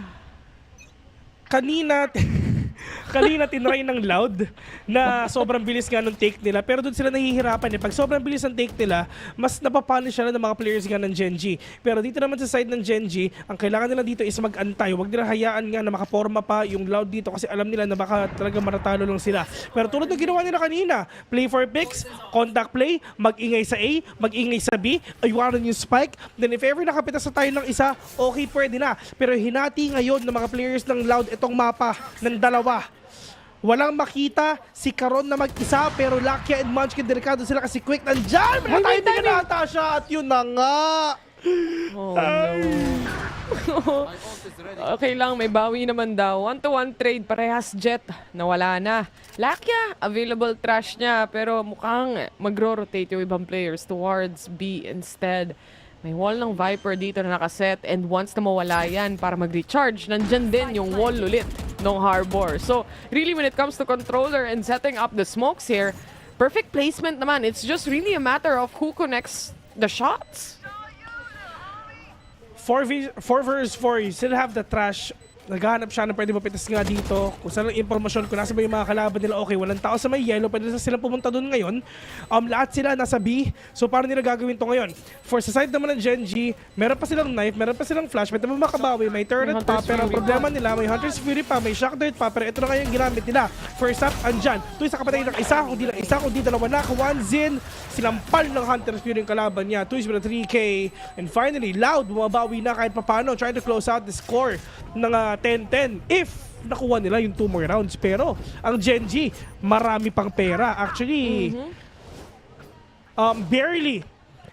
Kanina tinry ng Loud na sobrang bilis nga ng take nila, pero doon sila nahihirapan eh. Pag sobrang bilis ng take nila, mas napapanish siya ng mga players nga ng Gen.G. Pero dito naman sa side ng Gen.G, ang kailangan nila dito is mag-antay. Huwag nila hayaan nga na makaporma pa yung Loud dito kasi alam nila na baka talaga maratalo lang sila. Pero tulad ng ginawa nila kanina, play for picks, contact play, mag-ingay sa A, mag-ingay sa B, aywanan yung spike. Then if ever nakapitas sa tayo ng isa, okay, pwede na. Pero hinati ngayon ng mga players ng Loud itong mapa ng dalawa. Walang makita si Karon na mag-isa, pero Lakia and Munchkin delikado sila kasi Quick nandyan. Timing na ata siya at yun na nga. Okay lang, may bawi naman daw. 1-to-1 trade, parehas Jet. Nawala na. Lakia, available trash niya, pero mukhang magro-rotate yung ibang players towards B instead. May wall ng Viper dito na nakaset and once na mawala yan para mag-recharge, nandyan din yung wall ulit ng Harbor. So, really when it comes to controller and setting up the smokes here, perfect placement naman. It's just really a matter of who connects the shots. 4 versus 4, you still have the trash Naghahanap siya na pwede mapitas nga dito. Kung saan ang impormasyon, kung nasa ba yung mga kalaban nila, okay, walang tao sa may yellow, pwede na sila pumunta doon ngayon. Lahat sila nasa B, so paano nila gagawin to ngayon? For sa side naman ng Gen.G, meron pa silang knife, meron pa silang flash, pwede naman makabawi, may turret pa, pero ang problema nila, may Hunter's Fury pa, may Shock Dart pa, pero ito na ngayon ginamit nila. First up, andyan. Tuwi sa kapatay ng isa, kundi dalawa na, Kawanzin, sinampal ng Hunter's Fury yung kalaban niya. Tuwi sa 3K, and finally, Loud, bumabawi na kahit papano, trying to close out the score ng 10-10 if nakuha nila yung 2 more rounds. Pero ang Gen.G, marami pang pera. Actually, barely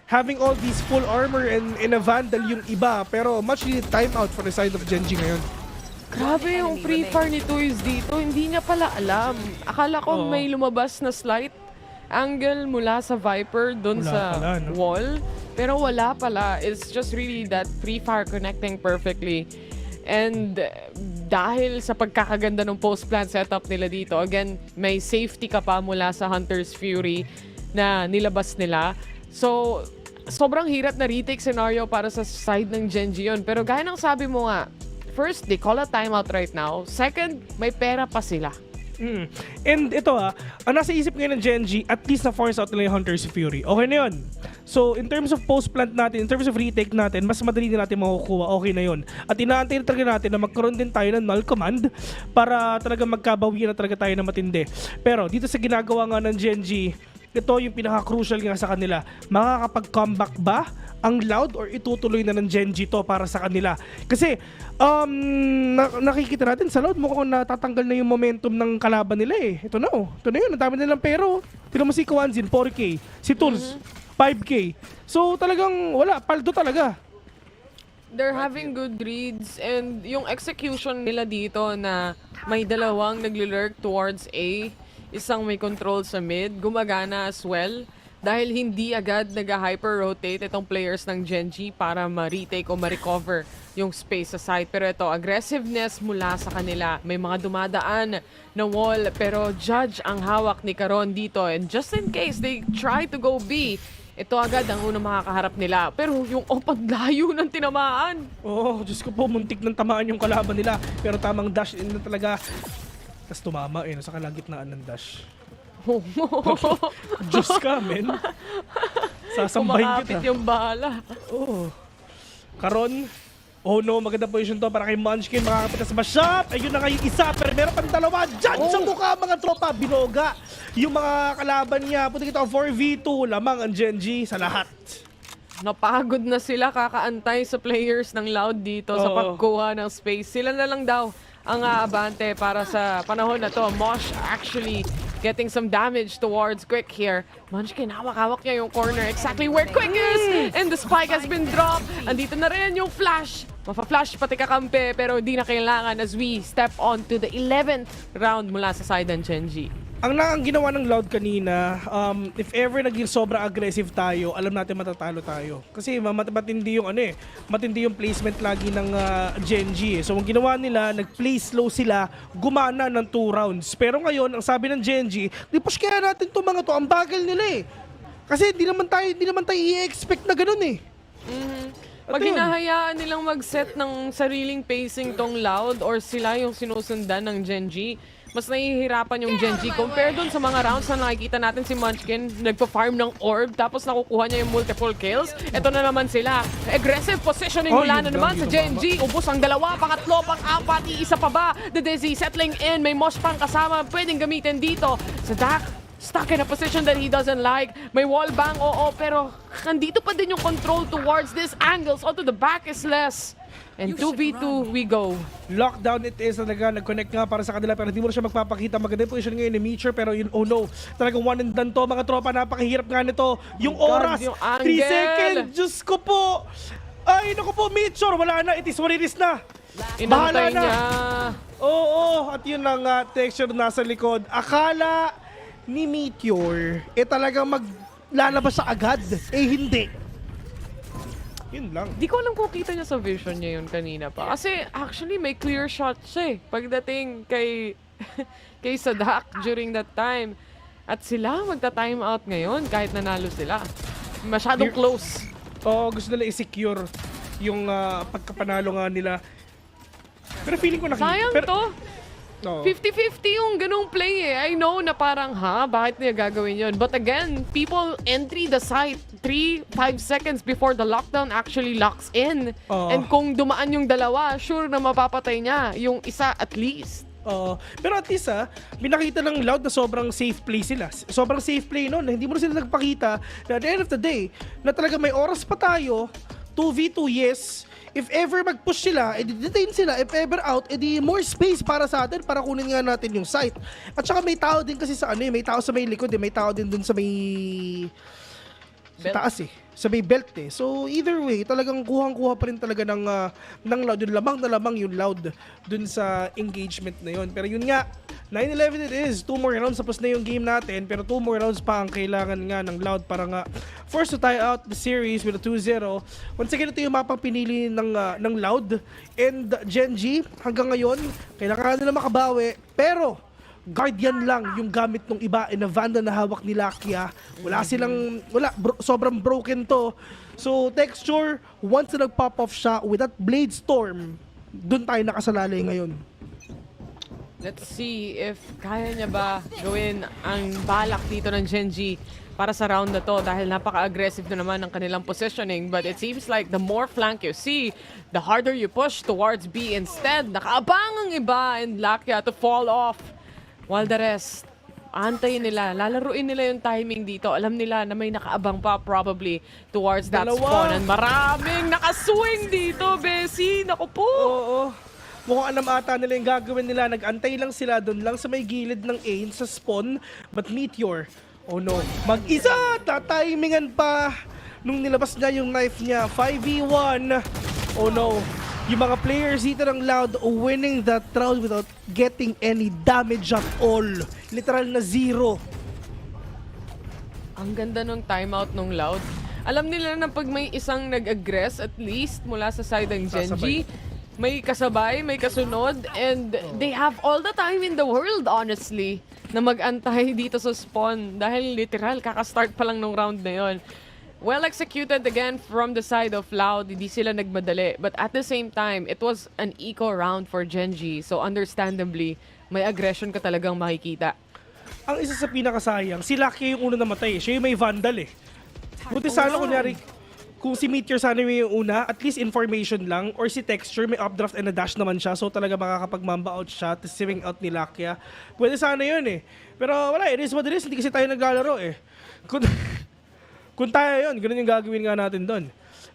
having all these full armor and a Vandal yung iba. Pero much needed timeout for the side of Gen.G ngayon. Grabe yung pre-fire ni Toys dito. Hindi niya pala alam. Akala ko may lumabas na slight angle mula sa Viper doon sa wall. Pero wala pala. It's just really that pre-fire connecting perfectly. And dahil sa pagkakaganda ng post-plant setup nila dito, again, may safety ka pa mula sa Hunter's Fury na nilabas nila. So, sobrang hirap na retake scenario para sa side ng Gen.G yun. Pero gaya ng sabi mo nga, first, they call a timeout right now. Second, may pera pa sila. And ito ang nasa isip ngayon ng Gen.G, at least na-force out nila yung Hunter's Fury. Okay na yun. So, in terms of post-plant natin, in terms of retake natin, mas madali na natin makukuha. Okay na yun. At inaantay na talaga natin na magkaroon din tayo ng null command para talaga magkabawi na talaga tayo na matindi. Pero dito sa ginagawa nga ng Gen.G, ito yung pinaka-crucial nga sa kanila. Makakapag-comeback ba ang Loud or itutuloy na ng Gen.G to para sa kanila? Kasi nakikita natin sa Loud mukhang natatanggal na yung momentum ng kalaban nila eh. Ito na ito na yun. Ang dami nilang pero. Tignan mo si Kawanzin, 4K. Si Tools, 5K. So talagang wala, paldo talaga. They're having good reads and yung execution nila dito na may dalawang nagli-lurk towards A, isang may control sa mid, gumagana as well dahil hindi agad nag-hyper-rotate itong players ng Gen.G para ma-retake o ma-recover yung space sa side. Pero ito, aggressiveness mula sa kanila. May mga dumadaan na wall pero Judge ang hawak ni Karon dito. And just in case they try to go B, ito agad ang unang makakaharap nila. Pero yung paglayo ng tinamaan. Diyos ko po, muntik ng tamaan yung kalaban nila. Pero tamang dash in na talaga. Tapos tumama nasa kalagitnaan ng dash. Diyos ka, men. Sasambahin kita. Kumakapit yung bala. Karon, no, maganda position to para kay Munchkin. Makakapit sa shot. Ayun na nga yung isa, pero meron pang dalawa. Diyan sa mukha, mga tropa. Binoga yung mga kalaban niya. Puti kita 4v2. Lamang ang Gen.G sa lahat. Napagod na sila kakaantay sa players ng Loud dito sa pagkuha ng space. Sila na lang daw ang aabante para sa panahon na to. Mosh actually getting some damage towards Quick here. Munchkin, hawak-hawak niya yung corner exactly where Quick is! And the spike has been dropped. Andito na rin yung flash. Mafa-flash pati kakampi pero hindi na kailangan as we step on to the 11th round mula sa side ng Gen.G. Ang ginawa ng Loud kanina, if ever naging sobrang aggressive tayo, alam natin matatalo tayo. Kasi matindi yung matindi yung placement lagi ng Gen.G. So ang ginawa nila, nag-play slow sila, gumana ng 2 rounds. Pero ngayon, ang sabi ng Gen.G, di-push kaya natin itong mga to, ang bagal nila eh. Kasi di naman tayo i-expect na ganun eh. Pag hinahayaan nilang mag-set ng sariling pacing tong Loud or sila yung sinusundan ng Gen.G, mas nahihirapan yung Gen.G compare dun sa mga rounds na nakikita natin si Munchkin nagpa-farm ng orb tapos nakukuha niya yung multiple kills. Ito na naman sila. Aggressive positioning mula na naman sa Gen.G. Ubus ang dalawa, pangatlo, pang-apat, iisa pa ba? The Dizzy settling in. May Mosh pang kasama. Pwedeng gamitin dito. Sa Dak, stuck in a position that he doesn't like. May wall bang, pero nandito pa din yung control towards this angles. Onto the back is less. And 2v2 we go. Lockdown it is talaga. Nag-connect nga para sa kanila pero hindi mo na siya magpapakita. Maganda yung position ngayon ni Meacher pero yun, no. Talagang one and done to mga tropa. Napakahirap nga nito. Yung oras, yung 3 seconds. Diyos ko po. Ay, naku po, Meacher. Wala na. It is what it is na. Bahala na. Niya. At yun lang texture nasa likod. Akala ni Meteor, talagang maglalabas siya agad. Hindi. Yun lang. Di ko alam kung kita niya sa vision niya yun kanina pa. Kasi actually may clear shot siya pagdating kay Sadak during that time. At sila magta-time out ngayon kahit nanalo sila. Masyadong close. Gusto nila i-secure yung pagkapanalo nga nila. Pero feeling ko Sayang pero, to. Oo. 50-50 yung ganung play eh. I know na parang, bakit niya gagawin yun? But again, people entry the site 3-5 seconds before the lockdown actually locks in. And kung dumaan yung dalawa, sure na mapapatay niya. Yung isa at least. Pero at least pinakita ng Loud na sobrang safe play sila. Sobrang safe play no, na hindi mo na sila nagpakita na at the end of the day, na talaga may oras pa tayo, 2v2 yes. If ever mag-push sila, edi detain sila. If ever out, edi more space para sa atin para kunin nga natin yung site. At saka may tao din kasi sa may tao sa may likod may tao din dun sa may sa taas sa may belt So either way, talagang kuhang-kuha pa rin talaga ng Loud. Yung lamang na lamang yung Loud dun sa engagement na yun. Pero yun nga, 9-11 it is. 2 more rounds tapos na yung game natin. Pero 2 more rounds pa ang kailangan nga ng Loud para nga forced to tie out the series with a 2-0. Once again, ito yung mapang pinili ng Loud. And Gen.G, hanggang ngayon, kailangan nila makabawi. Pero Guardian lang yung gamit ng iba na Vandal na hawak ni Lakia. Sobrang broken to. So Texture, once na nag-pop off siya with that Blade Storm, dun tayo nakasalalay ngayon. Let's see if kaya niya ba gawin ang balak dito ng Gen.G para sa round na to dahil napaka-aggressive na naman ng kanilang positioning. But it seems like the more flank you see, the harder you push towards B instead. Nakaabang ang iba and Lakia to fall off. While the rest, antayin nila, lalaruin nila yung timing dito. Alam nila na may nakaabang pa probably towards that spawn. And maraming nakaswing dito, Bessie. Naku po. Oo. Mukhang alam ata nila yung gagawin nila. Nag-antay lang sila doon lang sa may gilid ng A sa spawn. But Meteor, oh no, mag-isa, tatimingan pa. Nung nilabas niya yung knife niya, 5v1. Oh no. Yung mga players dito ng Loud winning that round without getting any damage at all. Literal na 0. Ang ganda ng timeout ng Loud. Alam nila na pag may isang nag-aggress at least mula sa side ng Gen.G, may kasabay, may kasunod, and they have all the time in the world, honestly, na mag-antay dito sa spawn. Dahil literal, kakastart pa lang ng round na yon. Well executed again from the side of Loud. Hindi sila nagmadali. But at the same time, it was an eco round for Gen.G. So understandably, may aggression ka talagang makikita. Ang isa sa pinakasayang, si Lucky yung una namatay. Siya yung may Vandal Buti sana kunyari, kung si Meteor sana yung una, at least information lang. Or si Texture, may updraft and a dash naman siya. So talaga makakapag-mamba out siya, tapos swing out ni Lucky. Pwede sana yun Pero wala, it is what it is. Hindi kasi tayo naglalaro Kung tayo yun, ganun yung gagawin nga natin doon.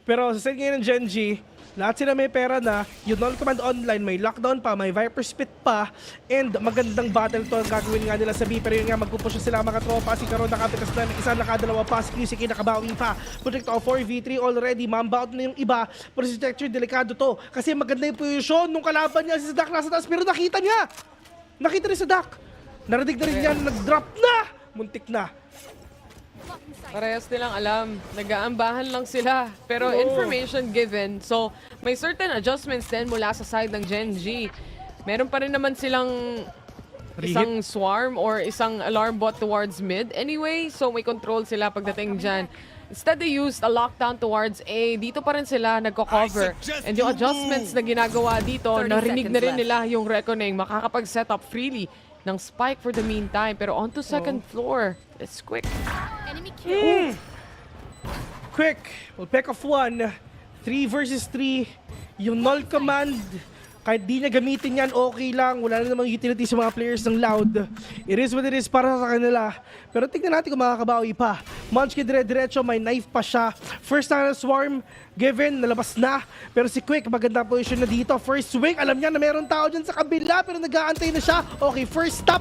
Pero sa side ngayon ng Gen.G, lahat sila may pera na, yung non-command online, may lockdown pa, may Viper Spit pa, and magandang battle to ang gagawin nga nila sa B. Pero yun nga, magpupush sila mga tropa. Si Karon nakapitas na, isa nakadalawa pa, si QCK nakabawi pa. Project to 4v3 already, mamba out na yung iba. Pero si Texture, delikado to. Kasi maganda yung posisyon nung kalaban niya, si Sadak nasa taas, pero nakita niya! Nakita rin Sadak! Narinig na rin yan, nag-drop na! Muntik na. Parehas nilang alam. Nag-aambahan lang sila. Pero information given. So, may certain adjustments din mula sa side ng Gen.G. Meron pa rin naman silang isang swarm or isang alarm bot towards mid. Anyway, so may control sila pagdating dyan. Instead, they used a lockdown towards A. Dito pa rin sila nagko-cover. And yung adjustments na ginagawa dito, narinig na rin nila yung Reckoning. Makakapag-set up freely ng spike for the meantime. Pero onto second floor. It's quick. Quick. We'll pick off one. 3 versus 3. Yung null command, kahit di niya gamitin yan, okay lang. Wala na namang utility sa mga players ng Loud. It is what it is para sa kanila. Pero tignan natin kung makakabawi pa. Munchkin dire-diretso, may knife pa siya. First na swarm, given, nalabas na. Pero si Quick, maganda position na dito. First swing, alam niya na meron tao dyan sa kabila, pero nag-aantay na siya. Okay, first stop.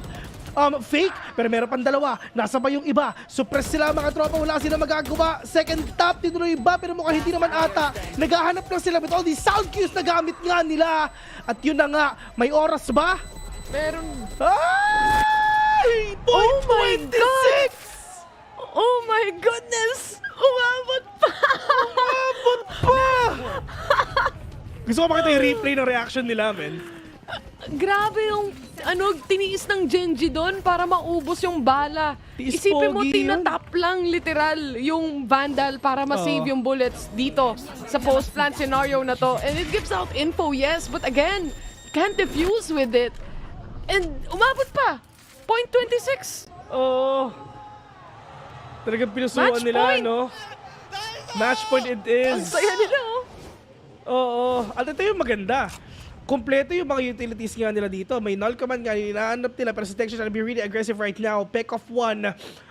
Fake, pero meron pang dalawa. Nasa pa yung iba. Suppress sila mga tropa, wala sila magagawa. Second top, tinuloy iba, pero mukhang hindi naman ata. Naghahanap lang sila with all these sound cues na gamit nga nila. At yun na nga, may oras ba? Meron. Ay! Oh my 26! God! Oh my goodness! Umabot pa! Umabot pa! Gusto ko makita yung replay ng reaction nila, men. Grabe yung tiniis ng Gen.G doon para maubos yung bala. Isipin mo, tinatap lang literal yung Vandal para ma-save yung bullets dito sa post-plant scenario na to. And it gives out info, yes, but again, can't defuse with it. And umabot pa. 0.26. Oh. Talagang pinusuan Match nila, point. no? Match point it is. Ang saya nila, oh. Oo. At ito yung maganda. Kompleto yung mga utilities nga nila dito. May null command nga yung inaanap nila, pero si Texture gonna be really aggressive right now. Pick off one.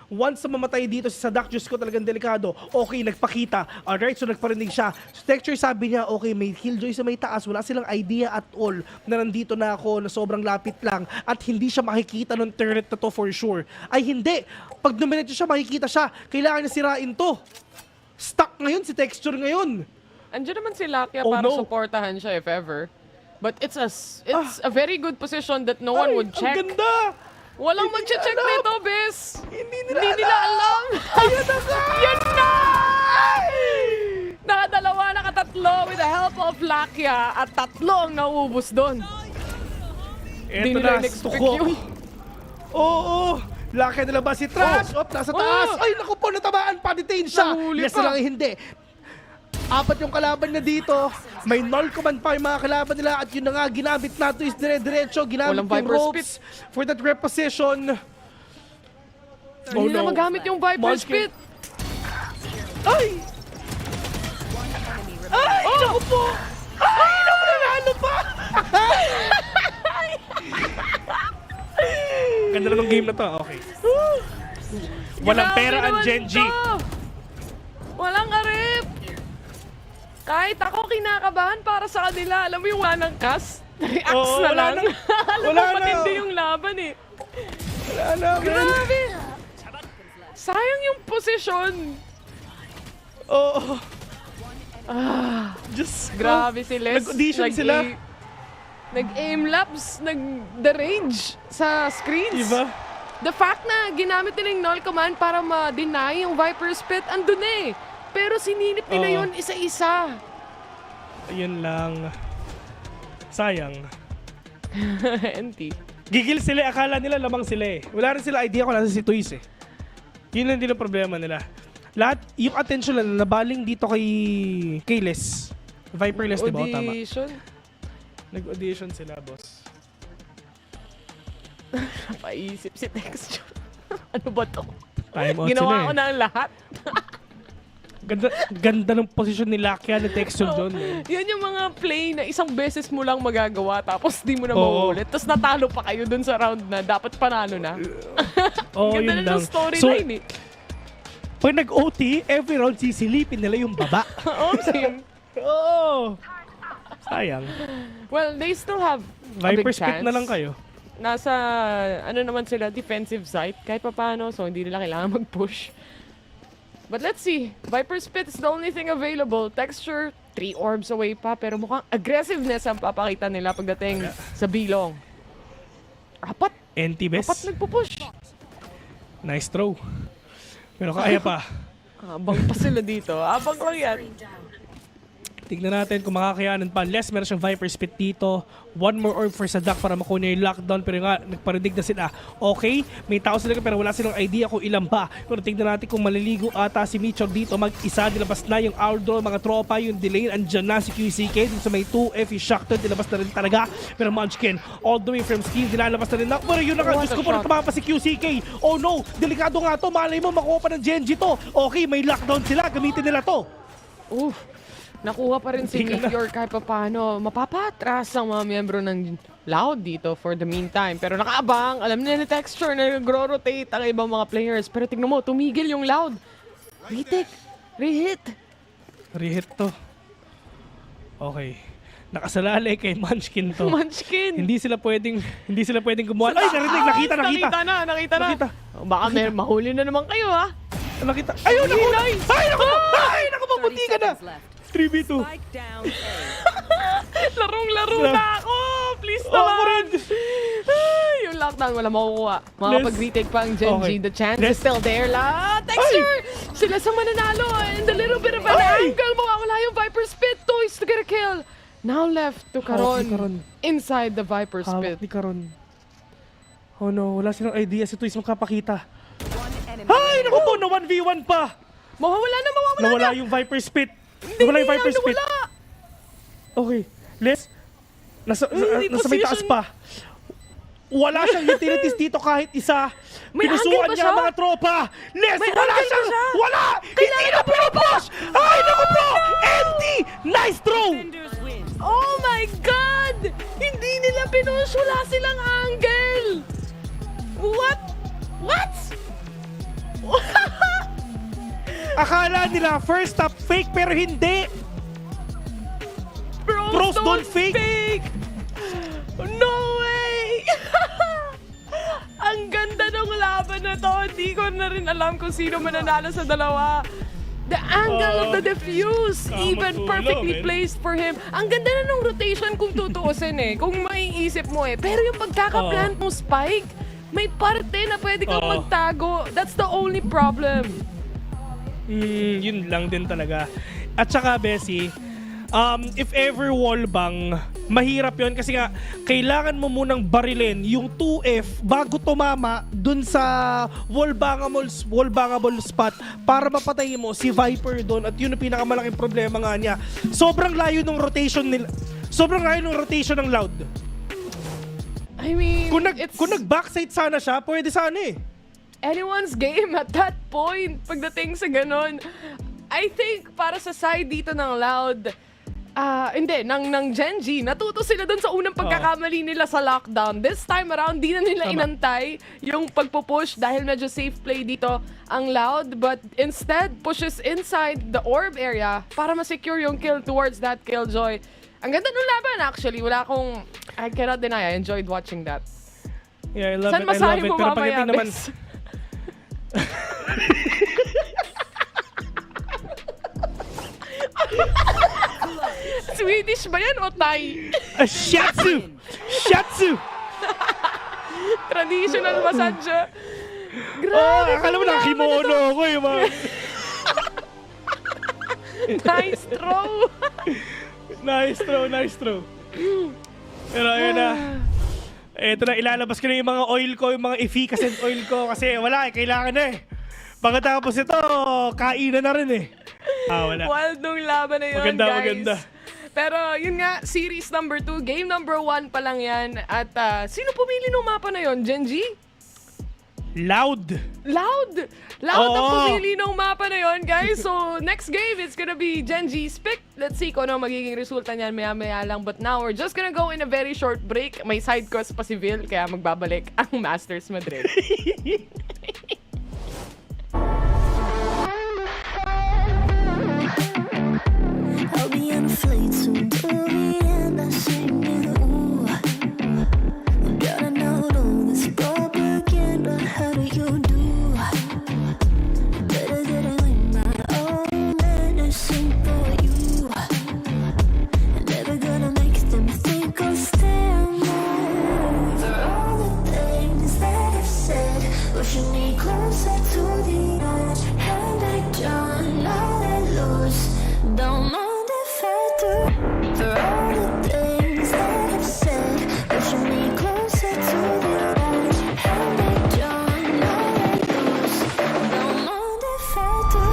Once na mamatay dito si Sadak, Diyos ko talagang delikado. Okay, nagpakita. Alright, so nagparinig siya. So Texture sabi niya, okay, may killjoy sa may taas. Wala silang idea at all na nandito na ako, na sobrang lapit lang. At hindi siya makikita ng turret na to for sure. Ay hindi. Pag dumiretso siya, makikita siya. Kailangan niya sirain to. Stuck ngayon si Texture ngayon. Andiyan naman si Lakia Oh, para no. supportahan siya if ever. But it's a very good position that no one would check. Ang ganda! Walang Hindi mag-check nila nito, Bes. Hindi Hindi nila alam. Ayun na nga! Yan na! Nakadalawa, nakatatlo with the help of Lakia at tatlo ang nauubos doon. Hindi Eto nila na, in-expect tuko. yun. Oo! Laki nila ba si Trash? Oh! Nasa taas! Oh! Ay, naku po, natamaan pa, detain siya! Nahuli Yes pa. na lang, hindi. Apat yung kalaban na dito. May null command pa yung mga kalaban nila at yun na nga, ginamit nato is dire-diretso. Ginamit Walang yung Viper ropes for that reposition. Hindi na magamit yung Viper Munchkin. Spit. Ay! Ay! Naku po! Ay! Naku, nanalo pa! Ganda na ng game na to. Okay. Walang Grabe pera ang naman Gen.G. to. Walang arip. Kahit ako kinakabahan para sa kanila. Alam mo yung wala ng cast? Reacts Oo, na wala lang. na. Alam Wala mo, na. matindi yung laban eh. Wala na, man. Grabe. Sayang yung posisyon. Oo. Ah, Diyos ko. grabe si Les. Nag-audition sila. Nag-aim labs, nag-the range sa screens. Diba? The fact na ginamit nila yung null command para ma-deny yung Viper Spit, andun eh. Pero sininip nila Oo. yun isa-isa. Ayun lang. Sayang. NT. Gigil sila, akala nila lamang sila eh. Wala rin sila idea kung nasa si Toys eh. Yun lang din ang problema nila. Lahat, yung attention lang nabaling dito kay Les. Viperless, di ba? O, tama. Audition. Nag-audition sila, boss. Napaisip si Texture. Ano ba to? Time out Ginawa sila ko eh. na ang lahat. Ganda ng posisyon ni Lakia na Texture doon. Eh. Yan yung mga play na isang beses mo lang magagawa tapos di mo na Oo. mauulit. Tapos natalo pa kayo dun sa round na dapat panalo na. Oo, Ganda yun na lang. ng storyline eh. Pag nag-OT, every round sisilipin nila yung baba. Oo, same. Oo. Sayang. Well, they still have a Viper big spit chance. na lang kayo. Nasa, ano naman sila, defensive side, kahit pa paano, so hindi nila kailangan mag-push. But let's see. Viper Spit is the only thing available. Texture, 3 orbs away pa, pero mukhang aggressiveness ang papakita nila pagdating sa bilong. Apat. NT best. Apat nagpupush. Nice throw. Pero kaya pa. Abang pa sila dito. Abang lang yan. Tignan natin kung makakayanan pa. Les, meron siyang Viper Spit dito. One more orb for Sadak para makuha yung lockdown. Pero nga, nagparinig na sila. Okay, may tao sila pero wala silang idea kung ilan ba. Pero tignan natin kung maliligo ata si Mitchell dito. Mag-isa, dilabas na yung outdoor, mga tropa. Yung delay, andyan na si QCK. Dito sa may 2F, yung Shocked, dilabas na rin talaga. Pero Munchkin, all the way from skill, dilalabas na rin na. Pero yun na nga, Diyos ko po, tumapa si QCK. Oh no, delikado nga to. Malay mo, makuha pa ng Gen.G to. Okay, may lockdown sila. Gamitin nila to. Nakuha pa rin si Meteor kahit pa paano. Mapapatras ang mga miyembro ng Loud dito for the meantime. Pero nakaabang, alam nila ni Texture na nagro-rotate ang ibang mga players. Pero tignan mo, tumigil yung Loud. Retake, rehit. Rehit to. Okay. Nakasalali kay Munchkin to. Munchkin. Hindi sila pwedeng gumawa. Ay, nakita. Nakita na. Baka may mahuli na naman kayo, ha? Nakita. Ayun, naku! Nice. Ay, naku, mabuti ka na! 3v2. Larong-laro na ako! Please naman! Yung lockdown, wala makukuha. Makapag-retake pa ang Gen.G. Okay. The chance is still there. Texture! Sila sa mananalo and a little bit of an angle. Mawawala yung Viper Spit. Toys to get a kill. Now left to Karon. Inside the Viper Spit. Hawak ni Karon. Oh no, wala silang idea si Toys makapakita. Ay, naku po, na 1v1 pa! Mawawala na. Nawala yung Viper Spit. Nawala yung Viper Spit. Okay, Les, Nasa may taas pa. Wala siyang utilities dito kahit isa. Pinusuan niya ang mga tropa. Les, wala siyang... Wala! Hindi na pinupush! Ay, naku po! Empty! Nice throw! Oh my God! Hindi nila pinush. Wala silang angle. What? What? Akala nila first stop fake pero hindi. Pros don't fake. No way! Ang ganda ng laban na to. Hindi ko na rin alam kung sino mananalo sa dalawa. The angle of the defuse, even perfectly placed for him. Ang ganda na ng rotation kung tutuusin kung maiisip mo Pero yung pagkaka-plant mo spike, may parte na pwede kang magtago. That's the only problem. Yun lang din talaga. At saka, Bessie, if ever wallbang, mahirap yun kasi nga, kailangan mo munang barilin yung 2F bago tumama dun sa wallbangable spot para mapatayin mo si Viper dun at yun ang pinakamalaking problema nga niya. Sobrang layo ng rotation ng Loud. I mean, kung nag-backside sana siya, pwede sana Anyone's game at that point pagdating sa ganon. I think para sa side dito ng Loud, ng Gen.G, natuto sila dun sa unang pagkakamali nila sa lockdown. This time around, di na nila inantay yung pagpupush dahil medyo safe play dito ang Loud, but instead pushes inside the orb area para ma-secure yung kill towards that Killjoy. Ang ganda nung laban actually. I cannot deny, I enjoyed watching that. Yeah, I love Saan it. masahe mo Pero mamaya, pagdating naman... Swedish ba yan o Thai? Shatsu! Shatsu! Traditional massage. Grabe. Akala mo na kimono ako man. Nice throw. Nice throw. Pero ayun na. Ito na, ilalabas ko na yung mga oil ko, yung mga efficacent oil ko kasi wala kailangan na Pagkatapos ito, kainan na rin wala. Wild nung laban na yun, guys. Maganda. Pero yun nga, series number 2, game number 1 pa lang yan. At sino pumili nung mapa na yun? Gen.G? Loud ang pumili nung mapa na yun, guys. So, next game, it's gonna be Gen.G's pick. Let's see kung ano magiging resulta niyan maya-maya lang. But now, we're just gonna go in a very short break. May side quest pa si Vil, kaya magbabalik ang Masters Madrid. I'll be on a flight soon to the end. I'm singing, ooh. Gotta know all this propaganda. How do you do? Better get it with my own man and sing for you. Never gonna make them think I'll stand there. For all the things that I've said, pushing me closer to the edge. And I don't know that lose. Don't mind if I do. For all the things that I've said, pushing me closer to the edge. And I don't know that lose. Don't mind if I do.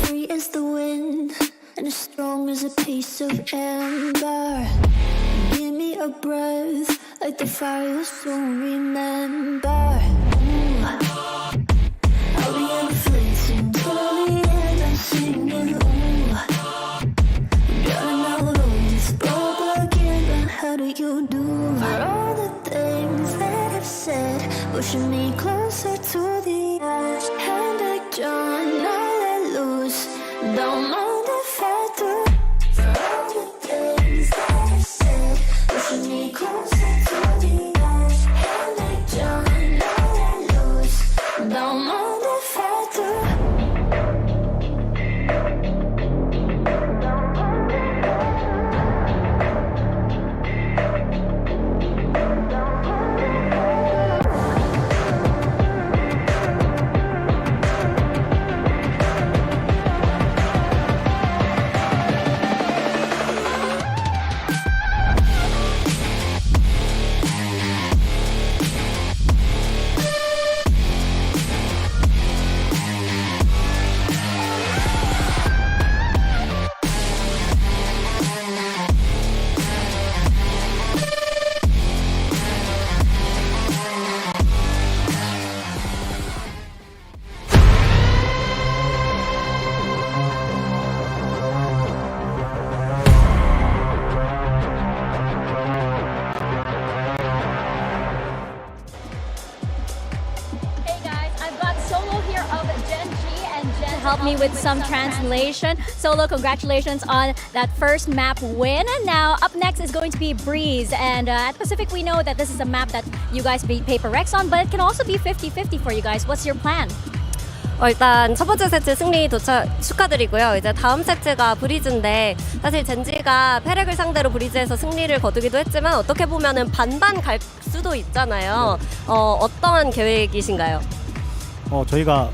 Free as the wind and as strong as a piece of amber. Give me a breath like the fire you'll soon remember. Ooh. I'll be on a flight soon to the end. I'm singing, ooh. Gotta know all this propaganda. How do you do? For all the things that I've said, pushing me closer to the edge. And I don't know that lose. Don't mind if I do. For all the things that I've said, pushing me closer to the edge. And I don't know that lose. Don't mind if I do. me with some translation. Solo, congratulations on that first map win. Now, up next is going to be Breeze. And at Pacific, we know that this is a map that you guys beat Paper Rex on, but it can also be 50-50 for you guys. What's your plan? 일단 첫 번째 세트 승리 축하드리고요. 이제 다음 세트가 브리즈인데 사실 젠지가 페렉을 상대로 브리즈에서 승리를 거두기도 했지만 어떻게 보면은 반반 갈 수도 있잖아요. 어떠한 계획이신가요? 저희가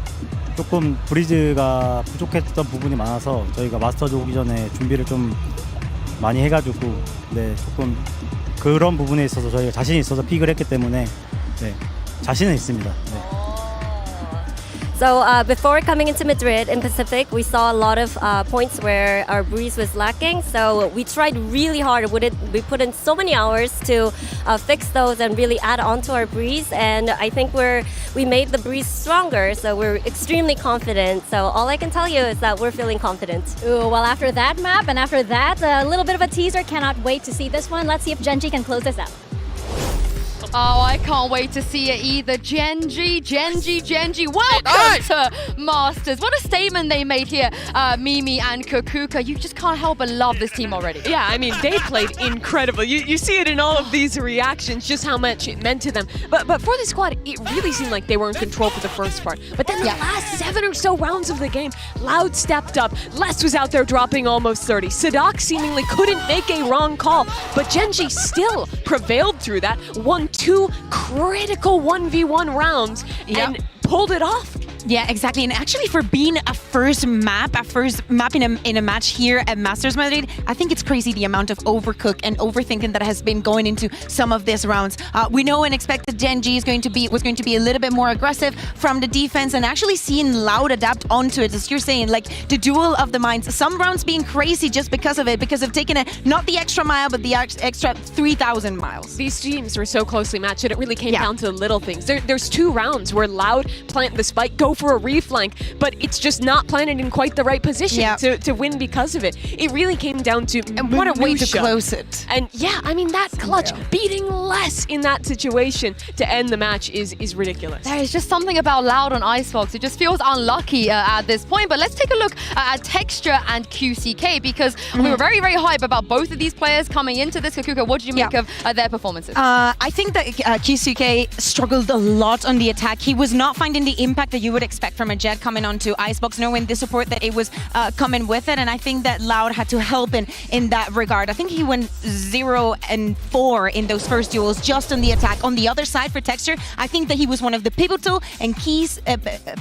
조금 브리즈가 부족했던 부분이 많아서 저희가 마스터즈 오기 전에 준비를 좀 많이 해가지고 네, 조금 그런 부분에 있어서 저희가 자신이 있어서 픽을 했기 때문에 네, 자신은 있습니다. 네. So before coming into Madrid in Pacific, we saw a lot of points where our breeze was lacking. So we tried really hard. We put in so many hours to fix those and really add on to our breeze. And I think we made the breeze stronger. So we're extremely confident. So all I can tell you is that we're feeling confident. Ooh, well, after that map and after that, a little bit of a teaser. Cannot wait to see this one. Let's see if Gen.G can close this out. Oh, I can't wait to see it either. Gen.G. Welcome to Masters. What a statement they made here, Mimi and Kukuka. You just can't help but love this team already. Yeah, I mean, they played incredible. You see it in all of these reactions, just how much it meant to them. But for the squad, it really seemed like they were in control for the first part. But then the last 7 or so rounds of the game, Loud stepped up. Les was out there dropping almost 30. Sadak seemingly couldn't make a wrong call. But Gen.G still prevailed through that, won 2 critical 1v1 rounds and pulled it off. Yeah, exactly. And actually, for being a first map in a match here at Masters Madrid, I think it's crazy the amount of overcook and overthinking that has been going into some of these rounds. We know and expect that Gen.G was going to be a little bit more aggressive from the defense, and actually seeing Loud adapt onto it, as you're saying, like the duel of the minds. Some rounds being crazy just because of it, because of taking not the extra mile, but the extra 3,000 miles. These teams were so closely matched, and it really came down to the little things. There's 2 rounds where Loud plant the spike, go for a reflank, but it's just not planted in quite the right position to win because of it. It really came down to and what a way to close it. And yeah, I mean, that clutch, beating Les in that situation to end the match is ridiculous. There is just something about Loud on Icebox. It just feels unlucky at this point. But let's take a look at Texture and QCK, because we were very, very hype about both of these players coming into this. Kukuka, what did you make of their performances? I think that QCK struggled a lot on the attack. He was not finding the impact that you would expect from a Jet coming onto Icebox, knowing the support that it was coming with it. And I think that Loud had to help in that regard. I think he went 0 and 4 in those first duels just on the attack. On the other side for Texture, I think that he was one of the pivotal and key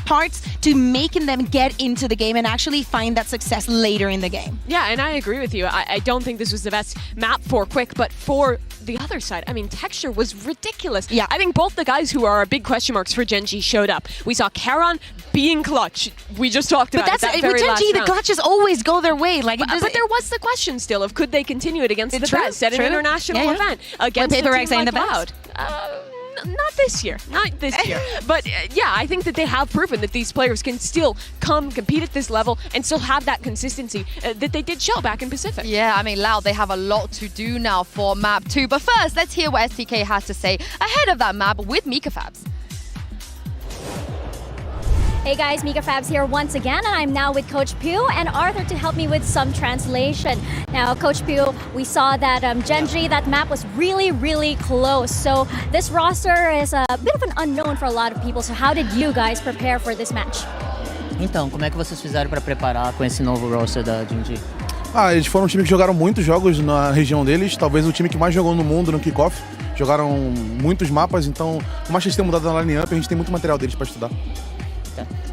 parts to making them get into the game and actually find that success later in the game. Yeah, and I agree with you. I don't think this was the best map for Quick, but for the other side, I mean, Texture was ridiculous. Yeah, I think both the guys who are big question marks for Gen.G showed up. We saw Karan being clutch. We just talked about that very with Gen.G, the clutches always go their way. Like, but there was the question still of could they continue it against the best at an international event against Paper Rex like the Loud. Not this year. But yeah, I think that they have proven that these players can still compete at this level and still have that consistency that they did show back in Pacific. Yeah, I mean, Loud, they have a lot to do now for map 2. But first, let's hear what STK has to say ahead of that map with Mika Fabs. Hey guys, Mika Fabs here once again, and I'm now with Coach Pew and Arthur to help me with some translation. Now, Coach Pew, we saw that Gen.G, that map was really, really close. So this roster is a bit of an unknown for a lot of people. So how did you guys prepare for this match? Então, como é que vocês fizeram para preparar com esse novo roster da Gen.G? Eles foram um time que jogaram muitos jogos na região deles, talvez o time que mais jogou no mundo no kickoff. Jogaram muitos mapas, então, por mais que eles tenham mudado na line-up, a gente tem muito material deles para estudar.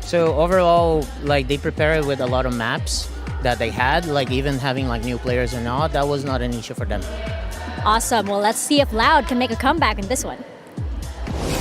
So overall, like, they prepared with a lot of maps that they had, like even having like new players or not, that was not an issue for them. Awesome. Well, let's see if Loud can make a comeback in this one.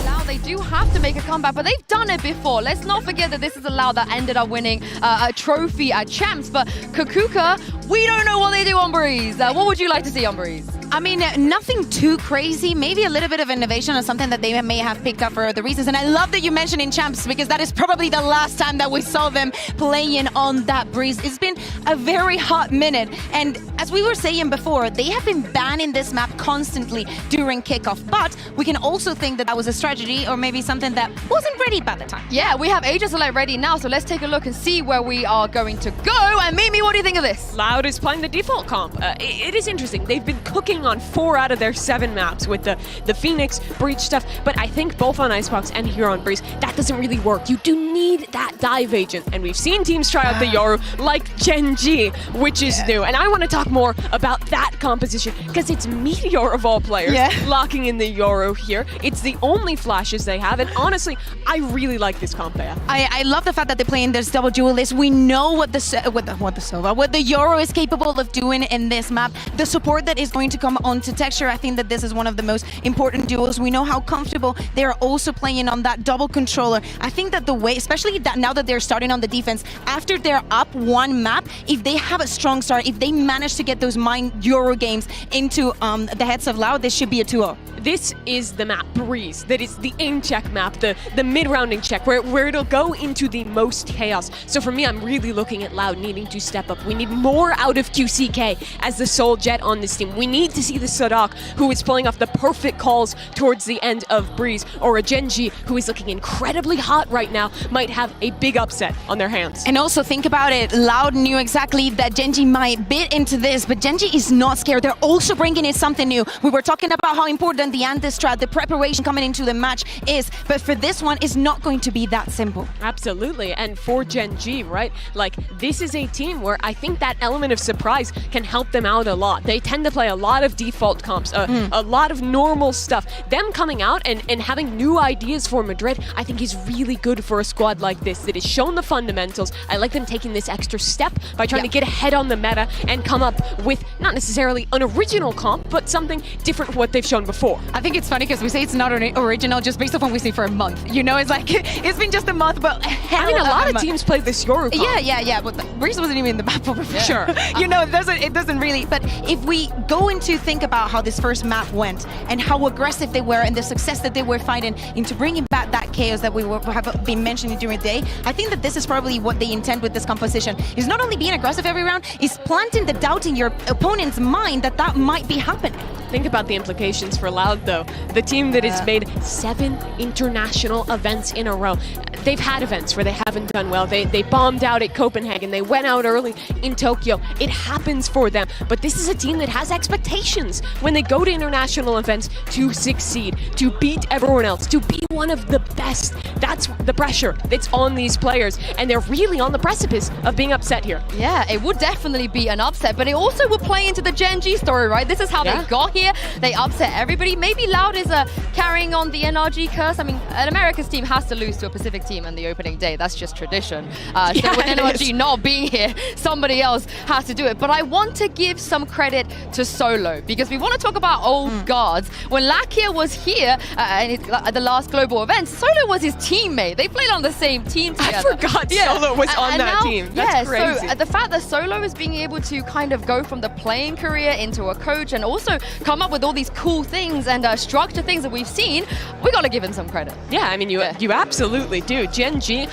Loud, they do have to make a comeback, but they've done it before. Let's not forget that this is a Loud that ended up winning a trophy at Champs. But Kukuka, we don't know what they do on Breeze. What would you like to see on Breeze? I mean, nothing too crazy. Maybe a little bit of innovation or something that they may have picked up for other reasons. And I love that you mentioned in Champs, because that is probably the last time that we saw them playing on that Breeze. It's been a very hot minute. And as as we were saying before, they have been banning this map constantly during kickoff, but we can also think that that was a strategy or maybe something that wasn't ready by the time. Yeah, we have Aegis Select ready now, so let's take a look and see where we are going to go. And Mimi, what do you think of this? Loud is playing the default comp. It is interesting. They've been cooking on 4 out of their 7 maps with the Phoenix, Breach stuff, but I think both on Icebox and here on Breeze, that doesn't really work. You do need that dive agent, and we've seen teams try out the Yoru like Gen.G, which is new. And I want to talk more about that composition because it's Meteor of all players locking in the Yoru here. It's the only flashes they have, and honestly, I really like this comp. I love the fact that they're playing this double duelist. We know what the Yoru is capable of doing in this map. The support that is going to come onto Texture, I think that this is one of the most important duels. We know how comfortable they are also playing on that double controller. I think that the way, especially that now that they're starting on the defense, after they're up 1 map, if they have a strong start, if they manage to get those Mind Euro games into the heads of Loud, this should be a 2-0. This is the map, Breeze, that is the aim check map, the mid-rounding check, where it'll go into the most chaos. So for me, I'm really looking at Loud needing to step up. We need more out of QCK as the sole jet on this team. We need to see the Sadak, who is pulling off the perfect calls towards the end of Breeze, or a Gen.G, who is looking incredibly hot right now, might have a big upset on their hands. And also think about it, Loud knew exactly that Gen.G might bid into this, but Gen.G is not scared. They're also bringing in something new. We were talking about how important the anti-strat, the preparation coming into the match is, but for this one, it's not going to be that simple. Absolutely, and for Gen.G, right? Like, this is a team where I think that element of surprise can help them out a lot. They tend to play a lot of default comps, a lot of normal stuff. Them coming out and having new ideas for Madrid, I think is really good for a squad like this that has shown the fundamentals. I like them taking this extra step by trying to get ahead on the meta and come up with not necessarily an original comp, but something different from what they've shown before. I think it's funny because we say it's not original just based off what we see for a month. You know, it's like, it's been just a month, but I mean, a lot of teams play this Yoru comp. Yeah, but Breeze wasn't even in the map for sure. You know, it doesn't really, but if we go into think about how this first map went and how aggressive they were and the success that they were finding into bringing back that chaos that we have been mentioning during the day, I think that this is probably what they intend with this composition, is not only being aggressive every round, is planting the doubt in your opponent's mind that that might be happening. Think about the implications for Loud, though. The team that has made 7 international events in a row. They've had events where they haven't done well. They bombed out at Copenhagen. They went out early in Tokyo. It happens for them. But this is a team that has expectations when they go to international events to succeed, to beat everyone else, to be one of the best. That's the pressure that's on these players. And they're really on the precipice of being upset here. Yeah, it would definitely be an upset, but it also would play into the Gen.G story, right? This is how they got here. They upset everybody. Maybe Loud is carrying on the NRG curse. I mean, an America's team has to lose to a Pacific team on the opening day. That's just tradition. So with NRG not being here, somebody else has to do it. But I want to give some credit to Solo because we want to talk about old guards. When Lakia was here at the last global event, Solo was his teammate. They played on the same team together. I forgot Solo was on that team. That's crazy. So the fact that Solo is being able to kind of go from the playing career into a coach and also come up with all these cool things and structure things that we've seen, we got to give him some credit. Yeah, I mean, you absolutely do. Gen.G,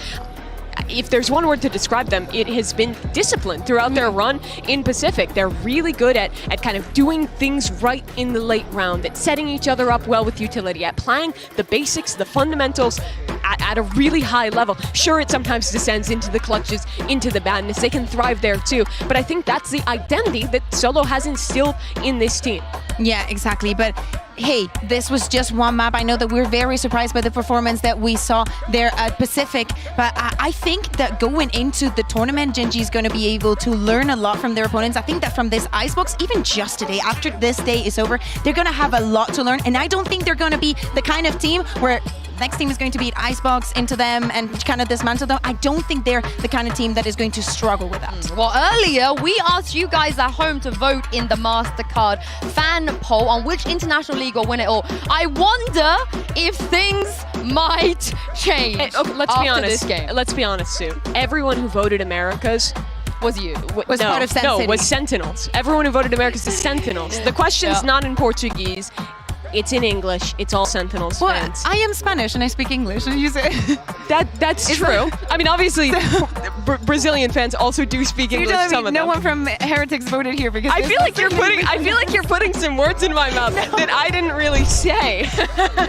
if there's one word to describe them, it has been discipline throughout their run in Pacific. They're really good at kind of doing things right in the late round, at setting each other up well with utility, at playing the basics, the fundamentals at a really high level. Sure, it sometimes descends into the clutches, into the badness. They can thrive there too. But I think that's the identity that Solo has instilled in this team. Yeah, exactly. But hey, this was just one map. I know that we're very surprised by the performance that we saw there at Pacific, but I think that going into the tournament, Gen.G is going to be able to learn a lot from their opponents. I think that from this Icebox, even just today, after this day is over, they're going to have a lot to learn, and I don't think they're going to be the kind of team where next team is going to beat Icebox into them and kind of dismantle them. I don't think they're the kind of team that is going to struggle with that. Well, earlier we asked you guys at home to vote in the MasterCard fan poll on which international league will win it all. I wonder if things might change. Let's be honest. This game. Let's be honest, Sue. Everyone who voted Americas was you. Was part of Sen City. was Sentinels. Everyone who voted Americas is Sentinels. The question's not in Portuguese. It's in English. It's all Sentinels fans. I am Spanish and I speak English. And use it. That's true. I mean, obviously, Brazilian fans also do speak You're English. telling Some me of no them. one from Heretics voted here because I feel like you're putting some words in my mouth that I didn't really say.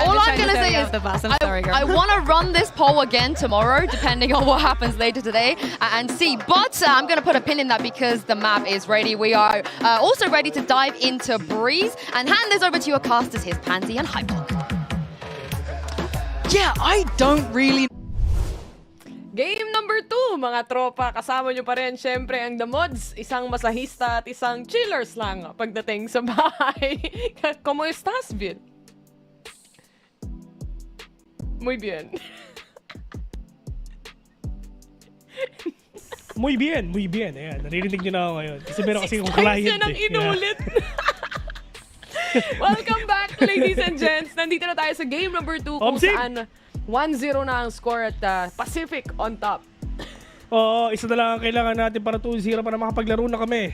All I'm gonna say is I want to run this poll again tomorrow, depending on what happens later today, and see. But I'm gonna put a pin in that because the map is ready. We are also ready to dive into Breeze and hand this over to your casters. Here's Pansy and Hype. Yeah, I don't really. Game number 2, mga tropa. Kasama nyo pa rin, syempre, ang The Mods. Isang masahista at isang chillers lang pagdating sa bahay. ¿Cómo estás, Vin? Muy bien. Muy bien, muy bien. Ayan, naririnig nyo na ako ngayon. Kasi meron kasi yung client. Yan ang inulit. Welcome back, ladies and gents. Nandito na tayo sa game number 2 kung saan 1-0 na ang score at Pacific on top. Oo, isa na lang ang kailangan natin para 2-0 para makapaglaro na kami.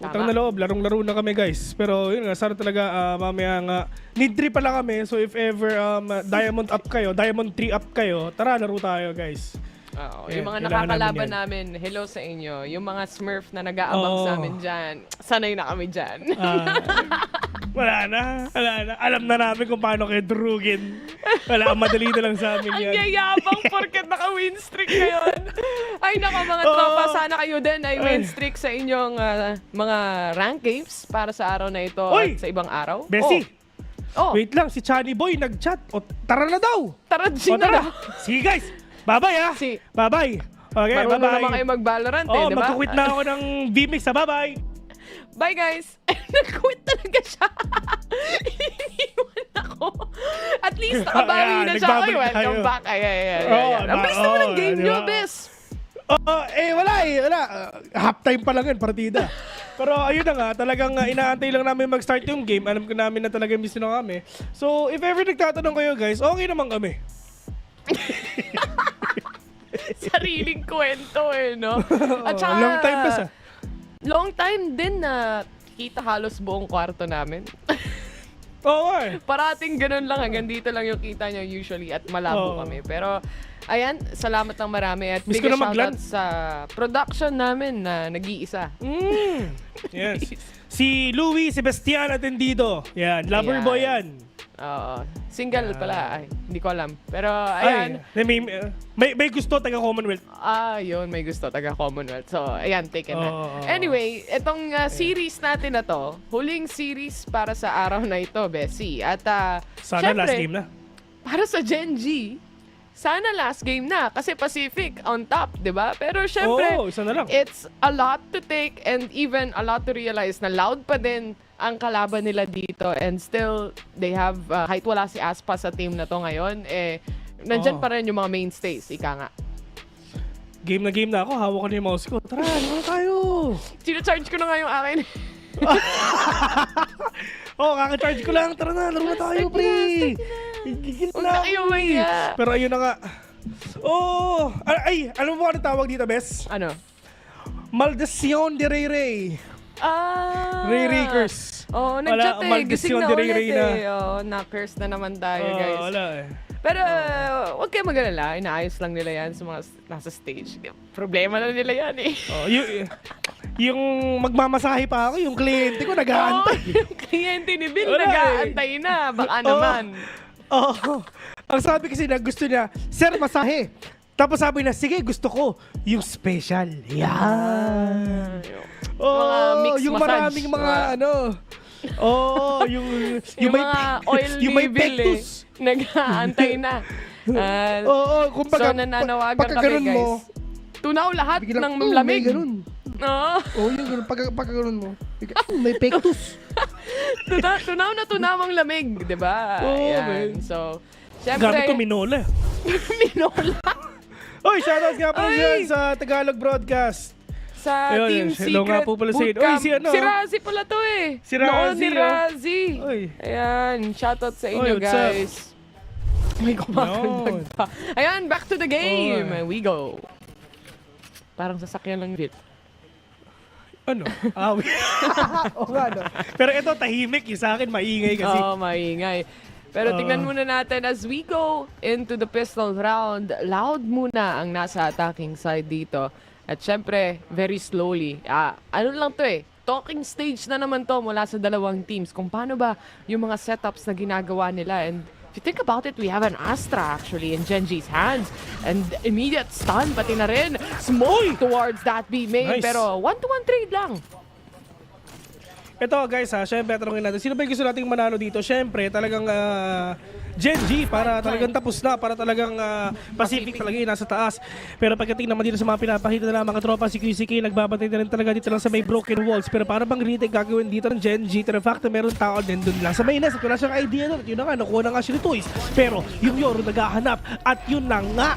Utang na loob, larong-laro na kami guys. Pero yun nga, sana talaga mamaya nga. Need 3 pala kami, so if ever Diamond up kayo, Diamond 3 up kayo, tara laro tayo guys. Oo, yung mga nakakalaban namin, hello sa inyo. Yung mga Smurf na nag-aabang sa amin dyan, sanay na kami dyan. Wala na. Alam na namin kung paano kayo drugin. Wala, madali na lang sa amin yan. Ang yayabang porket naka-win streak ngayon. Ay nako mga tropa, sana kayo din ay win streak sa inyong mga rank games para sa araw na ito at sa ibang araw. Bessie! Wait lang, si Chani Boy nag-chat. Tara na daw! Tara na daw! Sige guys! Bye-bye ha! Bye-bye! Okay, marunong bye-bye! naman kayo mag-Valorant eh, di ba? Magkukwit na ako ng VMix ha, bye-bye! Bye guys! Nag-quit talaga siya! Iniwan ako! At least nakabawi na siya. Ay, welcome back! Ayan. Ang bilis naman ang game nyo, bes! Wala. Half-time pa lang yun, partida. Pero ayun na nga, talagang inaantay lang namin mag-start yung game. Alam ko namin na talagang miss na kami. So, if ever nagtatanong kayo guys, okay naman kami. Sariling kwento no? At saka, long time pa sa. Long time din na kita halos buong kwarto namin. Parating ganun lang, hanggang dito lang yung kita nyo usually at malabo kami. Pero, ayan, salamat ng marami at big shoutout sa production namin na nag-iisa. Yes. Si Louie Sebastian Atendido. Yan, lover boy yan. Oo. Single pala. Ay, hindi ko alam. Pero, ayan. May gusto taga-Commonwealth. Yun. May gusto taga-Commonwealth. So, ayan, taken na. Anyway, itong series natin na to, huling series para sa araw na ito, Bessie. At, sana syempre, last game na. Para sa Gen.G, sana last game na. Kasi Pacific on top, di ba? Pero, syempre, isa na lang. it's a lot to take and even a lot to realize na loud pa din ang kalaban nila dito and still they have kahit wala si Aspa sa team na to ngayon nandyan pa rin yung mga mainstays, ika nga. Game na ako, hawak ko na yung mouse ko. Tara, laro tayo! Sino-charge ko na nga yung akin. Kaka-charge ko lang. Tara na, laro na tayo, pre! Huwag na kayo maya. Pero ayun na nga. Alam mo ano tawag dito, Bes? Ano? Maldición de Ray. Ray-Rakers. Nag-chat gising na ulit na-curse na naman tayo, guys. Wala Pero, huwag kayo mag-alala. Inaayos lang nila yan sa mga nasa stage. Problema na nila yan yung magmamasahe pa ako, yung kliyente ko nag-aantay. Yung kliyente ni Bill nag-aantay na. Baka naman. Ang sabi kasi na gusto niya, sir, masahe. Tapos sabi na, sige, gusto ko yung special. Yan. Mga mix yung massage. Maraming mga yung mga oil may pectus. Nag-aantay na. Kumbaga, so, nananawagan kami, guys. Tunaw lahat ng lamig. May ganun. Yung ganun. Pagka ganun mo. May pectus. Tunaw ang lamig, di ba? Ayan. So, syempre. Gamit ko Minola. Minola? Shoutout nga pala dyan sa Tagalog broadcast. Sa Team Secret Bootcamp. Si Razi pala to Si Razi. Ni Razi. Ayan, shoutout sa inyo, guys. May kumakandag pa. Ayan, back to the game. We go. Parang sasakyan lang din. Ano? Pero ito, tahimik. Yung sa akin, maingay kasi. Maingay. Pero tingnan muna natin as we go into the pistol round, Loud muna ang nasa attacking side dito. At syempre, very slowly. Ano lang to talking stage na naman to mula sa dalawang teams kung paano ba yung mga setups na ginagawa nila. And if you think about it, we have an Astra actually in Gen.G's hands. And immediate stun, pati na rin. Smoke towards that B main. Nice. Pero 1-to-1 trade lang. Ito guys syempre tanongin natin, sino ba yung gusto nating manalo dito? Syempre talagang Gen.G para talagang tapos na, para talagang Pacific talaga yung nasa taas. Pero pagdating naman dito sa mga pinapakita na mga tropa, si QCK nagbabantay na rin talaga dito lang sa may broken walls. Pero para bang retake gagawin dito ng Gen.G? To the fact na meron tao din dun lang sa may nest at wala siyang idea doon. At yun na nga, nakuha na nga siya ni Toys. Pero yung Yoro naghahanap at yun na nga.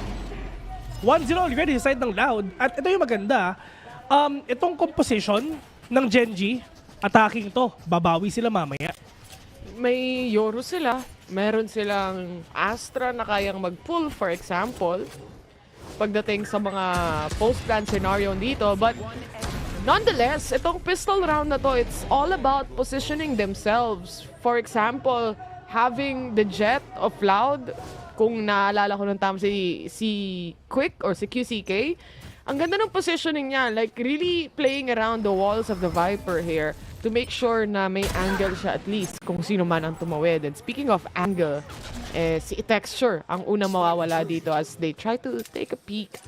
1-0 already sa side ng Loud. At ito yung maganda, itong composition ng Gen.G, attacking to, babawi sila mamaya. May Yoro sila, meron silang Astra na kayang mag-pull for example, pagdating sa mga post-plan scenario dito. But nonetheless, itong pistol round na to, it's all about positioning themselves. For example, having the jet of Loud, kung naalala ko ng tama si Quick or si QCK, ang ganda ng positioning niya, like really playing around the walls of the Viper here to make sure na may angle siya at least kung sino man ang tumawid. And speaking of angle, si Texture ang unang mawawala dito as they try to take a peek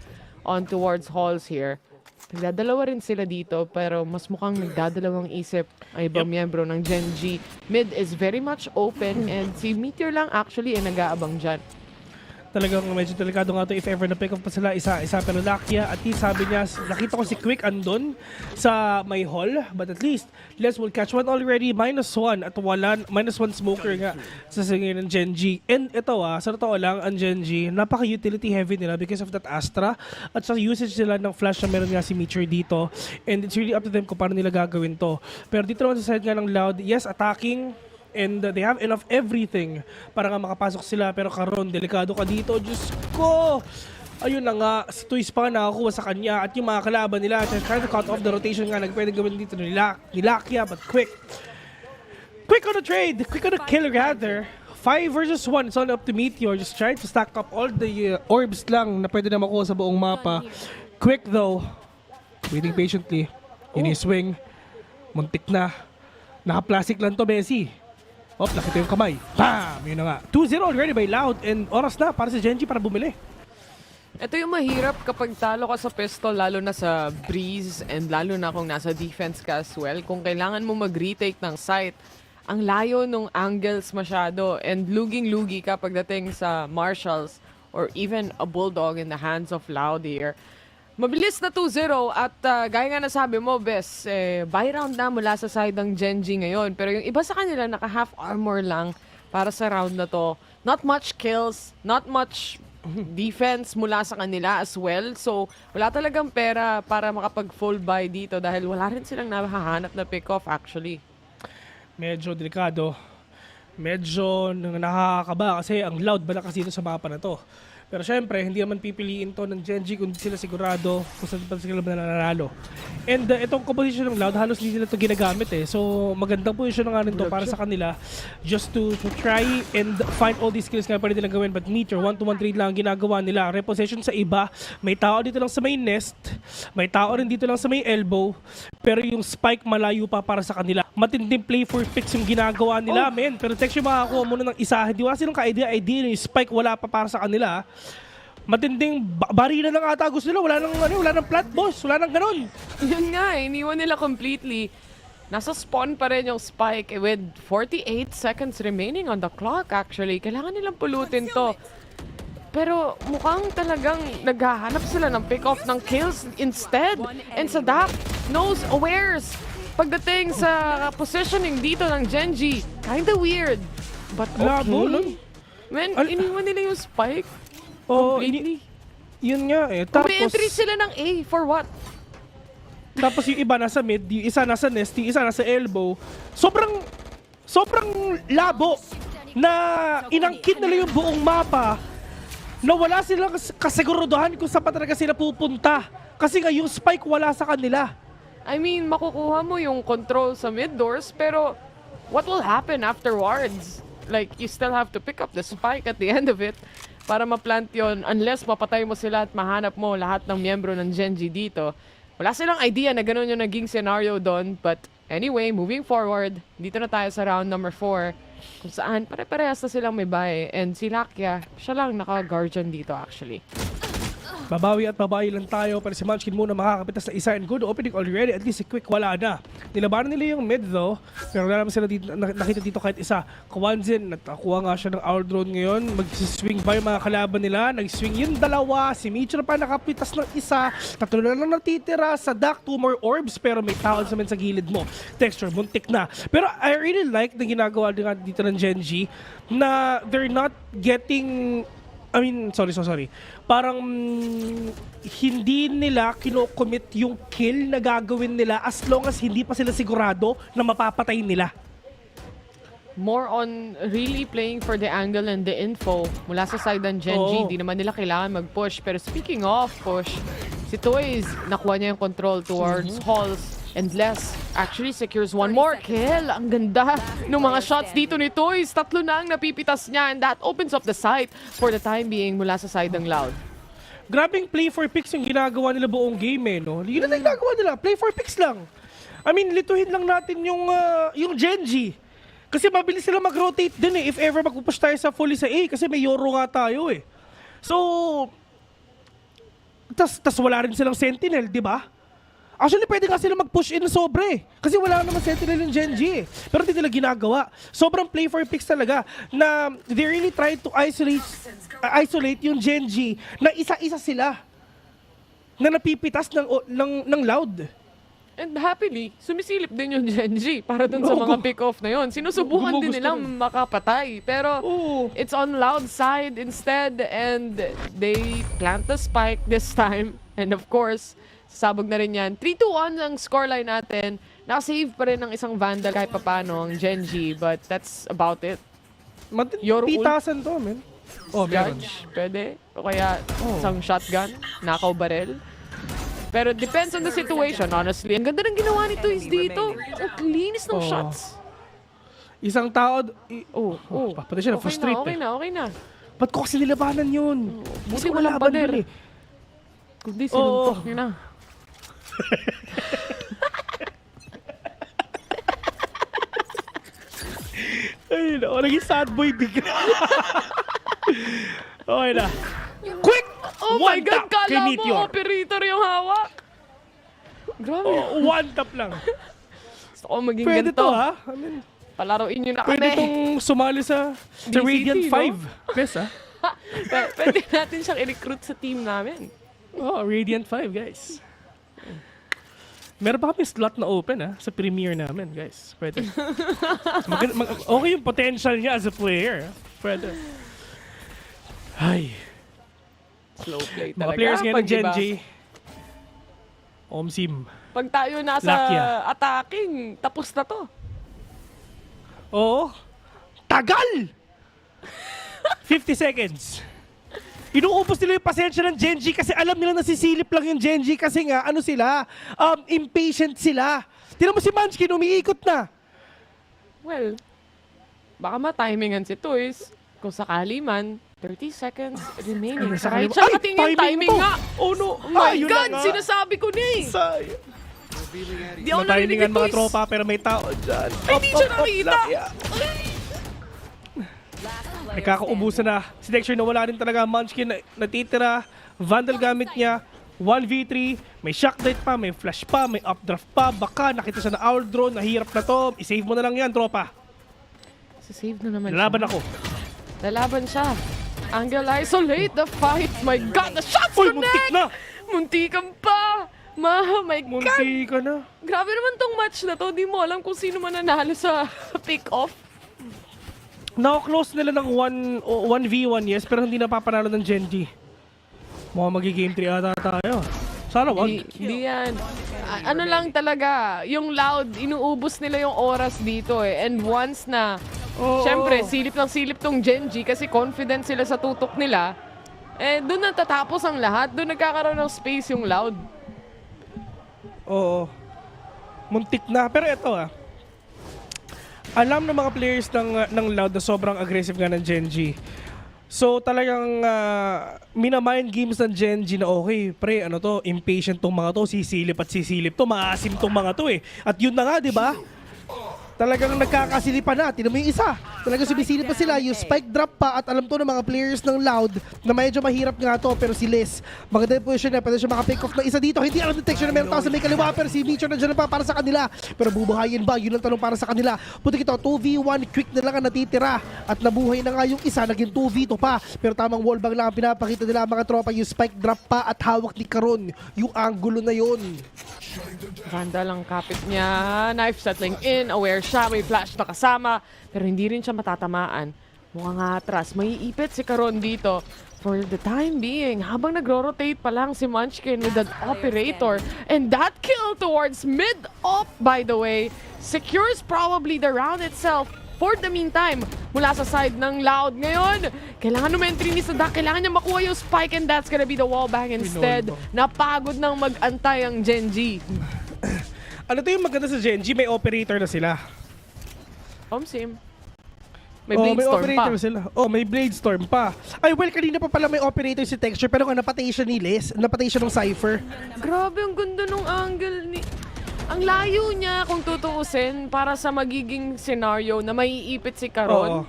on towards halls here. Nagdadalawa rin sila dito pero mas mukhang nagdadalawang isip ang ibang miyembro ng Gen.G. Mid is very much open and si Meteor lang actually ay nag-aabang dyan. Talagang medyo delikado nga ito if ever na-pick up pa sila isa-isa. Pero Lakia, at least sabi niya, nakita ko si Quick andun sa may hall. But at least, Les will catch one already. -1 at wala, -1 smoker nga sa singin ng Gen.G. And ito sa totoo lang, ang Gen.G, napaka-utility heavy nila because of that Astra. At sa usage nila ng flash na meron nga si Meteor dito. And it's really up to them kung paano nila gagawin to. Pero dito naman sa side nga ng Loud, yes, attacking. And they have enough everything para nga makapasok sila. Pero Karon, delikado ka dito. Diyos ko! Ayun na nga, si Toys pa nakakuha sa kanya. At yung mga kalaban nila, trying to cut off the rotation nga, nagpwede gawin dito ni Lakia. But Quick on the trade! Quick on the kill rather. 5 versus 1, it's all up to Meteor. Just trying to stack up all the orbs lang na pwede na makuha sa buong mapa. Quick though, waiting patiently. Ini-swing. Muntik na. Naka-plastic lang to, Bessie. Nakita yung kamay. Bam! Yun na nga. 2-0 already by Loud and oras na para sa Gen.G para bumili. Ito yung mahirap kapag talo ka sa pistol, lalo na sa breeze and lalo na kung nasa defense ka as well. Kung kailangan mo mag-retake ng site, ang layo nung angles masyado and luging-lugi ka pagdating sa marshals or even a bulldog in the hands of Loud here. Mabilis na 2-0 at gaya nga nasabi mo, Bes, buy round na mula sa side ng Gen.G ngayon. Pero yung iba sa kanila naka-half armor lang para sa round na to. Not much kills, not much defense mula sa kanila as well. So, wala talagang pera para makapag-full buy dito dahil wala rin silang nahahanap na pick-off actually. Medyo delikado. Medyo nakakaba kasi ang Loud ba na kasi dito sa mapa na to. Pero syempre, hindi naman pipiliin to ng Gen.G kung sila sigurado kung saan pa sila nananalo. And itong composition ng Loud, halos hindi nila ito ginagamit So magandang position na nga rin to para sa kanila just to try and find all these skills na pwede nilang gawin. But Meteor, 1-to-1 trade lang ang ginagawa nila. Repossession sa iba. May tao dito lang sa may nest. May tao rin dito lang sa may elbow. Pero yung spike malayo pa para sa kanila. Matinding play for fix yung ginagawa nila, men. Pero Texture makakuha muna ng isa. Hindi wala silang ka-idea yung spike wala pa para sa kanila. Matinding barila ng ata gusto nila. Wala nang plat, boss. Wala nang ganon. Yun nga, iniwan nila completely. Nasa spawn pa rin yung spike with 48 seconds remaining on the clock actually. Kailangan nilang pulutin to. Pero mukhang talagang naghahanap sila ng pick-off ng kills instead. And sa Dak, knows, awares. Pagdating sa positioning dito ng Gen.G, kinda weird. But okay. Man, iniwan nila yung spike. Completely. Yun nga Tapos, entry sila ng A, for what? Tapos yung iba nasa mid, yung isa nasa nest, yung isa nasa elbow. Sobrang labo na inangkit nila yung buong mapa na wala silang kasiguruduhan kung saan pa talaga sila pupunta. Kasi nga yung spike wala sa kanila. I mean, makukuha mo yung control sa mid doors, pero what will happen afterwards? Like, you still have to pick up the spike at the end of it para ma-plant yon unless mapatay mo sila at mahanap mo lahat ng miyembro ng Gen.G dito. Wala silang idea na ganun yung naging scenario doon. But anyway, moving forward, dito na tayo sa round number 4 kung saan pare-parehas na silang may bae. And si Lakia, siya lang naka-guardian dito actually. Babawi at babawi lang tayo para si Munchkin muna makakapitas na isa and good opening already. At least si Quick wala na. Nilabanan nila yung mid though. Pero wala naman sila dito, nakita dito kahit isa. Kawanzin, natakuha nga siya ng hour drone ngayon. Mag-swing ba yung mga kalaban nila? Nag-swing yung dalawa. Si Mitchell pa nakapitas ng isa. Tatlo na lang natitira sa duck. 2 more orbs pero may tao naman sa gilid mo. Texture, muntik na. Pero I really like na ginagawa dito ng Gen.G na they're not getting... sorry. Parang hindi nila kino-commit yung kill na gagawin nila as long as hindi pa sila sigurado na mapapatay nila. More on really playing for the angle and the info mula sa side ng Gen.G. Di naman nila kailangan mag-push. Pero speaking of push, si Toys nakuha niya yung control towards halls. And Les actually secures one more kill. Ang ganda ng mga shots dito ni Toys. 3 na ang napipitas niya and that opens up the site for the time being mula sa side ng Loud. Grabing play for picks yung ginagawa nila buong game no? Yun na ginagawa nila, play for picks lang. Lituhin lang natin yung Gen.G. Kasi mabilis sila mag-rotate din if ever mag-push tayo sa fully sa A kasi may Yoro nga tayo So, tas wala rin silang Sentinel, di ba? Actually, pwede nga sila mag-push in sobre. Kasi wala naman Sentinel yung Gen.G. Pero hindi nila ginagawa. Sobrang play for picks talaga na they really try to isolate yung Gen.G na isa-isa sila na napipitas ng Loud. And happily, sumisilip din yung Gen.G para dun sa mga pick-off na yun. Sinusubukan din nilang makapatay. Pero it's on Loud side instead and they plant the spike this time. And of course, sabog na rin yan. 3-2-1 ang scoreline natin. Nakasave pa rin ng isang Vandal kahit papano ang Gen.G. But that's about it. Pitasan to, man. Judge, pwede. O kaya isang shotgun, nakaw barrel. Pero depends on the situation, honestly. Ang ganda ng ginawa ni Toys dito. Ang linis ng shots. Isang tao... Pati siya na-frustrate. Okay na. Ba't ko kasi nilabanan yun? Buti walang pader. Kundi sinuntok nyo na. Ay, naging sad boy bigla. Okay na. Quick! Oh my God, kala mo operator yung hawak. Grabe. One tap lang. Gusto ko maging pwede ganito. To, ha? Palaroin nyo na kami. Pwede itong sumali sa Radiant 5. Best, ha? Pwede natin siyang i-recruit sa team namin. Radiant 5, guys. Meron pa kami slot na open sa premiere namin, guys. Pwede. Okay yung potential niya as a player. Pwede. Ay. Slow play talaga. Mga players ngayon ng Gen.G. Omsim. Pag tayo nasa attacking, tapos na to. Oo. Tagal! 50 seconds. Inuubos nila yung pasensya ng Gen.G kasi alam nila nasisilip lang yung Gen.G kasi nga, impatient sila. Tignan mo si Munchkin, umiikot na. Well, baka ma-timingan si Toys. Kung sakali man, 30 seconds remaining. Right siya, katingin timing nga. Oh no. My God, sinasabi ko na eh. Di ako narinig Matimingan mga tropa pero may tao dyan. Ay, di siya nakita. Nakakaubusan na. Si Dexter na wala rin talaga. Munchkin natitira. Vandal gamit niya. 1v3. May shock date pa. May flash pa. May updraft pa. Baka nakita siya na owl drone. Nahirap na to. I-save mo na lang yan, tropa. Save na naman Lalaban ako. Lalaban siya. Angle isolate the fight. My God, the shots connect! Muntik na! Muntikan pa! My God! Muntika na. Grabe naman tong match na to. Di mo alam kung sino man nanalo sa pick-off. Naka-close nila ng 1v1, yes, pero hindi napapanalo ng Gen.G. Mukhang magi-game 3 ata tayo. Sana wag. Hindi yan. Ano lang talaga, yung Loud, inuubos nila yung oras dito eh. And once na, syempre, silip ng silip tong Gen.G kasi confident sila sa tutok nila, eh, doon natatapos ang lahat. Doon nagkakaroon ng space yung Loud. Oo. Muntik na. Pero ito Alam ng mga players ng Loud na sobrang aggressive nga ng Gen.G. So talagang minamind games ng Gen.G na okay, pre, ano to, impatient tong mga to, sisilip at sisilip to, maasim tong mga to eh. At yun na nga, di ba? Talagang nagkakasilipan na. Tinan mo yung isa. Talagang sumisilip pa sila. Yung spike drop pa at alam to ng mga players ng Loud na medyo mahirap nga to. Pero si Liz, maganda yung position na. Pwede siya makapick off ng isa dito. Hindi alam detection na meron tao sa may kaliwa. Pero si Mitchell nandiyan pa para sa kanila. Pero bubuhayin ba? Yun ang tanong para sa kanila. Puti ito, 2v1. Quick na lang ang natitira. At nabuhay na nga yung isa. Naging 2v2 pa. Pero tamang wallbang lang ang pinapakita nila mga tropa. Yung spike drop pa at hawak ni Karon. Yung angulo na yun. Ganda lang kapit niya. Knife settling in. Aware siya. May flash na kasama. Pero hindi rin siya matatamaan. Mukhang atras. May ipit si Karon dito. For the time being, habang nagro-rotate pa lang si Munchkin with that operator. And that kill towards mid-op, by the way, secures probably the round itself. For the meantime, mula sa side ng Loud ngayon, kailangan umentry ni Sadak, kailangan niya makuha yung spike and that's gonna be the wallbang instead. Napagod nang mag-antay ang Gen.G. Ano to yung maganda sa Gen.G? May operator na sila. Same. May Blade Storm operator pa. Sila. May Blade Storm pa. Ay, well, kanina pa pala may operator si Texture pero napatay siya ni Liz, napatay siya ng Cypher. Grabe, ang ganda nung angle ni... Ang layo niya kung tutuusin para sa magiging scenario na maiipit si Karon.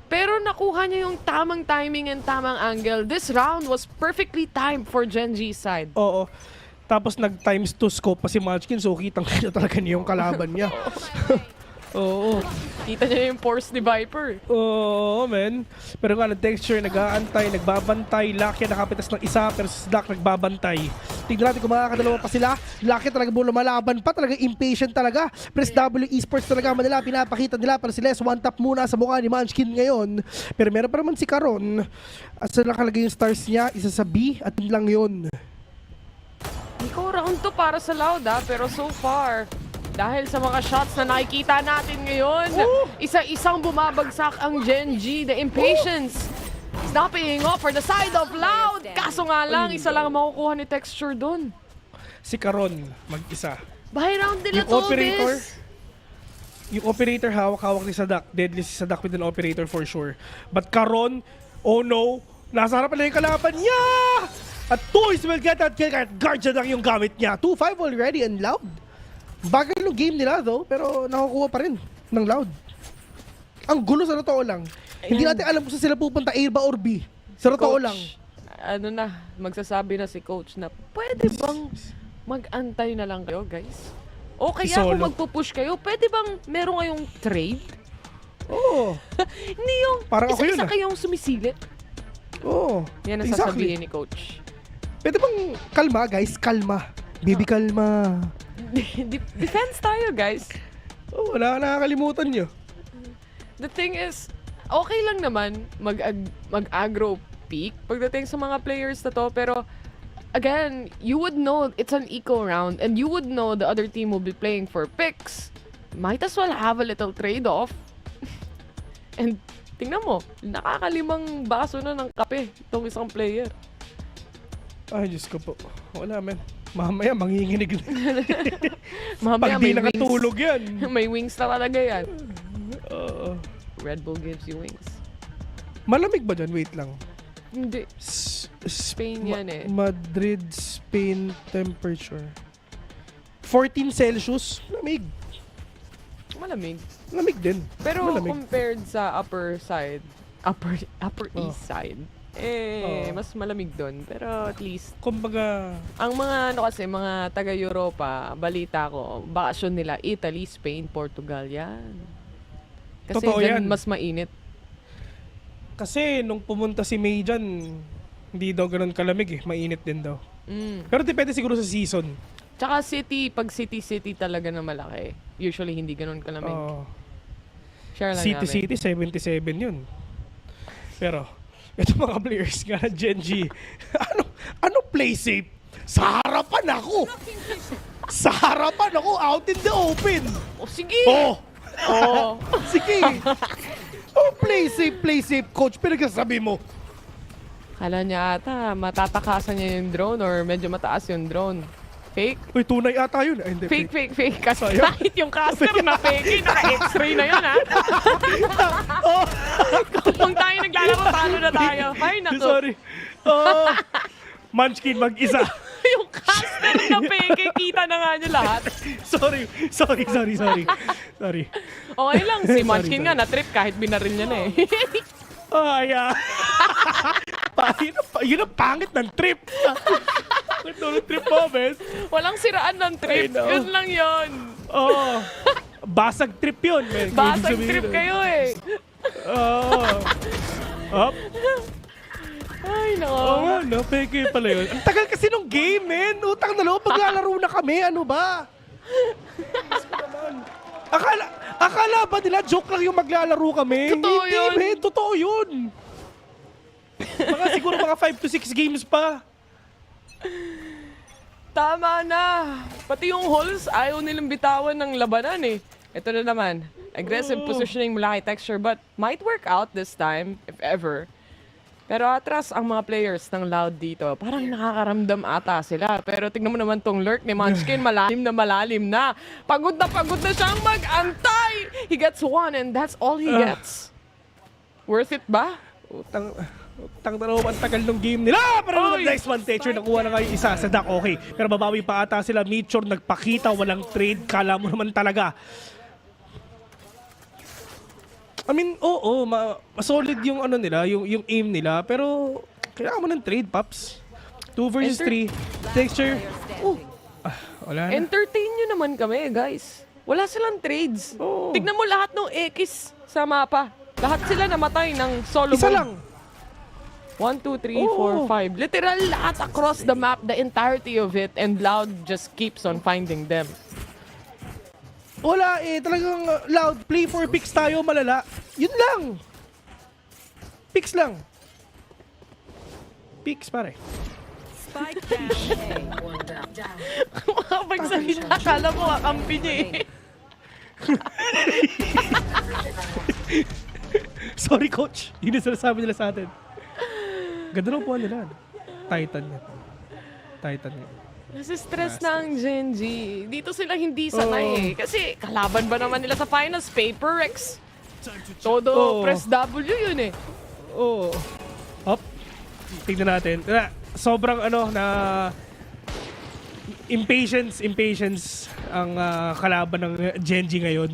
Pero nakuha niya yung tamang timing and tamang angle. This round was perfectly timed for Gen.G's side. Oo. Tapos nag-times 2 scope pa si Munchkin so kitang-kita talaga niya yung kalaban niya. Oo. Kita niya yung force ni Viper. Oo, man. Pero nga, Texture, nag-aantay, nagbabantay. Lucky nakapitas ng isa, pero si Slack nagbabantay. Tignan natin kung makakadalawa pa sila. Lucky talaga mo lumalaban pa, talaga impatient talaga. Press W Esports talaga manila, pinapakita nila para si Les. One tap muna sa mukha ni Munchkin ngayon. Pero meron pa naman si Karon. At sa nakalagay yung stars niya, isa sa B, at yun lang yun. Hindi ko round to para sa Loud pero so far, dahil sa mga shots na nakikita natin ngayon, isa-isang bumabagsak ang Gen.G. The impatience is not paying off for the side of Loud. Kaso nga lang, isa lang ang makukuha ni Texture dun. Si Karon, mag-isa. Buy round nila yung operator, yung operator hawak-hawak ni Sadak. Deadly si Sadak with an operator for sure. But Karon, oh no, nasa harapan na yung kalaban niya! At Toys will get that kill. Guard siya lang yung gamit niya. 2-5 already and Loud. Bagal ng game nila though, pero nakukuha pa rin ng Loud. Ang gulo sa totoo lang. Hindi natin alam kung sila pupunta, A ba or B. Sa totoo lang. Ano na, magsasabi na si Coach na pwede bang mag-antay na lang kayo, guys? O kaya kung magpupush kayo, pwede bang meron kayong trade? Oo. Hindi yung parang isa-isa kayong sumisilip. Oo. Yan ang sasabihin ni Coach. Pwede bang kalma, guys? Kalma. Baby, kalma. Defense tayo, guys. Wala ka nakakalimutan nyo. The thing is, okay lang naman mag-aggro peak pagdating sa mga players na to, pero again, you would know it's an eco round and you would know the other team will be playing for picks. Might as well have a little trade-off. And tingnan mo, nakakalimang baso na ng kape itong isang player. Ay, Diyos ko po. Wala, man. Mamaya, manginginig. Mamaya, pag di nakatulog yan. May wings na talaga yan. Red Bull gives you wings. Malamig ba dyan? Wait lang. Hindi. Spain yan eh. Madrid, Spain temperature. 14 Celsius. Lamig. Malamig. Lamig din. Pero malamig. compared sa upper east side, mas malamig doon. Pero at least, kumbaga, ang mga kasi mga taga-Europa, balita ko, bakasyon nila Italy, Spain, Portugal, yan. Kasi totoo dyan yan. mas mainit. Kasi nung pumunta si May dyan, hindi daw ganun kalamig eh. Mainit din daw. Pero depende siguro sa season. Tsaka pag city talaga na malaki, usually hindi ganun kalamig. Share lang City, 77 yun. Pero, ito mga players nga ng Gen.G. ano play safe? Sa harapan ako! Sa harapan ako, out in the open! Sige! Sige! Play safe, coach. Pinagsasabi mo. Kala niya ata, matatakasan niya yung drone or medyo mataas yung drone. Fake? Uy, tunay ata yun. Ay, hindi, Fake. Kasi kahit yung caster na fake, naka-x-ray na yun, ha? Kung tayo naglalaro, talo na tayo. Ay, naku. Sorry. Munchkin mag-isa. Yung caster na fake, kita na nga niya lahat. Sorry. Okay lang, si Munchkin nga na-trip kahit binaril niya na eh. Yun ang pangit ng trip. Ito trip mo, Ben. Walang siraan ng trip. Yun lang yun. Basag trip yun, man. Basag trip kayo eh. Ay, no. No, peke pala yun. Ang tagal kasi nung game, man. Utang na loob, maglalaro na kami. Ano ba? Akala ba nila joke lang yung maglalaro kami? Totoo Hindi, yun. man. Totoo yun. Siguro mga 5 to 6 games pa. Tama na. Pati yung holes, ayaw nilang bitawan ng labanan eh. Ito na naman. Aggressive positioning mula kay Texture but might work out this time, if ever. Pero atras ang mga players ng Loud dito. Parang nakakaramdam ata sila. Pero tignan mo naman tong lurk ni Munchkin. Malalim na. Pagod na siyang mag-antay. He gets one and that's all he gets. Worth it ba? Utang na loob, ang tagal ng game nila. Pero nice one, Teacher. Nakuha na nga yung isa sa duck. Okay. Pero babawi pa ata sila. Mitchell nagpakita. Walang trade. Kala mo naman talaga. I mean, solid yung ano nila, yung aim nila, pero kailangan mo ng trade, Paps. 2 versus 3. Texture. Wala na. Entertain nyo naman kami, guys. Wala silang trades. Tignan mo lahat ng X sa mapa. Lahat sila namatay ng solo Isa mode. lang. 1, 2, 3, 4, 5. Literal lahat across the map, the entirety of it, and Loud just keeps on finding them. Wala talagang Loud. Play for picks tayo, malala. Yun lang. Picks lang. Picks, pare. Makapagsalita, akala mo kakampi niya eh. Sorry, coach. Yun yung sinasabi nila sa atin. Ganda ng upuan nila. Titan yan. Nasa stress na ang Gen.G. Dito sila hindi sanay eh. Kasi kalaban ba naman nila sa finals? Paper X. Todo press W yun eh. Tignan natin. Sobrang na impatience ang kalaban ng Gen.G ngayon.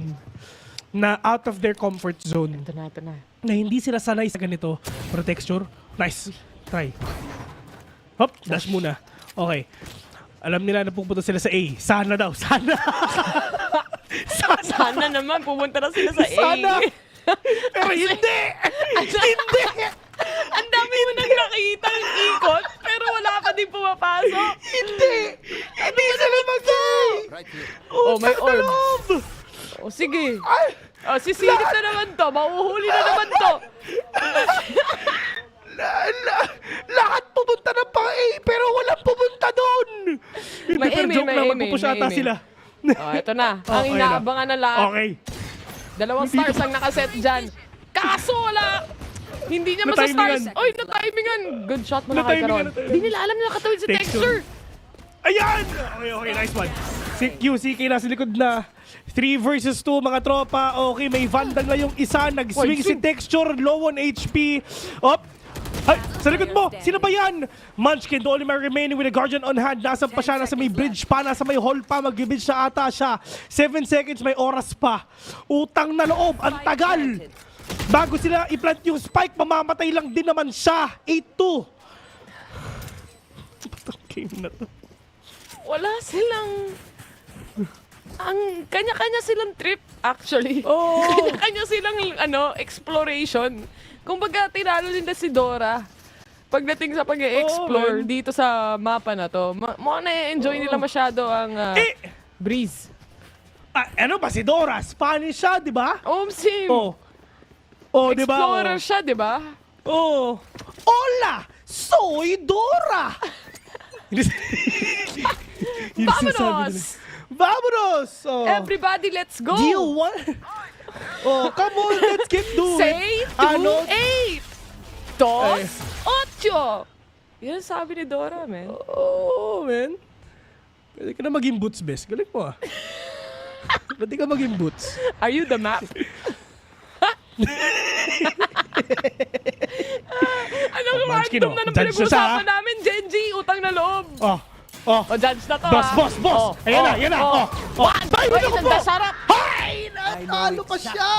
Na out of their comfort zone. Ito na. Na hindi sila sanay sa ganito. Pero Texture, nice. Try. Dash muna. Okay. Alam nila na pupunta sila sa A. Sana daw. Sana naman pumunta na sila sa A. Sana. Pero hindi. Hindi. Ang dami mo nang nakikita ng ikot, pero wala pa din pumapasok. Hindi sila mag-A. May orb. Sige. Sisilip na naman to. Mauhuli na naman to. Lahat pupunta ng pang-A, pero walang pupunta doon. May joke lang, magpupush ata sila. Ito na. Ang inaabangan na lahat. Okay. 2 stars ang nakaset dyan. Kaso wala. Hindi niya masa-stars. Oy, na-timingan. Good shot mo na kay Karon. Hindi nila alam na nakatawid si Texture. Ayan! Okay, nice one. Si QCK nasa likod na. 3 versus 2 mga tropa. Okay, may Vandal na yung isa. Nag-swing si Texture. Low on HP. Ay, sa likod mo! Sino ba yan? Munchkin, the only man remaining with a Guardian on hand. Nasa pa siya, nasa may bridge pa, nasa may hall pa. Mag-bridge na ata siya. 7 seconds, may oras pa. Utang na loob, ang tagal! Bago sila i-plant yung spike, mamamatay lang din naman siya. 8-2. Batang game na to. Wala silang... Ang kanya-kanya silang trip, actually. Kanya-kanya silang exploration. Kumbaga, tinalo nila si Dora. Pagdating sa pag-explore dito sa mapa na to, na-enjoy nila masyado ang breeze. Ano ba si Dora? Spanish siya, di ba? Sim. Di ba? Explorer siya, di ba? Hola! Soy Dora! Vámonos! Everybody, let's go! Do you want... come on, let's get do Say it! 2-8! 2-8! Yan sabi ni Dora, man. Man. Pwede ka na maging boots, best. Galing mo ah. Pwede ka maging boots. Are you the map? Ano kung random na pinag-uusapan namin, Gen.G, utang na loob. Oh, judge na to, boss. Ayan na. Ay, sarap. Ay, natalo pa siya.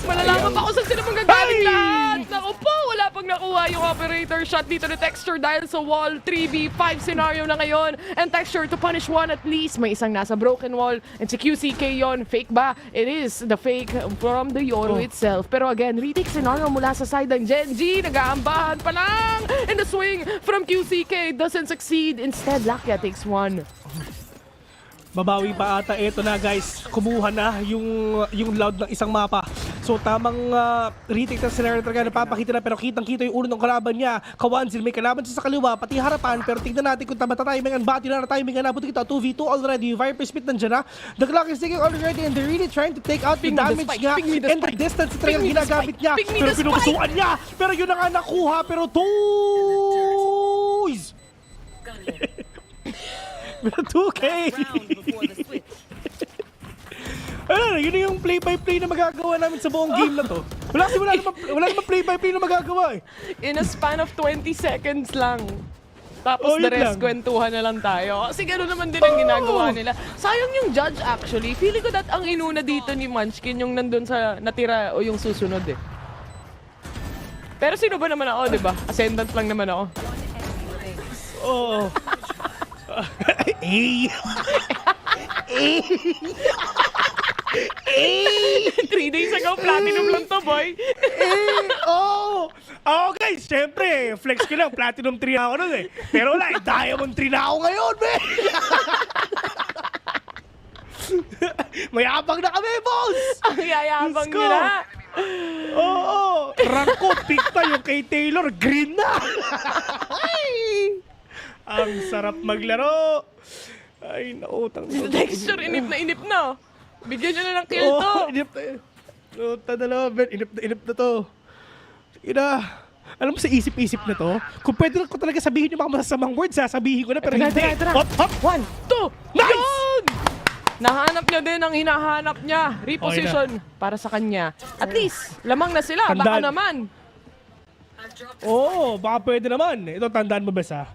Malalaman pa kung saan sila manggagaling lahat. Naku po, wala pang nakuha yung operator shot dito ni Texture dahil sa wall. 3v5 scenario na ngayon. And Texture to punish one at least. May isang nasa broken wall. And si QCK yon, fake ba? It is the fake from the Yoru itself. Pero again, retake scenario mula sa side ng Gen.G. Nag-aambahan pa lang. And the swing from QCK doesn't succeed. Instead, Lakia takes one. Babawi pa ata. Ito na guys, kumuha na yung loud ng isang mapa. So tamang retake ng scenario talaga napapakita na, pero kitang-kita yung ulo ng kalaban niya. Kawanzil, may kalaban siya sa kaliwa, pati harapan, pero tignan natin kung timing ang bati na timing na. Buti kita, 2v2 already, Viper Spit nandiyan na. The clock is ticking already and they're really trying to take out the damage niya and the distance talagang ginagamit niya. Pero pinukusuan niya, pero yun ang nakuha, pero toys! Pero 2K! Ano, yun yung play-by-play na magagawa namin sa buong game na to. Wala naman play-by-play na magagawa eh. In a span of 20 seconds lang. Tapos the rest, kwentuhan na lang tayo. Kasi gano'n naman din ang ginagawa nila. Sayang yung judge actually. Feeling ko that ang inuna dito ni Munchkin yung nandun sa natira o yung susunod eh. Pero sino ba naman ako, di ba? Ascendant lang naman ako. Oo. 3 days ago, platinum lang to, boy. Oo guys, syempre, flex ko lang, platinum 3 ako nun eh. Pero wala, diamond 3 na ako ngayon, man. Mayabang na kami, boss! Ang yayabang nila. Oo, ranko, pikta yung kay Taylor, green na. Ang sarap maglaro. Ay, nautang. Texture, inip na. Bigyan nyo na ng kill to. Inip na. Inip na to. Sige na. Alam mo sa isip-isip na to, kung pwede ko talaga sabihin yung mga masasamang words, sasabihin ko na, pero hindi. Hop. 1, 2, nice! Yun! Nahanap niya din ang hinahanap niya. Reposition para sa kanya. At least, lamang na sila. Baka naman. Baka pwede naman. Ito, tandaan mo ba sa?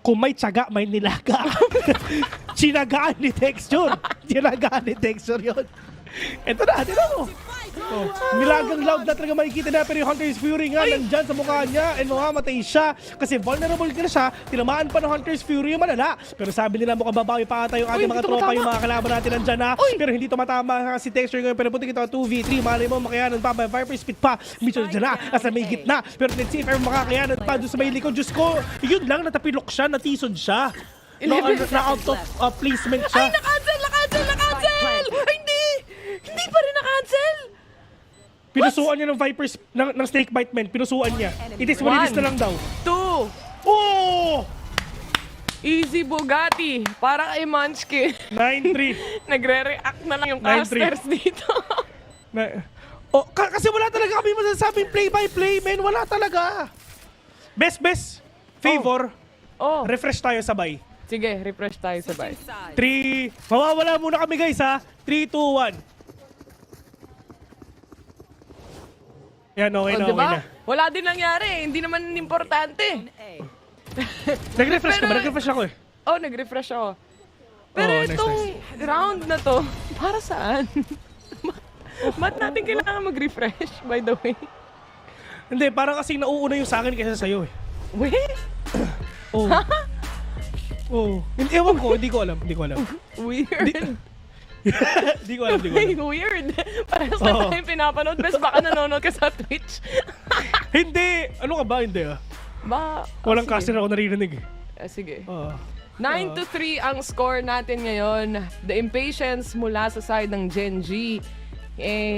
Kung may tiyaga, may nilaga. Sinagaan ni Texture. Sinagaan ni Texture yun. Ito na, tignan mo. Nilagang loud na talaga makikita na, pero yung Hunter's Fury nga nandyan sa mukha niya and mamamatay siya kasi vulnerable ka na siya. Tinamaan pa ng Hunter's Fury yung malala. Pero sabi nila mukhang babawi pa ata yung ating mga tropa, yung mga kalaban natin nandyan na. Pero hindi tumatama si Texture ngayon. Pero punti kita 2v3, malay mo makayanan pa. Viper Spit pa. Mission dyan na. Nasa may gitna. Pero let's see if ever makakayanan pa doon sa may likod. Diyos ko, yun lang, natapilok siya, natisod siya. Na out of placement siya. Ay, na-cancel! Hindi pa rin na-cancel! Pinusuan niya ng Vipers, ng Snake Bite Man. Pinusuan niya. It is what it is na lang daw. 2. Oh! Easy Bugatti. Para kay Munchkin. 9-3. Nagre-react na lang yung casters dito. Kasi wala talaga kami masasabing play-by-play, man. Wala talaga. Best. Favor. Refresh tayo sabay. Sige, refresh tayo sabay. 3. Mawawala muna kami guys ha. 3, 2, 1. Yan, okay na, diba? okay na. Wala din nangyari. Hindi naman importante. Nag-refresh ka ba? Nag-refresh ako eh. Nag-refresh ako. Pero itong round na to, para saan? Ba't natin kailangan mag-refresh, by the way? Hindi, parang kasing nauuna yung sa akin kaysa sa'yo eh. Wait? Ewan ko, hindi ko alam. Weird. Di ko alam. Weird. Parang sa tayo pinapanood, best baka nanonood ka sa Twitch. Hindi. Ano ka ba? Hindi ah. Walang caster ako naririnig eh. Sige. 9-3 ang score natin ngayon. The impatience mula sa side ng Gen.G.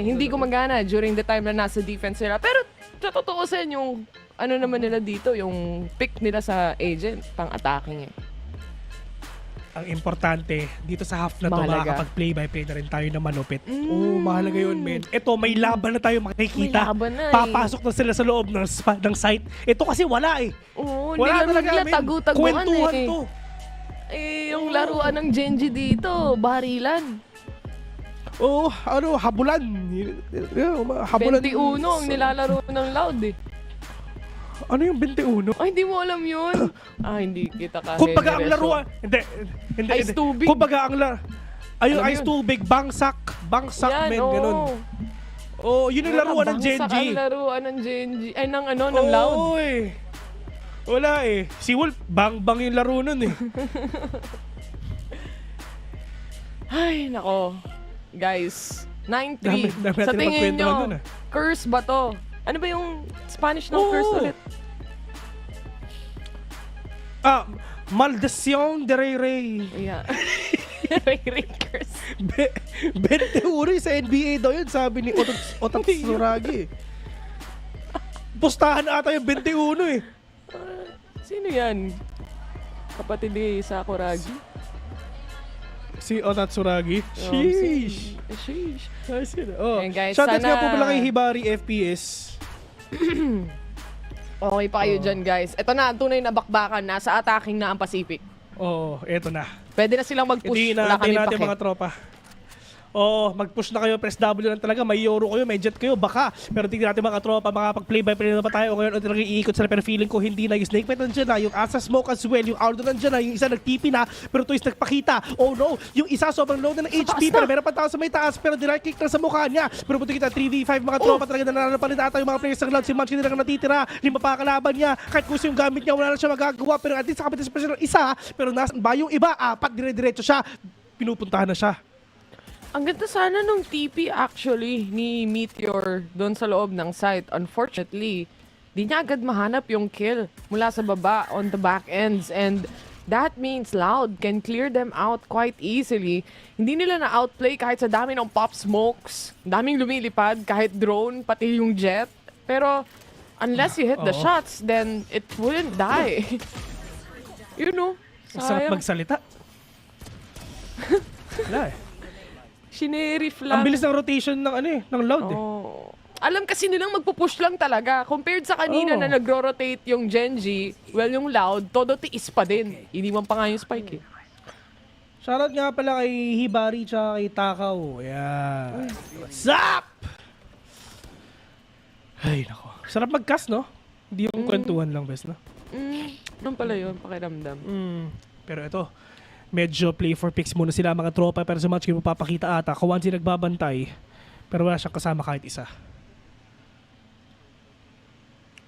Hindi gumagana during the time na nasa defense nila. Pero sa totoo sa yung ano naman nila dito, yung pick nila sa agent, pang-attacking eh. Ang importante, dito sa half na to, makakapag-play-by-play na rin tayo na malupit. Mahalaga yun, men. Ito, may laban na tayo makikita. Papasok na sila sa loob ng site. Ito kasi wala eh. Wala talaga, men. Kwentuhan to. Eh, yung laruan ng Gen.G dito, barilan. Oo, habulan. Habulan. 21 ang nilalaro ng Loud eh. Ano yung 21? Ay, hindi mo alam yun. Hindi kita ka. Kumbaga ang laruan. Hindi. Ice tubig. Kumbaga ang ayun, Alam ice yun. tubig, bangsak Yan, men, ganun. Yun yung laruan ng Gen.G. Bangsak ang laruan ng Gen.G. Ay, ng Loud. Oo eh. Wala eh. Si Wolf, bang-bang yung laro nun eh. Ay, nako. Guys, 9-3. Dami Sa natin tingin magkwentuhan nyo, dun, curse ba to? Ano ba yung Spanish ng curse ulit? Maldición de Rey. Yeah. Ray curse. 21 sa NBA daw yun, sabi ni Otat Suragi. Pustahan ata yung 21 eh. Sino yan? Kapatid ni Sakuragi? Si Otat Suragi? Sheesh. Sheesh. Oh. Guys, Shoutout sana... nga po pala kay Hibari FPS. Okay pa kayo dyan, guys. Ito na, ang tunay na bakbakan. Nasa attacking na ang Pacific. Eto na. Pwede na silang mag-push. Hindi Wala kami natin pake. mga tropa. Mag-push na kayo, press W lang talaga, may Euro kayo, may Jet kayo, baka. Pero tignan natin mga tropa, makapag-play by play na ba tayo o ngayon o talagang iikot sila, pero feeling ko hindi na. Yung Snake Pet nandiyan na, yung Asa Smoke as well, yung Aldo nandiyan na, yung isa nag-TP na, pero Toys nagpakita. Oh no, yung isa sobrang low na ng HP, pero meron pa tao sa may taas, pero direct kick na sa mukha niya. Pero buti kita, 3v5 mga tropa talaga nanalo pa rin ata yung mga players ng Cloud. Si Munchkin na lang natitira, 5 pa kalaban niya, kahit kung yung gamit niya, wala na siya magagawa, pero at least nakapit sa special ng isa, pero nasan ba yung iba? 4, dire-diretso siya, pinupuntahan na siya. Ang ganda sana nung TP actually ni Meteor doon sa loob ng site. Unfortunately, di niya agad mahanap yung kill mula sa baba on the back ends. And that means Loud can clear them out quite easily. Hindi nila na-outplay kahit sa dami ng pop smokes. Daming lumilipad, kahit drone, pati yung jet. Pero unless you hit the shots, then it wouldn't die. You know, Masarap magsalita. Wala eh. Shinerif lang. Ang bilis ng rotation ng ng Loud eh. Alam kasi nilang magpupush lang talaga. Compared sa kanina na nagro-rotate yung Gen.G, well, yung Loud, todo tiis pa din. Iniwan pa nga yung spike eh. Shoutout nga pala kay Hibari tsaka kay Takaw. Ayan. What's up? Ay, nako. Sarap mag-cast, no? Hindi yung kwentuhan lang, best, no? Ano pala yun, pakiramdam. Pero ito, medyo play for picks muna sila mga tropa, pero sa match kayo mapapakita ata. Kawansi nagbabantay, pero wala siyang kasama kahit isa.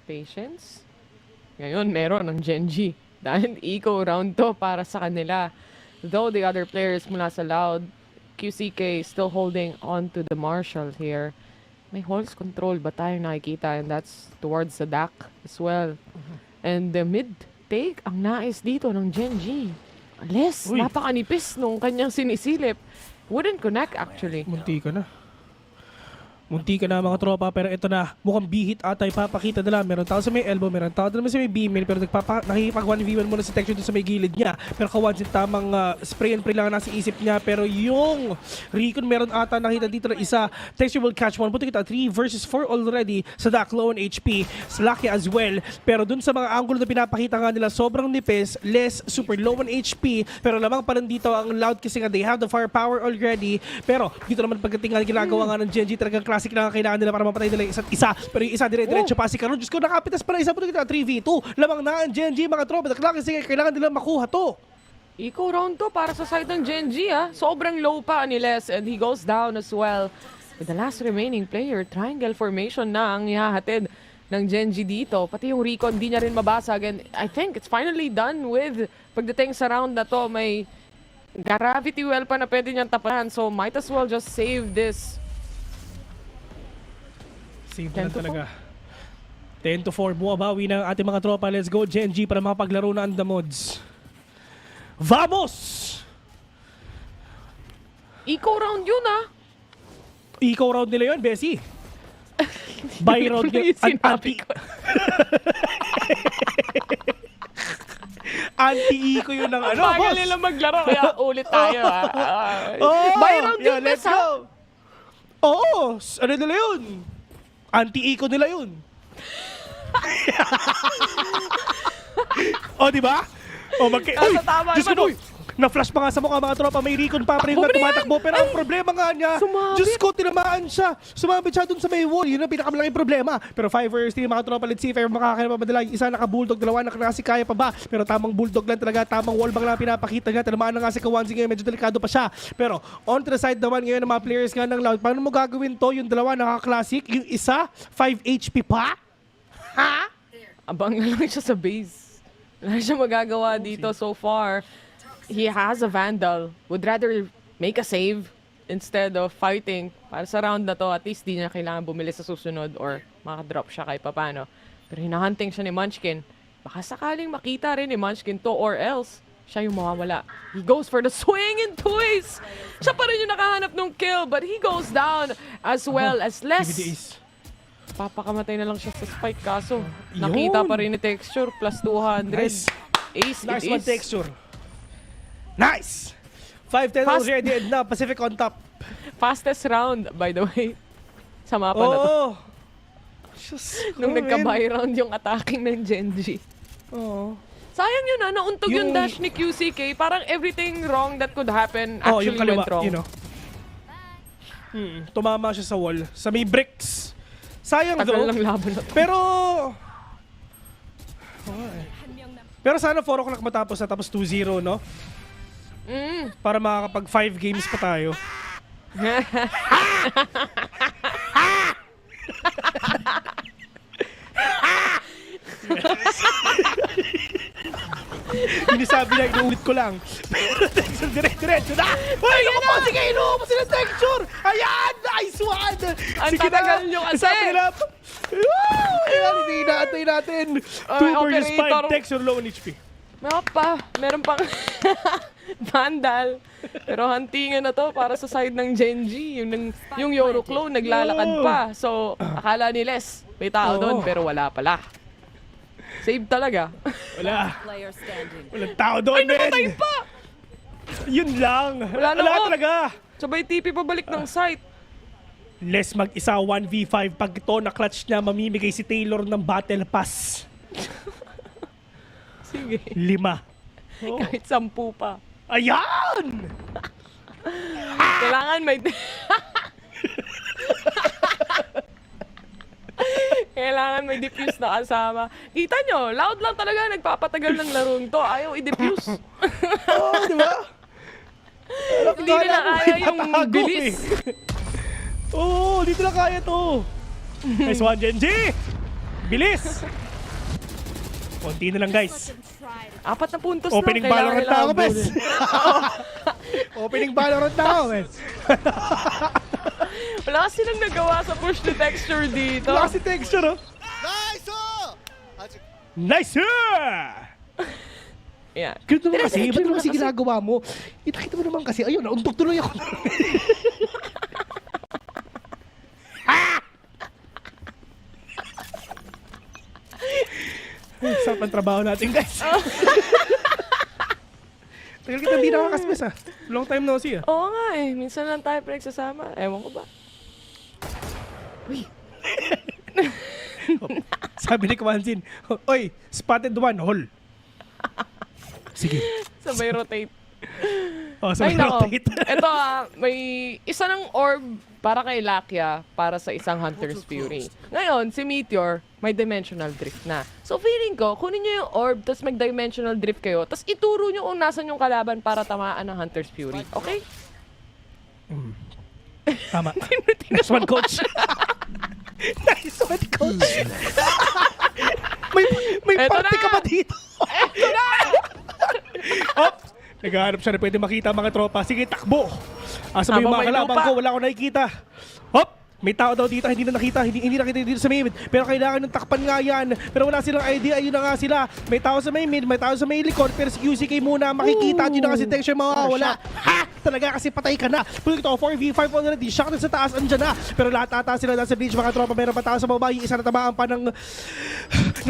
Patience? Ngayon, meron ng Gen.G. Dahil eco round to para sa kanila. Though the other players mula sa Loud, QCK still holding on to the Marshall here. May Halls control ba tayong nakikita? And that's towards the DAC as well. And the mid take ang nais dito ng Gen.G. Unless, napakanipis nung kanyang sinisilip. Wouldn't connect actually. Munti ka na mga tropa, pero ito na, mukhang bihit ata ipapakita nila. Meron tao sa may elbow, meron tao naman sa may B-mail, pero nakikipag 1v1 muna si Texture doon sa may gilid niya. Pero Kawansin tamang spray and pray lang nasa isip niya, pero yung Recon meron ata nakita dito na isa. Texture will catch one. Buti kita, 3 versus 4 already sa Dak, low on HP. Slacky as well, pero dun sa mga angulo na pinapakita nga nila, sobrang nipis, less, super low on HP, pero lamang pa rin dito ang Loud kasi nga they have the firepower already. Pero dito naman pagdating nga ginagawa nga ng Gen.G, talagang classic na kailangan nila para mapatay nila isa't isa. Pero yung isa dire-diretso pa si Karon. Diyos ko, nakapitas pa na isa po kita 3v2. Lamang na ang Gen.G mga tropa. Kasi kailangan nila makuha to. Eco round to para sa side ng Gen.G Sobrang low pa ni Les and he goes down as well. With the last remaining player, triangle formation na ang ihahatid ng Gen.G dito. Pati yung recon, di niya rin mabasag. And I think it's finally done with pagdating sa round na to. May gravity well pa na pwede niyang tapahan. So might as well just save this. Save na talaga. 10-4. Bumabawi ng ating mga tropa. Let's go, Gen.G, para makapaglaro na ang the mods. Vamos! Eco round yun Eco round nila yun, Bessie. Buy round nila. Anti-eco yun ng boss. Bagal nila maglaro, kaya ulit tayo Buy round yun, let's go. Oo, ano nila yun? Anti-eco nila yun. Di ba? Tama Diyos ko, Na-flash pa nga sa mukha mga tropa. May recon pa rin na tumatakbo. Pero ang problema nga niya, Diyos ko, tinamaan siya. Sumabit siya dun sa may wall. Yun ang pinakamalaking problema. Pero 5 versus 3 mga tropa. Let's see if ever makakaya mapadala. Isa naka-bulldog, dalawa nakasi kaya pa ba? Pero tamang bulldog lang talaga. Tamang wallbang lang pinapakita niya. Tinamaan na nga si Kawanzi ngayon. Medyo delikado pa siya. Pero on to the side naman ngayon ng mga players nga ng Loud. Paano mo gagawin to? Yung dalawa naka-classic. Yung isa, 5 HP pa? Ha? Abang na lang siya sa base. Wala siya magagawa dito so far. He has a Vandal. Would rather make a save instead of fighting. Para sa round na to, at least di niya kailangan bumili sa susunod or makadrop siya kahit papano. Pero hinahunting siya ni Munchkin. Baka sakaling makita rin ni Munchkin to or else siya yung mawawala. He goes for the swing and twist. Siya pa rin yung nakahanap ng kill but he goes down as well as less. Papakamatay na lang siya sa spike kaso nakita pa rin ni Texture plus 200. Nice. Ace Nice it one, is. Texture. Nice! 5-10 already and now Pacific on top. Fastest round, by the way. Sa mapa na to. Nung nagka-buy round yung attacking ng Gen.G. Sayang yun nauntog yung dash ni QCK. Parang everything wrong that could happen actually yung kaliwa, went wrong. You know. Tumama siya sa wall. Sa may bricks. Sayang Tagal though. lang laban na to. Pero sana 4 o'clock matapos na tapos 2-0, no? Para makakapag 5 games pa tayo. Sinasabi na, inuulit ko lang. Pero Texture, diretso na! Uy, naku po, sige, inuubos sila Texture! Ayan! Nice one! Ang tatagal nyo kasi! Sabi nila, ayan, hindi naantay natin. 2 versus 5, Texture, low on HP. Meron pang Vandal. Pero huntingan na to para sa side ng Gen.G. Yung Yoroclone naglalakad pa. So, akala ni Les, may tao doon, pero wala pala. Save talaga. Walang tao doon, Ay, namatay pa! Yun lang. Wala talaga. Sabay TP pabalik ng site. Les mag-isa 1v5. Pag ito na-clutch niya, mamimigay si Taylor ng Battle Pass. Sige. 5. Kahit 10 pa. Ayan! Kailangan may... Kailangan may diffuse na kasama. Kita nyo, loud lang talaga nagpapatagal ng larong to. Ayaw i-diffuse. Di ba? Hindi nila kaya yung bilis. Dito lang kaya to. Nice one, Gen.G! Bilis! Konti na lang, guys. 4 na puntos Opening na. Valorant na ako, bes. Opening Valorant na ako, bes. Wala kasi silang nagawa sa push the Texture dito. Wala kasi Texture, oh. Nice! Yeah. Ganito naman kasi, iba naman kasi ginagawa mo. Itakita mo naman kasi, ayun, nauntog tuloy ako. Sarap ang trabaho natin, guys. Tagal kita hindi nakakasbes, ah. Long time no see, ah. Oo nga eh. Minsan lang tayo pinagsasama. Ewan ko ba. Uy. Sabi ni Kawanzin, oy, spotted one, hole. Sige. Sabay rotate. Sabay rotate. Ito may isa ng orb para kay Lakia para sa isang Hunter's Fury. Ngayon, si Meteor, may dimensional drift na. So feeling ko, kunin nyo yung orb, tapos mag-dimensional drift kayo, tapos ituro nyo kung nasan yung kalaban para tamaan ng Hunter's Fury. Okay? Tama. Nice one, coach. Nice one, coach. may party ka ba dito? Ito na! Naghahanap siya na pwede makita mga tropa. Sige, takbo. Asa mo yung mga kalabang ko? Wala akong nakikita. May tao daw dito, hindi na nakita, hindi nakita dito sa may mid. Pero kailangan ng takpan nga yan. Pero wala silang idea, ayun na nga sila. May tao sa may mid, may tao sa may likod. Pero si QCK muna, makikita yun na kasi Texture mawawala. Ha! Talaga kasi patay ka na. Pulo ito, 4v5 already. Shot sa taas, andyan na. Pero lahat ata sila nasa bridge, mga tropa. Meron pa tao sa baba, yung isa na tamaan pa ng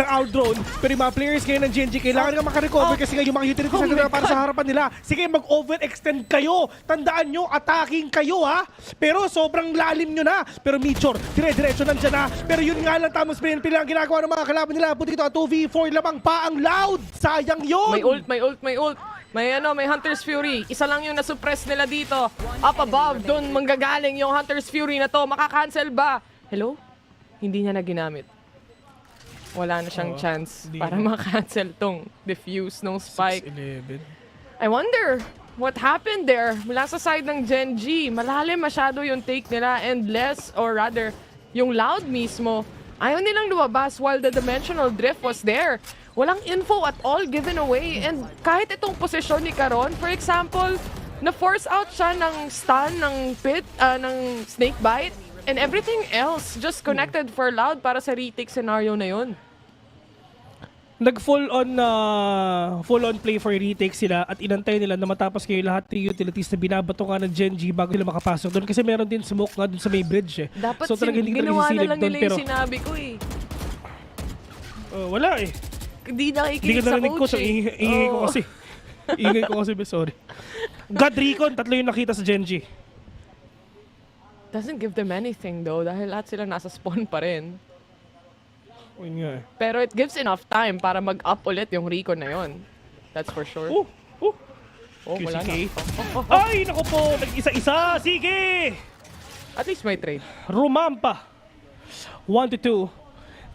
outdrone. Pero yung mga players ngayon ng Gen.G, kailangan nga makarecover kasi nga yung mga utilities na para sa harapan nila. Sige, mag-overextend kayo. Tandaan nyo, attacking kayo, ha? Pero sobrang lalim nyo na. Pero Meteor, dire-diretso nandyan na. Pero yun nga lang, tamang spin lang ginagawa ng mga kalaban nila. Puti ito, 2v4 lamang pa ang Loud. Sayang yun. May ult. May Hunter's Fury. Isa lang yung nasuppress nila dito. Up above, doon manggagaling yung Hunter's Fury na to. Makakancel ba? Hello? Hindi niya na ginamit. Wala na siyang chance para makancel tong defuse nung spike. 6-11. I wonder what happened there mula sa side ng Gen.G. Malalim masyado yung take nila and less, or rather, yung Loud mismo. Ayaw nilang lumabas while the dimensional drift was there. Walang info at all given away. And kahit itong posisyon ni Karon, for example, na-force out siya ng stun, ng pit, ng snake bite, and everything else just connected for Loud para sa retake scenario na yun. Nag-full on play for retake sila at inantay nila na matapos kayo lahat ng utilities na binabato nga ng Gen.G bago sila makapasok doon kasi meron din smoke nga doon sa may bridge eh. Dapat so talaga hindi ginawa na lang doon, nila pero yung sinabi ko eh. Wala eh. Hindi nakikinig sa ko, coach so ingay ko kasi. Ingay ko kasi, sorry. God Recon, 3 yung nakita sa Gen.G. Doesn't give them anything though dahil lahat sila nasa spawn pa rin. Pero it gives enough time para mag-up ulit yung Recon na yon. That's for sure. Wala na. Ay, naku po! Nag-isa-isa! Sige! At least may trade. Rumampa. 1-2.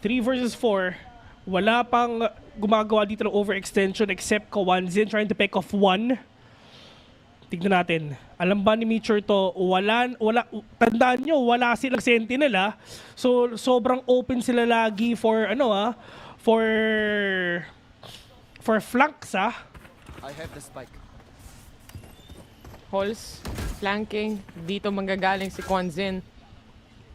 3 versus 4. Wala pang gumagawa dito ng overextension except Kawanzin trying to pick off 1. Tignan natin. Alam ba ni Meteor to, tandaan nyo, wala silang sentinel ha. So, sobrang open sila lagi for, for flanks ha. I have the spike. Holes, flanking, dito manggagaling si Kwanzin.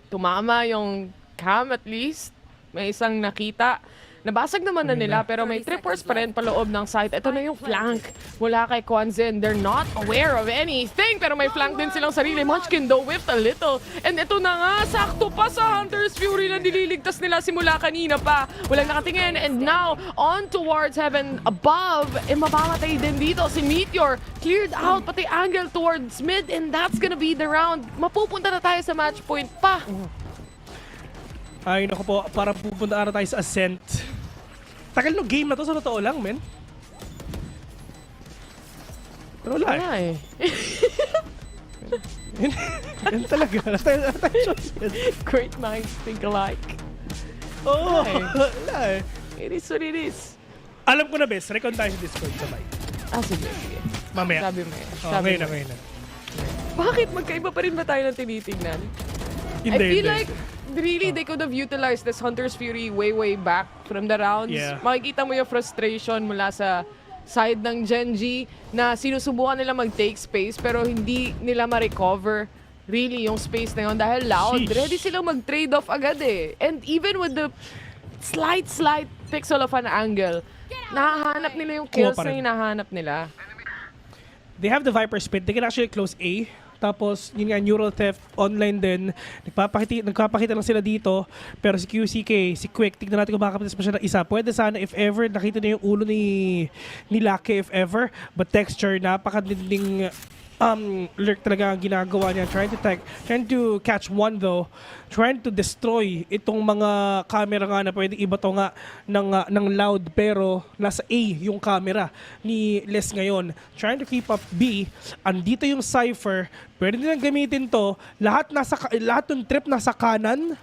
Tumama yung cam at least. May isang nakita. Nabasag naman na nila pero may trippers pa rin paloob ng site. Ito na yung flank mula kay Kwanzin. They're not aware of anything pero may flank din silang sarili. Munchkin though whiffed a little. And ito na nga, sakto pa sa Hunter's Fury na nililigtas nila simula kanina pa. Walang nakatingin and now on towards heaven above. Mapamatay din dito si Meteor. Cleared out pati angle towards mid and that's gonna be the round. Mapupunta na tayo sa match point pa. Ay, naku po, para pupunta na tayo sa Ascent. Tagal no game na to, sa totoo lang, men. Pero wala eh. Yan talaga. Great minds think alike. Oo, wala eh. It is what it is. Alam ko na, bes. Recon tayo sa Discord sabay. Sige. Mamaya. Sabi mo yan. Ngayon na. Bakit magkaiba pa rin ba tayo ng tinitignan? I feel like really they could have utilized this Hunter's Fury way back from the rounds. Yeah. Makikita mo yung frustration mula sa side ng Gen.G na sinusubukan nila mag-take space pero hindi nila ma-recover really yung space na yun dahil Loud. Ready silang mag-trade off agad eh. And even with the slight pixel of an angle, nahahanap nila yung kills na hinahanap nila. They have the Viper Spit. They can actually close A. Tapos, yun nga, Neural Theft, online din. Nagpapakita lang sila dito. Pero si QCK, si Quick, tignan natin kung makakapitas pa siya ng isa. Pwede sana, if ever, nakita na yung ulo ni Lucky, if ever. But Texture, napakadinding lurk talaga ang ginagawa niya. Trying to catch one though. Trying to destroy itong mga camera nga na pwede ibato nga ng Loud. Pero nasa A yung camera ni Les ngayon. Trying to keep up B. Andito yung Cypher. Pwede nilang gamitin to. Lahat ng trip nasa kanan.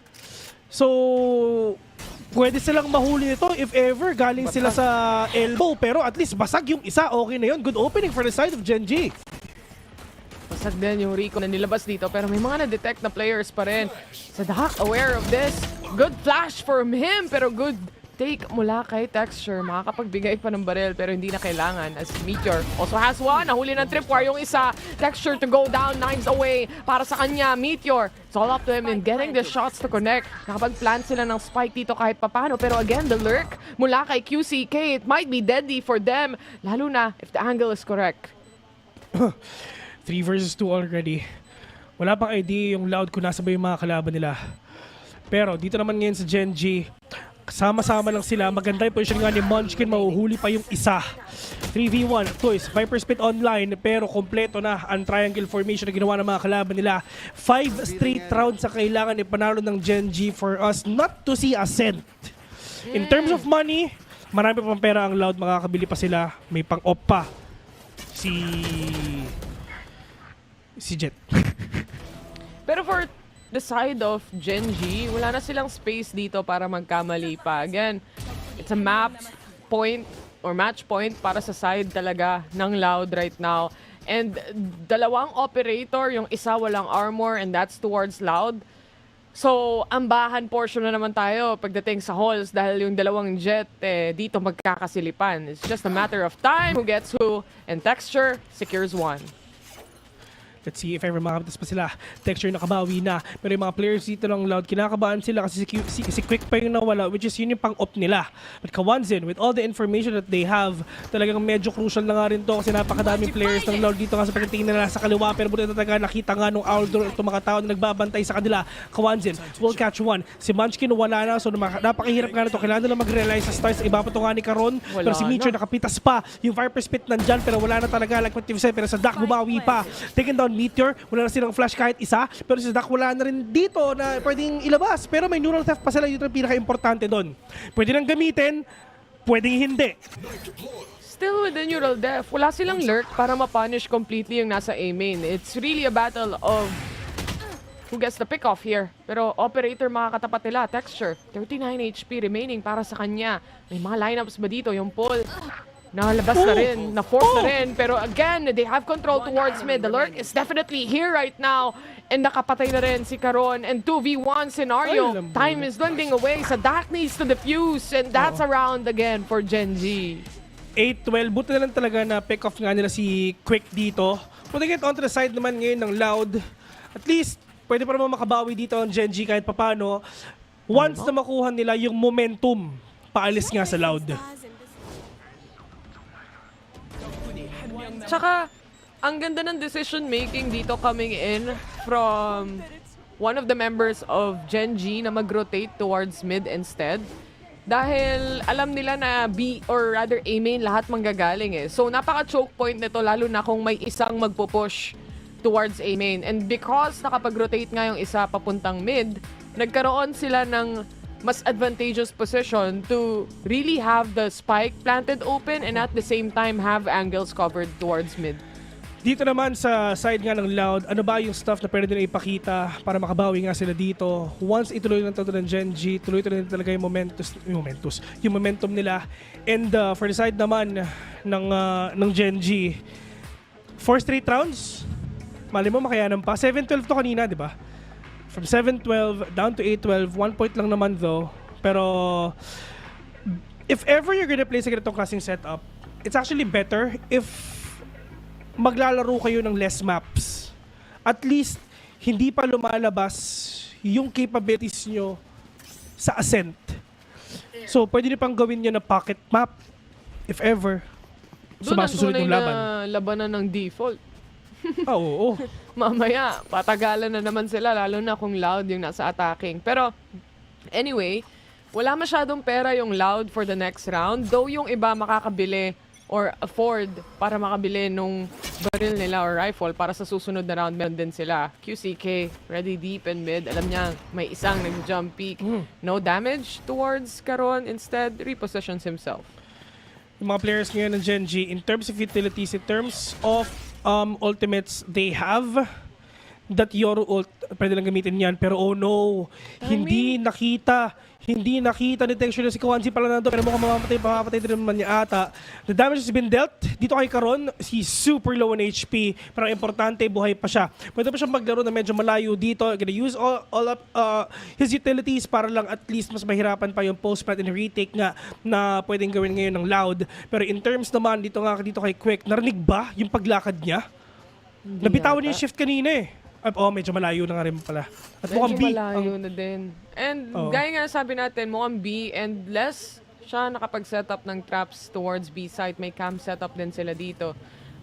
So, pwede silang mahuli nito if ever galing sila sa elbow. Pero at least basag yung isa. Okay na yun. Good opening for the side of Gen.G. Basag din yung Rico na nilabas dito pero may mga na-detect na players pa rin. Sadak aware of this. Good flash from him pero good take mula kay Texture. Makakapagbigay pa ng barrel pero hindi na kailangan as Meteor also has one. Nahuli ng Tripwire yung isa. Texture to go down, knives away para sa kanya. Meteor, it's all up to him in getting the shots to connect. Nakapag-plant sila ng spike dito kahit papano pero again the lurk mula kay QCK. It might be deadly for them lalo na if the angle is correct. 3 versus 2 already. Wala pang idea yung Loud kung nasa ba yung mga kalaban nila. Pero dito naman ngayon sa Gen.G, sama-sama lang sila. Maganda yung position nga ni Munchkin. Mahuhuli pa yung isa. 3v1. Toys, Viper Spit online. Pero kompleto na ang triangle formation na ginawa ng mga kalaban nila. 5 straight rounds sa kailangan ipanalo ng Gen.G for us not to see Ascent. In terms of money, marami pang pera ang Loud. Makakabili pa sila. May pang-op pa. si Jet. Pero for the side of Gen.G, wala na silang space dito para magkamali pa. Again, it's a map point or match point para sa side talaga ng Loud right now. And dalawang operator, yung isa walang armor and that's towards Loud. So, ambahan portion na naman tayo pagdating sa halls dahil yung dalawang Jet dito magkakasilipan. It's just a matter of time who gets who, and Texture secures one. Let's see if ever makakapitas pa sila. Texture nakabawi na. Pero yung mga players dito ng Loud, kinakabahan sila kasi si Quick pa yung nawala, which is yun yung pang-op nila. But Kawanzin, with all the information that they have, talagang medyo crucial na nga rin to kasi napakadaming players ng Loud dito nga sa pagtingin nila sa kaliwa. Pero buti talaga nakita nga nung Aldor itong mga tao na nagbabantay sa kanila. Kawanzin will catch one. Si Munchkin wala na, so napakahirap nga na to. Kailangan nila mag-realize sa stars. Iba pa to nga ni Karon. Pero si Mitchell nakapitas pa. Yung Viper Spit nandyan pero wala na talaga. Like what you've said, pero sa Dak bumawi pa. Taken down Meteor, wala na silang flash kahit isa, pero si Dak wala na rin dito na pwedeng ilabas. Pero may neural theft pa sila, dito ang pinaka-importante doon. Pwede nang gamitin, pwedeng hindi. Still with the neural theft, wala silang lurk para ma-punish completely yung nasa A main. It's really a battle of who gets the pick off here. Pero operator makakatapat nila, Texture, 39 HP remaining para sa kanya. May mga lineups ba dito? Yung pull, nalabas na rin, na-force na rin. Pero again, they have control towards mid. The lurk is definitely here right now. And nakapatay na rin si Karon. And 2v1 scenario. Time is dwindling away. Sa Dak needs to defuse. And that's around again for Gen.G. 8-12. Buti na lang talaga na pick-off nga nila si Quick dito. Kung get onto the side naman ngayon ng Loud, at least, pwede pa naman makabawi dito ang Gen.G kahit papano. Once na makuha nila yung momentum, paalis nga sa Loud. Tsaka, ang ganda ng decision making dito coming in from one of the members of Gen.G na mag-rotate towards mid instead. Dahil alam nila na B or rather A main lahat manggagaling eh. So napaka-choke point nito lalo na kung may isang magpo-push towards A main. And because nakapag-rotate nga yung isa papuntang mid, nagkaroon sila ng mas advantageous position to really have the spike planted open and at the same time have angles covered towards mid. Dito naman sa side nga ng Loud, ano ba yung stuff na pwede nila ipakita para makabawi nga sila dito? Once ituloy ng ng Gen.G, tuloy-tuloy na talaga yung momentum nila. And for the side naman ng Gen.G, 4 straight rounds, mali mo makayanan pa. 7-12 to kanina, di ba? From 7-12 down to 8-12, 1 point lang naman though. Pero if ever you're gonna play sa ganitong klaseng setup, it's actually better if maglalaro kayo ng less maps. At least, hindi pa lumalabas yung capabilities nyo sa Ascent. So, pwede nyo pang gawin nyo na pocket map, if ever, sa mga susunod ng laban. Doon ang tunay na labanan ng default. Oo. Mamaya, patagalan na naman sila, lalo na kung Loud yung nasa attacking. Pero, anyway, wala masyadong pera yung Loud for the next round. Though yung iba makakabili or afford para makabili nung baril nila or rifle para sa susunod na round, meron din sila. QCK, ready deep and mid. Alam niya, may isang nag-jump peak. No damage towards Karon. Instead, repositions himself. Yung mga players ngayon ng Gen.G, in terms of utilities, in terms of ultimates, they have that Yoru ult, pwede lang gamitin yan. Pero oh no, hindi nakita ni Texture na si Kawanzi pala nandun. Pero mukhang mamamatay din naman niya ata. The damage has been dealt. Dito kay Karon, he's super low on HP. Pero ang importante, buhay pa siya. Pwede pa siyang maglaro na medyo malayo dito. Gonna use all up his utilities para lang at least mas mahirapan pa yung post-plant and retake nga na pwedeng gawin ngayon ng Loud. Pero in terms naman, dito kay Quick, narinig ba yung paglakad niya? Nabitawan niya yung shift kanina eh. Medyo malayo na nga rin pala. At mukhang B. Malayo na din. And gaya nga sabi natin, mukhang B and less siya nakapag-set up ng traps towards B site. May cam setup din sila dito.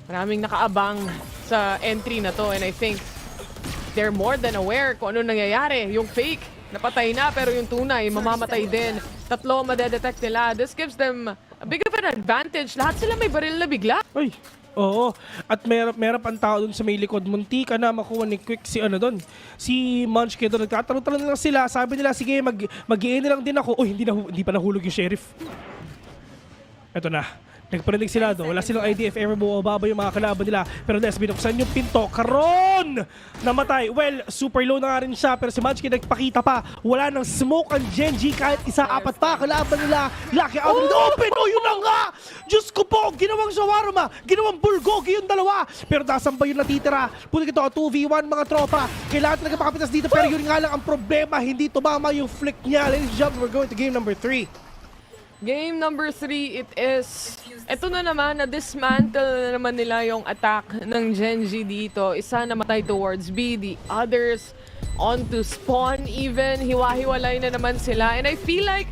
Maraming nakaabang sa entry na to and I think they're more than aware kung ano nangyayari. Yung fake, napatay na pero yung tunay, mamamatay din. Tatlo madedetect nila. This gives them a big of an advantage. Lahat sila may baril na bigla. Ay. Oo. At meron pang tao dun sa may likod. Munti ka na makuha ni Quick si Munchkin doon. Nagtatanong lang sila. Sabi nila, sige, mag-i-in lang din ako. Uy, hindi pa nahulog yung sheriff. Eto na. Nagparinig sila do. Wala silang idea if ever bumababa yung mga kalaban nila. Pero Des, binuksan yung pinto. Karon! Namatay. Well, super low na nga rin siya. Pero si Munchkin nagpakita pa. Wala nang smoke ang Gen.G kahit isa, apat pa. Kalaban nila. Lucky out. Open! Oh, yun na nga! Diyos ko po! Ginawang shawarma. Ginawang bulgogi yung dalawa. Pero nasan ba yung natitira? Puti ito, 2v1 mga tropa. Kailangan talaga makapitas dito. Pero yun nga lang ang problema. Hindi tumama yung flick niya. Ladies and gentlemen, we're going to game number 3. Game number 3, it is... Ito na naman, na-dismantle na naman nila yung attack ng Gen.G dito. Isa namatay towards B, the others onto spawn even. Hiwa-hiwalay na naman sila. And I feel like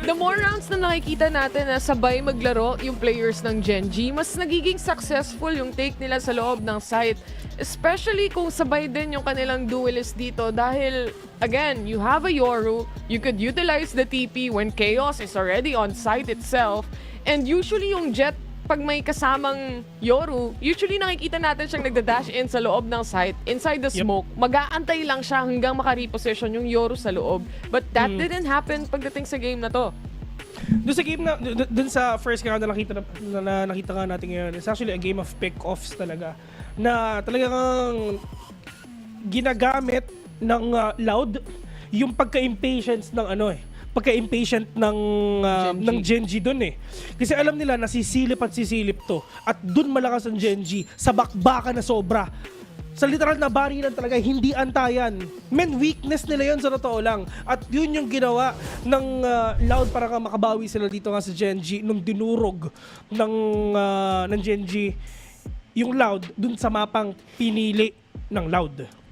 the more rounds na nakikita natin na sabay maglaro yung players ng Gen.G, mas nagiging successful yung take nila sa loob ng site. Especially kung sabay din yung kanilang duelist dito dahil, again, you have a Yoru, you could utilize the TP when Chaos is already on site itself. And usually yung Jet, pag may kasamang Yoru, usually nakikita natin siyang nagda-dash in sa loob ng site, inside the smoke. Mag-aantay lang siya hanggang maka-reposition yung Yoru sa loob. But that didn't happen pagdating sa game na to. Doon sa game na, doon sa first game na nakita nga natin ngayon, it's actually a game of pick-offs talaga. Na talagang ginagamit ng Loud yung pagka-impatience ng pagka-impatient ng Gen.G doon eh. Kasi alam nila na sisilip at sisilip to. At doon malakas ang Gen.G sa bakbaka na sobra. Sa literal na barilan talaga, hindi antayan. Men, weakness nila yun sa totoo lang. At yun yung ginawa ng Loud para makabawi sila dito nga sa Gen.G nung dinurog ng Gen.G yung Loud dun sa mapang pinili ng Loud.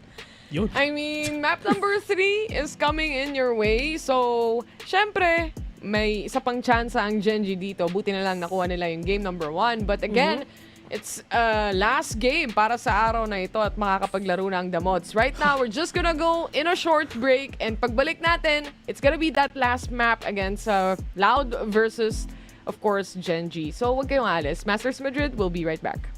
Yun. I mean, map number 3 is coming in your way. So, syempre, may isa pang chance ang Gen.G dito. Buti na lang nakuha nila yung game number 1. But again, it's last game para sa araw na ito at makakapaglaro na ang The Mods. Right now, we're just gonna go in a short break. And pagbalik natin, it's gonna be that last map against Loud versus, of course, Gen.G. So, huwag kayong alis. Masters Madrid, we'll be right back.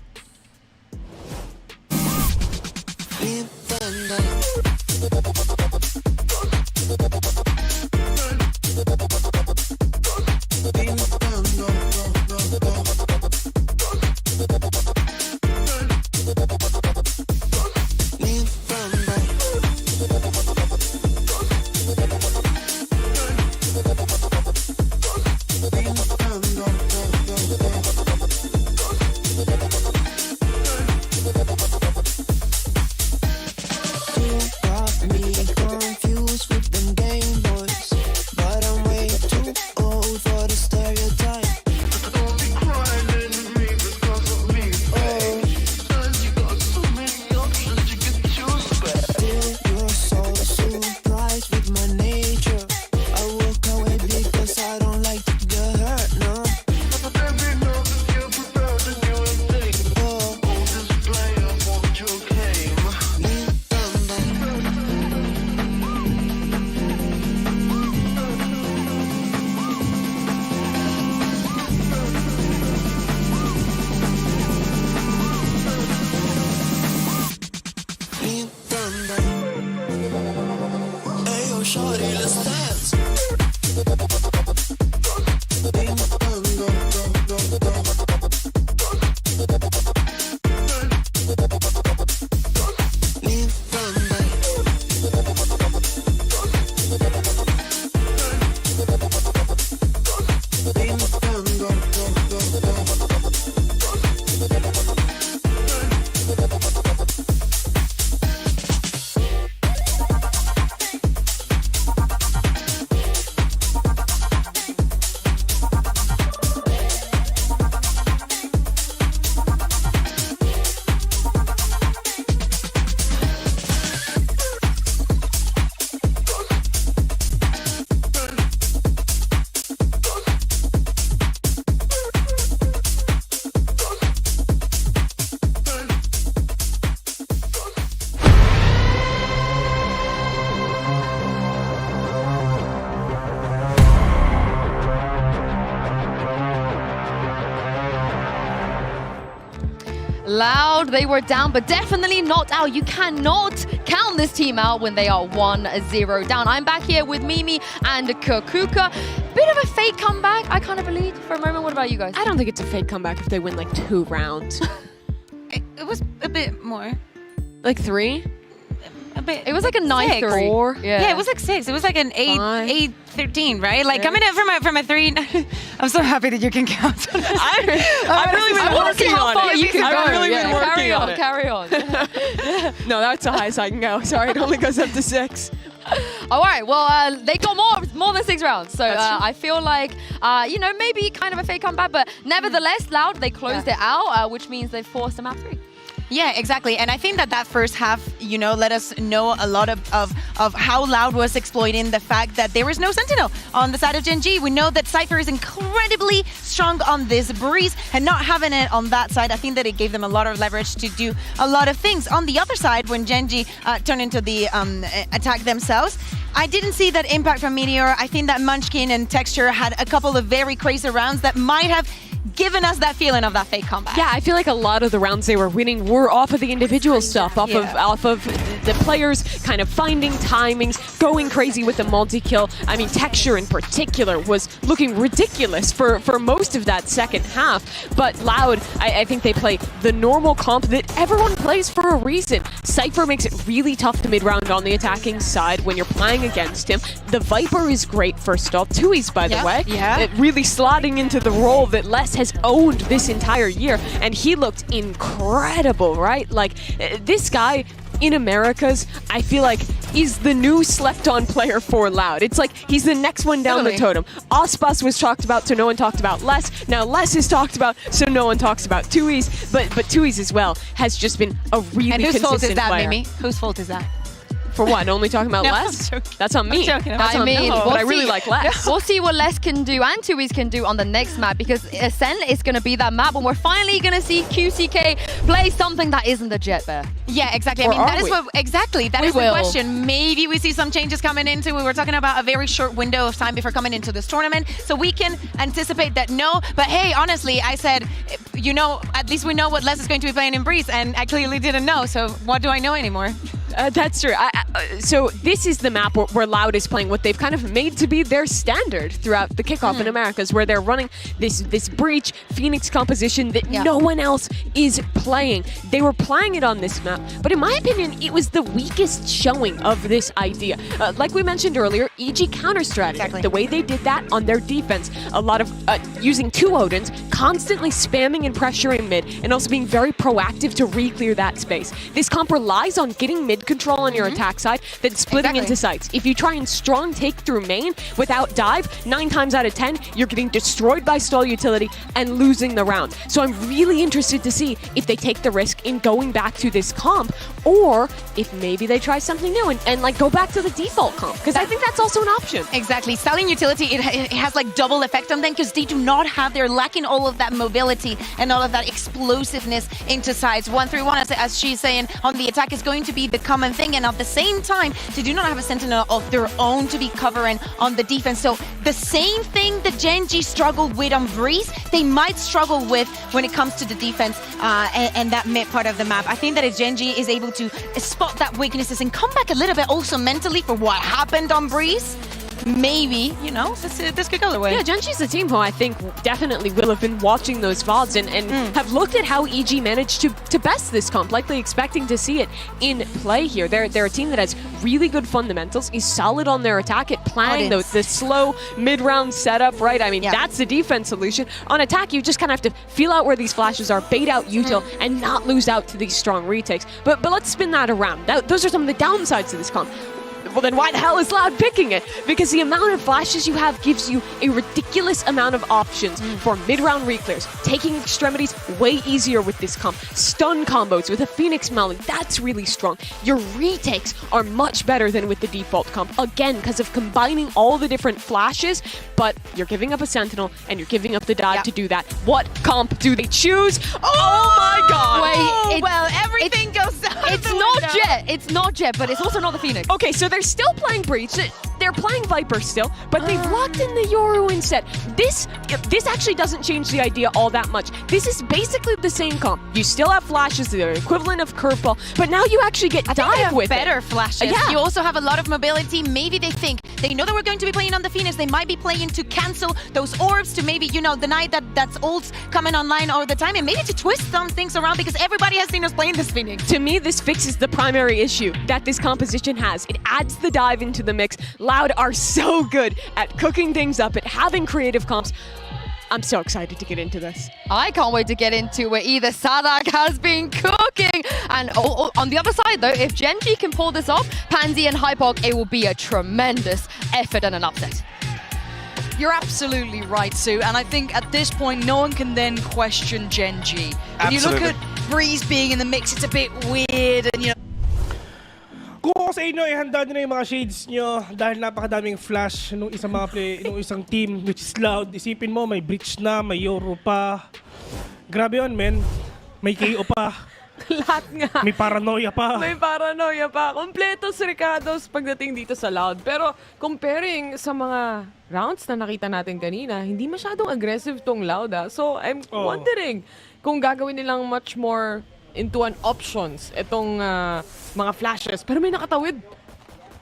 Loud, they were down, but definitely not out. You cannot count this team out when they are 1-0 down. I'm back here with Mimi and Kakuka. Bit of a fake comeback, I kind of believe for a moment. What about you guys? I don't think it's a fake comeback if they win like 2 rounds. It was a bit more. Like 3? A bit. It was like a 9-3. Yeah, it was like 6. It was like an 8-13, right? Like coming in from a 3. I'm so happy that you can count. I've really been working on it. I've really been working on it. Carry on. No, that's the highest I can go. Sorry, it only goes up to 6. All right, well, they got more than 6 rounds. So I feel like, maybe kind of a fake comeback, but nevertheless, Loud, they closed it out, which means they forced a map 3. Yeah, exactly. And I think that first half, let us know a lot of how Loud was exploiting the fact that there was no Sentinel on the side of Gen.G. We know that Cypher is incredibly strong on this Breeze, and not having it on that side, I think that it gave them a lot of leverage to do a lot of things. On the other side, when Gen.G turned into the attack themselves, I didn't see that impact from Meteor. I think that Munchkin and Texture had a couple of very crazy rounds that might have given us that feeling of that fake comeback. Yeah, I feel like a lot of the rounds they were winning were off of the individual stuff, off of the players kind of finding timings, going crazy with the multi-kill. I mean, Texture in particular was looking ridiculous for most of that second half. But Loud, I think they play the normal comp that everyone plays for a reason. Cypher makes it really tough to mid-round on the attacking side when you're playing against him. The Viper is great first off. Tui's, by the way. Yeah. Really slotting into the role that Les has owned this entire year, and he looked incredible, right? Like, this guy in Americas, I feel like is the new slept-on player for Loud. It's like he's the next one down the totem. Icebox was talked about, so no one talked about Les. Now Les is talked about, so no one talks about Tui's. But Tui's as well has just been a really consistent player. And whose fault is that, Mimi? Whose fault is that? For what? Only talking about Les? That's on me. That's on me. But I really like Les. We'll see what Les can do and Tui's can do on the next map, because Ascent is going to be that map when we're finally going to see QCK play something that isn't the Jet Bear. Yeah, exactly. I mean, that is what exactly. That is the question. Maybe we see some changes coming into. We were talking about a very short window of time before coming into this tournament, so we can anticipate that. No, but hey, honestly, I said, at least we know what Les is going to be playing in Breeze, and I clearly didn't know. So what do I know anymore? That's true. So this is the map where Loud is playing what they've kind of made to be their standard throughout the kickoff in Americas, where they're running this Breach Phoenix composition that no one else is playing. They were playing it on this map, but in my opinion, it was the weakest showing of this idea. Like we mentioned earlier, EG counter-strategy. Exactly. The way they did that on their defense, a lot of using 2 Odins, constantly spamming and pressuring mid, and also being very proactive to re-clear that space. This comp relies on getting mid control on your attack side, then splitting into sites. If you try and strong take through main without dive, 9 times out of 10, you're getting destroyed by stall utility and losing the round. So I'm really interested to see if they take the risk in going back to this comp, or if maybe they try something new and like go back to the default comp, because I think that's also an option. Exactly. Stalling utility, it has like double effect on them, because they do not have, they're lacking all of that mobility and all of that explosiveness into sides. 1-3-1, as she's saying, on the attack is going to be the common thing, and at the same time, they do not have a Sentinel of their own to be covering on the defense. So the same thing that Gen.G struggled with on Breeze, they might struggle with when it comes to the defense and that mid part of the map. I think that if Gen.G is able to spot that weaknesses and come back a little bit also mentally for what happened on Breeze, maybe, this could go their way. Yeah, Gen.G's a team who I think definitely will have been watching those VODs and have looked at how EG managed to best this comp, likely expecting to see it in play here. They're a team that has really good fundamentals, is solid on their attack at playing the slow mid-round setup, right? I mean, that's the defense solution. On attack, you just kind of have to feel out where these flashes are, bait out util, and not lose out to these strong retakes. But let's spin that around. Those are some of the downsides to this comp. Well, then why the hell is Loud picking it? Because the amount of flashes you have gives you a ridiculous amount of options for mid-round reclears, taking extremities way easier with this comp, stun combos with a Phoenix Melon, that's really strong. Your retakes are much better than with the default comp, again, because of combining all the different flashes, but you're giving up a Sentinel, and you're giving up the dive to do that. What comp do they choose? Oh my god! Wait, well, everything goes out It's not Jet, but it's also not the Phoenix. Okay, so they're still playing Breach. they're playing Viper still, but they've locked in the Yoru instead. This actually doesn't change the idea all that much. This is basically the same comp. You still have flashes, they're equivalent of curveball, but now you actually get dive with better it. flashes. Yeah. You also have a lot of mobility. Maybe they think they know that we're going to be playing on the Phoenix. They might be playing to cancel those orbs, to maybe, you know, deny that's ults coming online all the time, and maybe to twist some things around because everybody has seen us playing this Phoenix. To me, this fixes the primary issue that this composition has. It adds the dive into the mix. Loud are so good at cooking things up, at having creative comps. I'm so excited to get into this. I can't wait to get into it either. Sadak has been cooking. And on the other side, though, if Gen.G can pull this off, Pansy and Hypok, it will be a tremendous effort and an upset. You're absolutely right, Sue. And I think at this point, no one can then question Gen.G. When you look at Breeze being in the mix, it's a bit weird. And, you know, Kung ako sa inyo, ihanda nyo na yung mga shades nyo dahil napakadaming flash nung isang team, which is Loud. Isipin mo, may Breach na, may Yoru pa. Grabe yun, men. May KO pa. Lahat nga. May paranoia pa. May paranoia pa. Kompleto si Ricardo's pagdating dito sa Loud. Pero comparing sa mga rounds na nakita natin kanina, hindi masyadong aggressive tong Loud. So I'm wondering kung gagawin nilang much more into an options itong mga flashes. Pero may nakatawid.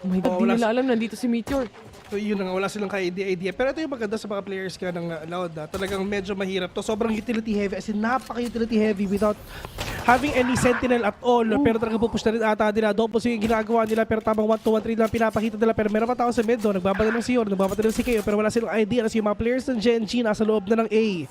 Oh my God, di nila alam nandito si Meteor. So yun na nga, wala silang ka-idea. Pero ito yung maganda sa mga players ka ng Loud. Talagang medyo mahirap to. Sobrang utility heavy. As in, napaka-utility heavy without having any sentinel at all. Pero talagang pupush na rin ata nila. Doppos yung ginagawa nila. Pero tamang 1-2-1-3 lang pinapakita nila. Pero meron pa tao sa mid doon. Nagbabata ng si Yor, nagbabata ng si Kayo. Pero wala silang idea. Kasi yung mga players ng Gen.G nasa loob na ng A.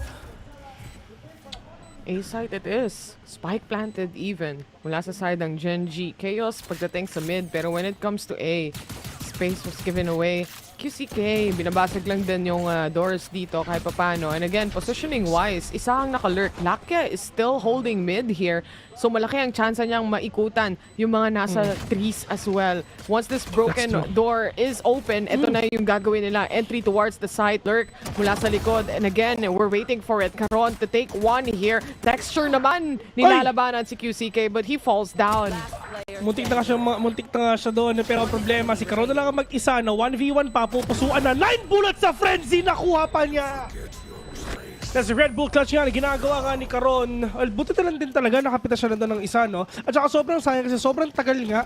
A side it is. Spike planted even. Mula sa side ng Gen.G. Chaos pagdating sa mid. Pero when it comes to A, space was given away. QCK, binabasag lang din yung doors dito kahit papano. And again, positioning-wise, isa ang nakalurk. Lakia is still holding mid here. So malaki ang chance niyang maikutan yung mga nasa trees as well. Once this broken door is open, ito na yung gagawin nila. Entry towards the side, lurk mula sa likod. And again, we're waiting for it. Karon to take one here. Texture naman nilalabanan si QCK but he falls down. Muntik na nga siya doon. Pero ang problema, si Karon na lang ang mag-isa na 1v1 pa. Pupusuan na 9 bullets sa frenzy. Nakuha pa niya. That's Red Bull clutch nga, ginagawa nga ni Karon. Buti na lang din talaga, nakapita siya na ng isa, no? At saka sobrang sayang kasi sobrang tagal nga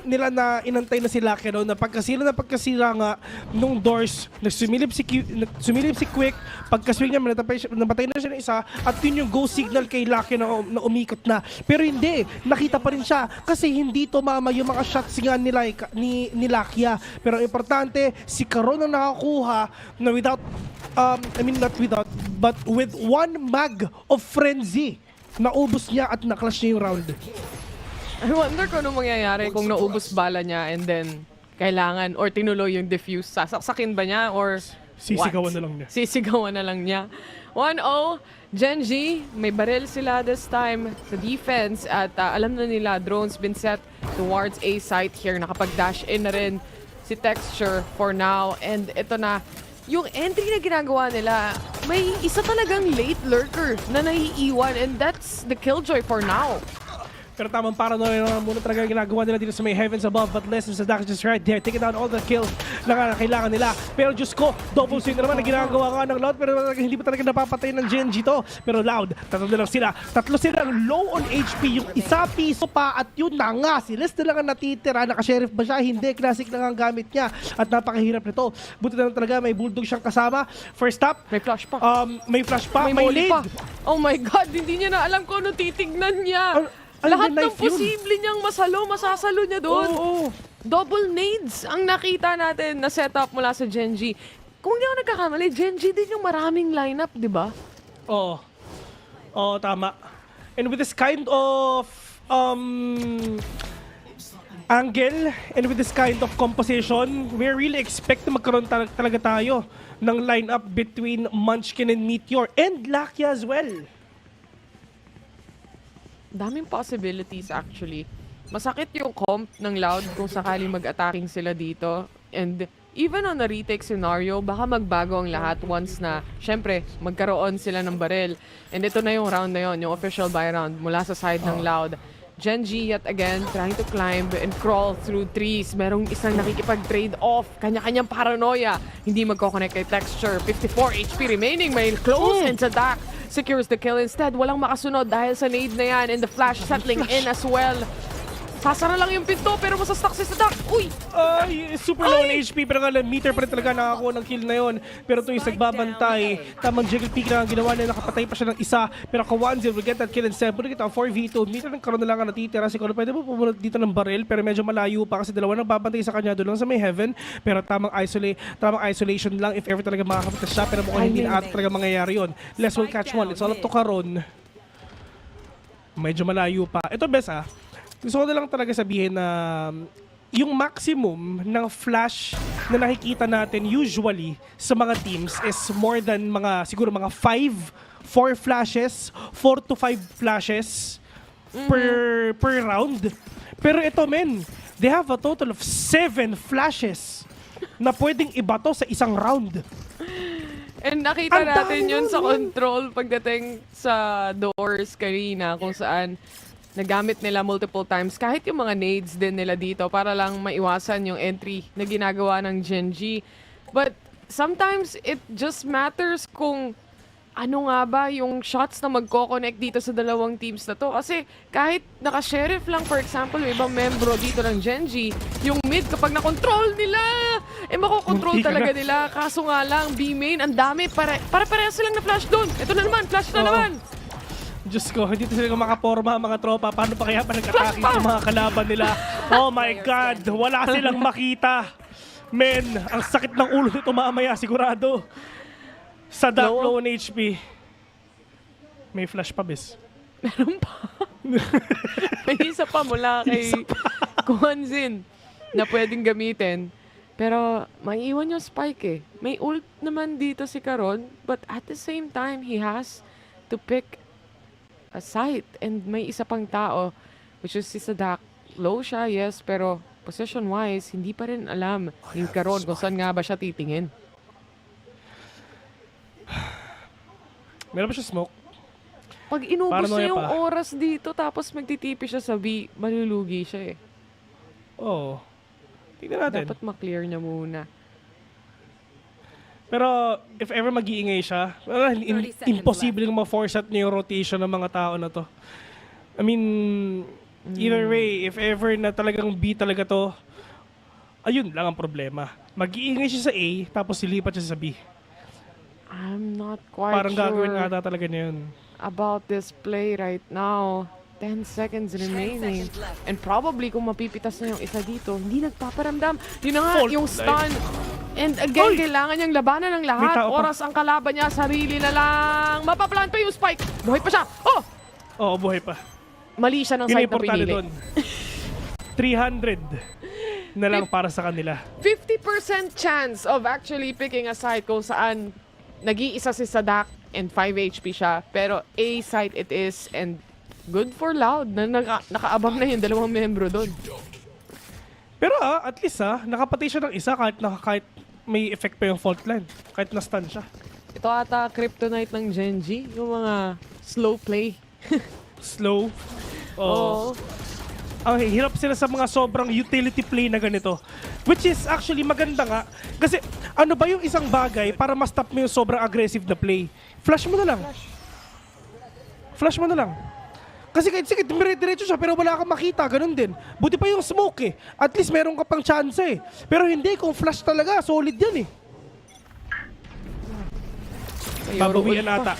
nila na inantay na si Lucky, no? Na pagkasira nga nung doors, sumilip si Quick, pagkaswing niya, napatay na siya ng isa, at yun yung go signal kay Lucky na umikot na. Pero hindi, nakita pa rin siya kasi hindi tumama yung mga shots nga ni Lucky. Pero importante, si Karon ang nakakuha na without, but with one mag of frenzy, naubos niya at naklash niya yung round. I wonder kung ano mangyayari kung naubos bala niya and then kailangan or tinuloy yung defuse. Sasaksakin ba niya or sisigawan na lang niya? Sisigawan na lang niya. 1-0, Gen.G, may barrel sila this time sa defense at alam na nila drones been set towards A site here. Nakapag-dash in na rin si Texture for now and ito na. Yung entry na ginagawa nila, may isa talagang late lurker na naiiwan and that's the killjoy for now. Pero tamang paranoia na muna talaga ginagawa nila dito sa may heavens above, but Lessons the Dark just right there, taking down all the kills na kailangan nila. Pero Diyos ko, double swing na naman na ginagawa nga ng Loud, pero hindi pa talaga napapatay ng Gen.G to. Pero Loud, tatlo silang low on HP, yung isa piso pa at yun na nga, si Les na lang ang natitira, naka-sheriff ba siya? Hindi, classic lang ang gamit niya at napakahirap nito. Buti na lang talaga, may bulldog siyang kasama. First up, may flash pa. May flash pa, may lead pa. Oh my God, hindi niya na alam kung ano titignan niya. Lahat ng posible niyang masasalo niya doon. Double nades ang nakita natin na setup mula sa Gen.G. Kung hindi ako nagkakamali, Gen.G din yung maraming lineup, di ba? Oo, tama. And with this kind of angle and with this kind of composition, we really expect na magkaroon talaga tayo ng lineup between Munchkin and Meteor and Lakia as well. Daming possibilities actually. Masakit yung comp ng Loud kung sakaling mag-attacking sila dito. And even on a retake scenario, baka magbago ang lahat once na, syempre, magkaroon sila ng barrel. And ito na yung round na yon, yung official buy round mula sa side ng Loud. Gen.G yet again trying to climb and crawl through trees. Merong isang nakikipag-trade off. Kanya-kanyang paranoia. Hindi magkoconnect kay Texture. 54 HP remaining. May close and Sadak secures the kill. Instead, walang makasunod dahil sa nade na yan and the flash settling in as well. Sasara lang yung pinto pero masastuck si Sadak. Uy! Ay, super low na HP pero nga meter pa rin talaga nakakuha ng kill na yon. Pero ito yung nagbabantay. Tamang jiggle peek na ang ginawa niya. Nakapatay pa siya ng isa. Pero ka-1-0 will get that kill instead. Pwede kita 4v2. Meter ng karoon na lang ang natitira. Siguro pwede mo pumunod dito ng baril pero medyo malayo pa kasi dalawa nagbabantay sa kanya doon lang sa may heaven. Pero tamang isolation lang if ever talaga makakapitas siya. Pero mukhang hindi na talaga mangyayari yun. Less will catch one. It's all up to Karon. Medyo malayo pa. Ito best gusto ko na lang talaga sabihin na yung maximum ng flash na nakikita natin usually sa mga teams is more than siguro mga 4 flashes, 4 to 5 flashes per round. Pero ito they have a total of 7 flashes na pwedeng ibato sa isang round. And nakita natin yun sa control pagdating sa doors kanina kung saan nagamit nila multiple times kahit yung mga nades din nila dito para lang maiwasan yung entry na ginagawa ng Gen.G. But sometimes it just matters kung ano nga ba yung shots na magko-connect dito sa dalawang teams na to. Kasi kahit naka-sheriff lang, for example, may ibang membro dito ng Gen.G, yung mid kapag na-control nila, makokontrol talaga nila. Kaso nga lang, B-main, ang dami. Para-pareha silang na-flash doon. Ito na naman, flash na naman. Diyos ko, hindi sila makaporma mga tropa. Paano pa kaya nagkatake yung mga kalaban nila? Oh my God, wala silang makita. Men, ang sakit ng ulo nito mamaya, sigurado. Sa low on HP. May flash pa, bes. Meron pa. May isa pa mula kay Kuanzin na pwedeng gamitin. Pero maiiwan yung spike May ult naman dito si Karon, but at the same time, he has to pick a site and may isa pang tao which is si Sadak. Low siya, yes, pero position-wise, hindi pa rin alam ni Karon kung saan nga ba siya titingin. Meron ba siya smoke? Pag inubos niya yung oras dito tapos magtitipi siya sa B, malulugi siya Oo. Tingnan natin. Dapat ma-clear niya muna. Pero if ever mag-iingay siya, imposible yung ma-force out niya yung rotation ng mga tao na to. I mean, either way, if ever na talagang B talaga to, ayun lang ang problema. Mag-iingay siya sa A, tapos silipat siya sa B. I'm not quite Parang sure gagawin ata talaga niya yun. About this play right now. 10 seconds remaining. And probably kung mapipitas na yung isa dito, hindi nagpaparamdam. Yun na nga, yung stun. And again, kailangan niyang labanan ng lahat. Oras ang kalaban niya, sarili na lang. Mapaplan pa yung spike. Buhay pa siya. Oh! Oo, buhay pa. Mali siya ng side na pinili. 300 na lang para sa kanila. 50% chance of actually picking a side kung saan nag-iisa si Sadak and 5 HP siya. Pero A side it is and good for Loud na nakaabang na yung dalawang membro doon. Pero at least nakapatay siya ng isa kahit may effect pa yung fault line. Kahit na-stun siya. Ito ata kryptonite ng Gen.G. Yung mga slow play. Slow? Oo. Okay, hirap sila sa mga sobrang utility play na ganito. Which is actually maganda nga. Kasi ano ba yung isang bagay para ma-stop mo yung sobrang aggressive na play? Flash mo na lang. Flash mo na lang. Kasi kahit sige, diretso siya pero wala kang makita, ganun din. Buti pa yung smoke At least meron ka pang chance Pero hindi, kung flash talaga, solid yan Babawian ata.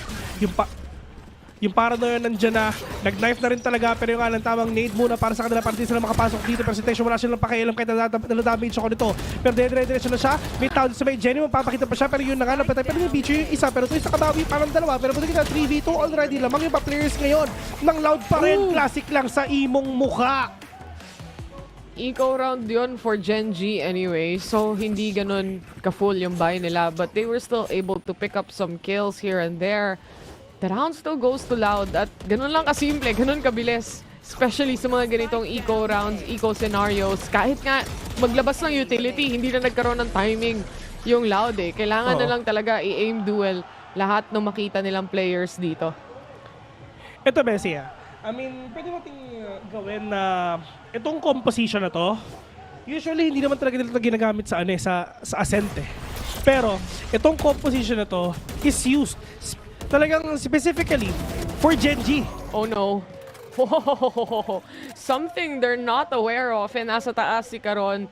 Yung paranoia nandiyan na, nag-knife na rin talaga pero yung tamang nade muna para sa kanila para di sila makapasok dito. Pero si Tesho wala silang pakialam kahit na-damage ako nito. Pero dire-diretso na siya. May tao sa may Jenny, mapapakita pa siya pero yun na nga napatay. Pero yung feature yung isa pero ito yung sa kabawi parang dalawa. Pero pwede kita 3v2 already. Lamang yung pa-players ngayon ng Loud pa rin. Classic lang sa imong mukha. Eco round yun for Gen.G anyway. So hindi ganun ka-full yung buy nila. But they were still able to pick up some kills here and there. The round still goes to Loud at ganun lang kasimple, ganun kabilis. Especially sa mga ganitong eco rounds, eco scenarios. Kahit nga maglabas ng utility, hindi na nagkaroon ng timing yung Loud Kailangan na lang talaga i-aim duel lahat ng makita nilang players dito. Ito Bessie I mean, pwede nating gawin na itong composition na to, usually hindi naman talaga nila ito ginagamit sa Ascent eh. Pero itong composition na to is used talagang specifically for Gen.G. Oh no. Something they're not aware of, and nasa taas si Karon.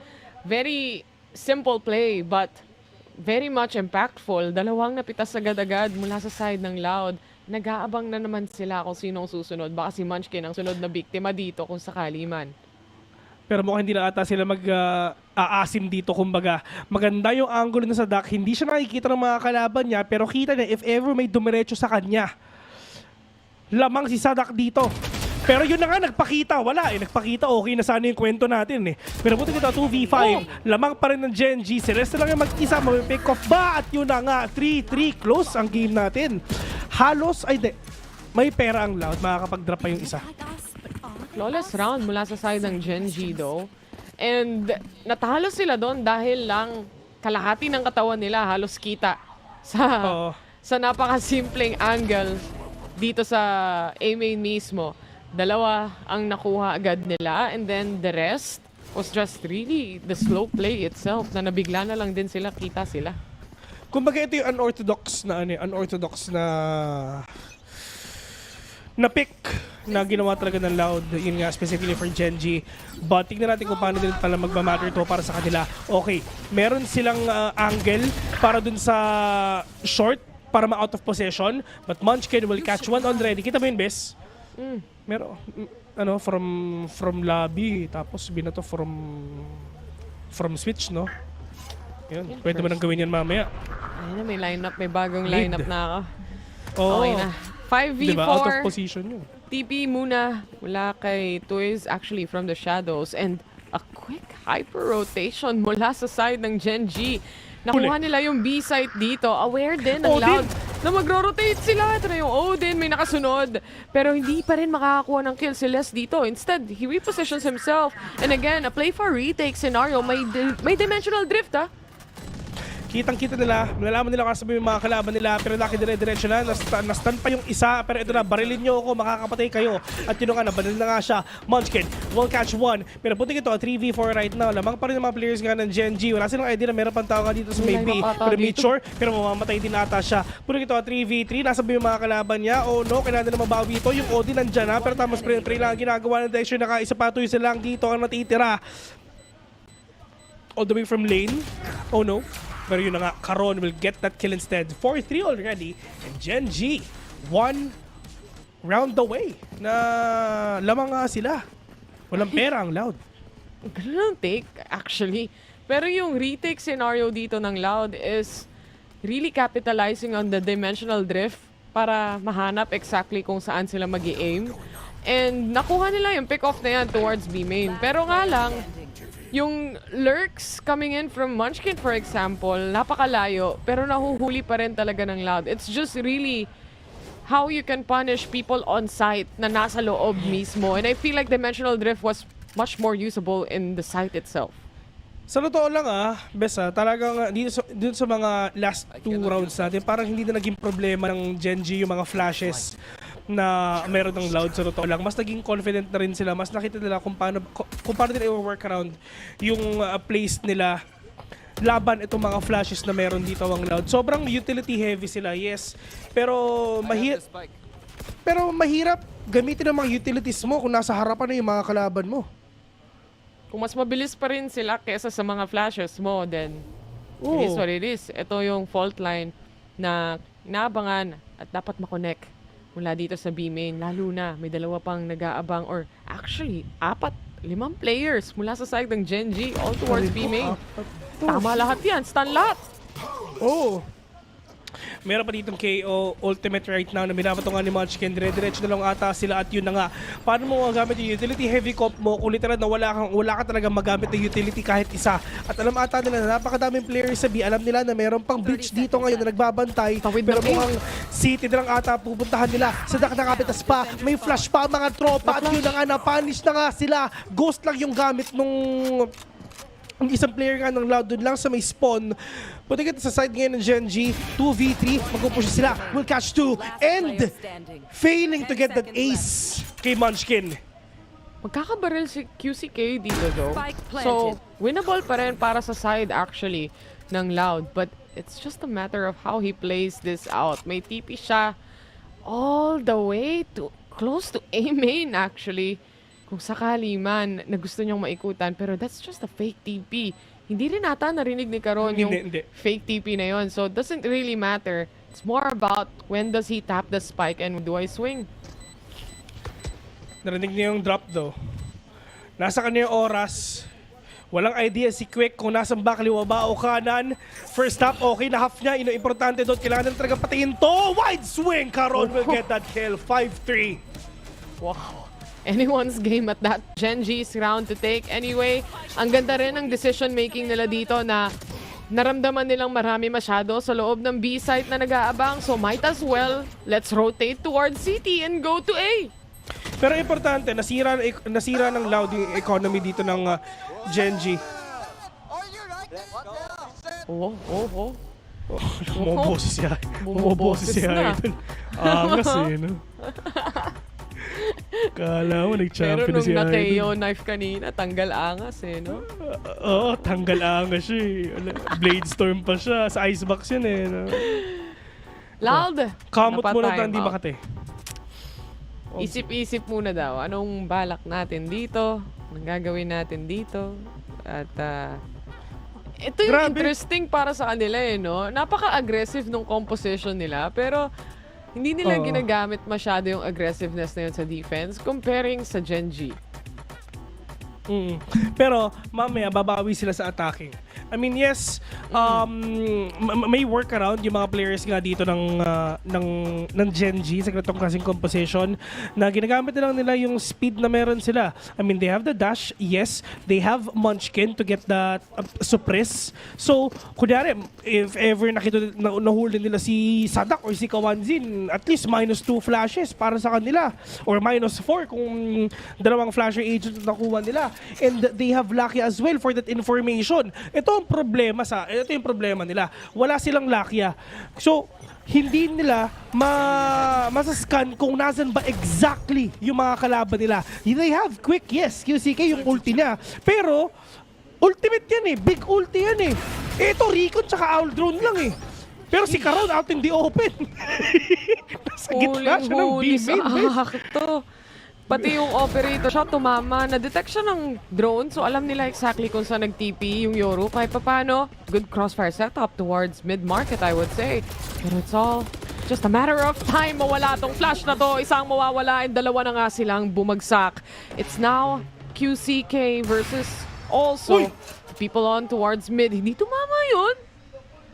Very simple play but very much impactful. Dalawang napitas agad-agad mula sa side ng Loud. Nag-aabang na naman sila kung sinong susunod. Baka si Munchkin ang sunod na biktima dito kung sakali man. Pero mukhang hindi na ata sila mag-aasim dito. Kumbaga, maganda yung angle na sa duck. Hindi siya nakikita ng mga kalaban niya, pero kita na if ever may dumiretso sa kanya, lamang si Sadak dito. Pero yun na nga, nagpakita. Wala eh. Nagpakita, okay na sana yung kwento natin eh. Pero buti kita, 2v5. Lamang pa rin ng Gen.G. Si Rest na lang yung mag-isa. Mag-pick off ba? At yun na nga, 3-3. Close ang game natin. Halos, ay de. May pera ang Loud. Makakapag-drop pa yung isa. Flawless round mula sa side ng Gen.G though. And natalo sila doon dahil lang kalahati ng katawan nila halos kita sa napakasimpleng angle dito sa A-main mismo. Dalawa ang nakuha agad nila, and then the rest was just really the slow play itself na nabigla na lang din sila, kita sila. Kumbaga ito yung unorthodox na pick na ginawa talaga ng Loud, yun nga specifically for Gen.G. But tignan natin kung paano din pala magmamatter to para sa kanila. Okay, meron silang angle para dun sa short para ma-out of possession, but Munchkin will catch one already. Kita mo yun, Bes? Meron, from lobby, tapos binato from switch, no? Yun, pwede mo nang gawin yan mamaya. Ayun na, may lineup, may bagong lineup na ako. Oh. Okay na. 5v4. Diba? Out of position yun. TP muna mula kay Toys, actually from the shadows, and a quick hyper rotation mula sa side ng Gen.G. Nakuha nila yung B site dito. Aware din ng Loud na magro-rotate sila. Ito na yung Odin, may nakasunod. Pero hindi pa rin makakakuha ng kill si Les dito. Instead, he repositions himself. And again, a play for retake scenario. May dimensional drift, ha? Kitang-kita nila, nalaman nila kung sabi yung mga kalaban nila, pero dire-diretso na, nastan pa yung isa, pero ito na, barilin nyo ako, makakapatay kayo. At yun nga, nabanil na nga siya. Munchkin will catch one. Pero puting ito, 3v4 right now. Lamang pa rin ng mga players nga ng Gen.G. Wala silang idea na meron pang tao nga dito sa may B. Pero mid-shore, pero mamamatay din ata siya. Puting ito, 3v3, nasabi yung mga kalaban niya. Oh no, kailangan na mabawi ito. Yung Odin nandyan na, pero tama spray lang ginagawa ng Dexter. Nakaisa pa ito isa lang dito ang natitira. All the way from lane. Oh no. Pero yun na nga, Karon will get that kill instead. 4-3 already. And Gen.G, one round away na lamang nga sila. Walang pera ang Loud. Ganun ang take, actually. Pero yung retake scenario dito ng Loud is really capitalizing on the dimensional drift para mahanap exactly kung saan sila mag-i-aim. And nakuha nila yung pick-off na yan towards B main. Pero nga lang, yung lurks coming in from Munchkin, for example, napakalayo, pero nahuhuli pa rin talaga ng Loud. It's just really how you can punish people on site na nasa loob mismo. And I feel like Dimensional Drift was much more usable in the site itself. Sa totoo lang Bes talagang dito sa mga last 2 rounds natin, parang hindi na naging problema ng Gen.G yung mga flashes na meron ng Loud. Sa totoo lang, mas naging confident na rin sila. Mas nakita nila kung paano nila i-work around yung place nila laban itong mga flashes na meron dito ang Loud. Sobrang utility heavy sila, yes. Pero mahirap gamitin ang mga utilities mo kung nasa harapan na yung mga kalaban mo. Kung mas mabilis pa rin sila kesa sa mga flashes mo, then it is what it is. Ito yung fault line na inaabangan at dapat makonect mula dito sa B main. Lalo na may dalawa pang nag-aabang, or actually 4-5 players mula sa side ng Gen.G all towards B main. Tama lahat yan, stun lahat. Meron pa ditong KO ultimate right now na binabato nga ni Munchkin. Dire-diretso na lang ata sila, at yun na nga. Paano mo magamit yung utility heavy comp mo kung literal na wala ka talagang magamit ng utility kahit isa? At alam ata nila na napakadaming players sa B. Alam nila na meron pang breach dito ngayon na nagbabantay. Pero mukhang City na lang ata pupuntahan nila. Sa nakapitas pa, may flash pa mga tropa, at yun na nga, na-punish na nga sila. Ghost lang yung gamit nung ang isang player nga ng Loud doon lang sa may spawn. Pwede kita sa side ngayon ng Gen.G, 2v3, magpupush sila, will catch 2, and failing to get that ace kay Munchkin. Magkakabaril si QCK dito though. So, winnable pa rin para sa side actually ng Loud. But it's just a matter of how he plays this out. May TP siya all the way to close to A main actually. Kung sakali man na gusto niyong maikutan, pero that's just a fake TP. Hindi rin ata narinig ni Karon yung fake TP na yon. So, it doesn't really matter. It's more about when does he tap the spike and do I swing? Narinig niya yung drop though. Nasa kanya yung oras. Walang idea si Quick kung nasang ba, kaliwa ba o kanan. First stop, okay na half niya. Importante doon, kailangan na talaga patingin to. Wide swing! Karon will get that kill. 5-3. Wow. Anyone's game at that. Gen.G's round to take. Anyway, ang ganda rin ng decision making nila dito na naramdaman nilang marami masyado sa loob ng B site na nag-aabang. So might as well, let's rotate towards CT and go to A. Pero importante, nasira ng Loud yung economy dito ng Gen.G. Bumoboses siya. Bumoboses siya. Angas eh, no? Kala mo, nag-champion na siya. Pero nung na-KO knife kanina, tanggal angas eh, no? Oo, tanggal angas siya eh. Blade Storm pa siya. Sa Icebox yun eh, no? Loud! Kamot mo na hindi makate. Isip-isip muna daw. Anong balak natin dito? Anong gagawin natin dito? At ito yung interesting para sa kanila eh, no? Napaka-aggressive nung composition nila. Pero hindi nila ginagamit masyado yung aggressiveness na yun sa defense comparing sa Gen.G. Pero mamaya babawi sila sa attacking. I mean, yes, may workaround yung mga players nga dito ng Gen.G sa ganitong klaseng composition na ginagamit na lang nila yung speed na meron sila. I mean, they have the dash, yes. They have Munchkin to get that suppress. So, kunyari, if ever nahuli nila si Sadak or si Kawanzin, at least -2 flashes para sa kanila. Or -4 kung dalawang flasher agent na nakuha nila. And they have Lucky as well for that information. Ito yung problema nila. Wala silang Lakia. So, hindi nila masascan kung nasan ba exactly yung mga kalaban nila. They have Quick, yes, QCK yung ulti niya. Pero, ultimate yan eh. Big ulti yan eh. Ito, Recon tsaka Owl Drone lang eh. Pero si Karon out in the open. Nasa gitna siya ng B-main. Pati yung operator siya, tumama. Na-detect siya ng drone, so alam nila exactly kung saan nag-TP yung Yoru. Kahit papano, good crossfire setup towards mid-market, I would say. Pero it's all just a matter of time. Mawala tong flash na to. Isang mawawala and dalawa na nga silang bumagsak. It's now QCK versus also people on towards mid. Hindi tumama yun.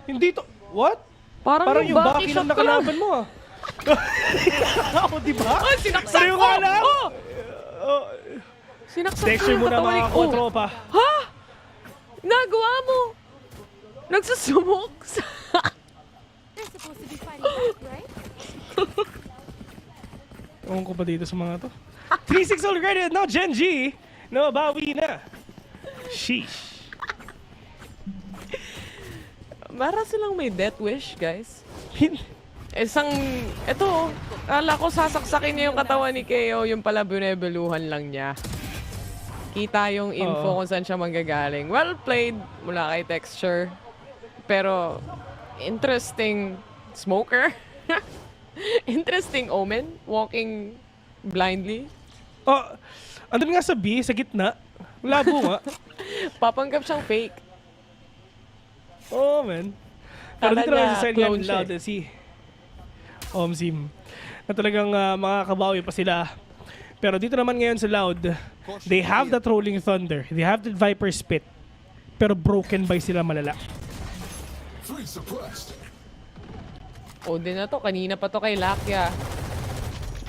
Hindi to... What? Parang yung baki ng nakalaban mo ah. Oo, diba? Oh, sinaksak ko! Sinaksak Texture mo na mga tropa. Ha? Nagawa mo? Nagsusumok sa... Ewan ko pa dito sa mga to. 3-6 already, no Gen.G. No, bawi na. Sheesh. Para silang may death wish, guys. Ito, kala ko sasaksakin niya yung katawan ni KO, yung pala binebeluhan lang niya. Kita yung info kung saan siya manggagaling. Well played mula kay Texture. Pero, interesting smoker. Interesting omen, walking blindly. Andun nga sa B, sa gitna. Labo nga. Papanggap siyang fake. Man. Pero dito naman sa side nga ng Loud si Omsim na talagang makakabawi pa sila. Pero dito naman ngayon sa Loud, they have that Rolling Thunder, they have that Viper Spit, pero broken by sila malala. Din na to, kanina pa to kay Lakia.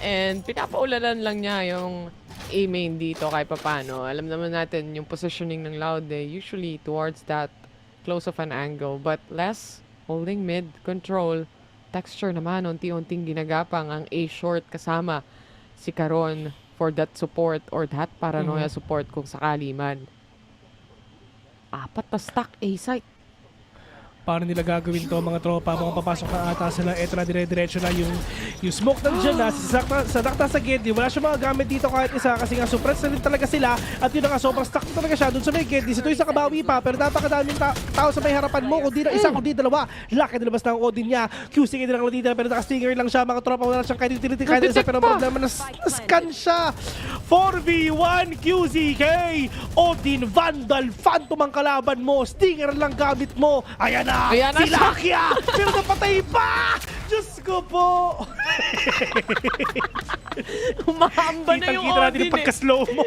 And pinapaulanan lang niya yung A-main dito kahit papano. Alam naman natin yung positioning ng Loud usually towards that close of an angle, but less holding mid control. Texture naman, unti-unting ginagapang ang A short kasama si Karon for that support or that paranoia support kung sakali man. 4 na stack A-site. Paano nila gagawin to mga tropa? Mga papasok na ata sila. Eto na dire-diretso na yung smoke nandiyan na. Sa dakta sa Gen.G. Wala siya mga gamit dito kahit isa kasi nga suppress na rin talaga sila. At yun na nga, sobrang stuck na talaga siya dun sa may Gen.G. Si Toy sa kabawi pa pero napakadaming tao sa may harapan mo. Kung di na isa, kung di dalawa. Laki nilabas na ang Odin niya. QC din lang dito pero naka-stinger lang siya. Mga tropa wala siyang kahit isa pero problema na-scan siya. 4v1 QCK. Odin, Vandal, Phantom ang kalaban mo. Stinger lang gamit mo. Ayan na. Ayan na si Lakia! Pero napatay pa! Diyos ko po! Umahamba na yung Kitang-kita natin Odin yung pagka-slow mo.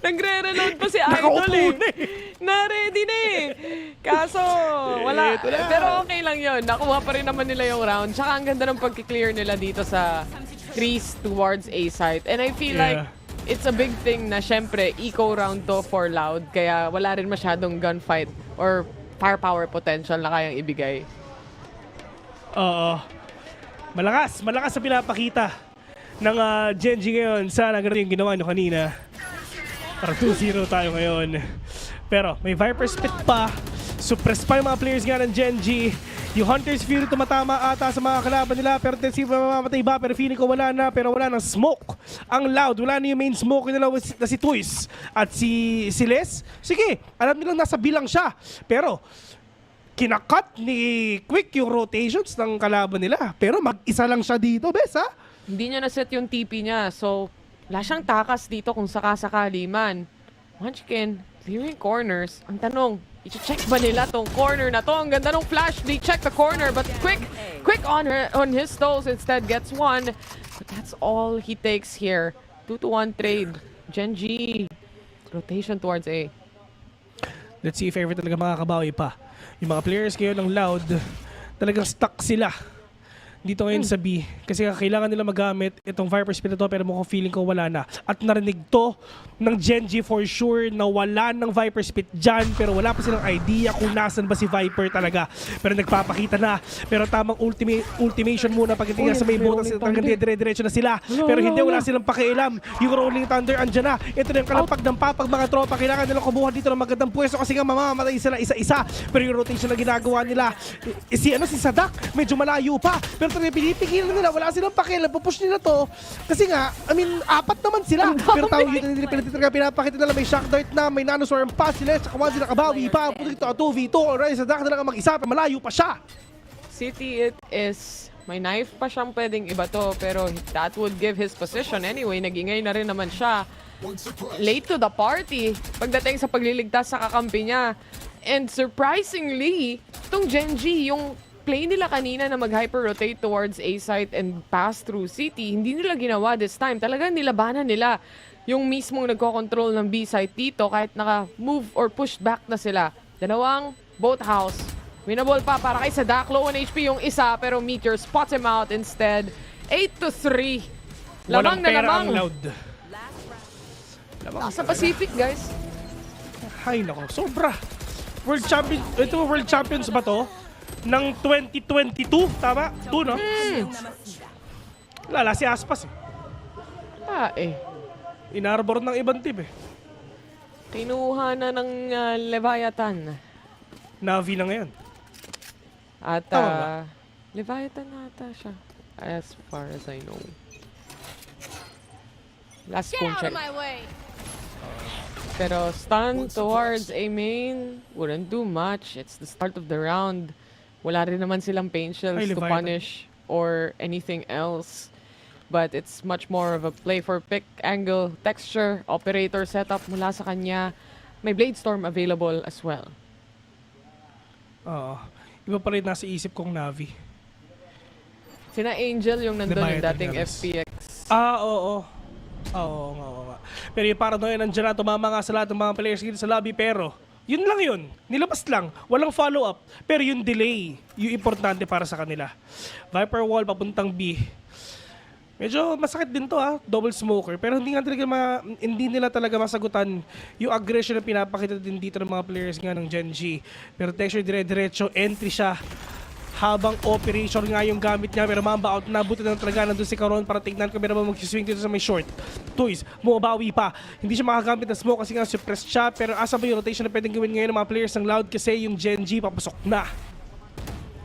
Nagre-reload pa si Idol Na-ready na eh. Kaso, wala. Pero okay lang yun. Nakuha pa rin naman nila yung round. Tsaka ang ganda ng pag-clear nila dito sa crease towards A-site. And I feel like it's a big thing na syempre, eco round to for Loud. Kaya wala rin masyadong gunfight or firepower potential na kayang ibigay. Oo. Malakas sa pinapakita ng Gen.G ngayon. Sana ganun yung ginawa nyo kanina. Para 2-0 tayo ngayon. Pero may Viper Spit pa. Suppress pa yung mga players nga ng Gen.G. Yung Hunter's Fury tumatama ata sa mga kalaban nila. Pero si mamamatay ba? Pero feeling ko wala na. Pero wala ng smoke. Ang Loud. Wala na yung main smoke nila na si Toys. At si Les. Sige, alam nilang nasa bilang siya. Pero kinakat ni Quick yung rotations ng kalaban nila. Pero mag-isa lang siya dito, bes ha? Hindi niya na-set yung TP niya. So, wala siyang takas dito kung sakasakali man. Munchkin, clearing corners. Ang tanong, i-check ba nila tong corner na to? Ang ganda ng flash. They check the corner but Quick on his toes instead gets one. But that's all he takes here. 2-1 trade. Gen.G. Rotation towards A. Let's see if ever talaga makakabawi pa. Yung mga players ngayon ng Loud, talagang stuck sila dito ngayon sa B. Kasi kailangan nila magamit itong Viper Spit na to pero mukhang feeling ko wala na. At narinig to ng Gen.G for sure na wala ng Viper Spit dyan pero wala pa silang idea kung nasan ba si Viper talaga. Pero nagpapakita na. Pero tamang ultimation muna pagdating sa may botas talagang dire-diretso na sila. Pero hindi, wala silang pakialam. Yung Rolling Thunder andyan na. Ito na yung kalampag ng papag mga tropa. Kailangan nilang kumuha dito ng magandang pwesto kasi nga mamamatay sila isa-isa. Pero yung rotation na ginagawa nila si Sadak medyo malayo pa. Pero pinipigilan nila, wala silang pakialam, pupush nila to. Kasi nga, I mean, 4 naman sila. Pero tawag yun nila pinapakita nila, may shock dart na, may nanoswarm pa sila, tsaka one sila kabawi pa, puto ito, 2v2, alright, Sadak na lang mag-isa, malayo pa siya. City it is, may knife pa siyang pwedeng iba to, pero that would give his position anyway, nag-ingay na rin naman siya. Late to the party, pagdating sa pagliligtas sa kakampi niya. And surprisingly, itong Gen.G, yung play nila kanina na mag-hyper-rotate towards A-site and pass through City, hindi nila ginawa this time. Talagang nilabanan nila yung mismong nagko-control ng B-site dito kahit naka-move or pushed back na sila. Dalawang boathouse. Winnable pa para kay Sadak. Low on HP yung isa pero Meteor spots him out instead. 8-3. Lamang na lamang. Loud. Nasa Pacific, guys. Hay nako, sobra. World Champions ba to? Ng 2022, tama? 2, no? Lala si Aspas eh. Inarbor ng ibang team eh. Kinuha na ng Leviathan. Navi na ngayon. At Leviathan nata siya. As far as I know. Last phone check. Pero stun towards a main wouldn't do much. It's the start of the round. Wala rin naman silang pain shells to punish or anything else. But it's much more of a play for pick, angle, texture, operator setup mula sa kanya. May Blade Storm available as well. Iba pa rin nasa isip kong Navi. Sina Angel yung nandun yung dating FPX. Oo nga. Pero yung paranoia nandiyan na, tumama nga sa lahat ng mga players dito sa lobby pero yun lang yun. Nilabas lang. Walang follow-up. Pero yung delay, yung importante para sa kanila. Viper Wall papuntang B. Medyo masakit din to double smoker. Pero hindi nila talaga masagutan yung aggression na pinapakita din dito ng mga players nga ng Gen.G. Pero texture dire-diretso, entry siya. habang operation nga yung gamit niya. Pero mamba out, nabuti na talaga nandun si Caron para tignan kung meron ba mag-swing dito sa may short. Toys, bumabawi pa. Hindi siya makagamit ng smoke kasi nga suppressed siya. Pero asa ba yung rotation na pwedeng gawin ngayon ng mga players ng Loud kasi yung Gen.G papasok na.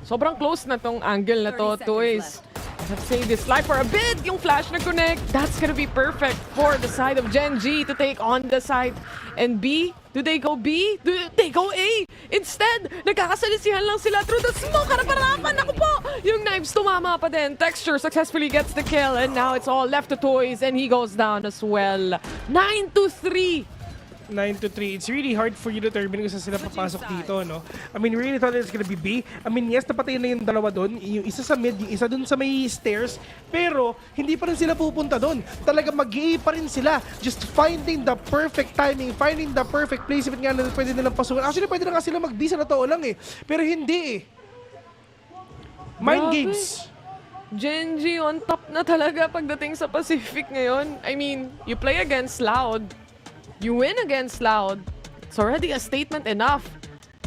Sobrang close na tong angle na to, Toys. Let's say this life for a bit. Yung flash na connect, that's gonna be perfect for the side of Gen.G to take on the side. And B, do they go B? Do they go A? Instead, nagkakasalisihan lang sila through the smoke. Harap-harapan, ako po! Yung knives tumama pa din. Texture successfully gets the kill. And now it's all left to Toys. And he goes down as well. 9-3. 9-3. It's really hard for you to determine kung saan sila papasok dito, no? I mean, really thought it's gonna be B. I mean, yes, napatay na yung dalawa doon. Yung isa sa mid, yung isa doon sa may stairs. Pero, hindi pa rin sila pupunta doon. Talaga mag-A pa rin sila. Just finding the perfect timing, finding the perfect placement nga na pwede nilang pasukan. Actually, pwede na nga sila mag-B sa totoo lang eh. Pero hindi eh. Mind games. Gen.G on top na talaga pagdating sa Pacific ngayon. I mean, you play against Loud. You win against Loud. It's already a statement enough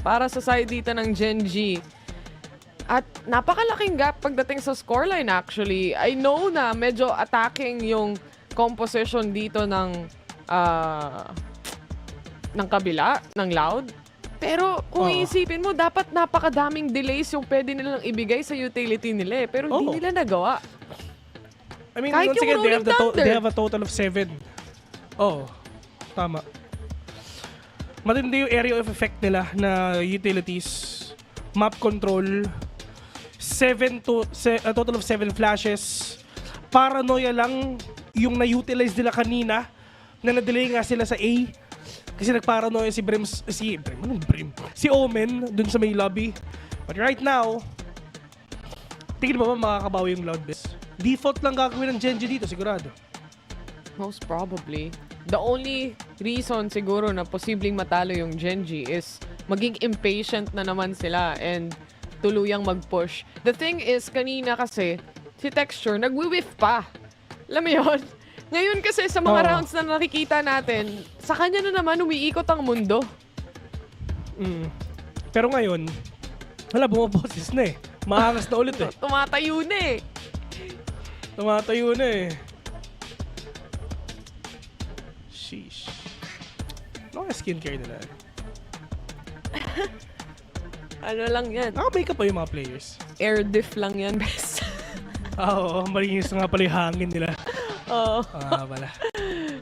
para sa side dito ng Gen.G. At napakalaking gap pagdating sa scoreline actually. I know na medyo attacking yung composition dito ng kabila, ng Loud. Pero kung iisipin mo, dapat napakadaming delays yung pwede nilang ibigay sa utility nila eh. Pero hindi nila nagawa. I mean, kahit once yung again, they have a total of 7. Oh. Tama. Matindi yung area of effect nila na utilities, map control, a total of 7 flashes. Paranoia lang yung na-utilize nila kanina na na-delay nga sila sa A. Kasi nagparanoia si Omen dun sa may lobby. But right now, tingin mo ba makakabawi yung Loud best? Default lang gagawin ng Gen.G dito, sigurado. Most probably. The only reason siguro na posibleng matalo yung Gen.G is maging impatient na naman sila and tuluyang mag-push. The thing is, kanina kasi, si Texture, nag-whiff pa. Alam mo yun? Ngayon kasi sa mga rounds na nakikita natin, sa kanya na naman umiikot ang mundo. Pero ngayon, wala, bumaboses na eh. Maangas na ulit eh. Tumatayo na eh. Tumatayo na eh. Sheesh. Ano yung skincare nila? Ano lang yan? Naka-makeup pa yung mga players. Air diff lang yan, best. Oo, malinis nga pala yung hangin nila. Oo. Pala.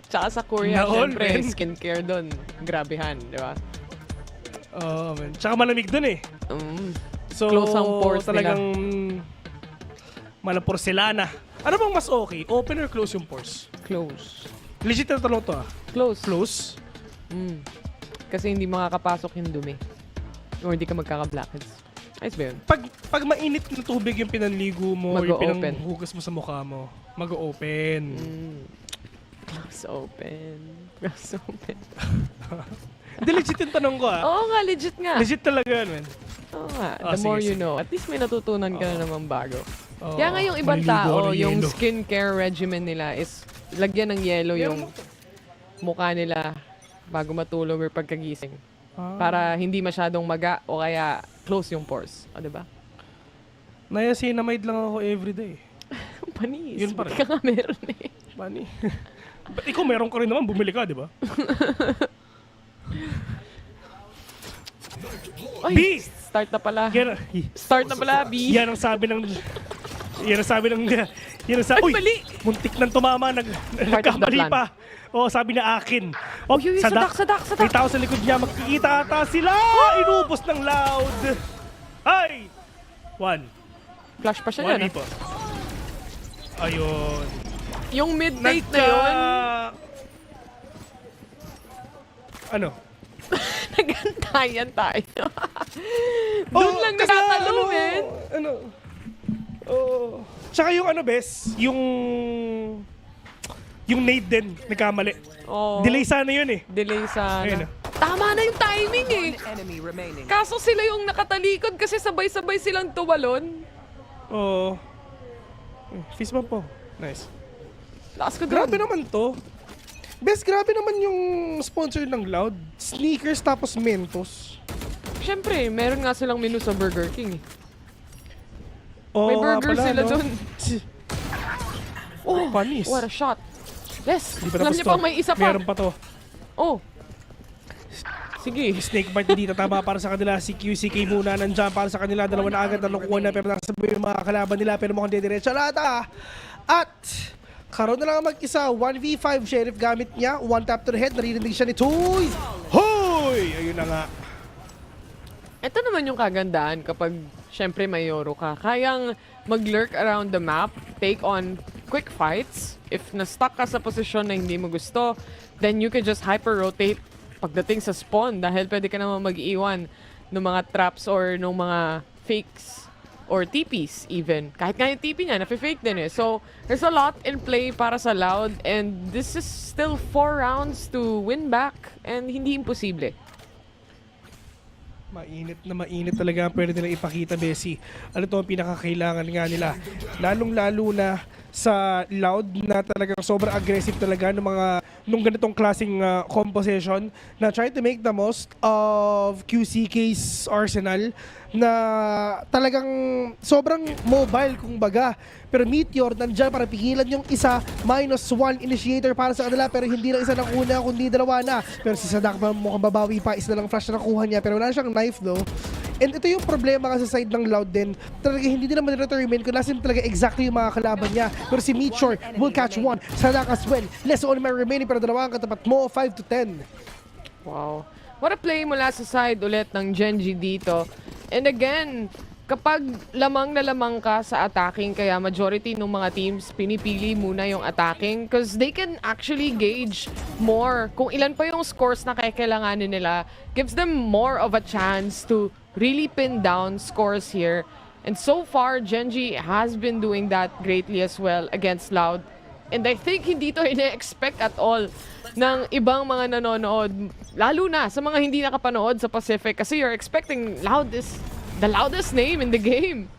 Tsaka sa Korea, Naon, syempre, man. skincare doon. Grabehan, di ba? Oo, man. Tsaka malamig doon eh. So, close ang pores talagang nila. malang porcelana. Ano bang mas okay? Open or close yung pores? Close. Legit na tanong to ah. Close. Close? Kasi hindi makakapasok yung dumi. Or hindi ka magkaka-blackheads. Ayos ba yun? Pag mainit na tubig yung pinanligo mo, yung Mag-o-open. pinanghugas mo sa mukha mo, mag-o-open. Close open. Close open. Hindi, legit yung tanong ko ah. Oo nga, legit nga. Legit talaga yun, man. Oo nga. Ah, The more sige, you know. At least may natutunan ka na naman bago. Oo. Kaya nga yung ibang Maliligo tao, ng yung yelo. skincare regimen nila is lagyan ng yelo yung mukha nila bago matulog or pagkagising. Para hindi masyadong maga o kaya close yung pores. O, diba? Niacinamide lang ako everyday. Panis. Yun pa rin. Ka nga meron eh. Panis. Ba't ikaw meron ka rin naman, bumili ka, di ba? Ay, B! Start na pala. Start na pala, B. Yan ang sabi ng... Uy, mali! Muntik nang tumama, nagkamali pa. Oh, sabi na akin. Oh, sadak. May tao sa likod niya, makikita ata sila! Inubos ng Loud! Ay! 1. Flash pa siya yan. Pa. Ayun. Yung mid-date na yun. Ano? Nagantayan tayo. Doon lang nakatalo, men. Tsaka yung bes, yung nade din, nagkamali. Delay sana yun eh. Delay sana. Ayun, Tama na yung timing eh. Kaso sila yung nakatalikod kasi sabay-sabay silang tuwalon. Oo. Fist bump po. Nice. Lakas ko Grabe naman to. Bes, grabe naman yung sponsor ng Loud. Sneakers tapos Mentos. Siyempre, meron nga silang menu sa Burger King eh. May nga burger pala, sila no? dun. Oh, Panis. what a shot. Yes, Di pa alam tapos niya to. pang may isa pa. Meron pa to. Oh. Sige. Snakebite hindi tatama para sa kanila. Si QCK muna nandiyan para sa kanila. Dalawa na agad na nakuha na pero nasabi yung mga kalaban nila pero mukhang didiretso lata. At karoon na lang mag-isa. 1v5 Sheriff gamit niya. One tap to the head. Naririnig siya ni Toys. Hoy! Ayun na nga. Ito naman yung kagandahan kapag syempre may Yoro ka. Kayang mag-lurk around the map, take on quick fights. If na-stuck ka sa posisyon na hindi mo gusto, then you can just hyper-rotate pagdating sa spawn dahil pwede ka naman mag-iwan ng mga traps or ng mga fakes or TPs even. Kahit nga yung TP niya, nafe-fake din eh. So, there's a lot in play para sa Loud and this is still 4 rounds to win back and hindi imposible. Mainit talaga ang pwede nilang ipakita, Bessie. Ano to ang pinakakailangan nga nila. Lalong-lalo na sa Loud na talagang sobrang aggressive talaga nung ganitong klaseng composition na try to make the most of QCK's arsenal na talagang sobrang mobile kumbaga. Pero Meteor nandyan para pigilan yung isa, -1 initiator para sa kanila pero hindi lang isa ng una kundi dalawa na. Pero si Sadak mukhang babawi pa, isa na lang flash na nakuha niya pero wala siyang knife though. And ito yung problema kasi sa side ng Loud din. Talaga hindi din naman determine kung nasin talaga exactly yung mga kalaban niya. Pero si Meteor will catch one. Sadak as well. Less only man remaining pero dalawa ang katapat mo, 5-10. Wow. What a play mula sa side ulit ng Gen.G dito. And again, kapag lamang na lamang ka sa attacking, kaya majority ng mga teams pinipili muna yung attacking because they can actually gauge more kung ilan pa yung scores na kailanganin nila. Gives them more of a chance to really pin down scores here. And so far, Gen.G has been doing that greatly as well against Loud. And I think hindi to ina-expect at all ng ibang mga nanonood. Lalo na sa mga hindi nakapanood sa Pacific kasi you're expecting Loud is the loudest name in the game.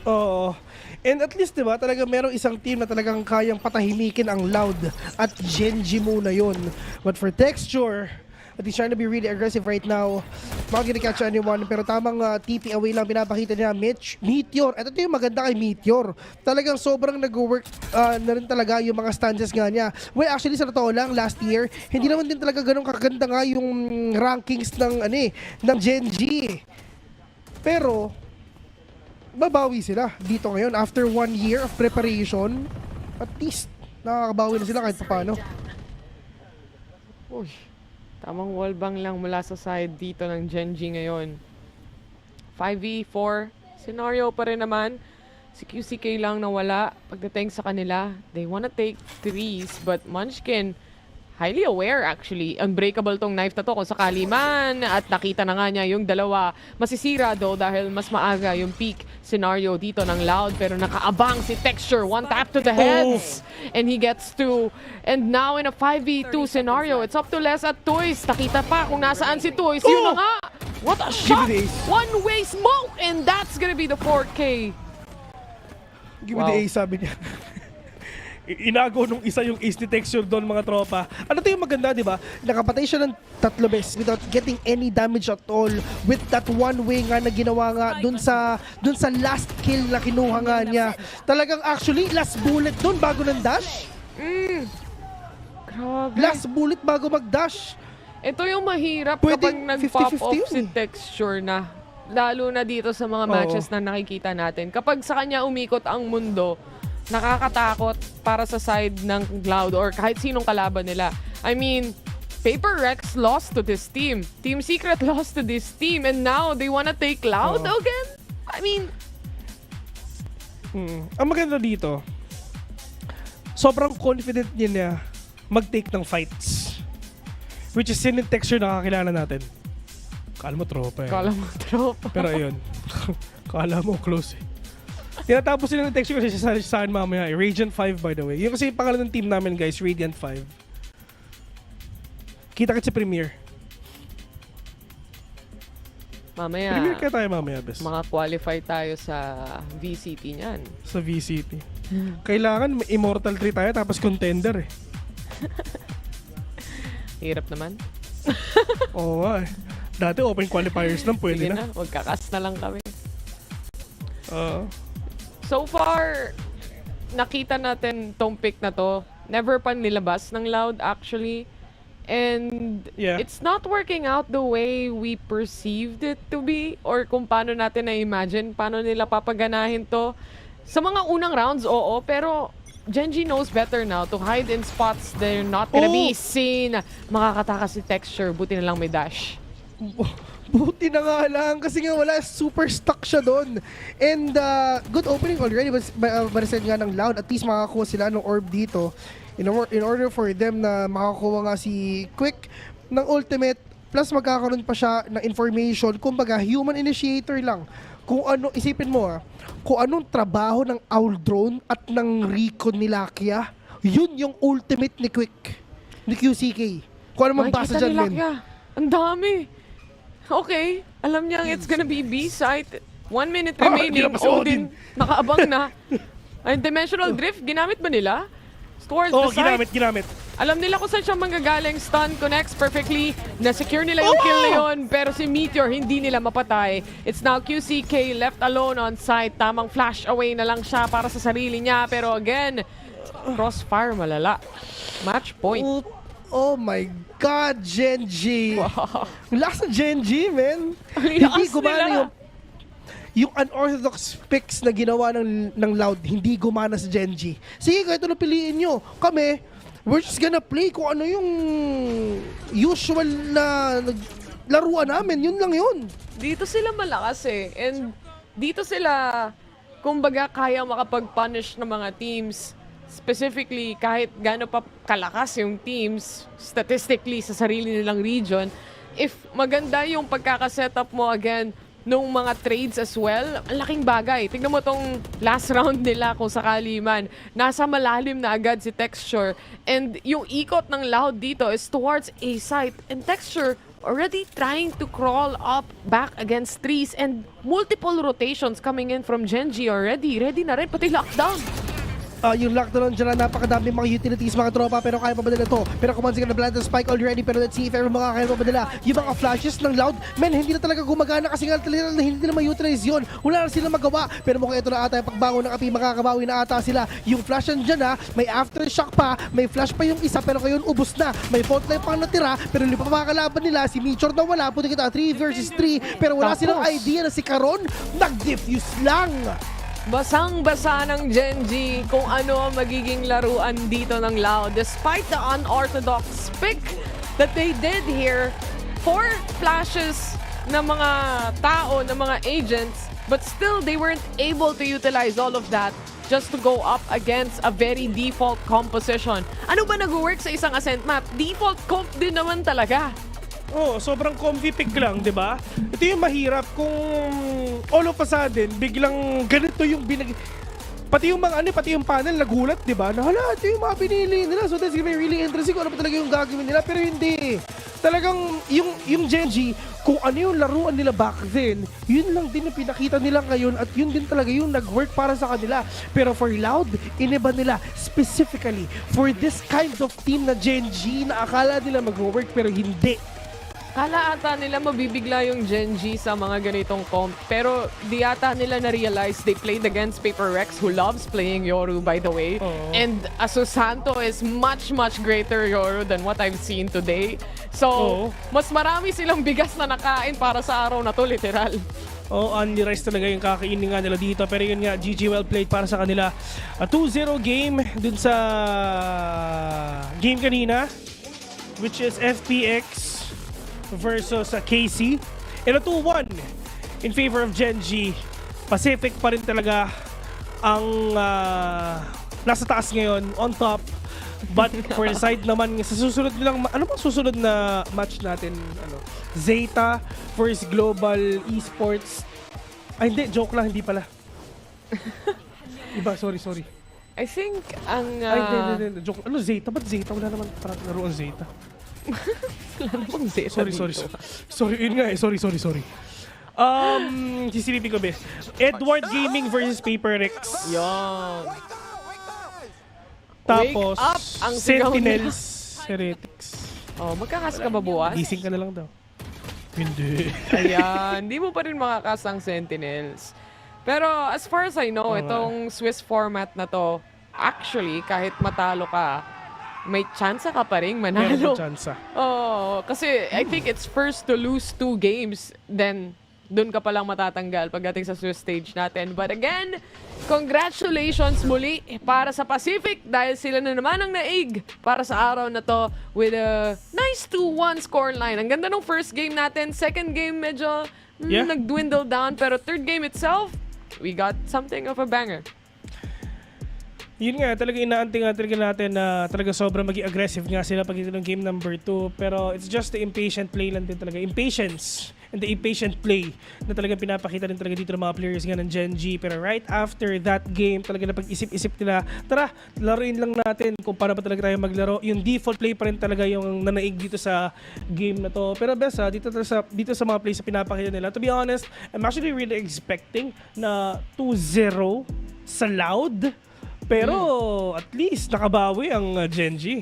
Oo. And at least, diba, talaga merong isang team na talagang kayang patahimikin ang Loud at Gen.G muna yun. But for Texture, but he's trying to be really aggressive right now. Not gonna catch anyone, pero tamang TP away lang pinapakita niya. Meteor. Ito yung maganda kay Meteor. Talagang sobrang nag-work na rin talaga yung mga stances nga niya. Well, actually, sa totoo lang, last year, hindi naman din talaga ganun kakaganda nga yung rankings ng Gen.G. Pero, babawi sila dito ngayon. After 1 year of preparation, at least, nakakabawi na sila kahit paano. Uy. Tamang wallbang lang mula sa side dito ng Gen.G ngayon. 5v4 scenario pa rin naman. Si QCK lang nawala pagdating sa kanila. They wanna take threes but Munchkin highly aware actually. Unbreakable tong knife na to kung sakali man at nakita na nga niya yung dalawa. Masisira though dahil mas maaga yung peak scenario dito ng Loud pero nakaabang si Texture. One tap to the heads and he gets two. And now in a 5v2 scenario, it's up to Les at Toys. Nakita pa kung nasaan si Toys. Yun na nga! What a shot! One-way smoke! And that's gonna be the 4K. Give me the ace, sabi niya. Inago nung isa yung ace ni Texture doon mga tropa. Ano to yung maganda, di ba? Nakapatay siya ng 3 beses without getting any damage at all with that one way nga na ginawa nga dun sa last kill na kinuha nga niya. Talagang actually last bullet doon bago ng dash. Grabe. Last bullet bago mag-dash. Ito yung mahirap kapag nag-pop off si Texture na. Lalo na dito sa mga matches na nakikita natin. Kapag sa kanya umikot ang mundo, nakakatakot para sa side ng Cloud or kahit sinong kalaban nila. I mean, Paper Rex lost to this team. Team Secret lost to this team and now they wanna take Cloud again? I mean... Ang maganda dito, sobrang confident niya mag-take ng fights. Which is sin and Texture na kakilala natin. Kala mo tropa eh. Kala mo tropa. Pero ayun, kala mo close eh. Tinatapos sila ng Texture kasi sa akin mamaya. Radiant 5 by the way. Yung kasi yung pangalan ng team namin guys, Radiant 5. Kita sa Premier. Mamaya. Premier kaya tayo mamaya, bes. Maka-qualify tayo sa VCT niyan. Sa VCT. Kailangan Immortal 3 tayo tapos contender eh. Hirap naman. Oo nga eh. Dati open qualifiers lang pwede Sige na. Magkakas na lang kami. So far, nakita natin tong pick na to. Never pa nilabas ng Loud actually. And it's not working out the way we perceived it to be or kung paano natin na-imagine, paano nila papaganahin to. Sa mga unang rounds, oo, pero Gen.G knows better now to hide in spots they're not gonna be seen. Makakatakas si Texture, buti na lang may dash. Buti na nga lang kasi nga wala, super stuck siya doon. And good opening already, barisan nga ng Loud, at least makakakuha sila ng orb dito. In order for them na makakuha nga si Quick ng ultimate, plus magkakaroon pa siya ng information, kumbaga human initiator lang. Kung ano, isipin mo kung anong trabaho ng Owl Drone at ng Recon ni Lakia, yun yung ultimate ni Quick, ni QCK. Kung ano mabasa dyan, men. Ang dami. Okay, alam niya it's gonna be B-site. 1 minute remaining. Odin, nakaabang na. Ay, Dimensional Drift, ginamit ba nila? Towards the side. Ginamit. Alam nila kung saan siya manggagaling. Stun connects perfectly. Na-secure nila yung kill na yun. Pero si Meteor, hindi nila mapatay. It's now QCK left alone on site. Tamang flash away na lang siya para sa sarili niya. Pero again, crossfire malala. Match point. Oh my God, Gen.G. Wow. Lakas ng Gen.G, man. Hindi gumana yung unorthodox picks na ginawa ng Loud, hindi gumana sa Gen.G. Sige, kahit ano piliin nyo. Kami, we're just gonna play kung ano yung usual na laruan namin. Yun lang yun. Dito sila malakas eh. And dito sila, kumbaga, kaya makapag-punish ng mga teams. Specifically, kahit gaano pa kalakas yung teams, statistically, sa sarili nilang region, if maganda yung pagkakasetup mo again, nung mga trades as well, ang laking bagay. Tignan mo tong last round nila kung sakali man. Nasa malalim na agad si Texture. And yung ikot ng Loud dito is towards A site. And Texture already trying to crawl up back against trees. And multiple rotations coming in from Gen.G already. Ready na rin, pati lockdown. Yung lockdown dyan na napakadami mga utilities, mga tropa, pero kaya pa ba nila to? Pero kumansin ka na blind spike already, pero let's see if ever makakaya pa ba nila. Yung mga flashes ng Loud, men, hindi na talaga gumagana kasi nga hindi na ma-utilize yun. Wala na sila magawa, pero mukhang ito na ata yung pagbangon ng api, makakabawi na ata sila. Yung flash dyan may aftershock pa, may flash pa yung isa, pero ngayon ubos na. May fault line pang natira, pero hindi pa makakalaban nila. Si Meteor na wala, puti kita 3 versus 3, pero wala silang idea na si Caron nag-diffuse lang. Basang-basa ng Gen.G kung ano ang magiging laruan dito ng Loud. Despite the unorthodox pick that they did here, 4 flashes ng mga tao, ng mga agents, but still they weren't able to utilize all of that just to go up against a very default composition. Ano ba nag-work sa isang Ascent map? Default comp din naman talaga. Sobrang comfy pick lang, di ba? Ito yung mahirap kung all of a sudden, biglang ganito yung pati yung mga pati yung panel nagulat, di ba? Na hala, ito yung mga pinili nila. So that's gonna be really interesting kung ano pa talaga yung gagawin nila. Pero hindi. Talagang yung Gen.G, kung ano yung laruan nila back then, yun lang din yung pinakita nila ngayon at yun din talaga yung nag-work para sa kanila. Pero for Loud, iniba nila specifically for this kind of team na Gen.G na akala nila mag-work pero hindi. Kala ata nila mabibigla yung Gen.G sa mga ganitong comp. Pero di ata nila na-realize they played against Paper Rex, who loves playing Yoru, by the way. And Asusanto is much, much greater Yoru than what I've seen today. So, mas marami silang bigas na nakain para sa araw na to, literal. Only rice talaga yung kakainin nga nila dito. Pero yun nga, GG well played para sa kanila. 2-0 game dun sa game kanina, which is FPX versus KC. And a 2-1 in favor of Gen.G. Pacific pa rin talaga ang nasa taas ngayon, on top. But for the side naman, sa susunod nilang, ano bang susunod na match natin? Zeta versus Global Esports. Ay hindi, joke lang, hindi pala. Iba, sorry. I think ang... Ay, hindi. Joke. Ano, Zeta? Ba't Zeta? Wala naman parang naroon Zeta. Wala namang Zeta sorry. Sorry, yun nga eh. Sorry. Sisilipin ko, be. Edward Gaming versus Paper Rex. Yan. Tapos, Wake up ang Sentinels, Heretics. Magkakas ka ba buwas? Gising ka na lang daw. Hindi. Ayan, hindi mo pa rin makakas ang Sentinels. Pero as far as I know, itong Swiss format na to, actually, kahit matalo ka, may tsansa ka pa rin manalo. Meron tsansa. Oh, kasi I think it's first to lose 2 games, then dun ka palang matatanggal pagdating sa Swiss stage natin. But again, congratulations muli para sa Pacific dahil sila na naman ang naig para sa araw na to with a nice 2-1 scoreline. Ang ganda ng first game natin. Second game medyo nag-dwindle down, pero third game itself, we got something of a banger. Yun nga, talaga inaanting natin na talaga sobrang maging aggressive nga sila pag ito ng game number 2. Pero it's just the impatient play lang din talaga. Impatience and the impatient play na talaga pinapakita din talaga dito ng mga players nga ng Gen.G. Pero right after that game, talaga na pag-isip-isip nila, tara, laruin lang natin kung paano ba talaga tayo maglaro. Yung default play pa rin talaga yung nanaig dito sa game na to. Pero best dito sa mga plays na pinapakita nila. To be honest, I'm actually really expecting na 2-0 sa Loud. Pero at least nakabawi ang Gen.G.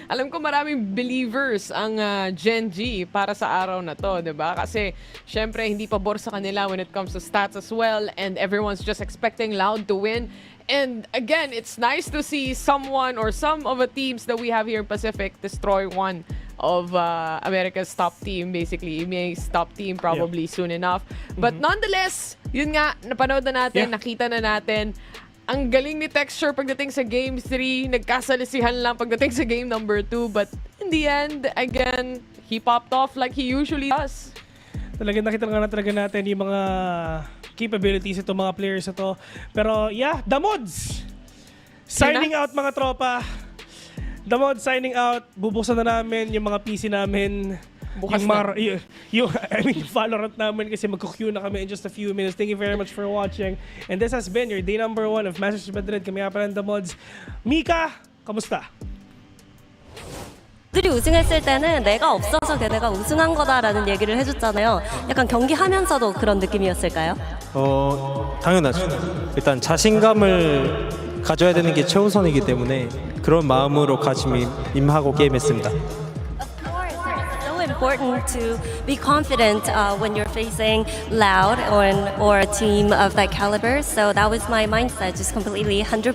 Alam ko maraming believers ang Gen.G para sa araw na to, 'di ba? Kasi syempre hindi pabor sa kanila when it comes to stats as well, and everyone's just expecting Loud to win. And again, it's nice to see someone or some of the teams that we have here in Pacific destroy one of America's top team, basically EMEA's top team probably soon enough. But nonetheless, yun nga, napanood na natin, nakita na natin. Ang galing ni Texture pagdating sa Game 3, nagkasalisihan lang pagdating sa Game number 2, but in the end, again, he popped off like he usually does. Talagang nakita nga na talaga natin yung mga capabilities itong mga players ito. Pero yeah, the mods! Signing out mga tropa. The mods signing out. Bubuksan na namin yung mga PC namin. Bukas yung Valorant namin kasi magkukuha na kami in just a few minutes. Thank you very much for watching. And this has been your day number 1 of Masters Madrid. Kami nga pala The Mods. Mika, kamusta? 들이 우승했을 때는 내가 없어서 걔네가 우승한 거다라는 얘기를 해줬잖아요. 약간 경기하면서도 그런 느낌이었을까요? 당연하죠. 일단 자신감을 가져야 되는 게 최우선이기 때문에 그런 마음으로 임하고 게임했습니다. Important to be confident when you're facing Loud or a team of that caliber. So that was my mindset, just completely 100%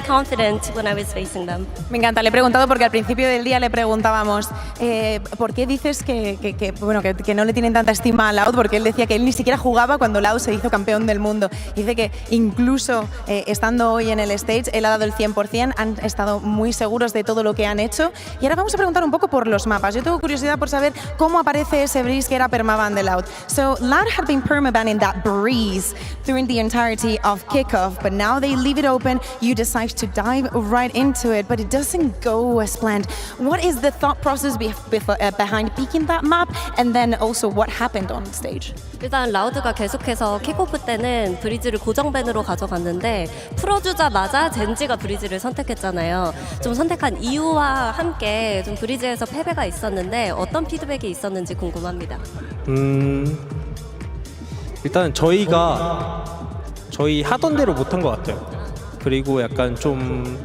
confident when I was facing them. Me encanta, le he preguntado porque al principio del día le preguntábamos ¿por qué dices que no le tienen tanta estima a Loud? Porque él decía que él ni siquiera jugaba cuando Loud se hizo campeón del mundo. Dice que incluso estando hoy en el stage, él ha dado el 100%, han estado muy seguros de todo lo que han hecho. Y ahora vamos a preguntar un poco por los mapas. Yo tengo curiosidad por saber cómo aparece ese Breeze que era permaban de Loud. So Loud had been permabanning that Breeze during the entirety of kickoff, but now they leave it open. You decide to dive right into it, but it doesn't go as planned. What is the thought process behind picking that map, and then also what happened on stage? 일단 라우드가 계속해서 킥오프 때는 브리즈를 고정밴으로 가져갔는데 풀어주자마자 젠지가 브리즈를 선택했잖아요. 좀 선택한 이유와 함께 좀 브리즈에서 패배가 있었는데 어떤 피드백이 있었는지 궁금합니다. 일단 저희 하던 대로 못한 것 같아요. 그리고 약간 좀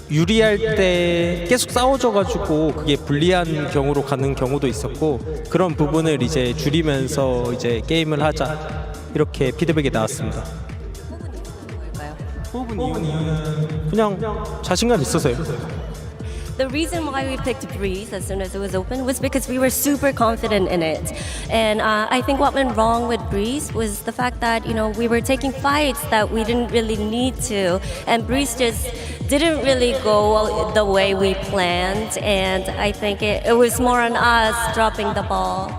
유리할 때 계속 싸워져가지고 그게 불리한 경우로 가는 경우도 있었고, 그런 부분을 이제 줄이면서 이제 게임을 하자 이렇게 피드백이 나왔습니다. 뽑은 이유는 그냥 자신감 있어서요. The reason why we picked Breeze as soon as it was open was because we were super confident in it. And I think what went wrong with Breeze was the fact that, we were taking fights that we didn't really need to. And Breeze just didn't really go the way we planned. And I think it was more on us dropping the ball.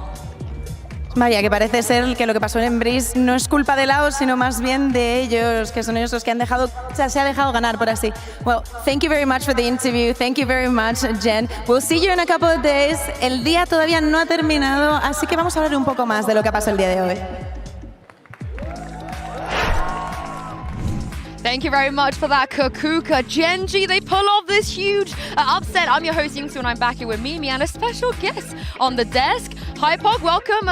Vaya, que parece ser que lo que pasó en Breeze no es culpa de Loud, sino más bien de ellos, que son ellos los que han dejado, se ha dejado ganar por así. Well, thank you very much for the interview. Thank you very much, Jen. We'll see you in a couple of days. El día todavía no ha terminado, así que vamos a hablar un poco más de lo que ha pasado el día de hoy. Thank you very much for that, Kakuka. Gen.G, they pull off this huge upset. I'm your host, Youngsu, and I'm back here with Mimi and a special guest on the desk. Hi, Pog, welcome.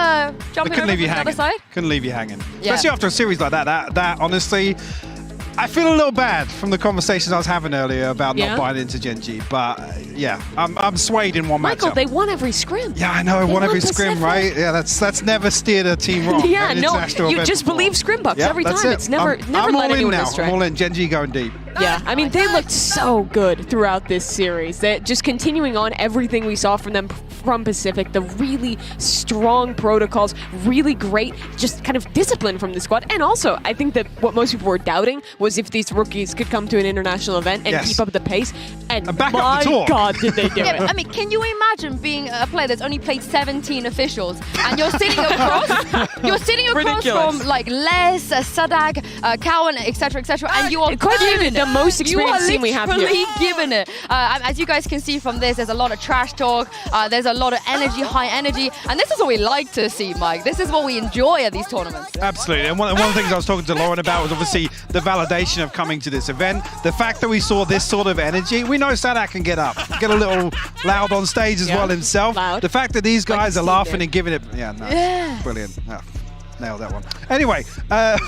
Jumping over to the other side. Couldn't leave you hanging. Especially after a series like that. That honestly, I feel a little bad from the conversations I was having earlier about not buying into Gen.G, but yeah, I'm swayed in one Michael, matchup. they won every scrim. Yeah, I know, won every scrim, right? Yeah, that's never steered a team wrong. Yeah, no, you just believe scrimbucks every time. It's never led anyone astray. I'm all in. Gen.G going deep. Yeah, I mean, they looked so good throughout this series. That just continuing on everything we saw from them from Pacific, the really strong protocols, really great, just kind of discipline from the squad. And also, I think that what most people were doubting was if these rookies could come to an international event and keep up the pace. And back my up the talk. God, did they do it. I mean, can you imagine being a player that's only played 17 officials and you're sitting across, from like Les, Sadak, Cowan, etc., and you are quite even the most experienced team we have here. Given it. As you guys can see from this, there's a lot of trash talk. There's a lot of energy, high energy, and this is what we like to see, Mike. This is what we enjoy at these tournaments. Absolutely, and one of the things I was talking to Lauren about was obviously the validation of coming to this event. The fact that we saw this sort of energy, we know Sadak can get up, get a little loud on stage as well himself. Loud. The fact that these guys are laughing and giving it, brilliant. Nailed that one. Anyway,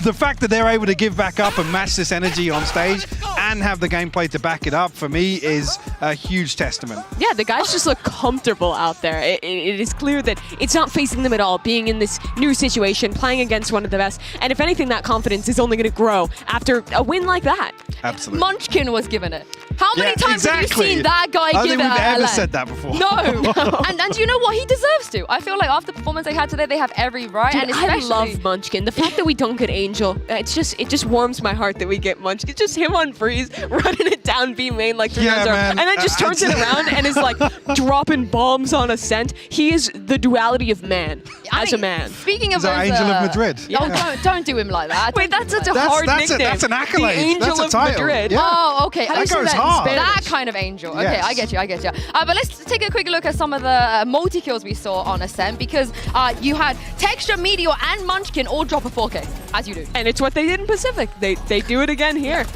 the fact that they're able to give back up and match this energy on stage and have the gameplay to back it up, for me, is a huge testament. Yeah, the guys just look comfortable out there. It is clear that it's not facing them at all, being in this new situation, playing against one of the best. And if anything, that confidence is only going to grow after a win like that. Absolutely. Munchkin was given it. How many times have you seen that guy give it? I don't think we've ever said that before. No. and you know what? He deserves to. I feel like after the performance they had today, they have every right. Dude, and especially I love Munchkin. The fact that we don't get Angel, it just warms my heart that we get Munchkin. It's just him on freeze, running it down B main like 3 rounds man. and then just turns it around and is like dropping bombs on Ascent. He is the duality of man as a man. Speaking of He's our Angel of Madrid. Don't do him like that. Wait, that's such a hard nickname. That's an accolade. The Angel That's a of title. Madrid. Yeah. Oh, okay. That goes hard. That kind of angel. Okay, Yes. I get you. But let's take a quick look at some of the multi-kills we saw on Ascent, because you had Texture, Meteor, and Munchkin all drop a 4K, as you do. And it's what they did in Pacific. They do it again here.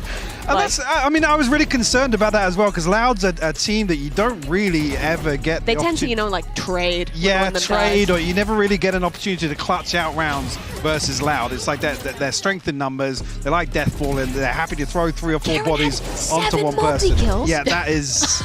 And I was really concerned about that as well, because Loud's a team that you don't really ever get. They tend to, like trade. Yeah, trade, or you never really get an opportunity to clutch out rounds versus Loud. It's like they're strength in numbers. They like deathfall, and they're happy to throw 3 or 4 bodies onto one person. Yeah, that is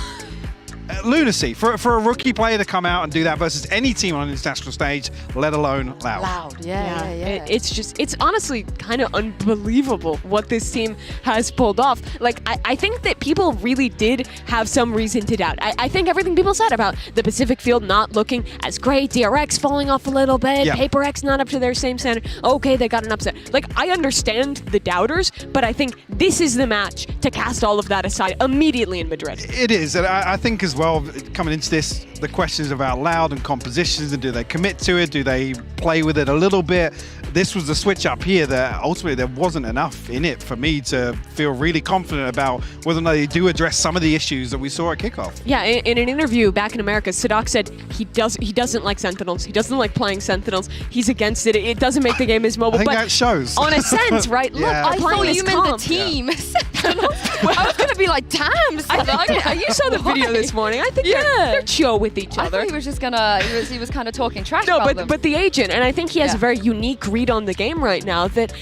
lunacy for a rookie player to come out and do that versus any team on an international stage, let alone Loud. Yeah. It's honestly kind of unbelievable what this team has pulled off. Like, I think that people really did have some reason to doubt. I think everything people said about the Pacific field not looking as great, DRX falling off a little bit, Paper X not up to their same standard. Okay, they got an upset. Like, I understand the doubters, but I think this is the match to cast all of that aside immediately in Madrid. It is, and I think as well, coming into this, the questions about Loud and compositions, and do they commit to it? Do they play with it a little bit? This was the switch up here that ultimately there wasn't enough in it for me to feel really confident about whether or not they do address some of the issues that we saw at kickoff. Yeah, in an interview back in America, Sadak said he doesn't like Sentinels. He doesn't like playing Sentinels. He's against it. It doesn't make the game as mobile. I think that shows. On Ascent, right? Look, I thought you meant the team. I was going to be like, damn, Sadak. You saw the video this morning. I think they're chill with each other. I thought he was just gonna, he was kind of talking trash about them. No, but the agent, and I think he has a very unique read on the game right now that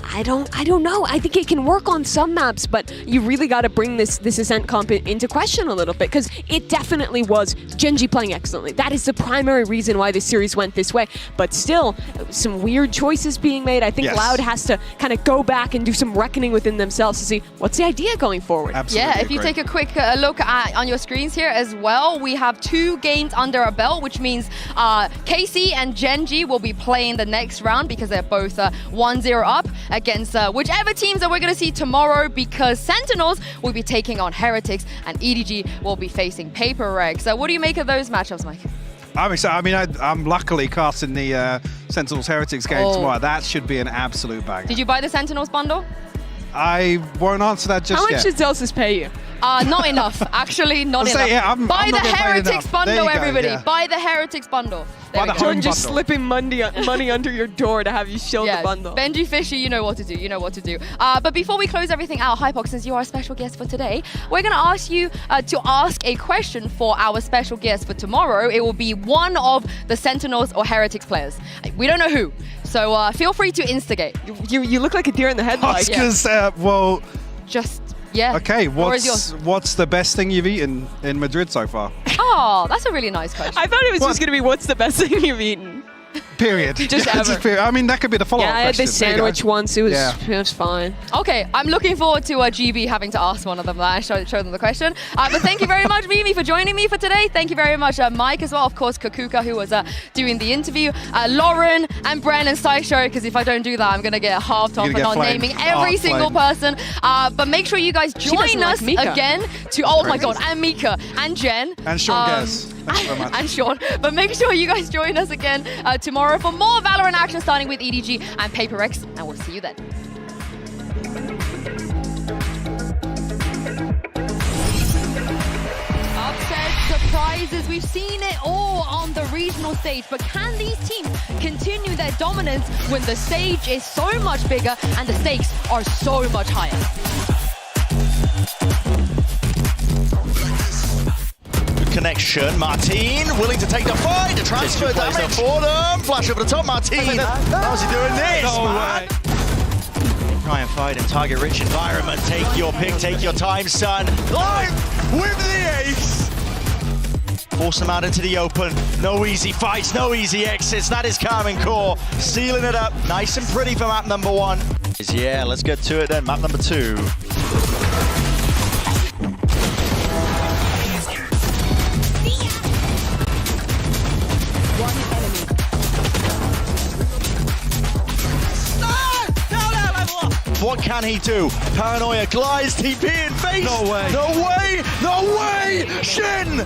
I don't know. I think it can work on some maps, but you really got to bring this Ascent comp into question a little bit, because it definitely was Gen.G playing excellently. That is the primary reason why this series went this way. But still, some weird choices being made. I think Loud has to kind of go back and do some reckoning within themselves to see what's the idea going forward. Absolutely. Yeah, if you take a quick look on your screens here as well, we have 2 games under our belt, which means KC and Gen.G will be playing the next round because they're both 1-0 up against whichever teams that we're going to see tomorrow, because Sentinels will be taking on Heretics and EDG will be facing Paper Rex. So what do you make of those matchups, Mike? I'm excited. I mean, I'm luckily casting the Sentinels Heretics game tomorrow. That should be an absolute banger. Did you buy the Sentinels bundle? I won't answer that just yet. How much did Zelsis pay you? Not enough. Actually, not enough. I'm Buy not the getting paid Heretics enough. bundle, There you go, everybody. yeah. Buy the Heretics bundle. There we go. John just slipping money under your door to have you shield the bundle. Benji Fisher, you know what to do. You know what to do. But before we close everything out, Hypox, since you are a special guest for today, we're going to ask you to ask a question for our special guest for tomorrow. It will be one of the Sentinels or Heretics players. We don't know who. So feel free to instigate. You look like a deer in the headlights. Well... Just... Yeah. Okay, what's the best thing you've eaten in Madrid so far? Oh, that's a really nice question. I thought it was just going to be, what's the best thing you've eaten? Period. Just ever. Period. I mean, that could be the follow-up question. I had this sandwich once. It was fine. Okay, I'm looking forward to GB having to ask one of them that I show them the question. But thank you very much, Mimi, for joining me for today. Thank you very much, Mike, as well. Of course, Kakuka, who was doing the interview. Lauren and Bren and Sideshow, because if I don't do that, I'm going to get halved off for not naming every single person. But make sure you guys join us again to... Oh my God, and Mika, and Jen. And Sean Guess. And Sean. But make sure you guys join us again tomorrow for more Valorant action, starting with EDG and PaperX, and we'll see you then. Upset surprises, we've seen it all on the regional stage, but can these teams continue their dominance when the stage is so much bigger and the stakes are so much higher? Connection, Martin willing to take the fight, the transfer damage for them, flash over the top, Martin, how's he doing this, man? Try and fight in target-rich environment, take your pick, take your time, son, live with the ace! Force them out into the open, no easy fights, no easy exits, that is Karmine Corp, sealing it up, nice and pretty for map number 1. Yeah, let's get to it then, map number 2. What can he do? Paranoia glides, TP in face! No way! No way! No way! Shin!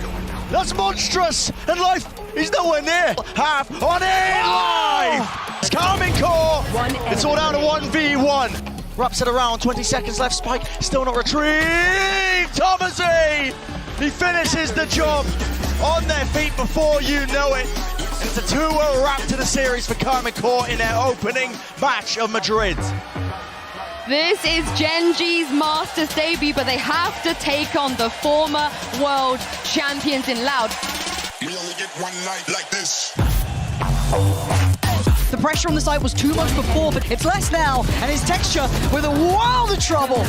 That's monstrous! And life is nowhere near! Half on it! Life! It's Karmine Corp! It's all down to 1v1. Wraps it around, 20 seconds left, Spike still not retrieved! Thomasy! He finishes the job on their feet before you know it. And it's a 2-0 wrap to the series for Karmine Corp in their opening match of Madrid. This is Gen.G's Masters debut, but they have to take on the former world champions in Loud. We only get one night like this. The pressure on the side was too much before, but it's less now, and his Texture with a world of trouble.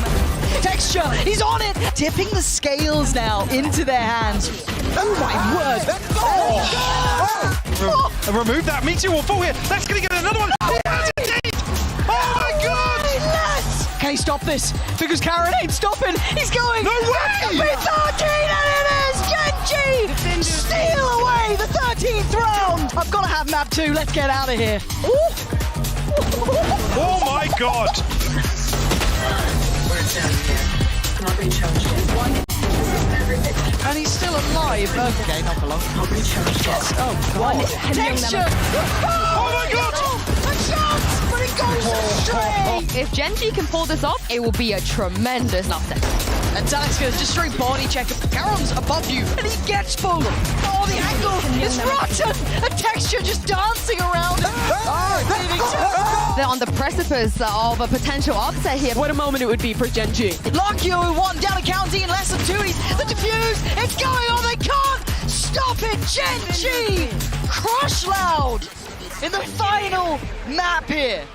Texture, he's on it, tipping the scales now into their hands. Oh my word! Remove that meteor will fall here. That's going to get another one. He has indeed. Oh my God! Can he stop this? Because Karen ain't stopping. He's going. No way! 13, and it is Gen.G! Steal away the 13th round. I've got to have map 2. Let's get out of here. Oh my God! And he's still alive. Okay, not for long. Yes. Oh, God. Texture! Oh my God! A shot! But it goes straight! If Gen.G can pull this off, it will be a tremendous upset. And Talixka's just straight body check. Garon's above you, and he gets full. Oh, the angle is rotten! A Texture just dancing around. They're on the precipice of a potential upset here. What a moment it would be for Gen.G. Lockyo one down a county in less than 2. The defuse, it's going on, they can't stop it! Gen.G! Crush Loud in the final map here.